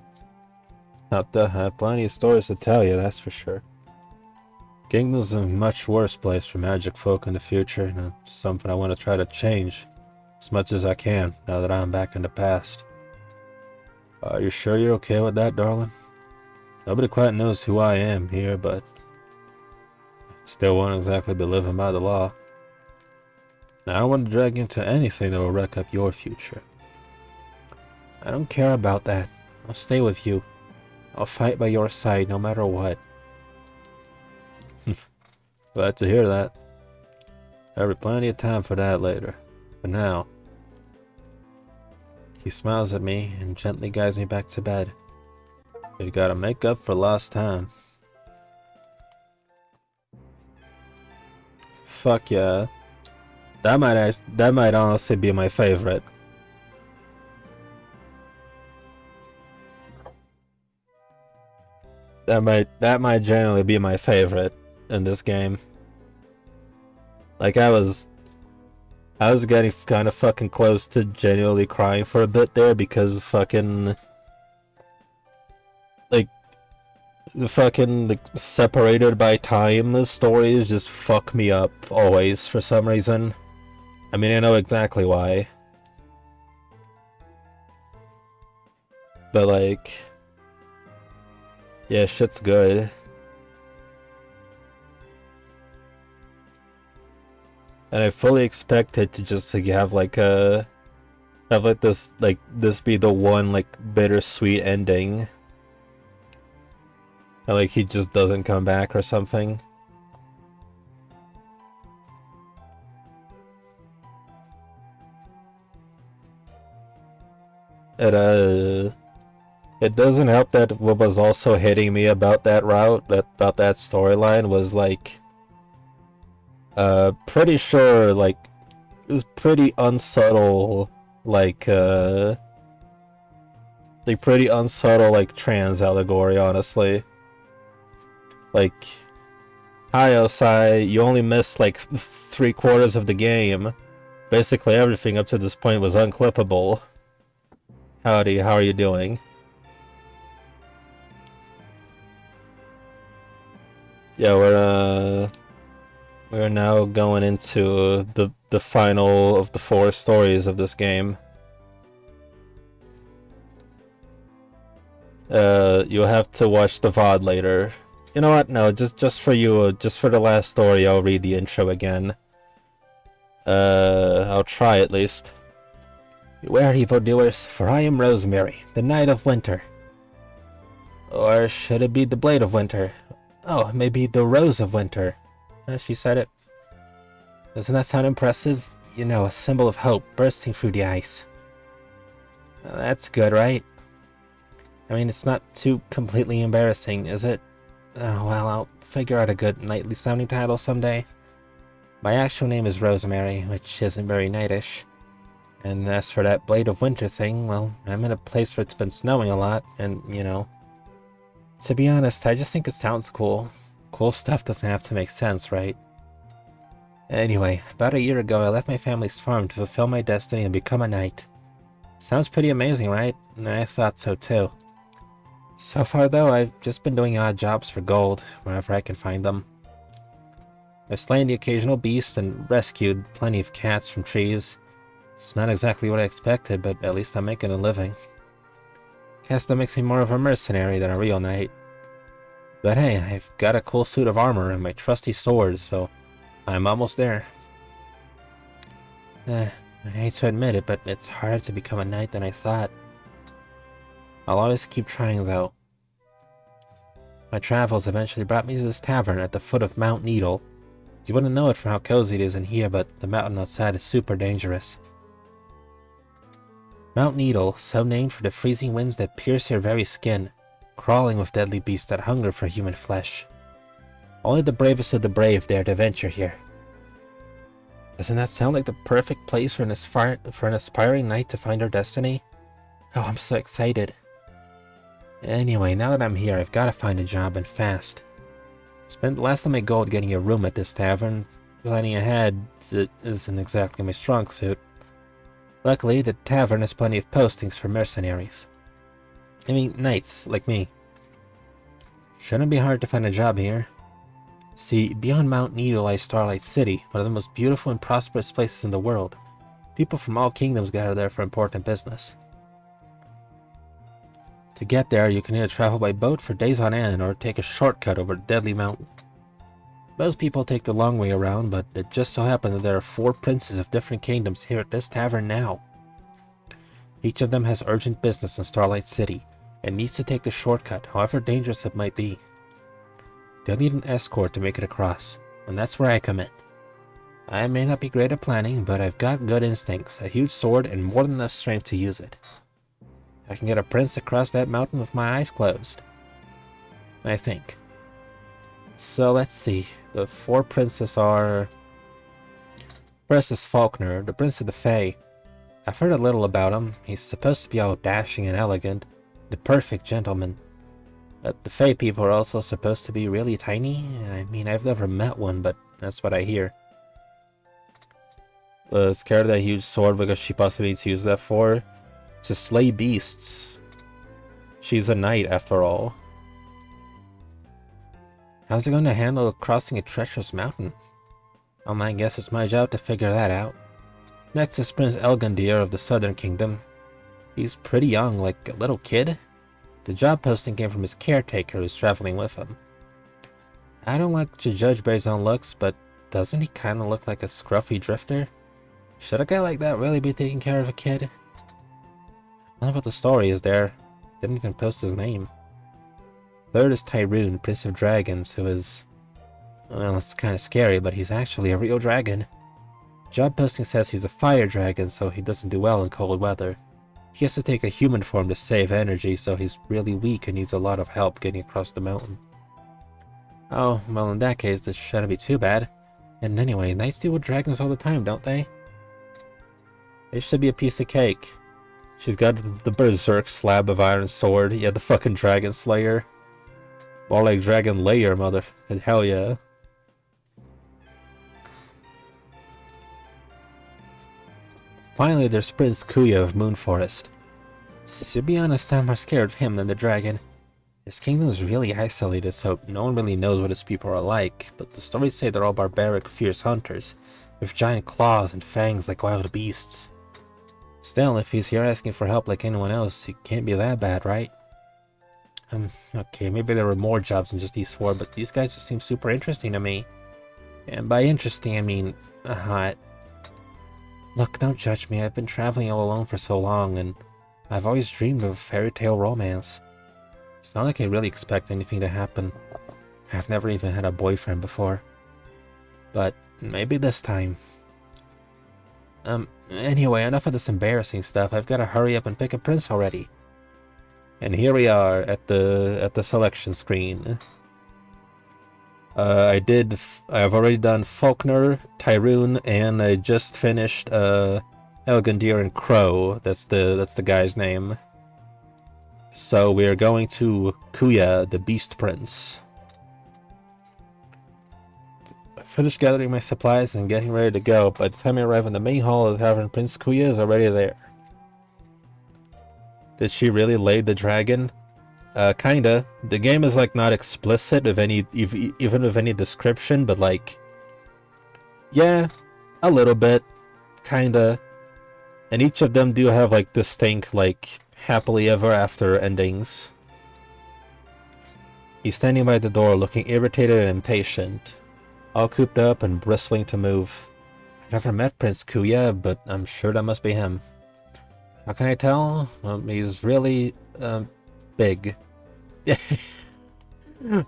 I have plenty of stories to tell you, that's for sure. Kingdom's a much worse place for magic folk in the future, and it's something I want to try to change. as much as I can now that I'm back in the past. Are you sure you're okay with that, darling? Nobody quite knows who I am here, but still won't exactly be living by the law. Now, I don't want to drag you into anything that will wreck up your future. I don't care about that. I'll stay with you. I'll fight by your side no matter what. Glad to hear that. There'll be plenty of time for that later. For now. He smiles at me and gently guides me back to bed. You gotta make up for lost time. Fuck yeah. That might honestly be my favorite. That might generally be my favorite in this game. Like I was getting kind of fucking close to genuinely crying for a bit there because fucking the fucking like separated by time stories just fuck me up always for some reason. I mean, I know exactly why. But like, yeah, shit's good. And I fully expected to just like have this be the one like bittersweet ending. And like he just doesn't come back or something. It doesn't help that what was also hitting me about that about that storyline was like pretty sure like it was pretty unsubtle pretty unsubtle like trans allegory, honestly. Like, hi Osai, you only missed like 3/4 of the game. Basically everything up to this point was unclippable. Howdy, how are you doing? Yeah, we're now going into the final of the 4 stories of this game. You'll have to watch the VOD later. You know what? No, just for you, just for the last story, I'll read the intro again. I'll try at least. Beware, evildoers, for I am Rosemary, the Night of Winter. Or should it be the Blade of Winter? Oh, maybe the Rose of Winter. She said it. Doesn't that sound impressive? You know, a symbol of hope bursting through the ice. That's good, right? I mean, it's not too completely embarrassing, is it? Oh, well, I'll figure out a good knightly sounding title someday. My actual name is Rosemary, which isn't very knightish. And as for that Blade of Winter thing, well, I'm in a place where it's been snowing a lot, and, you know... To be honest, I just think it sounds cool. Cool stuff doesn't have to make sense, right? Anyway, about a year ago, I left my family's farm to fulfill my destiny and become a knight. Sounds pretty amazing, right? I thought so too. So far though, I've just been doing odd jobs for gold, wherever I can find them. I've slain the occasional beast and rescued plenty of cats from trees. It's not exactly what I expected, but at least I'm making a living. Guess that makes me more of a mercenary than a real knight. But hey, I've got a cool suit of armor and my trusty sword, so I'm almost there. I hate to admit it, but it's harder to become a knight than I thought. I'll always keep trying though. My travels eventually brought me to this tavern at the foot of Mount Needle. You wouldn't know it from how cozy it is in here, but the mountain outside is super dangerous. Mount Needle, so named for the freezing winds that pierce your very skin, crawling with deadly beasts that hunger for human flesh. Only the bravest of the brave dare to venture here. Doesn't that sound like the perfect place for an aspiring knight to find her destiny? Oh, I'm so excited. Anyway, now that I'm here, I've got to find a job and fast. Spent last of my gold getting a room at this tavern. Planning ahead isn't exactly my strong suit. Luckily, the tavern has plenty of postings for mercenaries. I mean, knights, like me. Shouldn't be hard to find a job here. See, beyond Mount Needle lies Starlight City, one of the most beautiful and prosperous places in the world. People from all kingdoms gather there for important business. To get there, you can either travel by boat for days on end or take a shortcut over a deadly mountain. Most people take the long way around, but it just so happened that there are 4 princes of different kingdoms here at this tavern now. Each of them has urgent business in Starlight City and needs to take the shortcut, however dangerous it might be. They'll need an escort to make it across, and that's where I come in. I may not be great at planning, but I've got good instincts, a huge sword, and more than enough strength to use it. I can get a prince across that mountain with my eyes closed. I think. So let's see. The 4 princes are... First is Faulkner, the Prince of the Fae. I've heard a little about him. He's supposed to be all dashing and elegant, the perfect gentleman. But the Fae people are also supposed to be really tiny. I mean, I've never met one, but that's what I hear. Scared of that huge sword because she possibly needs to use that for... to slay beasts. She's a knight after all. How's it going to handle crossing a treacherous mountain? Well, I guess it's my job to figure that out. Next is Prince Elgandir of the Southern Kingdom. He's pretty young, like a little kid. The job posting came from his caretaker who's traveling with him. I don't like to judge by his own looks, but doesn't he kind of look like a scruffy drifter? Should a guy like that really be taking care of a kid? I don't know what the story is there. Didn't even post his name. Third is Tyroon, Prince of Dragons, who is... well, it's kind of scary, but he's actually a real dragon. Job posting says he's a fire dragon, so he doesn't do well in cold weather. He has to take a human form to save energy, so he's really weak and needs a lot of help getting across the mountain. Oh, well in that case, this shouldn't be too bad. And anyway, knights deal with dragons all the time, don't they? It should be a piece of cake. She's got the berserk slab of iron sword. Yeah, the fucking dragon slayer. More like dragon layer, mother. Hell yeah. Finally, there's Prince Kuya of Moonforest. To be honest, I'm more scared of him than the dragon. His kingdom is really isolated, so no one really knows what his people are like, but the stories say they're all barbaric, fierce hunters, with giant claws and fangs like wild beasts. Still, if he's here asking for help like anyone else, it can't be that bad, right? Okay, maybe there were more jobs than just these 4, but these guys just seem super interesting to me. And by interesting, I mean hot. Look, don't judge me. I've been traveling all alone for so long, and I've always dreamed of a fairy tale romance. It's not like I really expect anything to happen. I've never even had a boyfriend before. But maybe this time. Anyway, enough of this embarrassing stuff. I've got to hurry up and pick a prince already. And here we are at the selection screen. I've already done Faulkner, Tyroon, and I just finished Elgandir and Crow. That's the guy's name. So we are going to Kuya, the Beast Prince. I finished gathering my supplies and getting ready to go. By the time I arrive in the main hall of the tavern, Prince Kuya is already there. Did she really lay the dragon? Kinda. The game is like not explicit of any, even of any description, but like, yeah, a little bit, kinda. And each of them do have like distinct, like, happily ever after endings. He's standing by the door, looking irritated and impatient, all cooped up and bristling to move. I've never met Prince Kuya, but I'm sure that must be him. How can I tell? He's really, big.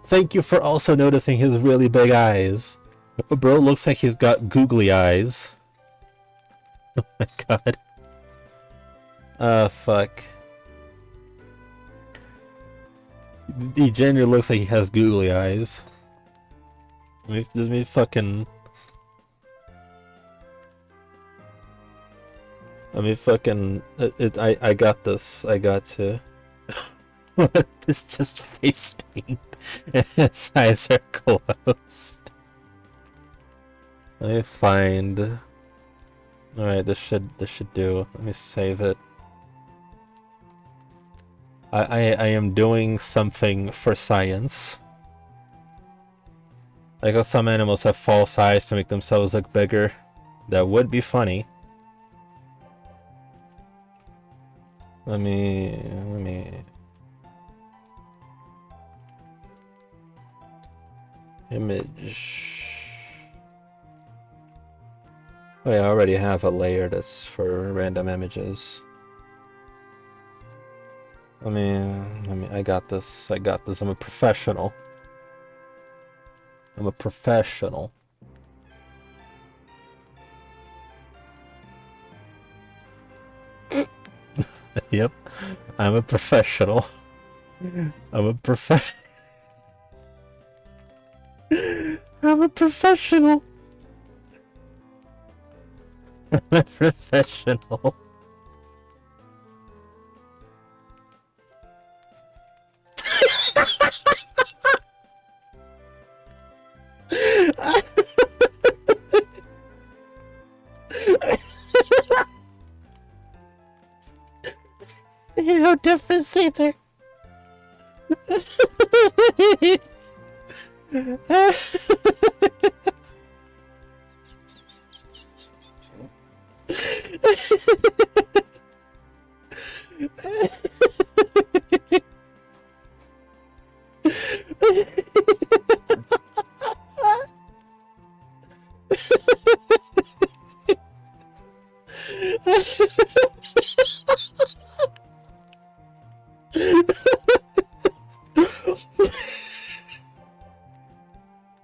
Thank you for also noticing his really big eyes. Bro looks like he's got googly eyes. Oh my god. Fuck. He genuinely looks like he has googly eyes. Let me fucking... I got this. I got to... It's just face paint and his eyes are closed. Let me find... Alright, this should do. Let me save it. I am doing something for science. Like how some animals have false eyes to make themselves look bigger. That would be funny. Let me... Image... Oh yeah, I already have a layer that's for random images. I got this. I'm a professional. Yep, I'm a professional. I'm a prof. I'm a professional. I'm a professional. See no difference either.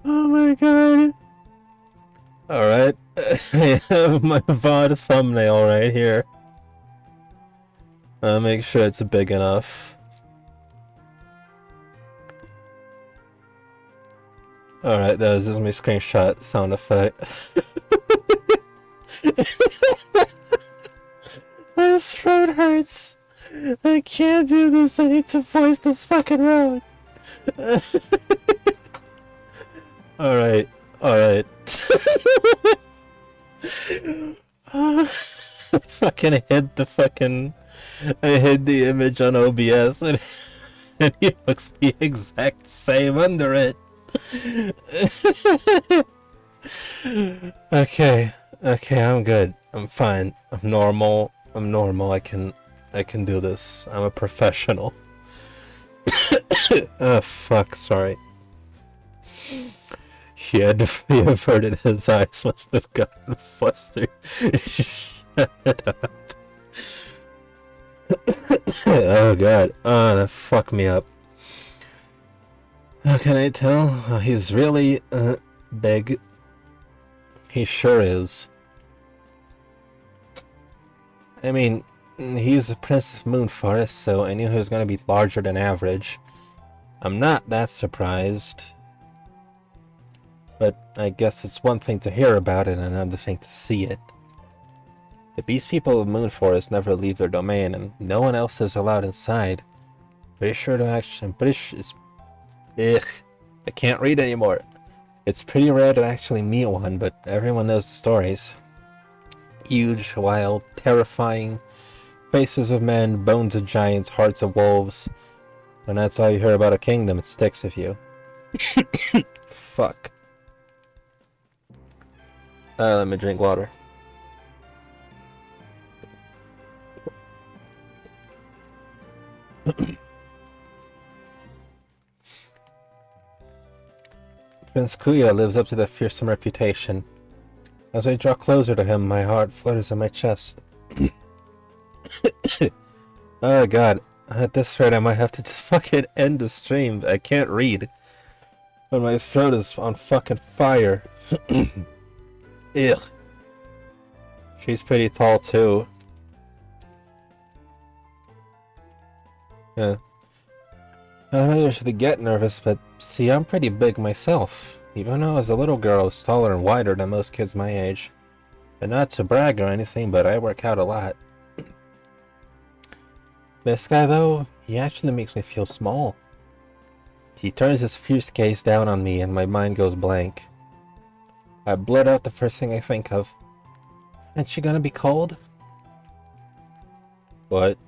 Oh my god. Alright. I have my VOD thumbnail right here. I'll make sure it's big enough. Alright, that was just my screenshot sound effect. My throat hurts. I can't do this. I need to voice this fucking road. Alright. Fucking hid the fucking... I hid the image on OBS and it looks the exact same under it. Okay, I'm good. I'm fine. I'm normal. I can do this. I'm a professional. Oh fuck, sorry. He averted his eyes, must have gotten flustered. Shut up. Oh god. Oh, that fucked me up. How can I tell? He's really, big. He sure is. I mean, he's the Prince of Moon Forest, so I knew he was gonna be larger than average. I'm not that surprised. But I guess it's one thing to hear about it and another thing to see it. The beast people of Moon Forest never leave their domain, and no one else is allowed inside. I'm pretty sure it's... Ugh. I can't read anymore. It's pretty rare to actually meet one, but everyone knows the stories. Huge, wild, terrifying. Faces of men, bones of giants, hearts of wolves. When that's all you hear about a kingdom, it sticks with you. Fuck. Let me drink water. Prince Kuya lives up to that fearsome reputation. As I draw closer to him, my heart flutters in my chest. Oh god, at this rate I might have to just fucking end the stream. I can't read. But my throat is on fucking fire. Ugh. She's pretty tall too. Yeah. I don't usually get nervous, but see, I'm pretty big myself. Even though as a little girl I was taller and wider than most kids my age. And not to brag or anything, but I work out a lot. This guy though, he actually makes me feel small. He turns his fierce gaze down on me and my mind goes blank. I blurt out the first thing I think of. Ain't she gonna be cold? What?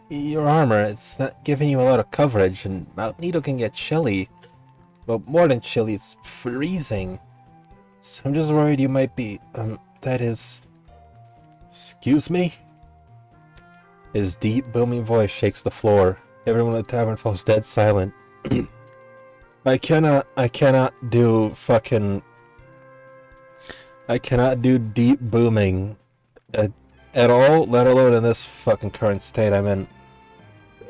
Your armor, it's not giving you a lot of coverage, and Mount Nido can get chilly. But more than chilly, it's freezing. So I'm just worried you might be, that is... Excuse me? His deep, booming voice shakes the floor. Everyone in the tavern falls dead silent. I cannot do deep booming at all, let alone in this fucking current state I'm in.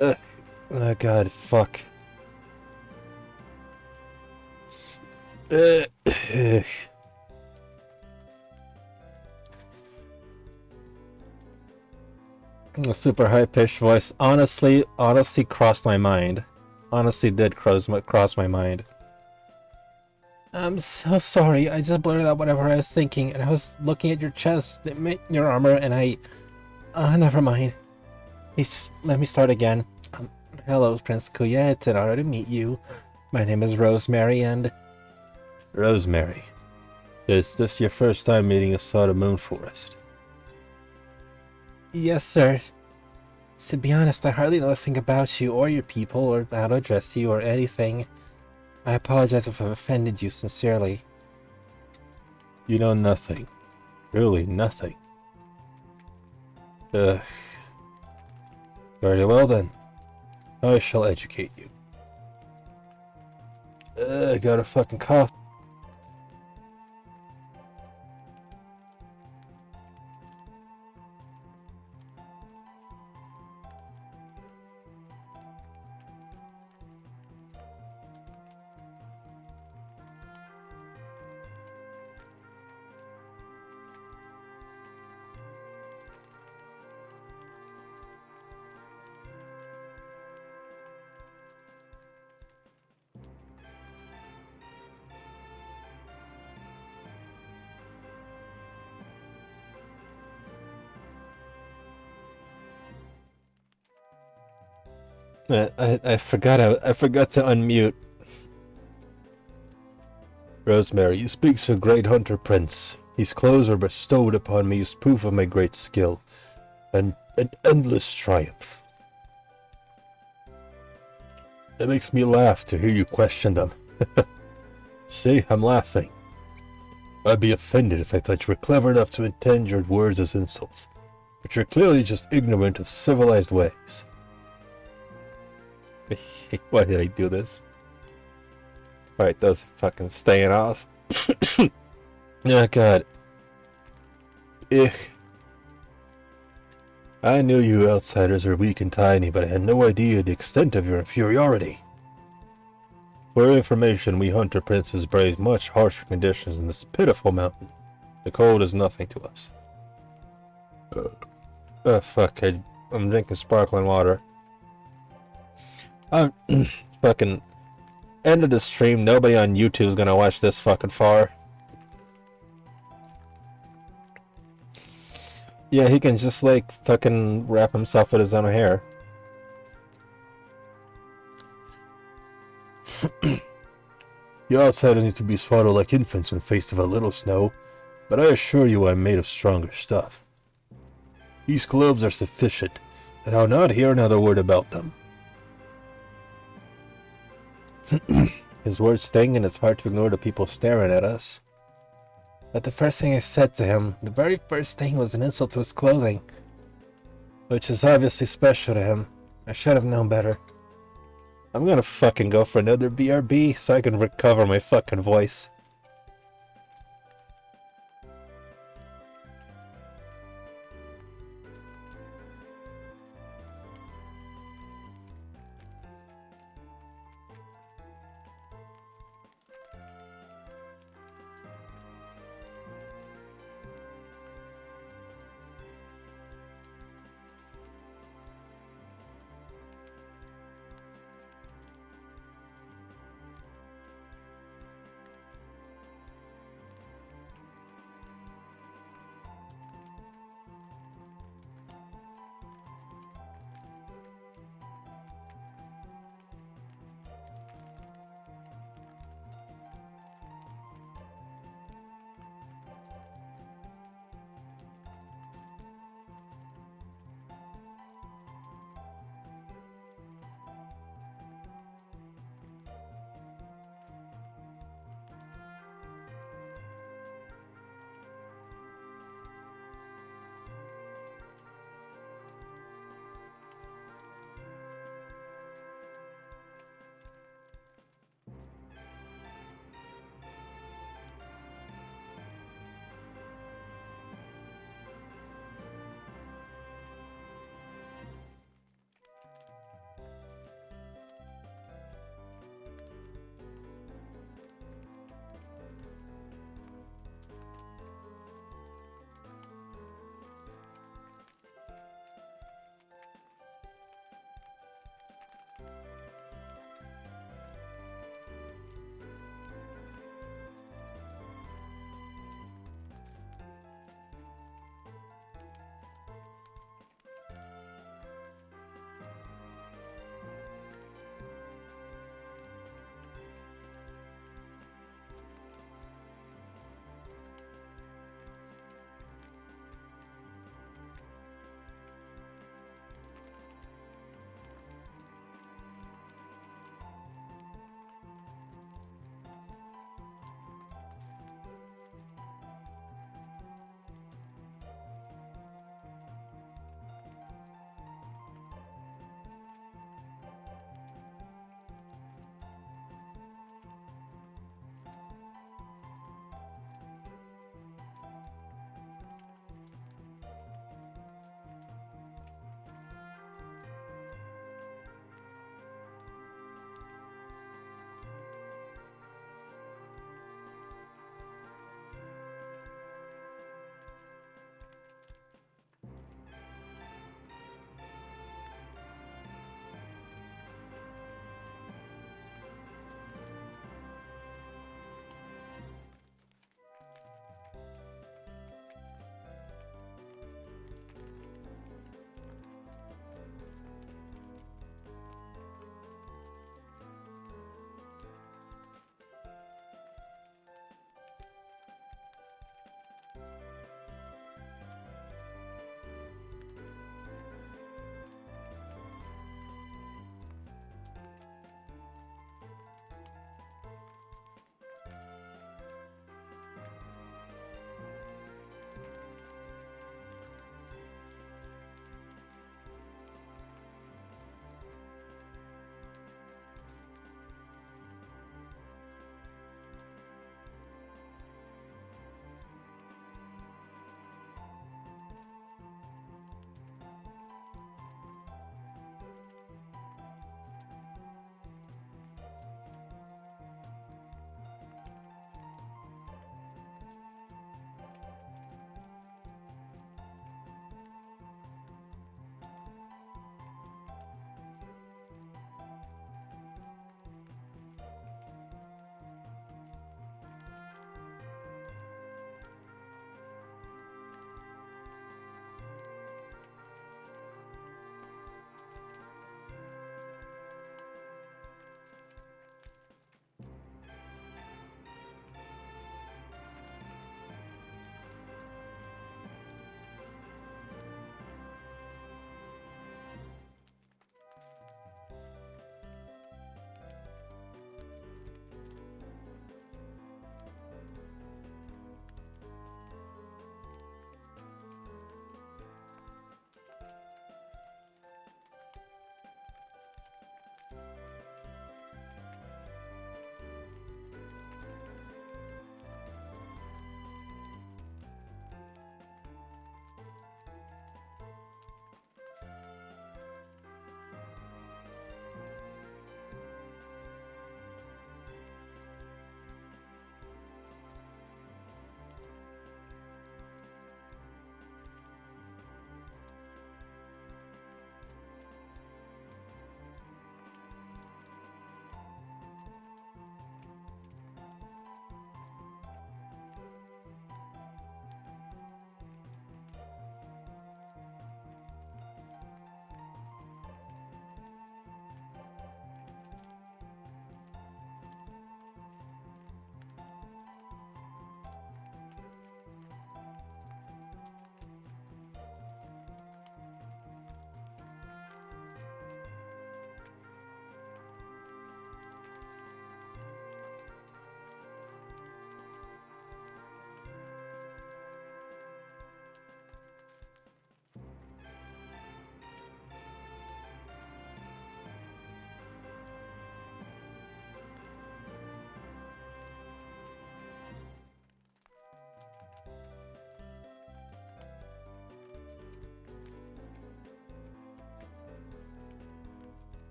Ugh. Oh god, fuck. A super high-pitched voice honestly crossed my mind. Honestly did cross my mind. I'm so sorry, I just blurted out whatever I was thinking, and I was looking at your chest, your armor, and never mind. Please just let me start again. Hello, Prince Kuya, it's an honor to meet you. My name is Rosemary, and... Rosemary, is this your first time meeting a Sod of Moon Forest? Yes, sir. To be honest, I hardly know a thing about you or your people or how to address you or anything. I apologize if I've offended you sincerely. You know nothing. Really nothing. Ugh. Very well then. I shall educate you. I got a fucking cough. I forgot to unmute. Rosemary, you speak to a great hunter prince. These clothes are bestowed upon me as proof of my great skill and an endless triumph. It makes me laugh to hear you question them. See, I'm laughing. I'd be offended if I thought you were clever enough to intend your words as insults, but you're clearly just ignorant of civilized ways. Why did I do this? Alright, those are fucking staying off. Oh god. Ugh. I knew you outsiders are weak and tiny, but I had no idea the extent of your inferiority. For your information, we hunter princes brave much harsher conditions in this pitiful mountain. The cold is nothing to us. Oh fuck, I'm drinking sparkling water. I'm fucking... End of the stream, nobody on YouTube is gonna watch this fucking far. Yeah, he can just like fucking wrap himself with his own hair. You outsiders need to be swallowed like infants when faced with a little snow, but I assure you I'm made of stronger stuff. These gloves are sufficient, and I'll not hear another word about them. His words sting, and it's hard to ignore the people staring at us. But the first thing I said to him, the very first thing, was an insult to his clothing, which is obviously special to him. I should have known better. I'm gonna fucking go for another BRB so I can recover my fucking voice.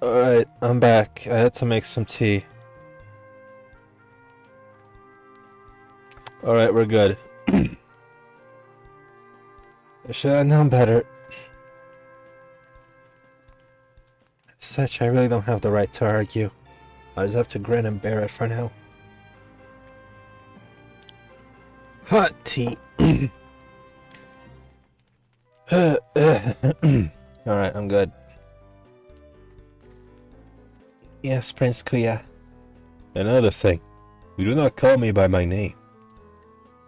Alright, I'm back. I had to make some tea. Alright, we're good. I should have known better. As such, I really don't have the right to argue. I just have to grin and bear it for now. Hot tea. Alright, I'm good. Yes, Prince Kuya. Another thing, you do not call me by my name.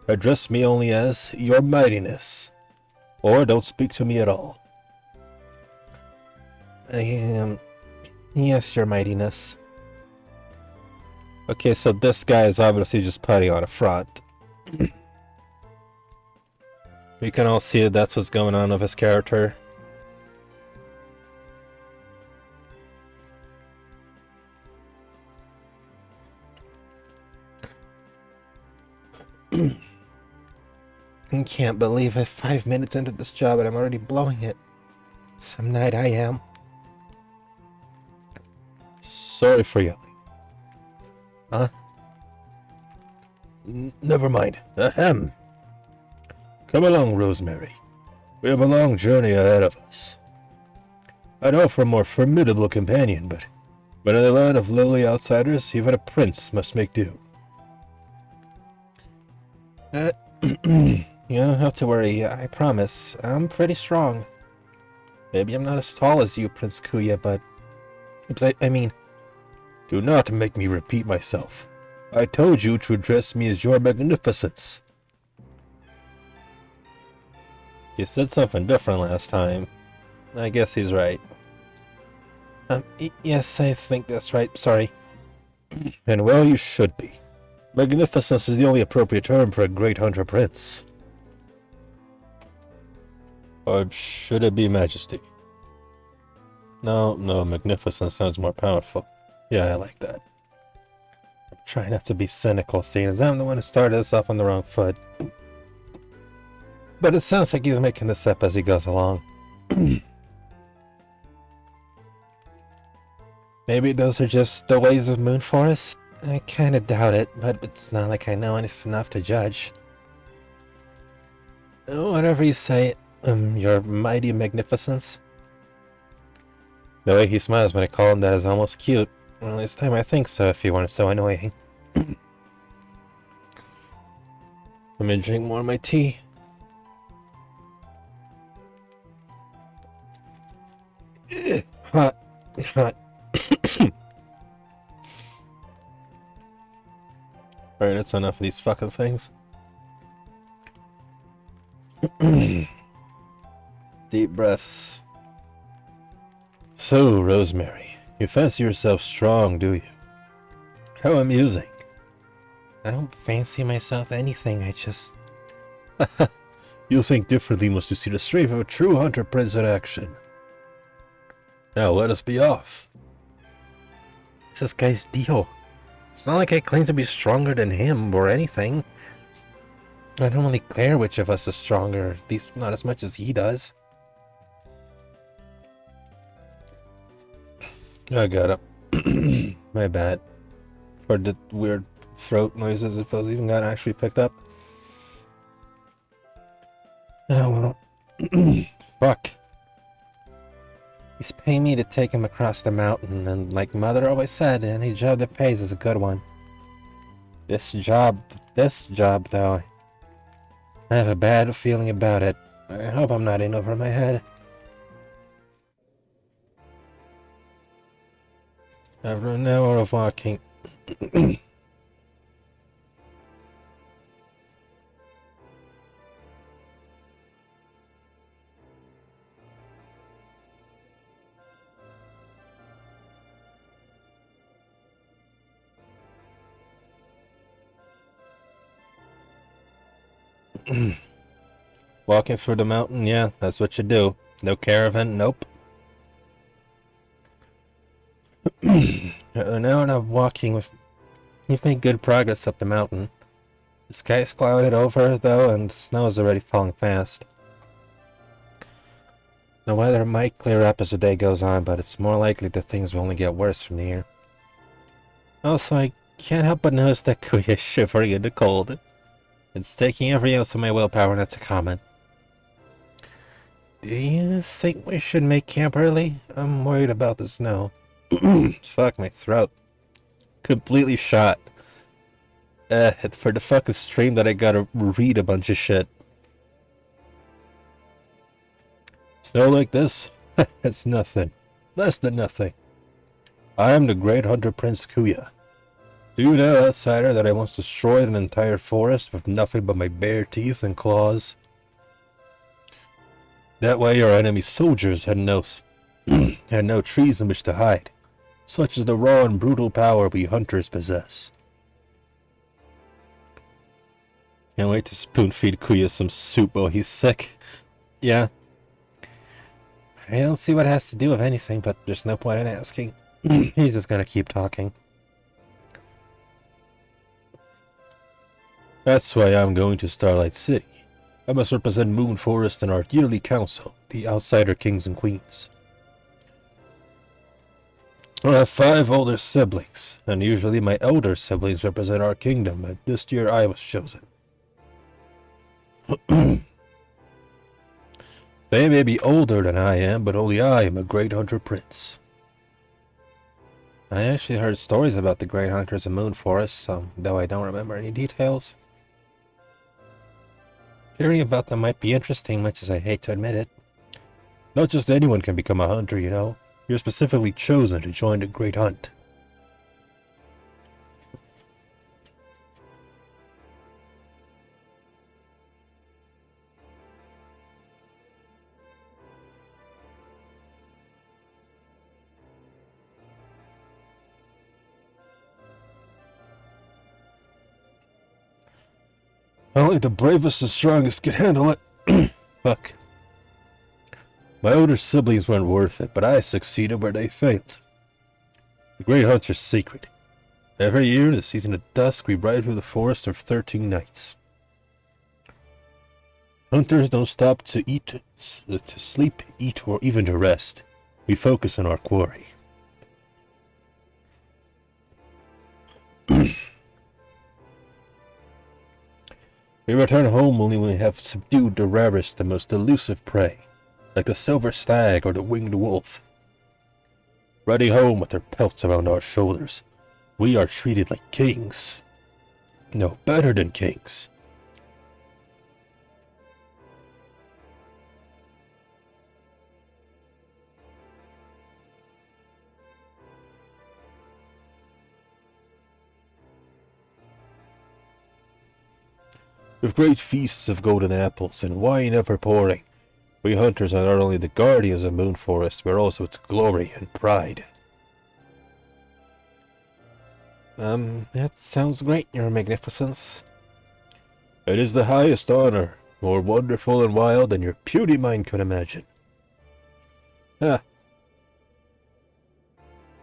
Address me only as Your Mightiness, or don't speak to me at all. Yes, Your Mightiness. Okay, so this guy is obviously just putting on a front. We can all see that that's what's going on with his character. I can't believe it. 5 minutes into this job and I'm already blowing it. Some night I am. Sorry for yelling. Huh? Never mind. Ahem. Come along, Rosemary. We have a long journey ahead of us. I'd offer a more formidable companion, but in a land of lowly outsiders, even a prince must make do. You don't have to worry. I promise. I'm pretty strong. Maybe I'm not as tall as you, Prince Kuya, but I mean... Do not make me repeat myself. I told you to address me as Your Magnificence. You said something different last time. I guess he's right. Yes, I think that's right. Sorry. And well, you should be. Magnificence is the only appropriate term for a great hunter prince. Or should it be Majesty? No, Magnificence sounds more powerful. Yeah, I like that. I'm trying not to be cynical, seeing as I'm the one who started this off on the wrong foot. But it sounds like he's making this up as he goes along. Maybe those are just the ways of Moon Forest? I kinda doubt it, but it's not like I know enough to judge. Whatever you say, Your Mighty Magnificence. The way he smiles when I call him that is almost cute. Well, this time I think so, if you weren't so annoying. Let me drink more of my tea. Hot. Alright, that's enough of these fucking things. Deep breaths. So, Rosemary, you fancy yourself strong, do you? How amusing. I don't fancy myself anything, I just... You'll think differently once you see the strength of a true hunter prince in action. Now let us be off. What's this guy's deal? It's not like I claim to be stronger than him or anything. I don't really care which of us is stronger, at least not as much as he does. I got it. My bad. For the weird throat noises it feels even got actually picked up. Oh well. Fuck. He's paying me to take him across the mountain, and like Mother always said, any job that pays is a good one. This job though, I have a bad feeling about it. I hope I'm not in over my head. After an hour of walking, walking through the mountain, yeah, that's what you do. No caravan, nope. Now I'm walking with... We've made good progress up the mountain. The sky's clouded over, though, and snow is already falling fast. The weather might clear up as the day goes on, but it's more likely that things will only get worse from here. Also, I can't help but notice that Kuya is shivering in the cold. It's taking every ounce of my willpower not to comment. Do you think we should make camp early? I'm worried about the snow. Fuck, my throat. Completely shot. It's for the fucking stream that I gotta read a bunch of shit. Snow like this? It's nothing. Less than nothing. I am the great hunter Prince Kuya. Do you know, outsider, that I once destroyed an entire forest with nothing but my bare teeth and claws? That way our enemy soldiers had no trees in which to hide. Such is the raw and brutal power we hunters possess. Can't wait to spoon feed Kuya some soup while he's sick. Yeah. I don't see what it has to do with anything, but there's no point in asking. He's just gonna keep talking. That's why I'm going to Starlight City. I must represent Moon Forest in our yearly council, the Outsider Kings and Queens. I have 5 older siblings, and usually my elder siblings represent our kingdom, but this year I was chosen. They may be older than I am, but only I am a great hunter prince. I actually heard stories about the great hunters in Moon Forest, though I don't remember any details. Hearing about them might be interesting, much as I hate to admit it. Not just anyone can become a hunter, you know. You're specifically chosen to join the great hunt. Only the bravest and strongest can handle it. Fuck. My older siblings weren't worth it, but I succeeded where they failed. The Great Hunter's secret. Every year, in the season of dusk, we ride through the forest of 13 nights. Hunters don't stop to eat, to sleep, eat, or even to rest. We focus on our quarry. We return home only when we have subdued the rarest and most elusive prey, like the silver stag or the winged wolf. Riding home with their pelts around our shoulders, we are treated like kings. No, better than kings. With great feasts of golden apples and wine ever pouring, we hunters are not only the guardians of Moon Forest, but also its glory and pride. That sounds great, Your Magnificence. It is the highest honor, more wonderful and wild than your puny mind could imagine. Ah.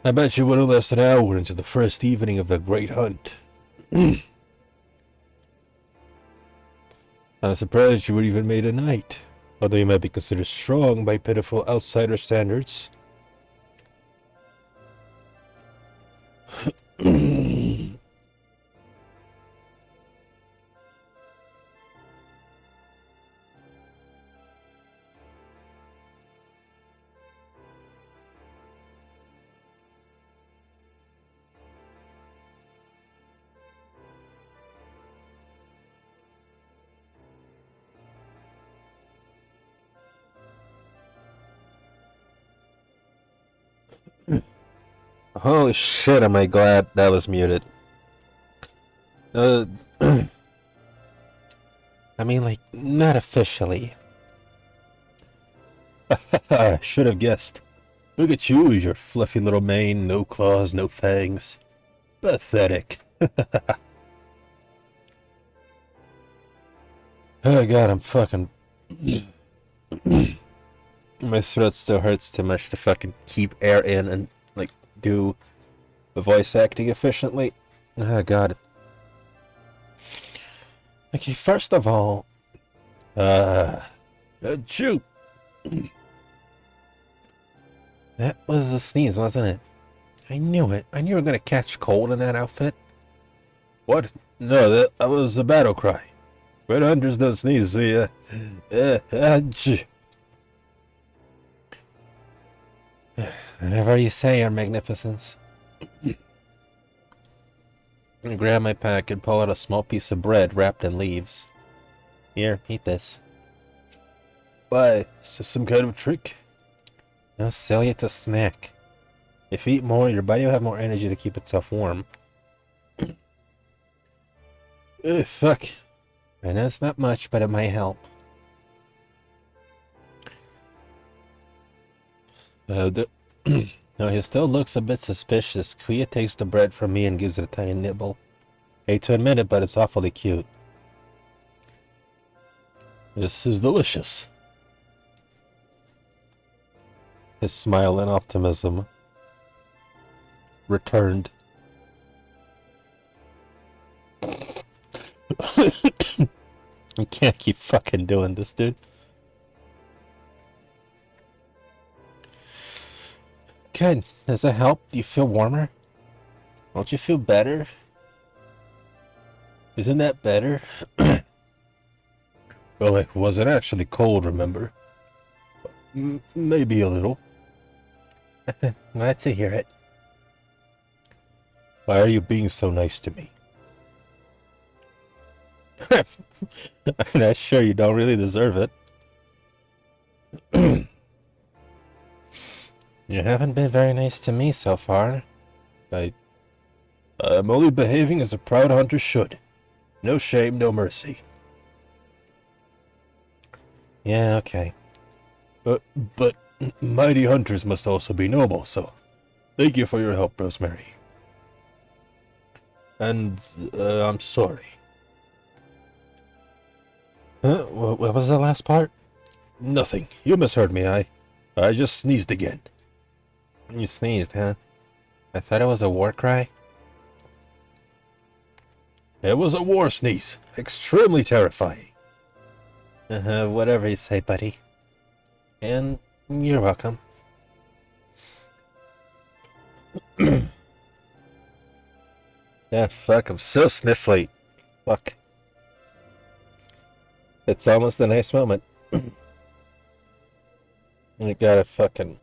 I bet you wouldn't last an hour into the first evening of the great hunt. I'm surprised you would even made a knight, although you might be considered strong by pitiful outsider standards. Holy shit, am I glad that was muted. I mean, like, not officially. I should have guessed. Look at you, your fluffy little mane, no claws, no fangs. Pathetic. Oh god, I'm fucking... My throat still hurts too much to fucking keep air in and, like, do the voice acting efficiently. Oh god. Okay, first of all... Chew! That was a sneeze, wasn't it? I knew it. I knew you were gonna catch cold in that outfit. What? No, that was a battle cry. Red hunters don't sneeze, so yeah. Achoo. Whatever you say, Your Magnificence. I grab my pack and pull out a small piece of bread wrapped in leaves. Here, eat this. Why? Is this some kind of trick? No, silly, it's a snack. If you eat more, your body will have more energy to keep itself warm. Fuck. I know it's not much, but it might help. Uh, No, he still looks a bit suspicious. Kuya takes the bread from me and gives it a tiny nibble. Hate to admit it, but it's awfully cute. This is delicious. His smile and optimism returned. I can't keep fucking doing this, dude. Good. Does that help? Do you feel warmer? Won't you feel better? Isn't that better? Well, it wasn't actually cold, remember? Maybe a little. Glad to hear it. Why are you being so nice to me? I'm not sure, you don't really deserve it. You haven't been very nice to me so far. I'm only behaving as a proud hunter should. No shame, no mercy. Yeah, okay. But mighty hunters must also be noble, so thank you for your help, Rosemary. And I'm sorry. What was the last part? Nothing. You misheard me. I just sneezed again. You sneezed, huh? I thought it was a war cry. It was a war sneeze. Extremely terrifying. Whatever you say, buddy. And you're welcome. Yeah, fuck, I'm so sniffly. Fuck. It's almost a nice moment. You gotta fucking...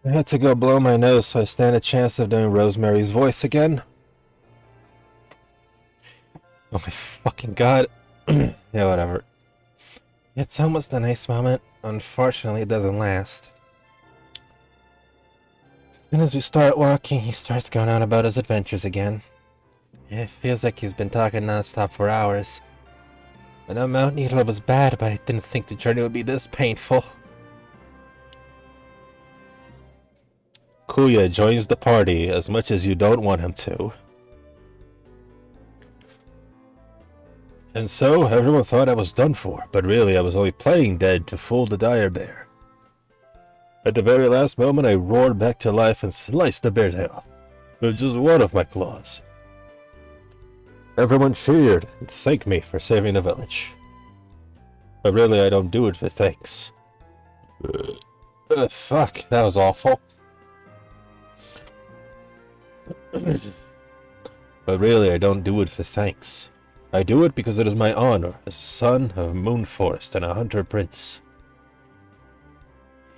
I had to go blow my nose so I stand a chance of doing Rosemary's voice again. Oh my fucking god. Yeah, whatever. It's almost a nice moment. Unfortunately, it doesn't last. As soon as we start walking, he starts going on about his adventures again. It feels like he's been talking non-stop for hours. I know Mount Needle was bad, but I didn't think the journey would be this painful. Kuya joins the party as much as you don't want him to. And so, everyone thought I was done for, but really I was only playing dead to fool the dire bear. At the very last moment, I roared back to life and sliced the bear's head off, with just one of my claws. Everyone cheered and thanked me for saving the village. But really, I don't do it for thanks. Fuck, that was awful. But really, I don't do it for thanks. I do it because it is my honor as son of Moon Forest and a hunter prince.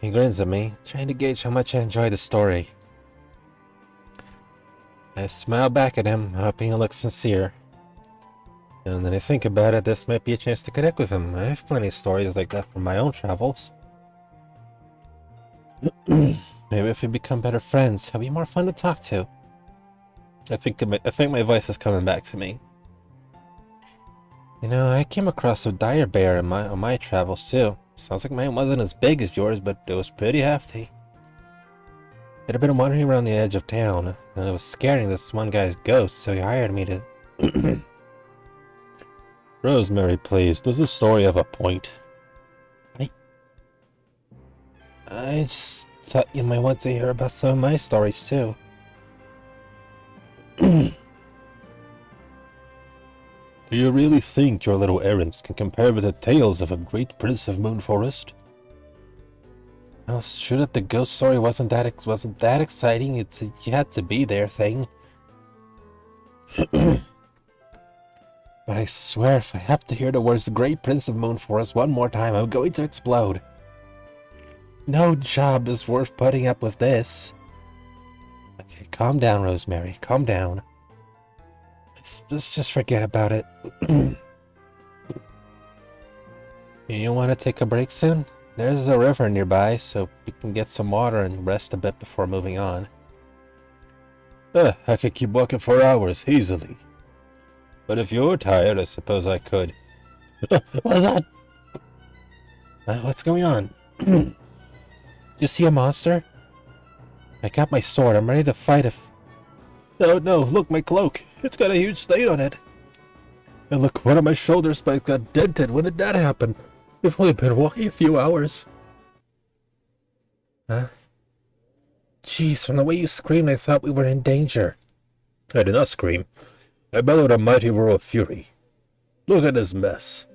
He grins at me, trying to gauge how much I enjoy the story. I smile back at him, hoping he looks sincere. And then I think about it, this might be a chance to connect with him. I have plenty of stories like that from my own travels. Maybe if we become better friends, he'll be more fun to talk to. I think my voice is coming back to me. You know, I came across a dire bear on my travels too. Sounds like mine wasn't as big as yours, but it was pretty hefty. It had been wandering around the edge of town, and it was scaring this one guy's ghost, so he hired me to... Rosemary, please, does this story have a point? I just thought you might want to hear about some of my stories too. Do you really think your little errands can compare with the tales of a great prince of Moon Forest? Well, it's true that the ghost story wasn't that exciting. It's a you had to be there thing. But I swear, if I have to hear the words "the Great Prince of Moon Forest" one more time, I'm going to explode. No job is worth putting up with this. Okay, calm down, Rosemary. Calm down. Let's just forget about it. You want to take a break soon? There's a river nearby, so we can get some water and rest a bit before moving on. I could keep walking for hours, easily. But if you're tired, I suppose I could. What's that? What's going on? Did you see a monster? I got my sword. I'm ready to fight if... Oh no, look, my cloak. It's got a huge stain on it. And look, one of my shoulder spikes got dented. When did that happen? We've only been walking a few hours. Huh? Jeez, from the way you screamed, I thought we were in danger. I did not scream. I bellowed a mighty roar of fury. Look at this mess.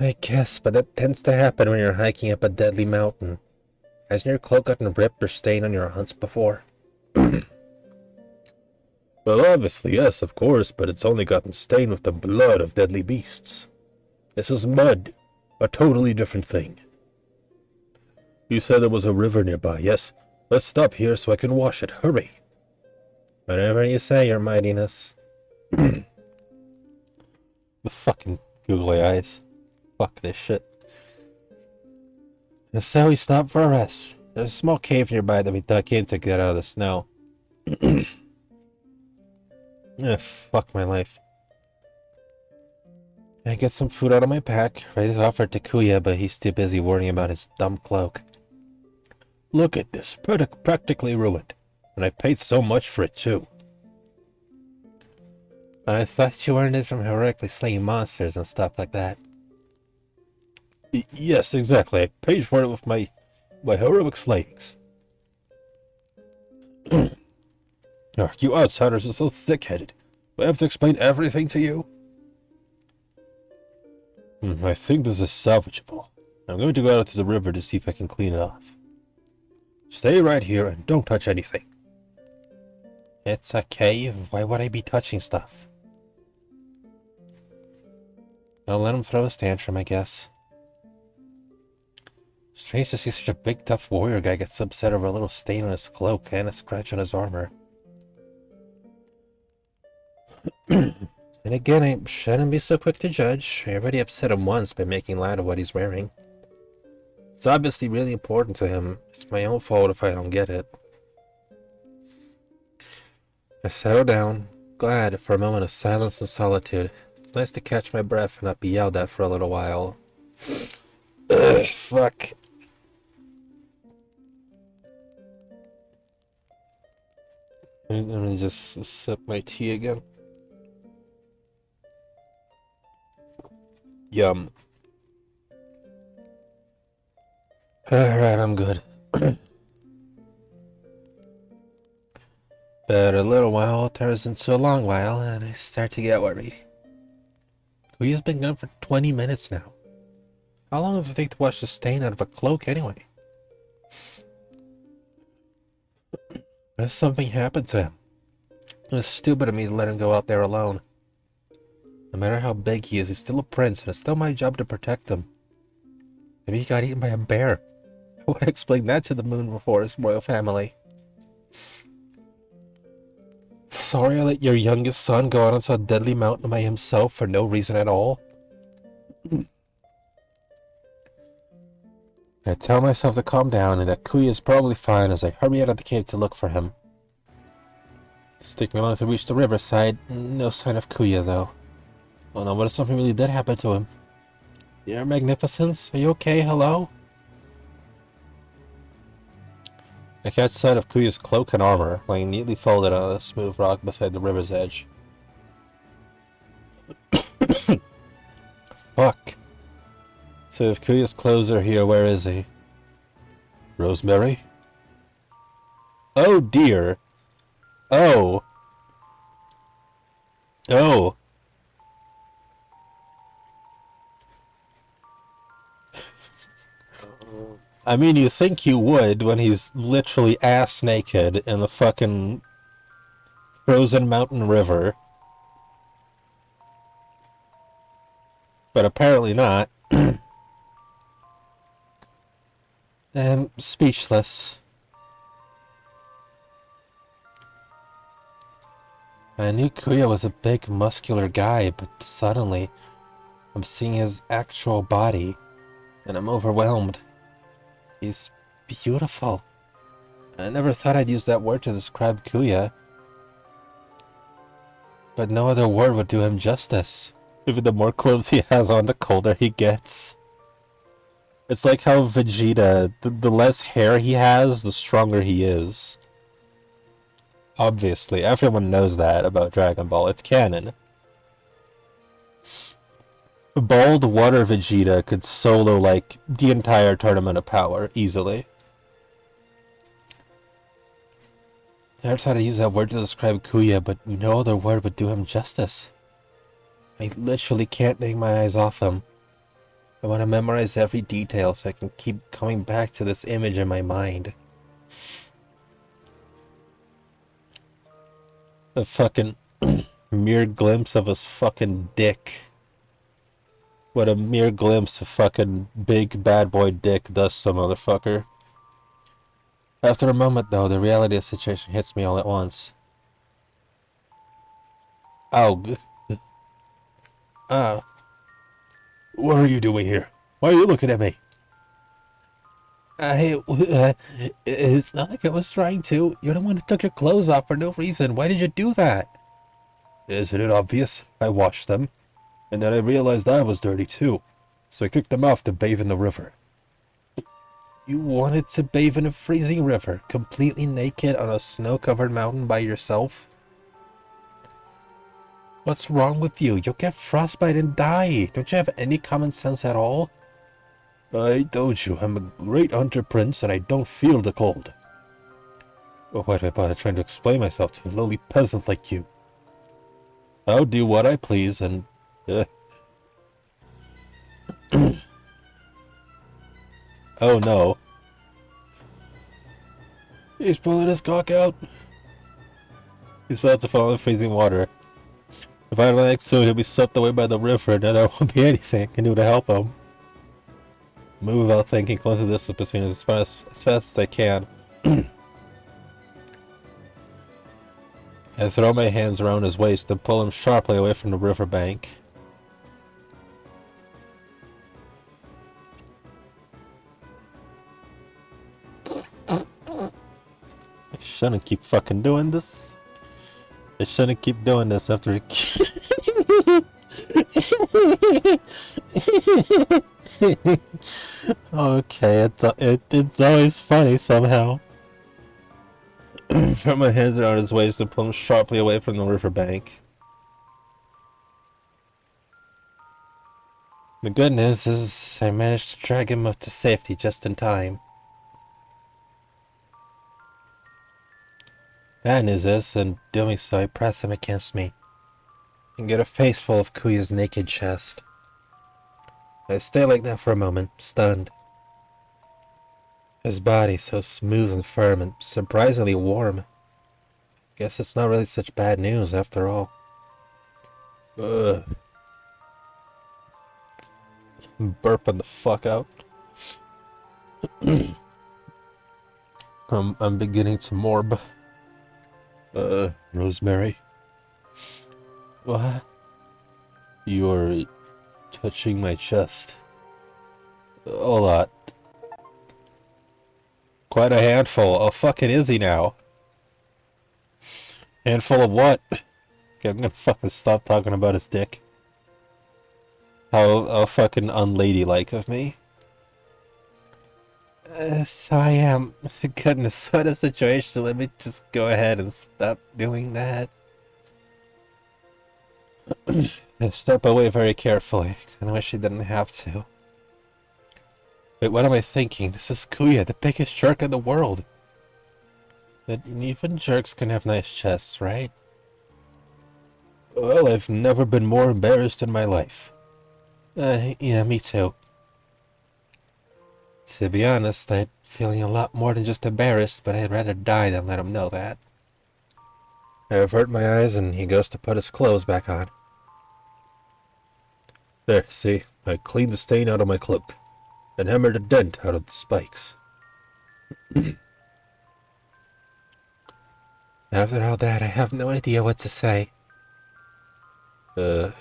I guess, but that tends to happen when you're hiking up a deadly mountain. Hasn't your cloak gotten ripped or stained on your hunts before? Well, obviously, yes, of course, but it's only gotten stained with the blood of deadly beasts. This is mud, a totally different thing. You said there was a river nearby, yes? Let's stop here so I can wash it. Hurry. Whatever you say, your mightiness. The fucking googly eyes. Fuck this shit. And so we stopped for a rest. There's a small cave nearby that we dug in to get out of the snow. Fuck my life. I get some food out of my pack, ready to offer to Kuya, but he's too busy worrying about his dumb cloak. Look at this, practically ruined. And I paid so much for it too. I thought you earned it from heroically slaying monsters and stuff like that. Yes, exactly. I paid for it with my heroic slayings. You outsiders are so thick-headed. Do I have to explain everything to you? I think this is salvageable. I'm going to go out to the river to see if I can clean it off. Stay right here and don't touch anything. It's a cave. Why would I be touching stuff? I'll let him throw his tantrum, I guess. Strange to see such a big, tough warrior guy get so upset over a little stain on his cloak and a scratch on his armor. And again, I shouldn't be so quick to judge. I already upset him once by making light of what he's wearing. It's obviously really important to him. It's my own fault if I don't get it. I settle down, glad for a moment of silence and solitude. It's nice to catch my breath and not be yelled at for a little while. Ugh, fuck. Let me just sip my tea again. Yum. Alright, I'm good. But a little while turns into a long while, and I start to get worried. Kuya's been gone for 20 minutes now. How long does it take to wash the stain out of a cloak anyway? What if something happened to him? It was stupid of me to let him go out there alone. No matter how big he is, he's still a prince, and it's still my job to protect him. Maybe he got eaten by a bear. I would explain that to the Moon Forest royal family. Sorry I let your youngest son go out onto a deadly mountain by himself for no reason at all. I tell myself to calm down and that Kuya is probably fine as I hurry out of the cave to look for him. It's taking me long to reach the riverside. No sign of Kuya, though. Oh no, what if something really did happen to him? Your Magnificence, are you okay? Hello? I catch sight of Kuya's cloak and armor, lying neatly folded on a smooth rock beside the river's edge. Fuck. So if Kuya's clothes are here, where is he? Rosemary? Oh dear. Oh. Oh. I mean, you think you would when he's literally ass naked in the fucking frozen mountain river. But apparently not. I'm speechless. I knew Kuya was a big, muscular guy, but suddenly I'm seeing his actual body, and I'm overwhelmed. He's beautiful. I never thought I'd use that word to describe Kuya, but no other word would do him justice. Even the more clothes he has on, the colder he gets. It's like how Vegeta, the less hair he has, the stronger he is. Obviously, everyone knows that about Dragon Ball. It's canon. Bald Water Vegeta could solo, like, the entire Tournament of Power, easily. I never thought I'd use that word to describe Kuya, but no other word would do him justice. I literally can't take my eyes off him. I want to memorize every detail so I can keep coming back to this image in my mind. A fucking mere glimpse of his fucking dick. What a mere glimpse of fucking big bad boy dick does some motherfucker. After a moment, though, the reality of the situation hits me all at once. Aug. What are you doing here? Why are you looking at me? It's not like I was trying to. You're the one who took your clothes off for no reason. Why did you do that? Isn't it obvious? I washed them, and then I realized I was dirty too, so I took them off to bathe in the river. You wanted to bathe in a freezing river, completely naked on a snow-covered mountain by yourself? What's wrong with you? You'll get frostbite and die. Don't you have any common sense at all? I told you, I'm a great hunter prince and I don't feel the cold. Well, why did I bother trying to explain myself to a lowly peasant like you? I'll do what I please and... Oh no. He's pulling his cock out. He's about to fall in freezing water. If I don't act soon, he'll be swept away by the river and then there won't be anything I can do to help him. Move without thinking, close the distance between us as fast as I can. I throw my hands around his waist and pull him sharply away from the riverbank. I shouldn't keep fucking doing this. I shouldn't keep doing this after Okay, it's always funny somehow. Throw my hands around his waist and pull him sharply away from the riverbank. The good news is I managed to drag him up to safety just in time. Bad news is, in doing so, I press him against me and get a face full of Kuya's naked chest. I stay like that for a moment, stunned. His body so smooth and firm and surprisingly warm. Guess it's not really such bad news after all. Ugh. I'm burping the fuck out. I'm beginning to morb. Rosemary. What? You're touching my chest. A lot. Quite a handful. Oh, fucking is he now? Handful of what? Okay, I'm gonna fucking stop talking about his dick. How fucking unladylike of me. So I am. Goodness, what a situation. Let me just go ahead and stop doing that. Step away very carefully. I wish he didn't have to. Wait, what am I thinking? This is Kuya, the biggest jerk in the world. But even jerks can have nice chests, right? Well, I've never been more embarrassed in my life. Yeah, me too. To be honest, I'm feeling a lot more than just embarrassed, but I'd rather die than let him know that. I avert my eyes and he goes to put his clothes back on. There, see? I cleaned the stain out of my cloak and hammered a dent out of the spikes. After all that, I have no idea what to say. I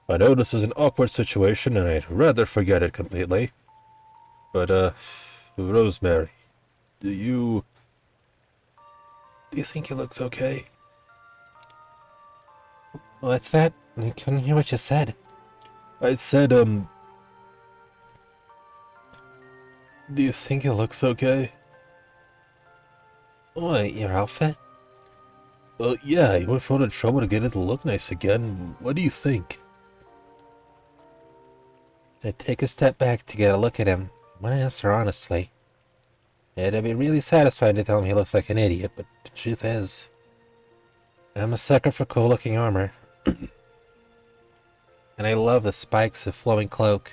know this is an awkward situation and I'd rather forget it completely. But, Rosemary, do you think he looks okay? What's that? I couldn't hear what you said. I said, do you think he looks okay? What, your outfit? Well, yeah, he went for all the trouble to get it to look nice again. What do you think? I take a step back to get a look at him. I want to answer honestly. It'd be really satisfying to tell him he looks like an idiot, but the truth is, I'm a sucker for cool-looking armor. And I love the spikes of flowing cloak.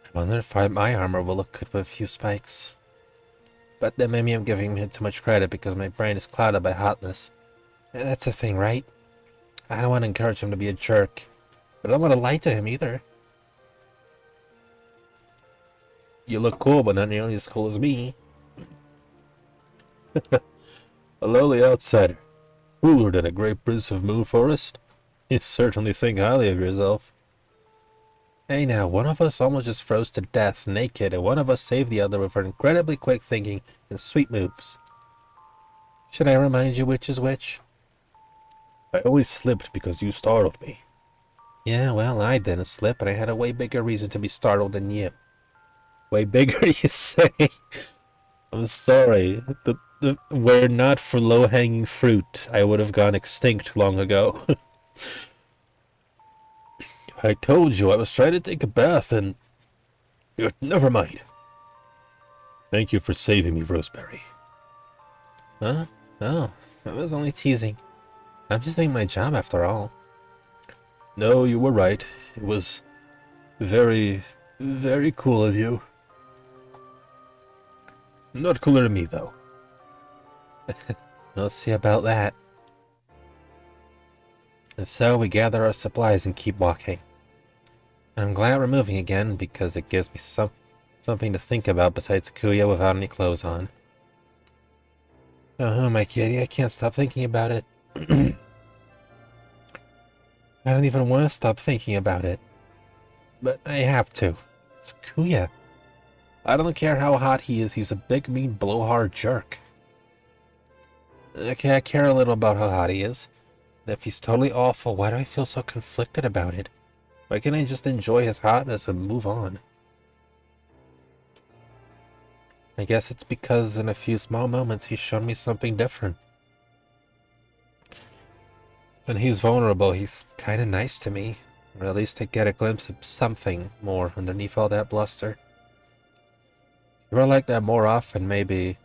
I wonder if my armor will look good with a few spikes. But then maybe I'm giving him too much credit because my brain is clouded by hotness. And that's the thing, right? I don't want to encourage him to be a jerk, but I don't want to lie to him either. You look cool, but not nearly as cool as me. A lowly outsider. Cooler than a great prince of Moon Forest. You certainly think highly of yourself. Hey now, one of us almost just froze to death naked, and one of us saved the other with her incredibly quick thinking and sweet moves. Should I remind you which is which? I always slipped because you startled me. Yeah, well, I didn't slip, and I had a way bigger reason to be startled than you. Way bigger, you say? I'm sorry. Were not for low-hanging fruit, I would have gone extinct long ago. I told you I was trying to take a bath and... Never mind. Thank you for saving me, Rosemary. Huh? Oh, I was only teasing. I'm just doing my job after all. No, you were right. It was very, very cool of you. Not cooler to me, though. We'll see about that. And so we gather our supplies and keep walking. I'm glad we're moving again because it gives me something to think about besides Kuya without any clothes on. Oh, my kitty, I can't stop thinking about it. I don't even want to stop thinking about it. But I have to. It's Kuya. I don't care how hot he is, he's a big, mean, blowhard jerk. Okay, I care a little about how hot he is. And if he's totally awful, why do I feel so conflicted about it? Why can't I just enjoy his hotness and move on? I guess it's because in a few small moments he's shown me something different. When he's vulnerable, he's kind of nice to me. Or at least I get a glimpse of something more underneath all that bluster. If you were like that more often, maybe...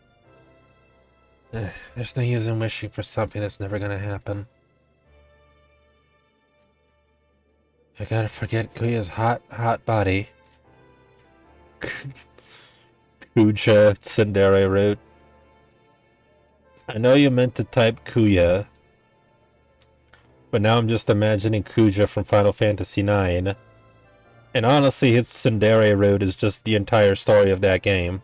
there's no use in wishing for something that's never gonna happen. I gotta forget Kuya's hot body. Kucha tsundere root. I know you meant to type Kuya, but now I'm just imagining Kuja from Final Fantasy IX. And honestly, his Tsundere route is just the entire story of that game.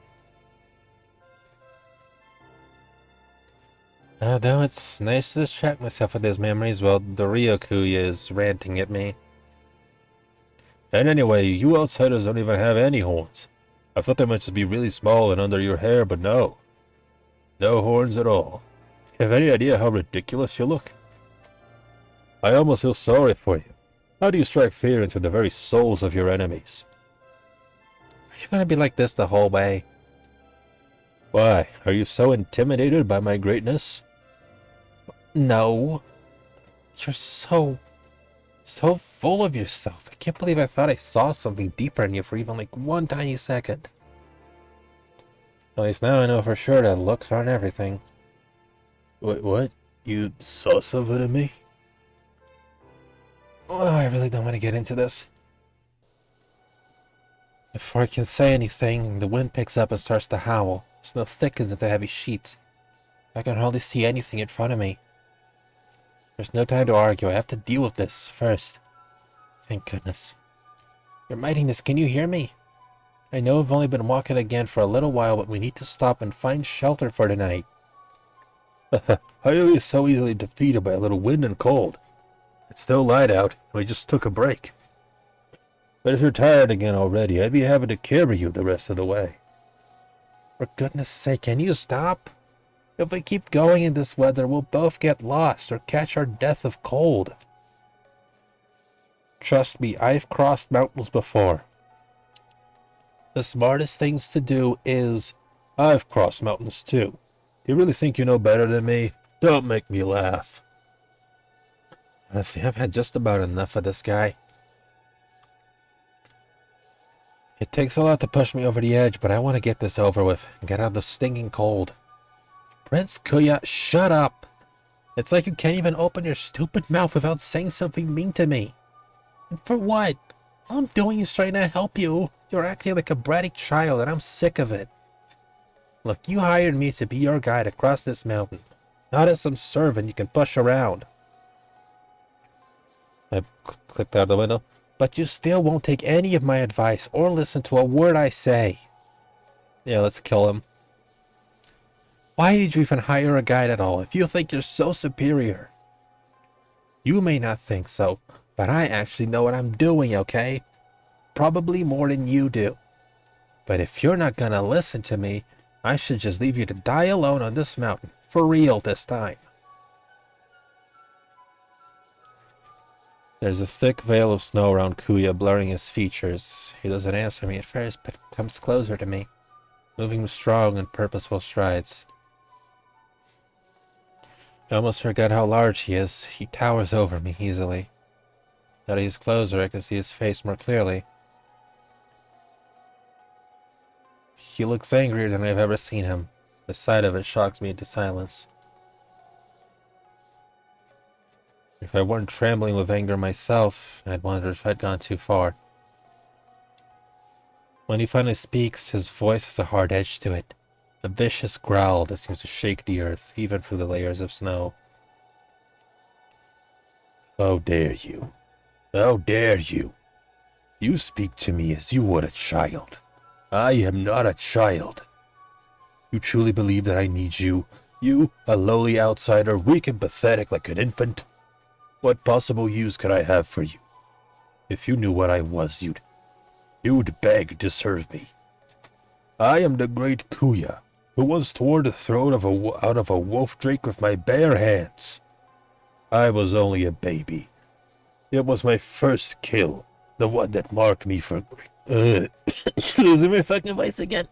Though it's nice to distract myself with those memories while the real Kuya is ranting at me. And anyway, you outsiders don't even have any horns. I thought they might just be really small and under your hair, but no. No horns at all. Have any idea how ridiculous you look? I almost feel sorry for you. How do you strike fear into the very souls of your enemies? Are you gonna be like this the whole way? Why, are you so intimidated by my greatness? No. You're so full of yourself. I can't believe I thought I saw something deeper in you for even like one tiny second. At least now I know for sure that looks aren't everything. Wait, what? You saw something in me? Oh, I really don't want to get into this. Before I can say anything, the wind picks up and starts to howl. Snow thickens into heavy sheets. I can hardly see anything in front of me. There's no time to argue. I have to deal with this first. Thank goodness. Your Mightiness, can you hear me? I know we've only been walking again for a little while, but we need to stop and find shelter for tonight. How are you so easily defeated by a little wind and cold? It's still light out, and we just took a break. But if you're tired again already, I'd be happy to carry you the rest of the way. For goodness sake, can you stop? If we keep going in this weather, we'll both get lost or catch our death of cold. Trust me, I've crossed mountains before. The smartest things to do is... I've crossed mountains too. Do you really think you know better than me? Don't make me laugh. Honestly, I've had just about enough of this guy. It takes a lot to push me over the edge, but I want to get this over with and get out of the stinging cold. Prince Kuya, shut up! It's like you can't even open your stupid mouth without saying something mean to me. And for what? All I'm doing is trying to help you. You're acting like a bratty child, and I'm sick of it. Look, you hired me to be your guide across this mountain, not as some servant you can push around. I clicked out the window. But you still won't take any of my advice or listen to a word I say. Yeah, let's kill him. Why did you even hire a guide at all if you think you're so superior? You may not think so, but I actually know what I'm doing, okay? Probably more than you do. But if you're not gonna listen to me, I should just leave you to die alone on this mountain, for real this time. There's a thick veil of snow around Kuya, blurring his features. He doesn't answer me at first, but comes closer to me, moving with strong and purposeful strides. I almost forgot how large he is. He towers over me easily. Now that he's closer, I can see his face more clearly. He looks angrier than I've ever seen him. The sight of it shocks me into silence. If I weren't trembling with anger myself, I'd wonder if I'd gone too far. When he finally speaks, his voice has a hard edge to it. A vicious growl that seems to shake the earth, even through the layers of snow. How dare you? How dare you? You speak to me as you would a child. I am not a child. You truly believe that I need you? You, a lowly outsider, weak and pathetic like an infant? What possible use could I have for you? If you knew what I was, you'd beg to serve me. I am the great Kuya, who once tore the throat out of a wolf drake with my bare hands. I was only a baby. It was my first kill, the one that marked me for losing my fucking voice again.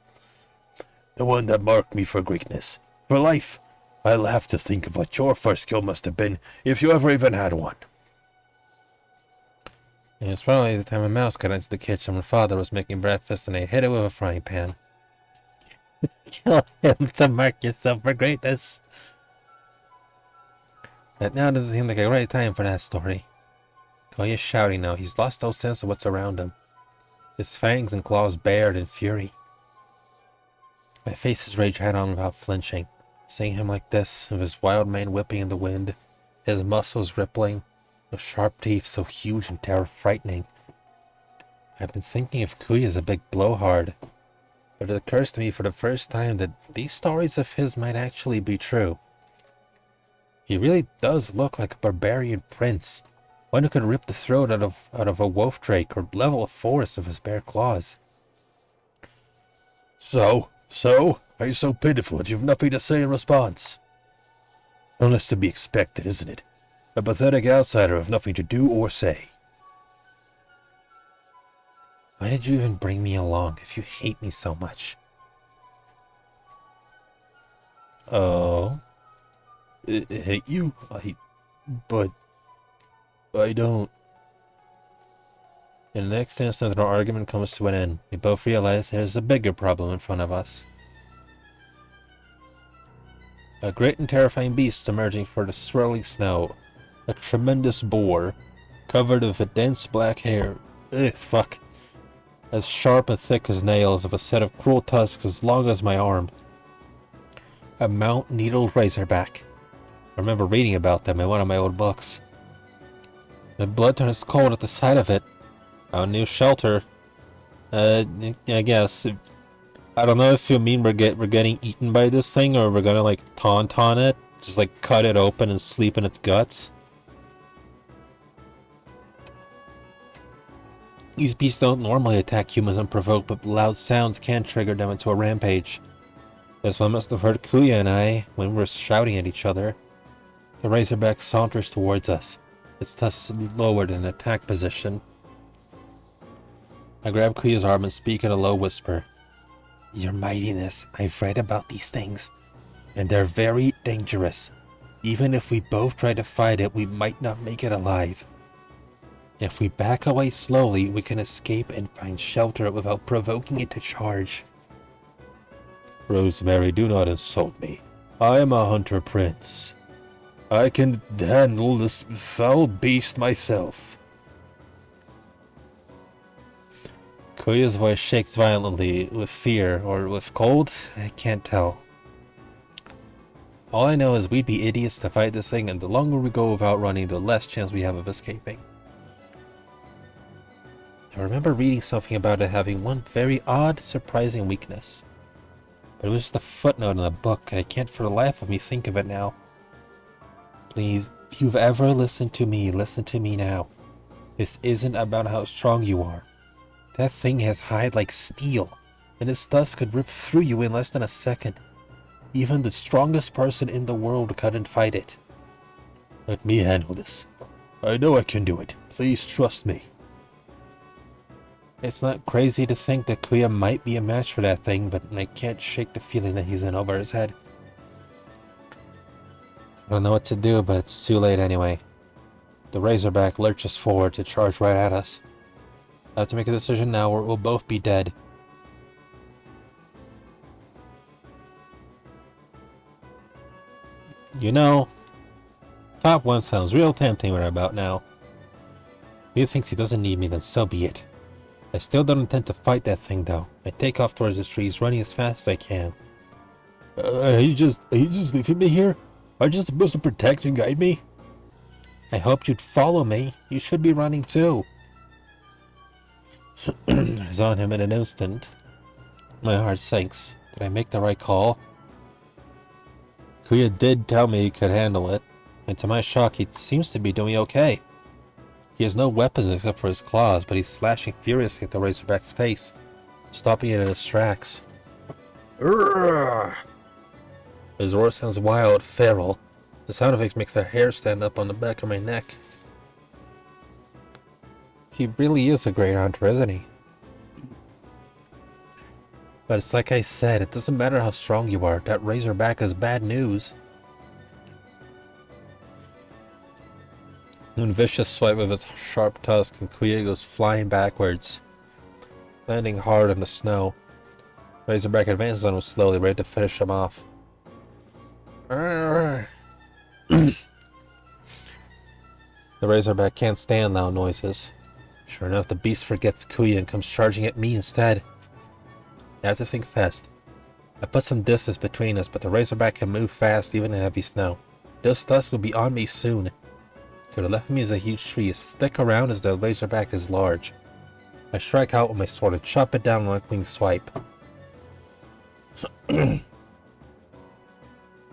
The one that marked me for greatness, for life. I laugh to think of what your first kill must have been, if you ever even had one. Yeah, it's probably the time a mouse got into the kitchen when father was making breakfast and I hit it with a frying pan. Kill him to mark yourself for greatness. But now doesn't seem like a right time for that story. Koya's shouting now. He's lost all sense of what's around him. His fangs and claws bared in fury. I face his rage head on without flinching. Seeing him like this, with his wild mane whipping in the wind, his muscles rippling, with sharp teeth so huge and terror-frightening, I've been thinking if Kuya is a big blowhard, but it occurs to me for the first time that these stories of his might actually be true. He really does look like a barbarian prince, one who could rip the throat out of a wolf drake or level a forest with his bare claws. So, are you so pitiful that you've nothing to say in response? Well, that's to be expected, isn't it? A pathetic outsider with nothing to do or say. Why did you even bring me along if you hate me so much? Oh? I hate you? But I don't. In the next instant, our argument comes to an end. We both realize there's a bigger problem in front of us. A great and terrifying beast emerging from the swirling snow. A tremendous boar, covered with dense black hair. Ugh, fuck. As sharp and thick as nails, with a set of cruel tusks as long as my arm. A mount-needled razorback. I remember reading about them in one of my old books. My blood turns cold at the sight of it. Our new shelter. I guess. I don't know if you mean we're getting eaten by this thing, or we're gonna like taunt on it. Just like cut it open and sleep in its guts. These beasts don't normally attack humans unprovoked, but loud sounds can trigger them into a rampage. This one must have heard Kuya and I when we were shouting at each other. The razorback saunters towards us, its tusks lowered in attack position. I grab Kuya's arm and speak in a low whisper. Your mightiness, I've read about these things, and they're very dangerous. Even if we both try to fight it, we might not make it alive. If we back away slowly, we can escape and find shelter without provoking it to charge. Rosemary, do not insult me. I am a hunter prince. I can handle this foul beast myself. Kuya's voice shakes violently, with fear or with cold, I can't tell. All I know is we'd be idiots to fight this thing, and the longer we go without running, the less chance we have of escaping. I remember reading something about it having one very odd, surprising weakness. But it was just a footnote in a book, and I can't for the life of me think of it now. Please, if you've ever listened to me, listen to me now. This isn't about how strong you are. That thing has hide like steel, and its dust could rip through you in less than a second. Even the strongest person in the world couldn't fight it. Let me handle this. I know I can do it. Please trust me. It's not crazy to think that Kuya might be a match for that thing, but I can't shake the feeling that he's in over his head. I don't know what to do, but it's too late anyway. The razorback lurches forward to charge right at us. I have to make a decision now or we'll both be dead. You know, top 1 sounds real tempting right about now. If he thinks he doesn't need me, then so be it. I still don't intend to fight that thing though. I take off towards the trees, running as fast as I can. Are you just leaving me here? Aren't you supposed to protect and guide me? I hoped you'd follow me. You should be running too. I was on him in an instant. My heart sinks. Did I make the right call? Kuya did tell me he could handle it, and to my shock, he seems to be doing okay. He has no weapons except for his claws, but he's slashing furiously at the razorback's face, stopping it in its tracks. Urgh! His roar sounds wild, feral. The sound effects makes the hair stand up on the back of my neck. He really is a great hunter, isn't he? But it's like I said, it doesn't matter how strong you are, that razorback is bad news. One vicious swipe of its sharp tusk and Kuya goes flying backwards, landing hard on the snow. Razorback advances on him slowly, ready to finish him off. The razorback can't stand loud noises. Sure enough, the beast forgets Kuya and comes charging at me instead. I have to think fast. I put some distance between us, but the Razorback can move fast even in heavy snow. This tusk will be on me soon. To the left of me is a huge tree, as thick around as the Razorback is large. I strike out with my sword and chop it down with a clean swipe.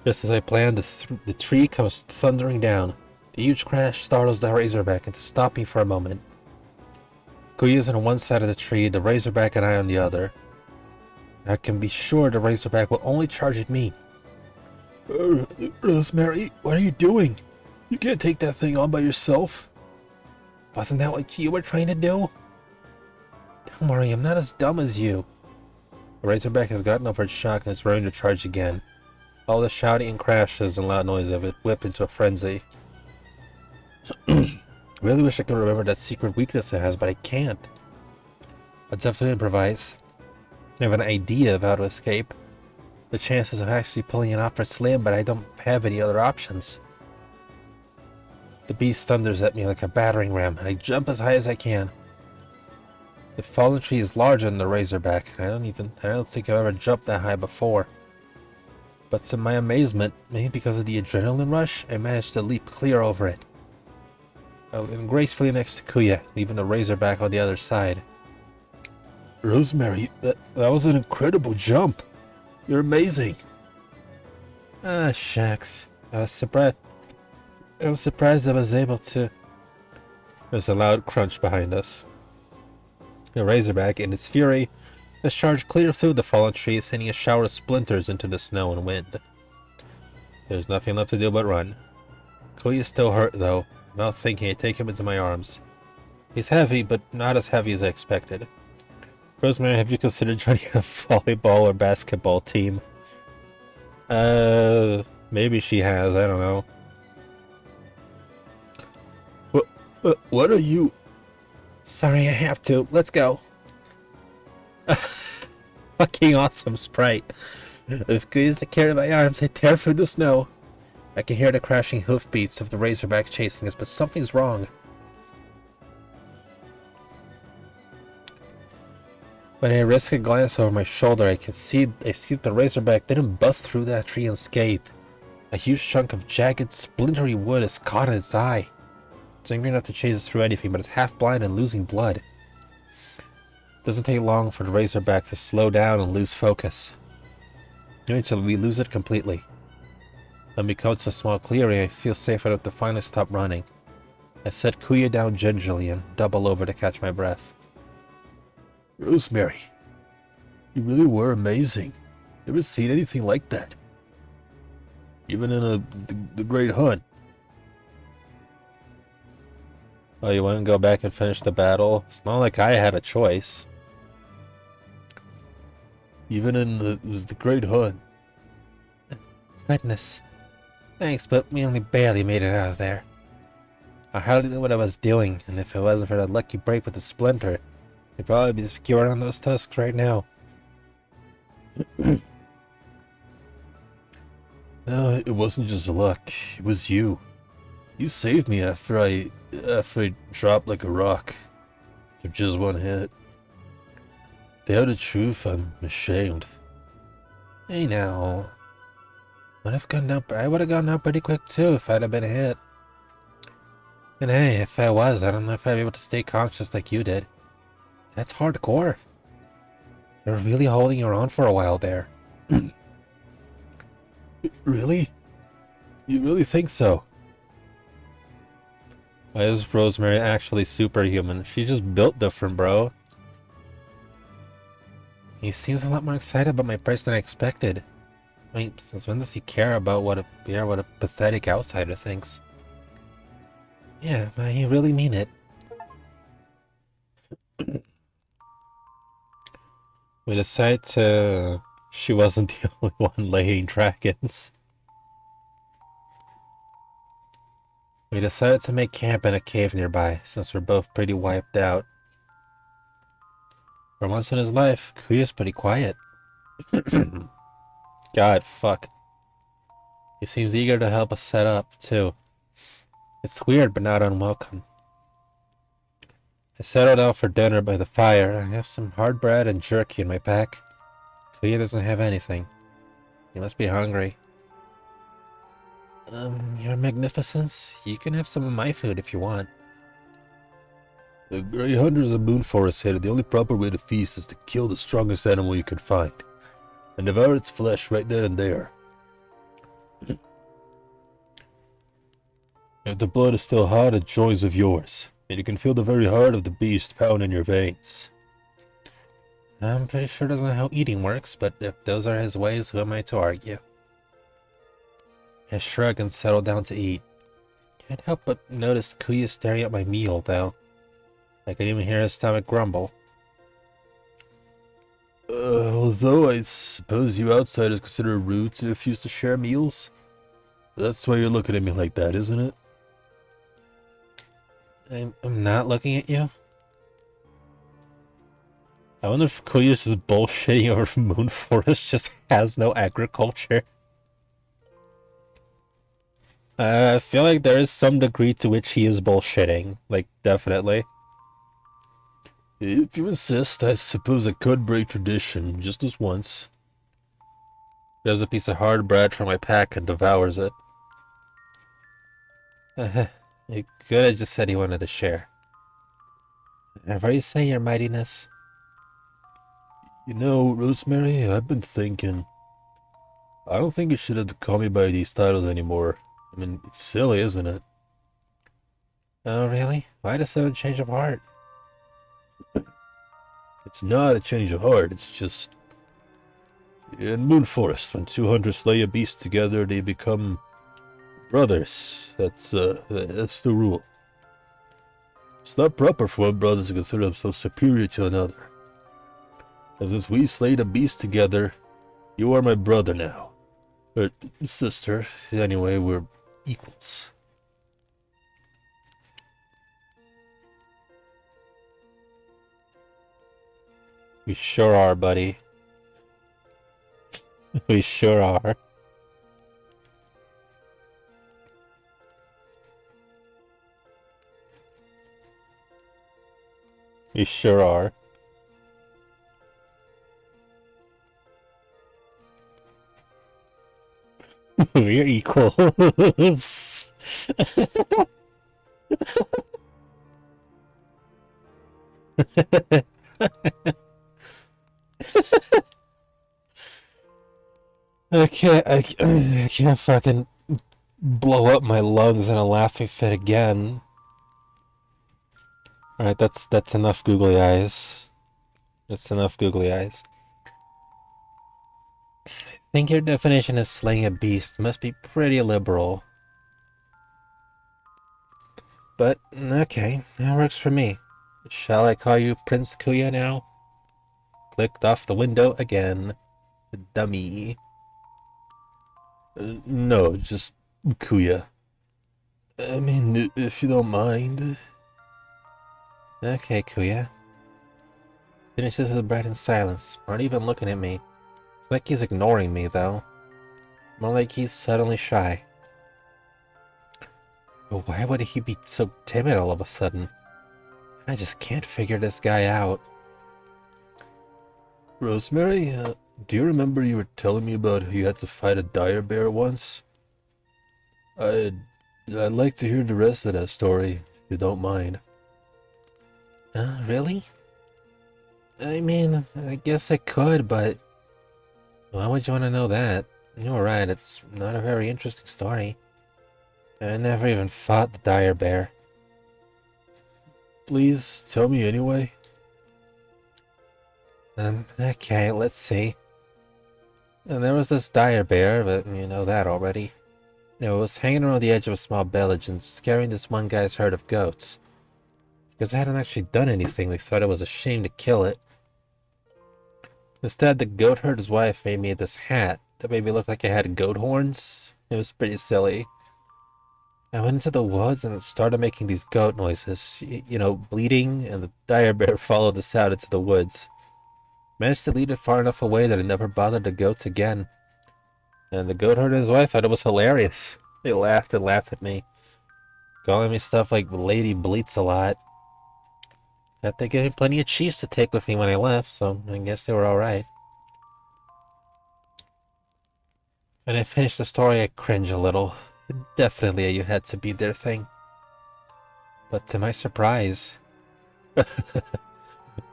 Just as I planned, the tree comes thundering down. The huge crash startles the Razorback into stopping for a moment. Kuya's on one side of the tree, the Razorback and I on the other. I can be sure the Razorback will only charge at me. Rosemary, what are you doing? You can't take that thing on by yourself. Wasn't that what you were trying to do? Don't worry, I'm not as dumb as you. The Razorback has gotten over its shock and is ready to charge again. All the shouting and crashes and loud noise of it whipped into a frenzy. Really wish I could remember that secret weakness it has, but I can't. I'll definitely improvise. I have an idea of how to escape. The chances of actually pulling it off are slim, but I don't have any other options. The beast thunders at me like a battering ram, and I jump as high as I can. The fallen tree is larger than the Razorback. I don't think I've ever jumped that high before. But to my amazement, maybe because of the adrenaline rush, I managed to leap clear over it. I went gracefully next to Kuya, leaving the Razorback on the other side. Rosemary, that was an incredible jump. You're amazing. Ah, shucks. I was surprised I was able to... There's a loud crunch behind us. The Razorback, in its fury, has charged clear through the fallen tree, sending a shower of splinters into the snow and wind. There's nothing left to do but run. Kuya's still hurt, though. I'm now thinking I take him into my arms. He's heavy, but not as heavy as I expected. Rosemary, have you considered joining a volleyball or basketball team? Maybe she has, I don't know. What are you... Sorry, I have to. Let's go. Fucking awesome sprite. If Kuya's to carry my arms, I tear through the snow. I can hear the crashing hoofbeats of the Razorback chasing us, but something's wrong. When I risk a glance over my shoulder, I see that the Razorback didn't bust through that tree unscathed. A huge chunk of jagged, splintery wood is caught in its eye. It's angry enough to chase us through anything, but it's half blind and losing blood. It doesn't take long for the Razorback to slow down and lose focus. Eventually, we lose it completely. When we come to a small clearing, I feel safe enough to finally stop running. I set Kuya down gingerly and double over to catch my breath. Rosemary, you really were amazing. Never seen anything like that. Even in the Great Hunt. Oh, you want to go back and finish the battle? It's not like I had a choice. Even in the Great Hunt. Goodness. Thanks, but we only barely made it out of there. I hardly knew what I was doing, and if it wasn't for that lucky break with the splinter, I'd probably be secured on those tusks right now. No, it wasn't just luck. It was you. You saved me after I dropped like a rock. For just one hit. To tell the truth, I'm ashamed. Hey now. I would have gone down pretty quick too if I'd have been hit. And hey, if I was, I don't know if I'd be able to stay conscious like you did. That's hardcore. You're really holding your own for a while there. Really? You really think so? Why is Rosemary actually superhuman? She just built different, bro. He seems a lot more excited about my price than I expected. I mean, since when does he care about what a pathetic outsider thinks? Yeah, I really mean it. We decided to... She wasn't the only one laying dragons. We decided to make camp in a cave nearby, since we're both pretty wiped out. For once in his life, Kuya's pretty quiet. God, fuck. He seems eager to help us set up, too. It's weird, but not unwelcome. I settled down for dinner by the fire. I have some hard bread and jerky in my pack. Kuya doesn't have anything. You must be hungry. Your Magnificence, you can have some of my food if you want. The Grey Hunters of Moon Forest said the only proper way to feast is to kill the strongest animal you can find, and devour its flesh right then and there. If the blood is still hot, it joins with yours, and you can feel the very heart of the beast pound in your veins. I'm pretty sure that's not how eating works, but if those are his ways, who am I to argue? I shrug and settle down to eat. Can't help but notice Kuya staring at my meal, though. I can even hear his stomach grumble. Although I suppose you outsiders consider it rude to refuse to share meals? That's why you're looking at me like that, isn't it? I'm not looking at you. I wonder if Kuya's just bullshitting over Moon Forest just has no agriculture. I feel like there is some degree to which he is bullshitting. Like, definitely. If you insist, I suppose I could break tradition, just this once. Grabs a piece of hard bread from my pack and devours it. You could have just said he wanted to share. Whatever you say, your mightiness. You know, Rosemary, I've been thinking. I don't think you should have to call me by these titles anymore. I mean, it's silly, isn't it? Oh, really? Why the sudden change of heart? It's not a change of heart, it's just... In Moon Forest, when two hunters slay a beast together, they become... brothers. That's the rule. It's not proper for one brother to consider themselves superior to another. And since we slayed a beast together, you are my brother now. Or sister. Anyway, we're equals. We sure are, buddy. We sure are. We sure are. We're equals. I can't fucking blow up my lungs in a laughing fit again. Alright, that's enough googly eyes. That's enough googly eyes. I think your definition of slaying a beast must be pretty liberal. But, okay, that works for me. Shall I call you Prince Kuya now? Clicked off the window again. Dummy. No, just Kuya. I mean, if you don't mind. Okay, Kuya. Finishes his bread in silence, not even looking at me. It's like he's ignoring me, though. More like he's suddenly shy. But why would he be so timid all of a sudden? I just can't figure this guy out. Rosemary, do you remember you were telling me about how you had to fight a dire bear once? I'd like to hear the rest of that story, if you don't mind. Really? I mean, I guess I could, but... Why would you want to know that? You're right, it's not a very interesting story. I never even fought the dire bear. Please, tell me anyway. Okay, let's see. And there was this dire bear, but you know that already. It was hanging around the edge of a small village and scaring this one guy's herd of goats. Because I hadn't actually done anything, we thought it was a shame to kill it. Instead, the goat herder's wife made me this hat that made me look like I had goat horns. It was pretty silly. I went into the woods and started making these goat noises, you know, bleating, and the dire bear followed the sound into the woods. Managed to lead it far enough away that it never bothered the goats again. And the goat herder and his wife thought it was hilarious. They laughed and laughed at me, calling me stuff like Lady Bleats a lot. But they gave me plenty of cheese to take with me when I left, so I guess they were alright. When I finished the story, I cringe a little. Definitely you had to be their thing. But to my surprise,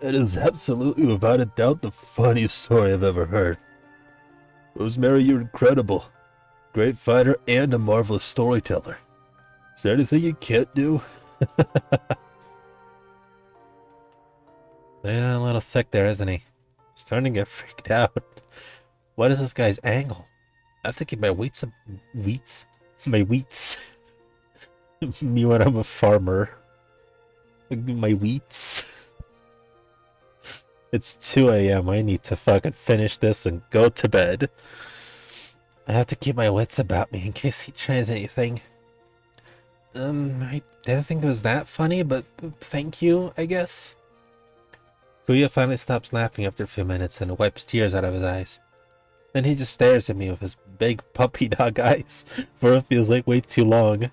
It is absolutely without a doubt the funniest story I've ever heard. Rosemary, you're incredible. Great fighter and a marvelous storyteller. Is there anything you can't do? they're a little sick there, isn't he? Starting to get freaked out. What is this guy's angle? I have to keep my wheats. My wheats. Me when I'm a farmer. My wheats. It's 2 a.m. I need to fucking finish this and go to bed. I have to keep my wits about me in case he tries anything. I didn't think it was that funny, but thank you, I guess. Kuya finally stops laughing after a few minutes and wipes tears out of his eyes. Then he just stares at me with his big puppy dog eyes for it feels like way too long.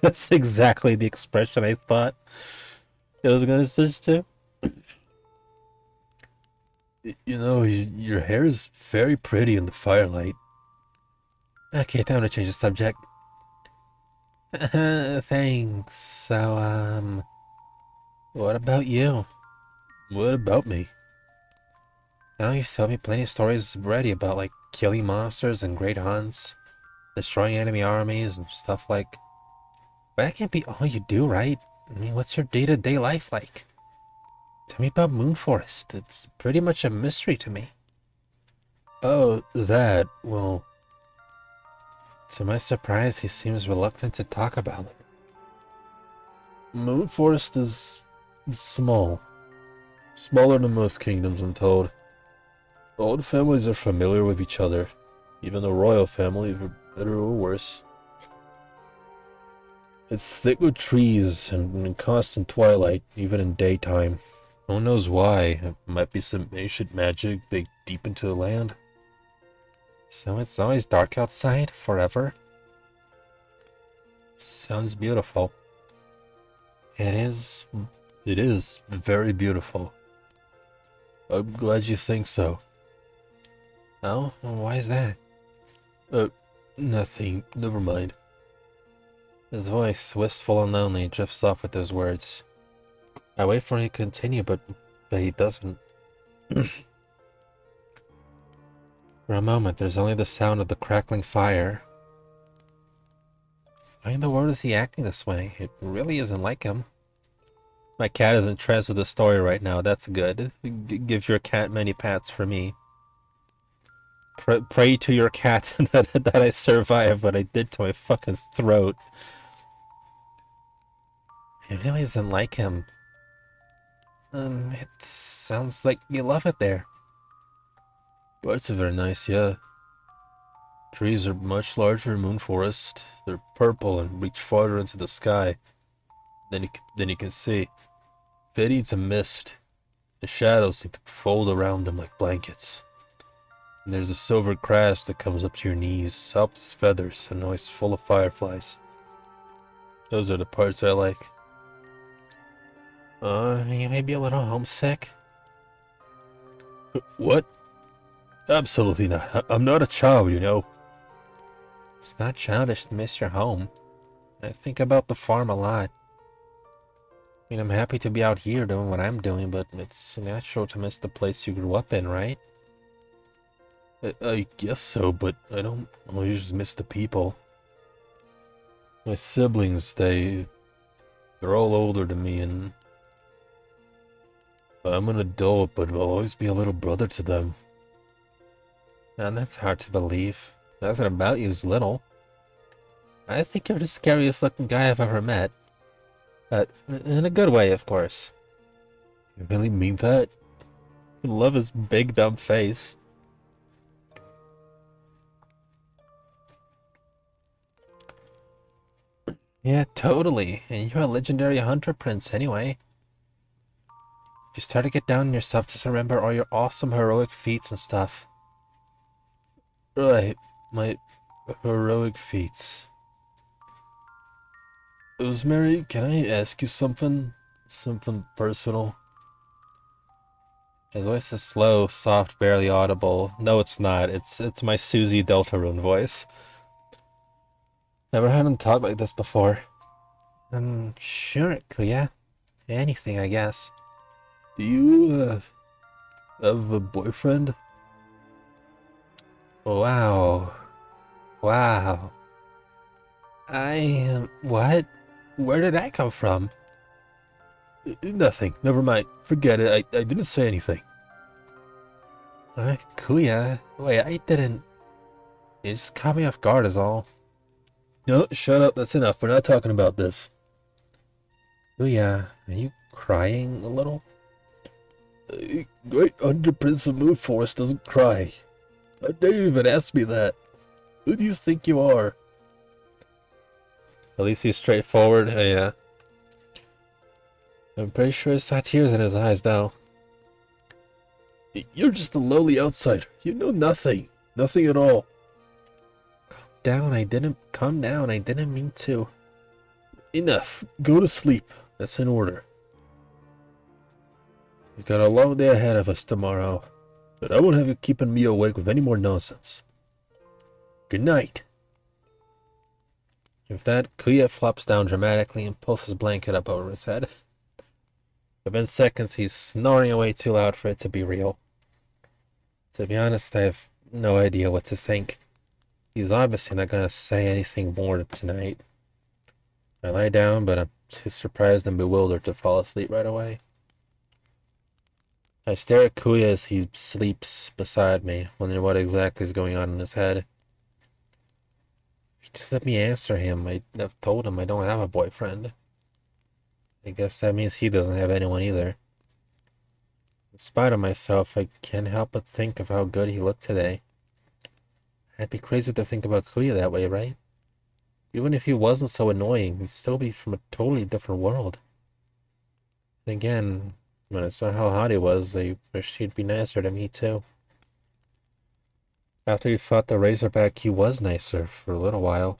That's exactly the expression I thought it was gonna switch to. You know, your hair is very pretty in the firelight. Okay, time to change the subject. Thanks. So, what about you? What about me? Oh, you told me plenty of stories already about, like, killing monsters and great hunts, destroying enemy armies and stuff like... But that can't be all you do, right? I mean, what's your day-to-day life like? Tell me about Moon Forest. It's pretty much a mystery to me. Oh, that, well... To my surprise, he seems reluctant to talk about it. Moon Forest is small. Smaller than most kingdoms, I'm told. All the families are familiar with each other. Even the royal family, for better or worse. It's thick with trees and in constant twilight, even in daytime. No one knows why. It might be some ancient magic baked deep into the land. So it's always dark outside, forever? Sounds beautiful. It is. It is very beautiful. I'm glad you think so. Oh, why is that? Nothing. Never mind. His voice, wistful and lonely, drifts off with those words. I wait for him to continue, but he doesn't. For a moment, there's only the sound of the crackling fire. Why in the world is he acting this way? It really isn't like him. My cat is entranced with the story right now. That's good. Give your cat many pats for me. Pray to your cat that I survive what I did to my fucking throat. It really isn't like him. It sounds like you love it there. Parts are very nice, yeah. Trees are much larger in Moon Forest. They're purple and reach farther into the sky than you can see. Fading to mist. The shadows seem to fold around them like blankets. And there's a silver crest that comes up to your knees, soft as feathers and always full of fireflies. Those are the parts I like. You may be a little homesick. What? Absolutely not. I'm not a child, you know. It's not childish to miss your home. I think about the farm a lot. I mean, I'm happy to be out here doing what I'm doing, but it's natural to miss the place you grew up in, right? I guess so, but I don't always just miss the people. My siblings, they're all older than me, and I'm an adult, but I'll always be a little brother to them. And that's hard to believe. Nothing about you is little. I think you're the scariest looking guy I've ever met. In a good way, of course. You really mean that? I love his big dumb face. Yeah, totally. And you're a legendary hunter prince anyway. If you start to get down on yourself, just remember all your awesome heroic feats and stuff. Right, my heroic feats. Rosemary, can I ask you something? Something personal? His voice is slow, soft, barely audible. No, it's not. It's my Susie Deltarune voice. Never had him talk like this before. Sure, Kuya. Anything, I guess. Do you, have a boyfriend? Wow. Wow. What? Where did that come from? Nothing. Never mind. Forget it. I didn't say anything. Kuya. Wait, I didn't. You just caught me off guard is all. No, shut up. That's enough. We're not talking about this. Kuya, are you crying a little? Great Under Prince of Moon Forest doesn't cry. How dare you even ask me that? Who do you think you are? At least he's straightforward. Yeah. I'm pretty sure I saw tears in his eyes now. You're just a lowly outsider. You know nothing. Nothing at all. Calm down. I didn't mean to. Enough. Go to sleep. That's in order. We've got a long day ahead of us tomorrow, but I won't have you keeping me awake with any more nonsense. Good night. With that, Kuya flops down dramatically and pulls his blanket up over his head. Within seconds, he's snoring away too loud for it to be real. To be honest, I have no idea what to think. He's obviously not going to say anything more tonight. I lie down, but I'm too surprised and bewildered to fall asleep right away. I stare at Kuya as he sleeps beside me, wondering what exactly is going on in his head. If he just let me answer him, I'd have told him I don't have a boyfriend. I guess that means he doesn't have anyone either. In spite of myself, I can't help but think of how good he looked today. I'd be crazy to think about Kuya that way, right? Even if he wasn't so annoying, he'd still be from a totally different world. And again, when I saw how hot he was, I wished he'd be nicer to me too. After he fought the Razorback, he was nicer for a little while.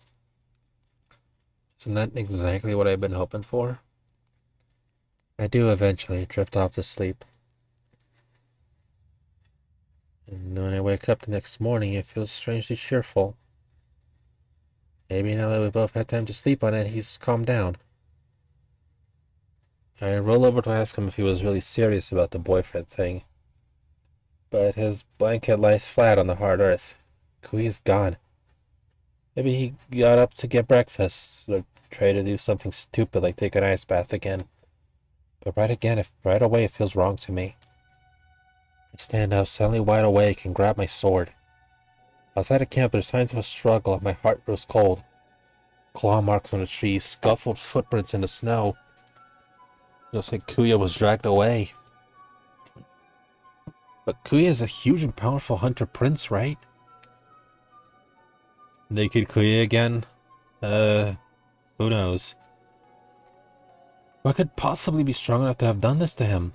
Isn't that exactly what I've been hoping for? I do eventually drift off to sleep. And when I wake up the next morning, I feel strangely cheerful. Maybe now that we both had time to sleep on it, he's calmed down. I roll over to ask him if he was really serious about the boyfriend thing. But his blanket lies flat on the hard earth. Kui's gone. Maybe he got up to get breakfast, or try to do something stupid like take an ice bath again. But right away it feels wrong to me. I stand up, suddenly wide awake, and grab my sword. Outside of camp, there's signs of a struggle, and my heart grows cold. Claw marks on the trees, scuffled footprints in the snow. Looks like Kuya was dragged away. But Kuya is a huge and powerful hunter prince, right? Naked Kuya again? Who knows? What could possibly be strong enough to have done this to him?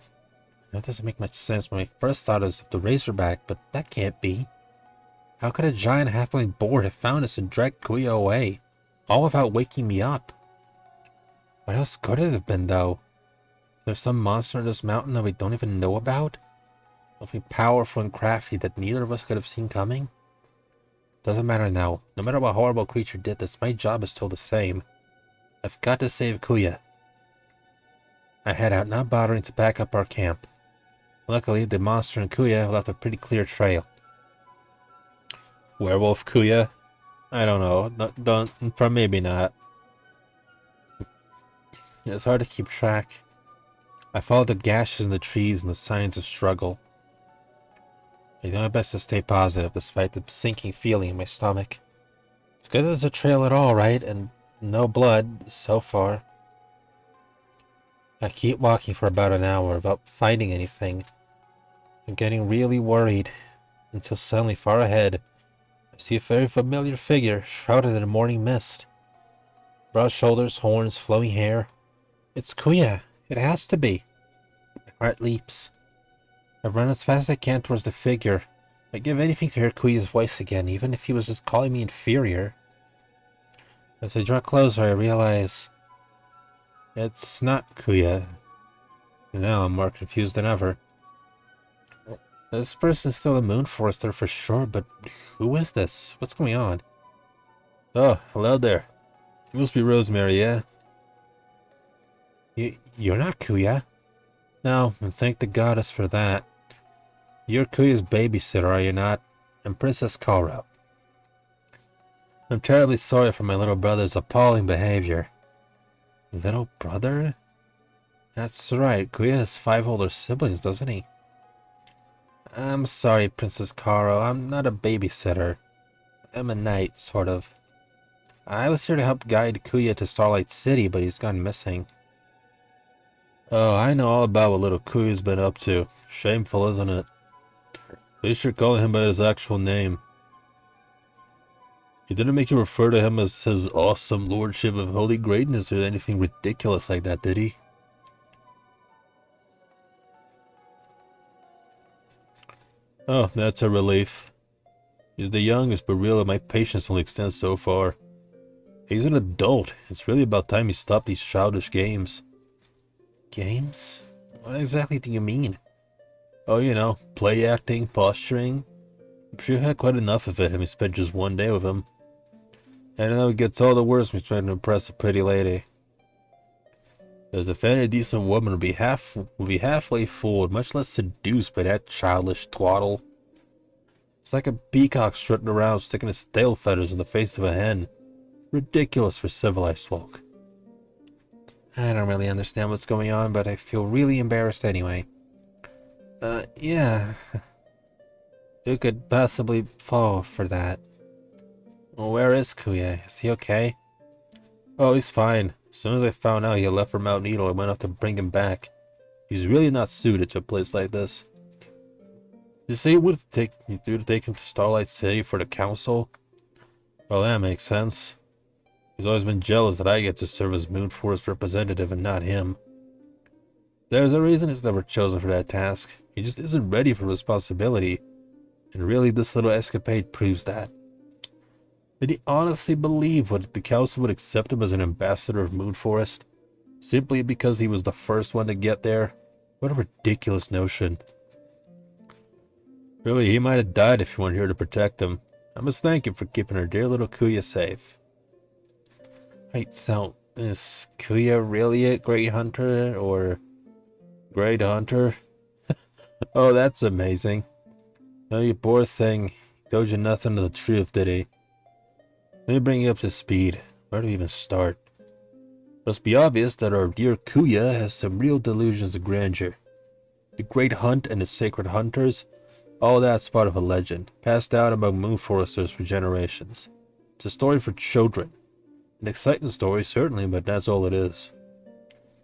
That doesn't make much sense when my first thought is of the Razorback, but that can't be. How could a giant halfling board have found us and dragged Kuya away, all without waking me up? What else could it have been, though? There's some monster in this mountain that we don't even know about? Something powerful and crafty that neither of us could have seen coming? Doesn't matter now. No matter what horrible creature did this, my job is still the same. I've got to save Kuya. I head out, not bothering to back up our camp. Luckily, the monster and Kuya left a pretty clear trail. Werewolf Kuya? I don't know. Maybe not. It's hard to keep track. I follow the gashes in the trees and the signs of struggle. I do my best to stay positive despite the sinking feeling in my stomach. It's good there's a trail at all, right? And no blood, so far. I keep walking for about an hour without finding anything. I'm getting really worried, until suddenly far ahead, I see a very familiar figure shrouded in a morning mist. Broad shoulders, horns, flowing hair. It's Kuya. It has to be. My heart leaps. I run as fast as I can towards the figure. I'd give anything to hear Kuya's voice again, even if he was just calling me inferior. As I draw closer, I realize it's not Kuya. Now I'm more confused than ever. This person's still a moon forester for sure, but who is this? What's going on? Oh, hello there. You must be Rosemary, yeah? You're not Kuya. No, and thank the goddess for that. You're Kuya's babysitter, are you not? And Princess Karo. I'm terribly sorry for my little brother's appalling behavior. Little brother? That's right, Kuya has 5 older siblings, doesn't he? I'm sorry, Princess Karo. I'm not a babysitter. I'm a knight, sort of. I was here to help guide Kuya to Starlight City, but he's gone missing. Oh, I know all about what little Kuya's been up to. Shameful, isn't it? At least you're calling him by his actual name. He didn't make you refer to him as his awesome lordship of holy greatness or anything ridiculous like that, did he? Oh, that's a relief. He's the youngest, but really my patience only extends so far. He's an adult. It's really about time he stopped these childish games. Games? What exactly do you mean? Oh, you know, play acting, posturing. I'm sure you had quite enough of it having spent just one day with him. And I know it gets all the worse when you're trying to impress a pretty lady. As if any decent woman would be halfway fooled, much less seduced by that childish twaddle. It's like a peacock strutting around sticking his tail feathers in the face of a hen. Ridiculous for civilized folk. I don't really understand what's going on, but I feel really embarrassed anyway. Yeah. Who could possibly fall for that? Well, where is Kuya? Is he okay? Oh, he's fine. As soon as I found out he had left for Mount Needle, I went off to bring him back. He's really not suited to a place like this. Did you say you would take him to Starlight City for the council? Well, that makes sense. He's always been jealous that I get to serve as Moon Forest representative and not him. There's a reason he's never chosen for that task. He just isn't ready for responsibility. And really, this little escapade proves that. Did he honestly believe the council would accept him as an ambassador of Moon Forest? Simply because he was the first one to get there? What a ridiculous notion. Really, he might have died if you weren't here to protect him. I must thank him for keeping our dear little Kuya safe. Wait, so is Kuya really a great hunter, or... Great hunter? Oh, that's amazing. Oh, you poor thing. He told you nothing of the truth, did he? Let me bring you up to speed. Where do we even start? It must be obvious that our dear Kuya has some real delusions of grandeur. The great hunt and the sacred hunters, all that's part of a legend, passed down among moon foresters for generations. It's a story for children. An exciting story, certainly, but that's all it is.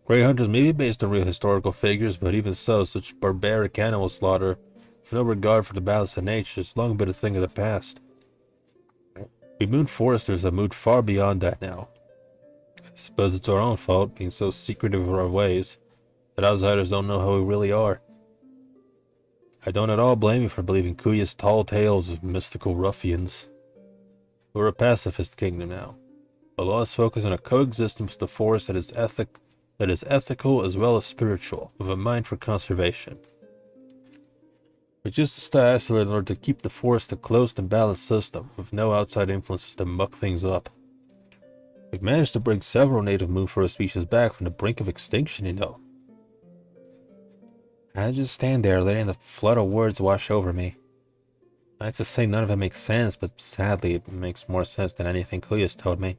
Great hunters may be based on real historical figures, but even so, such barbaric animal slaughter, with no regard for the balance of nature, has long been a thing of the past. We moon foresters have moved far beyond that now. I suppose it's our own fault, being so secretive of our ways, that outsiders don't know how we really are. I don't at all blame you for believing Kuya's tall tales of mystical ruffians. We're a pacifist kingdom now. The laws focus on a coexistence with the forest that is ethical as well as spiritual, with a mind for conservation. We choose to stay isolated in order to keep the forest a closed and balanced system, with no outside influences to muck things up. We've managed to bring several native moonforest species back from the brink of extinction, you know. I just stand there letting the flood of words wash over me. I like to say none of it makes sense, but sadly it makes more sense than anything Kuya's told me.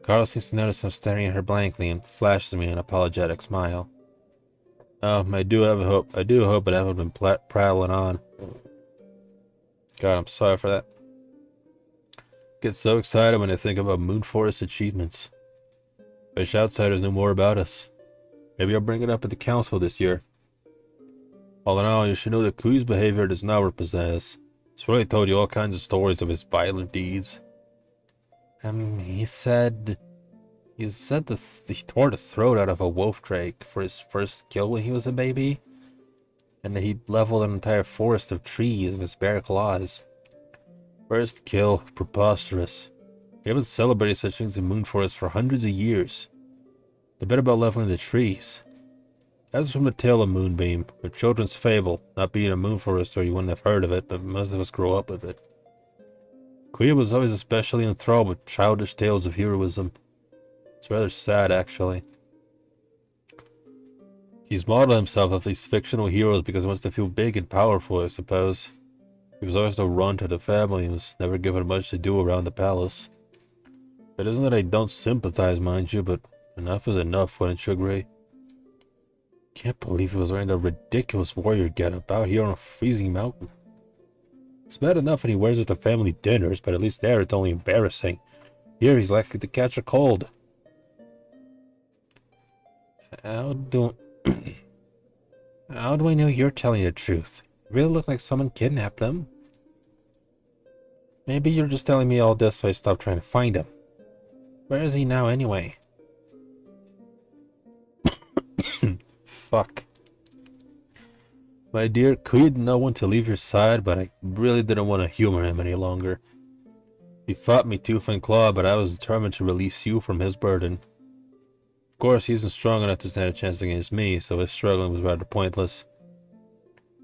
Carlos seems to notice I'm staring at her blankly and flashes me an apologetic smile. Oh, I do hope I haven't been prattling on. God, I'm sorry for that. Get so excited when I think about Moon Forest achievements. Wish outsiders knew more about us. Maybe I'll bring it up at the council this year. All in all, you should know that Kuya's behavior does not represent us. He's really told you all kinds of stories of his violent deeds. He said that he tore the throat out of a wolf drake for his first kill when he was a baby, and that he leveled an entire forest of trees with his bare claws. First kill, preposterous. We haven't celebrated such things in Moon Forest for hundreds of years. The bit about leveling the trees. As from the tale of Moonbeam, a children's fable, not being a moon forester you wouldn't have heard of it, but most of us grow up with it. Kuya was always especially enthralled with childish tales of heroism. It's rather sad, actually. He's modeled himself after these fictional heroes because he wants to feel big and powerful, I suppose. He was always the runt of the family and was never given much to do around the palace. It isn't that I don't sympathize, mind you, but enough is enough, wouldn't you agree? Can't believe he was wearing that ridiculous warrior getup out here on a freezing mountain. It's bad enough when he wears it to family dinners, but at least there it's only embarrassing. Here he's likely to catch a cold. How do... How do I know you're telling the truth? You really look like someone kidnapped him. Maybe you're just telling me all this so I stop trying to find him. Where is he now anyway? Fuck. My dear, Kuya didn't know when to leave your side, but I really didn't want to humor him any longer. He fought me tooth and claw, but I was determined to release you from his burden. Of course, he isn't strong enough to stand a chance against me, so his struggling was rather pointless.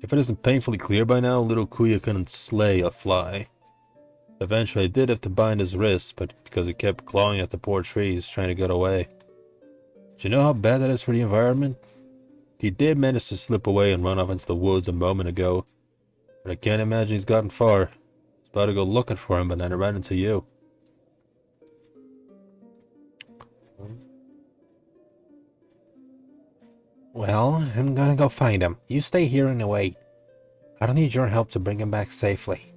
If it isn't painfully clear by now, little Kuya couldn't slay a fly. Eventually, I did have to bind his wrists, but because he kept clawing at the poor trees, trying to get away. Do you know how bad that is for the environment? He did manage to slip away and run off into the woods a moment ago, but I can't imagine he's gotten far. I was about to go looking for him, but then I ran into you. Well, I'm gonna go find him. You stay here and wait. I don't need your help to bring him back safely.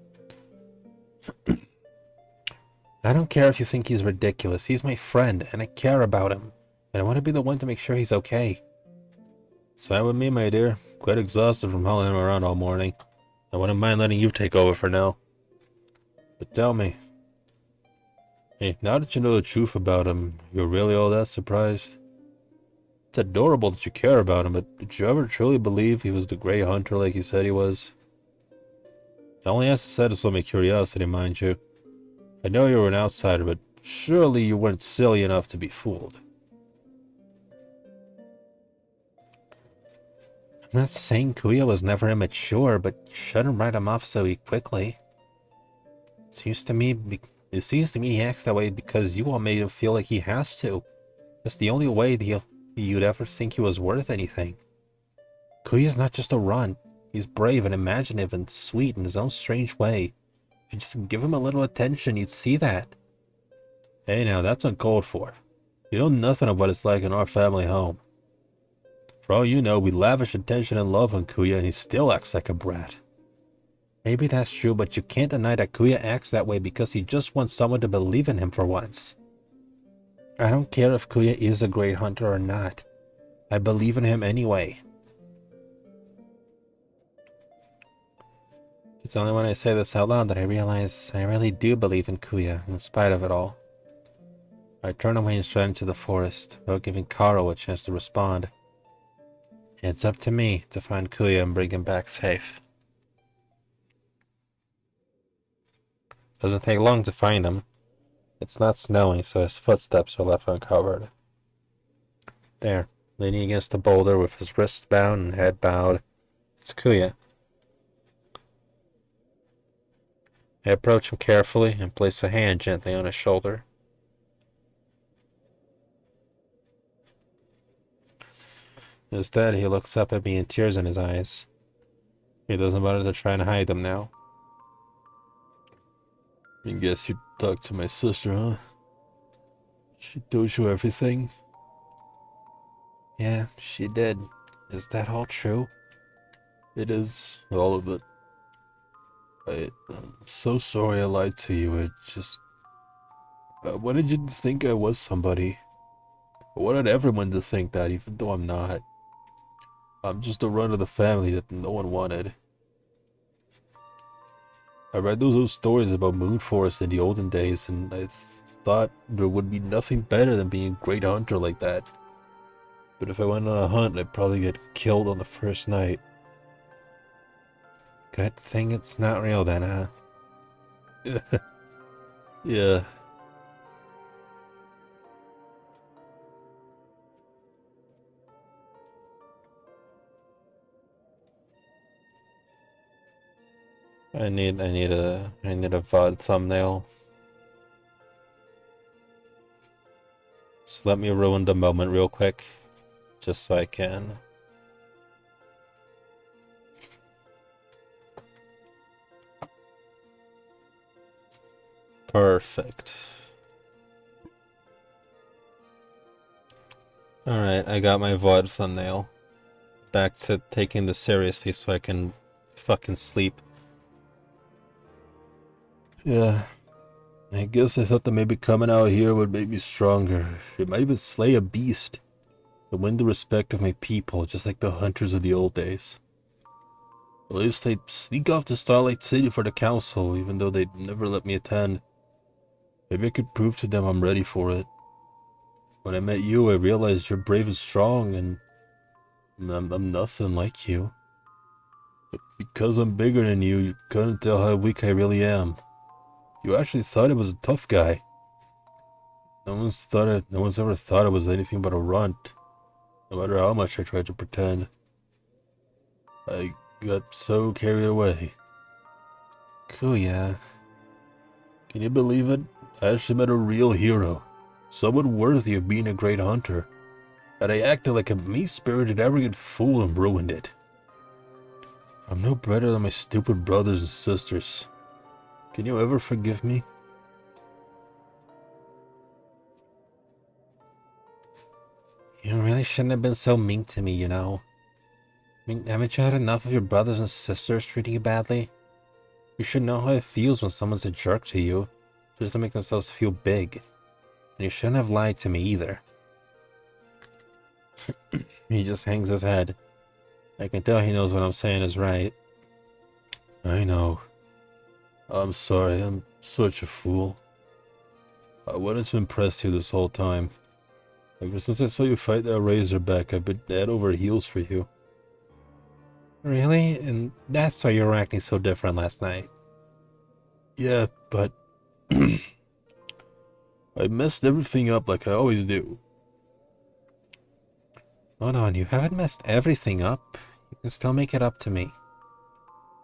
I don't care if you think he's ridiculous. He's my friend, and I care about him. And I want to be the one to make sure he's okay. It's fine with me, my dear. Quite exhausted from hauling him around all morning. I wouldn't mind letting you take over for now. But tell me. Hey, now that you know the truth about him, you're really all that surprised? It's adorable that you care about him, but did you ever truly believe he was the Grey Hunter like he said he was? I only asked to satisfy my curiosity, mind you. I know you were an outsider, but surely you weren't silly enough to be fooled. I'm not saying Kuya was never immature, but you shouldn't write him off so quickly. It seems to me he acts that way because you all made him feel like he has to. That's the only way you'd ever think he was worth anything. Kuya's not just a runt. He's brave and imaginative and sweet in his own strange way. If you just give him a little attention, you'd see that. Hey now, that's uncalled for. You know nothing of what it's like in our family home. For all you know, we lavish attention and love on Kuya and he still acts like a brat. Maybe that's true, but you can't deny that Kuya acts that way because he just wants someone to believe in him for once. I don't care if Kuya is a great hunter or not. I believe in him anyway. It's only when I say this out loud that I realize I really do believe in Kuya, in spite of it all. I turn away and stride into the forest, without giving Karo a chance to respond. It's up to me to find Kuya and bring him back safe. Doesn't take long to find him. It's not snowing, so his footsteps are left uncovered. There, leaning against a boulder with his wrists bound and head bowed, it's Kuya. I approach him carefully and place a hand gently on his shoulder. Instead, he looks up at me and tears in his eyes. He doesn't bother to try and hide them now. I guess you talked to my sister, huh? She told you everything? Yeah, she did. Is that all true? It is, all of it. I'm so sorry I lied to you. It just... I wanted you to think I was somebody. I wanted everyone to think that, even though I'm not. I'm just a runt of the family that no one wanted. I read those stories about Moon Forest in the olden days, and I thought there would be nothing better than being a great hunter like that. But if I went on a hunt, I'd probably get killed on the first night. Good thing it's not real then, huh? Yeah. I need a VOD thumbnail. Just let me ruin the moment real quick, just so I can. Perfect. Alright, I got my VOD thumbnail. Back to taking this seriously so I can fucking sleep. Yeah, I guess I thought that maybe coming out here would make me stronger. It might even slay a beast. And win the respect of my people, just like the hunters of the old days. At least I'd sneak off to Starlight City for the council, even though they'd never let me attend. Maybe I could prove to them I'm ready for it. When I met you, I realized you're brave and strong, and I'm nothing like you. But because I'm bigger than you, you couldn't tell how weak I really am. You actually thought I was a tough guy. No one's ever thought I was anything but a runt, no matter how much I tried to pretend. I got so carried away. Kuya. Can you believe it? I actually met a real hero. Someone worthy of being a great hunter. And I acted like a mean-spirited, arrogant fool and ruined it. I'm no better than my stupid brothers and sisters. Can you ever forgive me? You really shouldn't have been so mean to me, you know. I mean, haven't you had enough of your brothers and sisters treating you badly? You should know how it feels when someone's a jerk to you, just to make themselves feel big. And you shouldn't have lied to me either. He just hangs his head. I can tell he knows what I'm saying is right. I know. I'm sorry, I'm such a fool. I wanted to impress you this whole time. Ever since I saw you fight that Razorback, I've been head over heels for you. Really? And that's why you were acting so different last night? Yeah, but I messed everything up like I always do. Hold on, you haven't messed everything up. You can still make it up to me.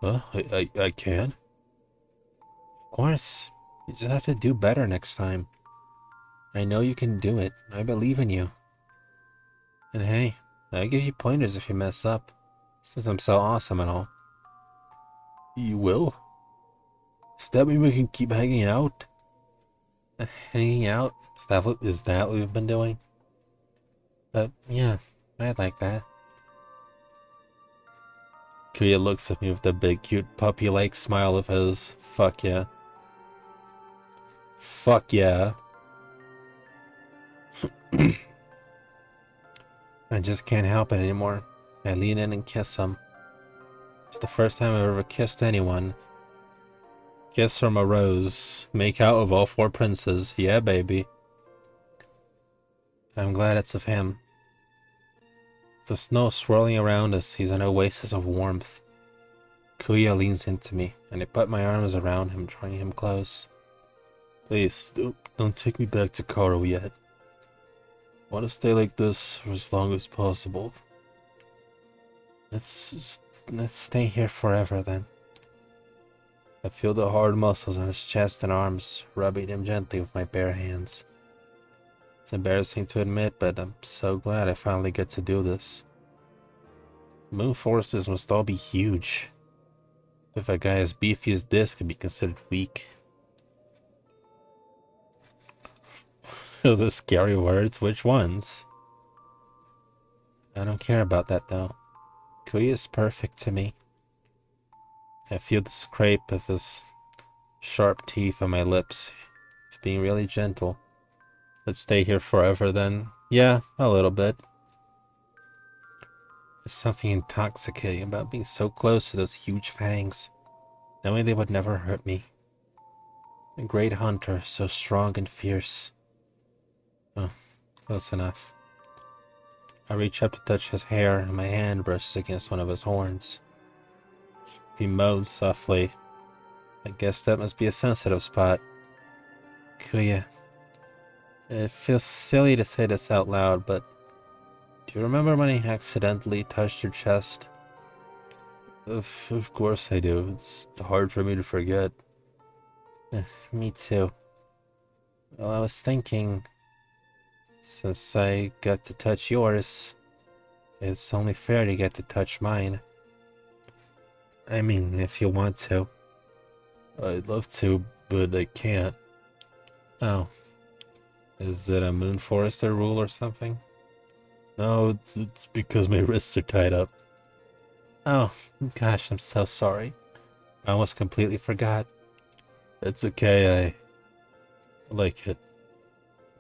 Huh? I can? Of course. You just have to do better next time. I know you can do it. I believe in you. And hey, I give you pointers if you mess up, since I'm so awesome and all. You will? Does that mean we can keep hanging out? Hanging out? Is that what we've been doing? Yeah, I'd like that. Kuya looks at me with that big, cute, puppy-like smile of his. Fuck yeah. Fuck yeah. I just can't help it anymore. I lean in and kiss him. It's the first time I've ever kissed anyone. Kiss from a rose. Make out of all four princes. Yeah, baby. I'm glad it's of him. The snow swirling around us, he's an oasis of warmth. Kuya leans into me, and I put my arms around him, drawing him close. Please, don't take me back to Karo yet. I want to stay like this for as long as possible. Let's stay here forever then. I feel the hard muscles on his chest and arms, rubbing him gently with my bare hands. It's embarrassing to admit, but I'm so glad I finally get to do this. Moon forces must all be huge. If a guy as beefy as this could be considered weak. Those are scary words. Which ones? I don't care about that though. Kuya is perfect to me. I feel the scrape of his sharp teeth on my lips. He's being really gentle. Let's stay here forever then. Yeah, a little bit. There's something intoxicating about being so close to those huge fangs, knowing they would never hurt me. A great hunter, so strong and fierce. Oh, close enough. I reach up to touch his hair, and my hand brushes against one of his horns. He moans softly. I guess that must be a sensitive spot. Kuya. It feels silly to say this out loud, but do you remember when I accidentally touched your chest? Of course I do. It's hard for me to forget. Me too. Well, I was thinking, since I got to touch yours, it's only fair to get to touch mine. I mean, if you want to. I'd love to, but I can't. Oh, Is it a Moon Forester rule or something? No, it's because my wrists are tied up. oh, gosh, I'm so sorry. I almost completely forgot. It's okay, I like it.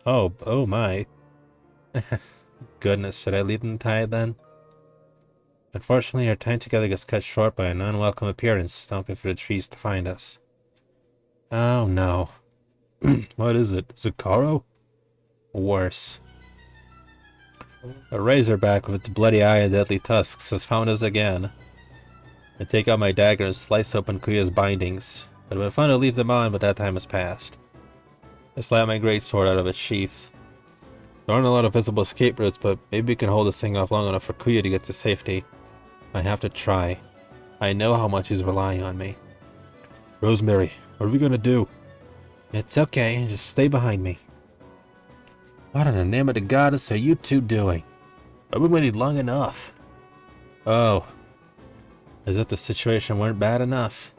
Oh my. Goodness, should I leave them tied then? Unfortunately, our time together gets cut short by an unwelcome appearance, stomping through the trees to find us. Oh no. What is it? Is it Karo? Worse. A razorback with its bloody eye and deadly tusks has found us again. I take out my dagger and slice open Kuya's bindings. It would have been fun to leave them on, but that time has passed. I slap my greatsword out of its sheath. There aren't a lot of visible escape routes, but maybe we can hold this thing off long enough for Kuya to get to safety. I have to try. I know how much he's relying on me. Rosemary, what are we gonna do? It's okay, just stay behind me. What in the name of the goddess are you two doing? I've been waiting long enough. Oh, as if the situation weren't bad enough.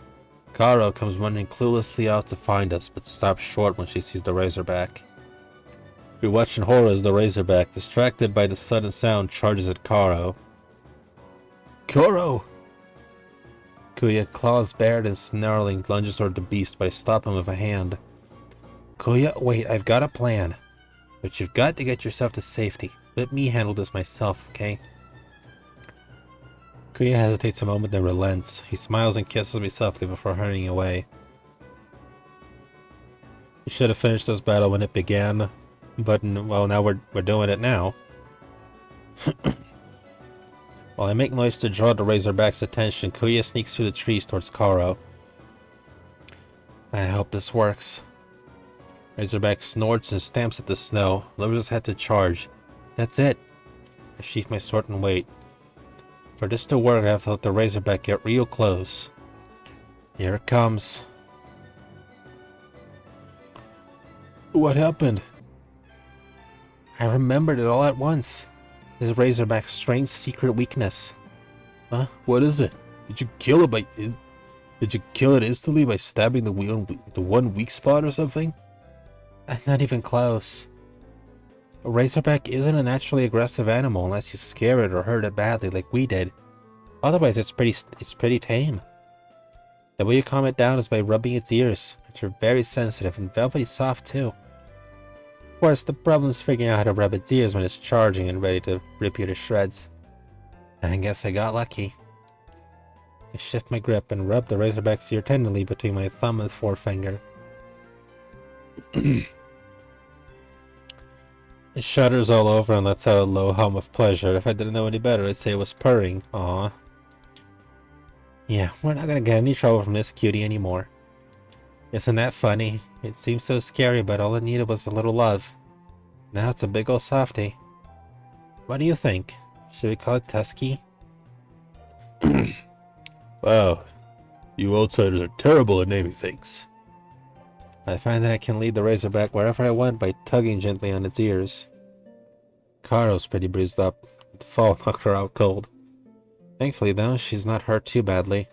Karo comes running cluelessly out to find us, but stops short when she sees the razorback. We watch in horror as the razorback, distracted by the sudden sound, charges at Karo. Karo! Kuya, claws bared and snarling, lunges toward the beast, but I stop him with a hand. Kuya, wait, I've got a plan. But you've got to get yourself to safety. Let me handle this myself, okay? Kuya hesitates a moment, then relents. He smiles and kisses me softly before hurrying away. We should have finished this battle when it began, but well, now we're doing it now. While I make noise to draw the razorback's attention, Kuya sneaks through the trees towards Karo. I hope this works. Razorback snorts and stamps at the snow, lowers his head to charge. That's it. I sheath my sword and wait. For this to work, I have to let the razorback get real close. Here it comes. What happened? I remembered it all at once. This razorback's strange secret weakness. Huh? What is it? Did you kill it Did you kill it instantly by stabbing the one weak spot or something? Not even close. A razorback isn't a naturally aggressive animal unless you scare it or hurt it badly like we did. Otherwise, it's pretty tame. The way you calm it down is by rubbing its ears, which are very sensitive and velvety soft too. Of course, the problem is figuring out how to rub its ears when it's charging and ready to rip you to shreds. I guess I got lucky. I shift my grip and rub the razorback's ear tenderly between my thumb and forefinger. It shudders all over and lets out a low hum of pleasure. If I didn't know any better, I'd say it was purring. Aw. Yeah, we're not gonna get any trouble from this cutie anymore. Isn't that funny? It seemed so scary, but all it needed was a little love. Now it's a big ol' softie. What do you think? Should we call it Tusky? Wow, you outsiders are terrible at naming things. I find that I can lead the razorback wherever I want by tugging gently on its ears. Karo's pretty bruised up. The fall knocked her out cold. Thankfully, though, she's not hurt too badly.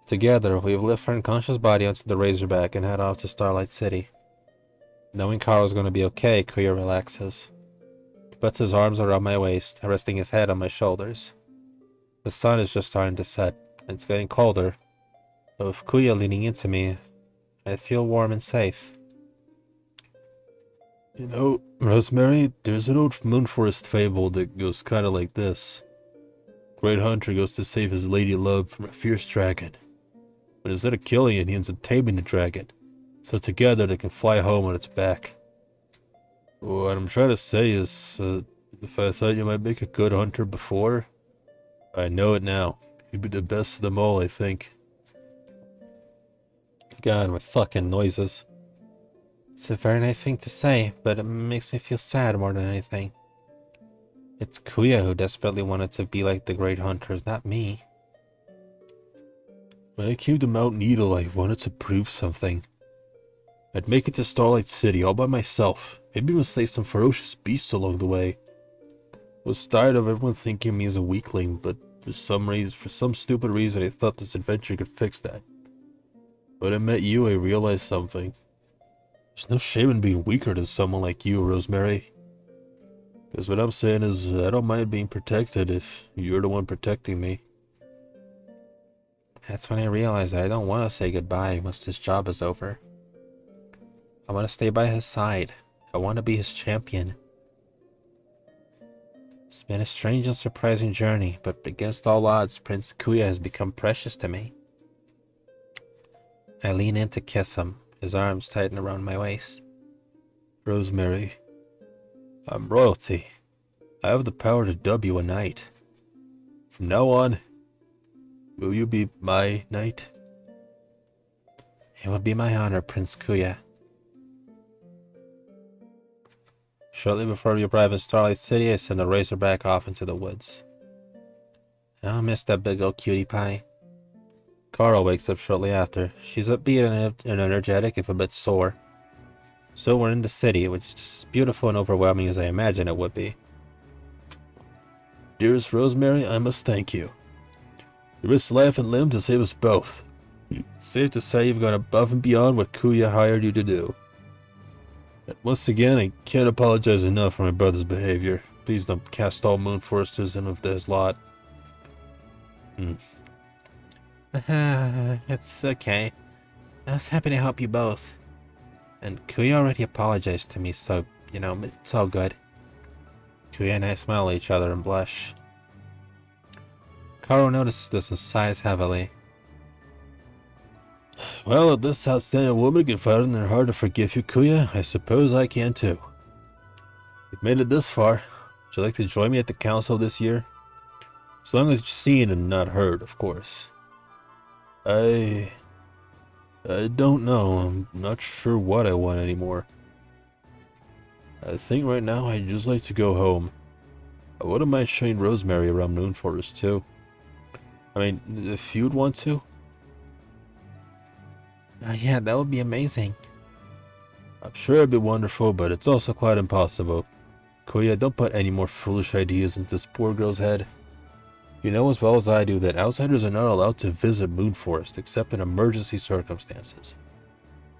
Together, we lift her unconscious body onto the razorback and head off to Starlight City. Knowing Karo's going to be okay, Kuya relaxes. He puts his arms around my waist, resting his head on my shoulders. The sun is just starting to set, and it's getting colder. But with Kuya leaning into me, I feel warm and safe. You know, Rosemary, there's an old Moon Forest fable that goes kind of like this. Great hunter goes to save his lady love from a fierce dragon. But instead of killing it, he ends up taming the dragon. So together they can fly home on its back. What I'm trying to say is, if I thought you might make a good hunter before, I know it now. You'd be the best of them all, I think. God, my fucking noises. It's a very nice thing to say, but it makes me feel sad more than anything. It's Kuya who desperately wanted to be like the great hunters, not me. When I came to Mount Needle, I wanted to prove something. I'd make it to Starlight City all by myself, maybe even slay some ferocious beasts along the way. I was tired of everyone thinking me as a weakling, but for some stupid reason, I thought this adventure could fix that. When I met you, I realized something. There's no shame in being weaker than someone like you, Rosemary. Because what I'm saying is, I don't mind being protected if you're the one protecting me. That's when I realized that I don't want to say goodbye once this job is over. I want to stay by his side. I want to be his champion. It's been a strange and surprising journey, but against all odds, Prince Kuya has become precious to me. I lean in to kiss him, his arms tighten around my waist. Rosemary, I'm royalty. I have the power to dub you a knight. From now on, will you be my knight? It would be my honor, Prince Kuya. Shortly before we arrive in Starlight City, I send the Razorback off into the woods. I'll miss that big old cutie pie. Carl wakes up shortly after. She's upbeat and energetic, if a bit sore. So we're in the city, which is just as beautiful and overwhelming as I imagined it would be. Dearest Rosemary, I must thank you. You risked life and limb to save us both. Safe to say you've gone above and beyond what Kuya hired you to do. And once again, I can't apologize enough for my brother's behavior. Please don't cast all Moon Foresters in with his lot. It's okay. I was happy to help you both. And Kuya already apologized to me, so, it's all good. Kuya and I smile at each other and blush. Karo notices this and sighs heavily. Well, if this outstanding woman can find it in her heart to forgive you, Kuya, I suppose I can too. You've made it this far. Would you like to join me at the council this year? As long as you're seen and not heard, of course. I don't know. I'm not sure what I want anymore. I think right now I'd just like to go home. I wouldn't mind showing Rosemary around Moon Forest too. I mean, if you'd want to. Yeah, that would be amazing. I'm sure it'd be wonderful, but it's also quite impossible. Kuya, don't put any more foolish ideas into this poor girl's head. You know as well as I do that outsiders are not allowed to visit Moon Forest except in emergency circumstances.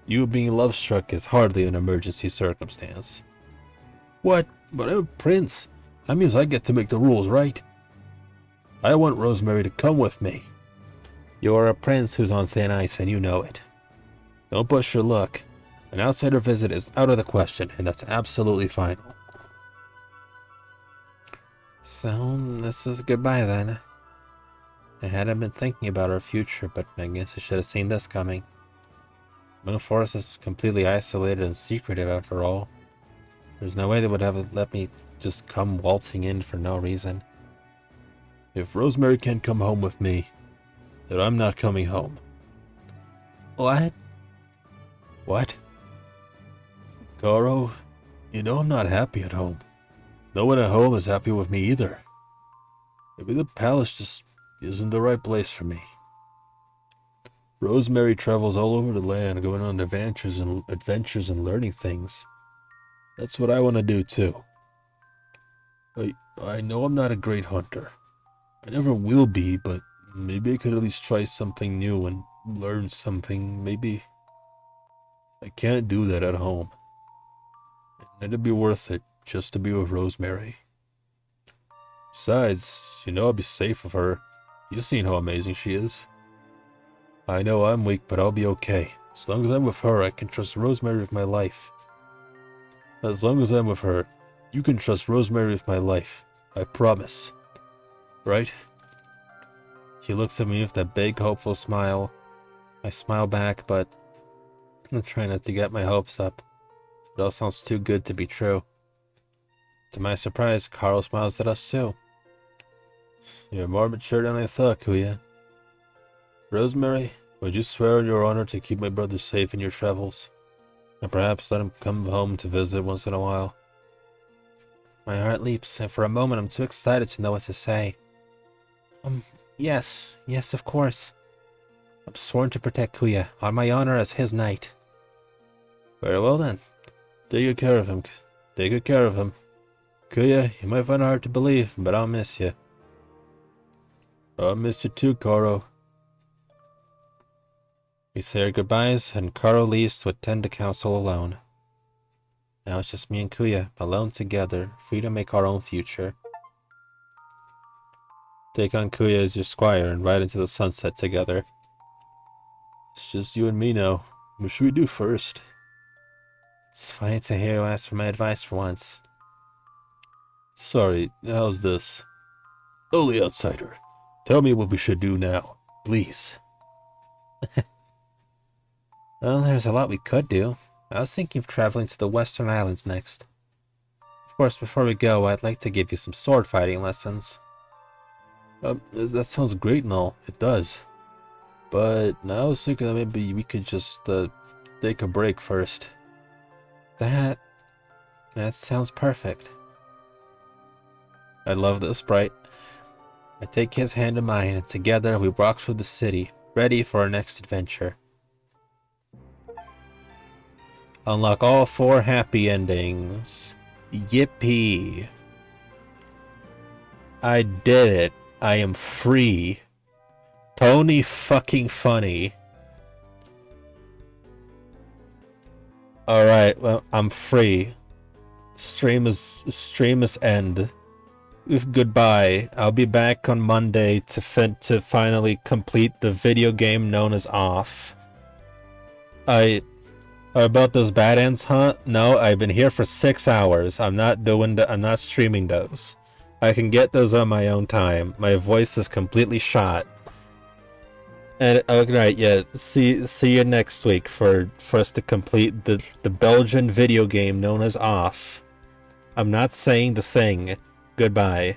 You being love-struck is hardly an emergency circumstance. What? But I'm a prince. That means I get to make the rules, right? I want Rosemary to come with me. You're a prince who's on thin ice and you know it. Don't push your luck. An outsider visit is out of the question, and that's absolutely final. So, this is goodbye then. I hadn't been thinking about our future, but I guess I should have seen this coming. Moon Forest is completely isolated and secretive after all. There's no way they would have let me just come waltzing in for no reason. If Rosemary can't come home with me, then I'm not coming home. What? What? Garo, you know I'm not happy at home. No one at home is happy with me either. Maybe the palace just isn't the right place for me. Rosemary travels all over the land, going on adventures and learning things. That's what I want to do too. I know I'm not a great hunter. I never will be, but maybe I could at least try something new and learn something. Maybe I can't do that at home. And it'd be worth it just to be with Rosemary. Besides, I'll be safe with her. You've seen how amazing she is. I know I'm weak, but I'll be okay. As long as I'm with her, I can trust Rosemary with my life. As long as I'm with her, you can trust Rosemary with my life. I promise. Right? She looks at me with that big, hopeful smile. I smile back, but I'm trying not to get my hopes up. It all sounds too good to be true. To my surprise, Carl smiles at us too. You're more mature than I thought, Kuya. Rosemary, would you swear on your honor to keep my brother safe in your travels? And perhaps let him come home to visit once in a while? My heart leaps, and for a moment I'm too excited to know what to say. Yes, of course. I'm sworn to protect Kuya, on my honor as his knight. Very well then. Take good care of him. Take good care of him. Kuya, you might find it hard to believe, but I'll miss you. I'll miss you too, Karo. We say our goodbyes, and Karo leaves to attend the council alone. Now it's just me and Kuya, alone together, free to make our own future. Take on Kuya as your squire and ride into the sunset together. It's just you and me now. What should we do first? It's funny to hear you ask for my advice for once. Sorry, how's this? Oh, the outsider. Tell me what we should do now, please. Well, there's a lot we could do. I was thinking of traveling to the Western Islands next. Of course, before we go, I'd like to give you some sword fighting lessons. That sounds great and all. It does. But I was thinking that maybe we could just, take a break first. That sounds perfect. I love this sprite. I take his hand in mine, and together we walk through the city, ready for our next adventure. Unlock all 4 happy endings. Yippee. I did it. I am free. Tony fucking funny. Alright, well, I'm free. Stream is end. Goodbye. I'll be back on Monday to finally complete the video game known as Off. About those bad ends, huh? No, I've been here for 6 hours. I'm not streaming those. I can get those on my own time. My voice is completely shot. And alright, yeah. See you next week for us to complete the Belgian video game known as Off. I'm not saying the thing. Goodbye.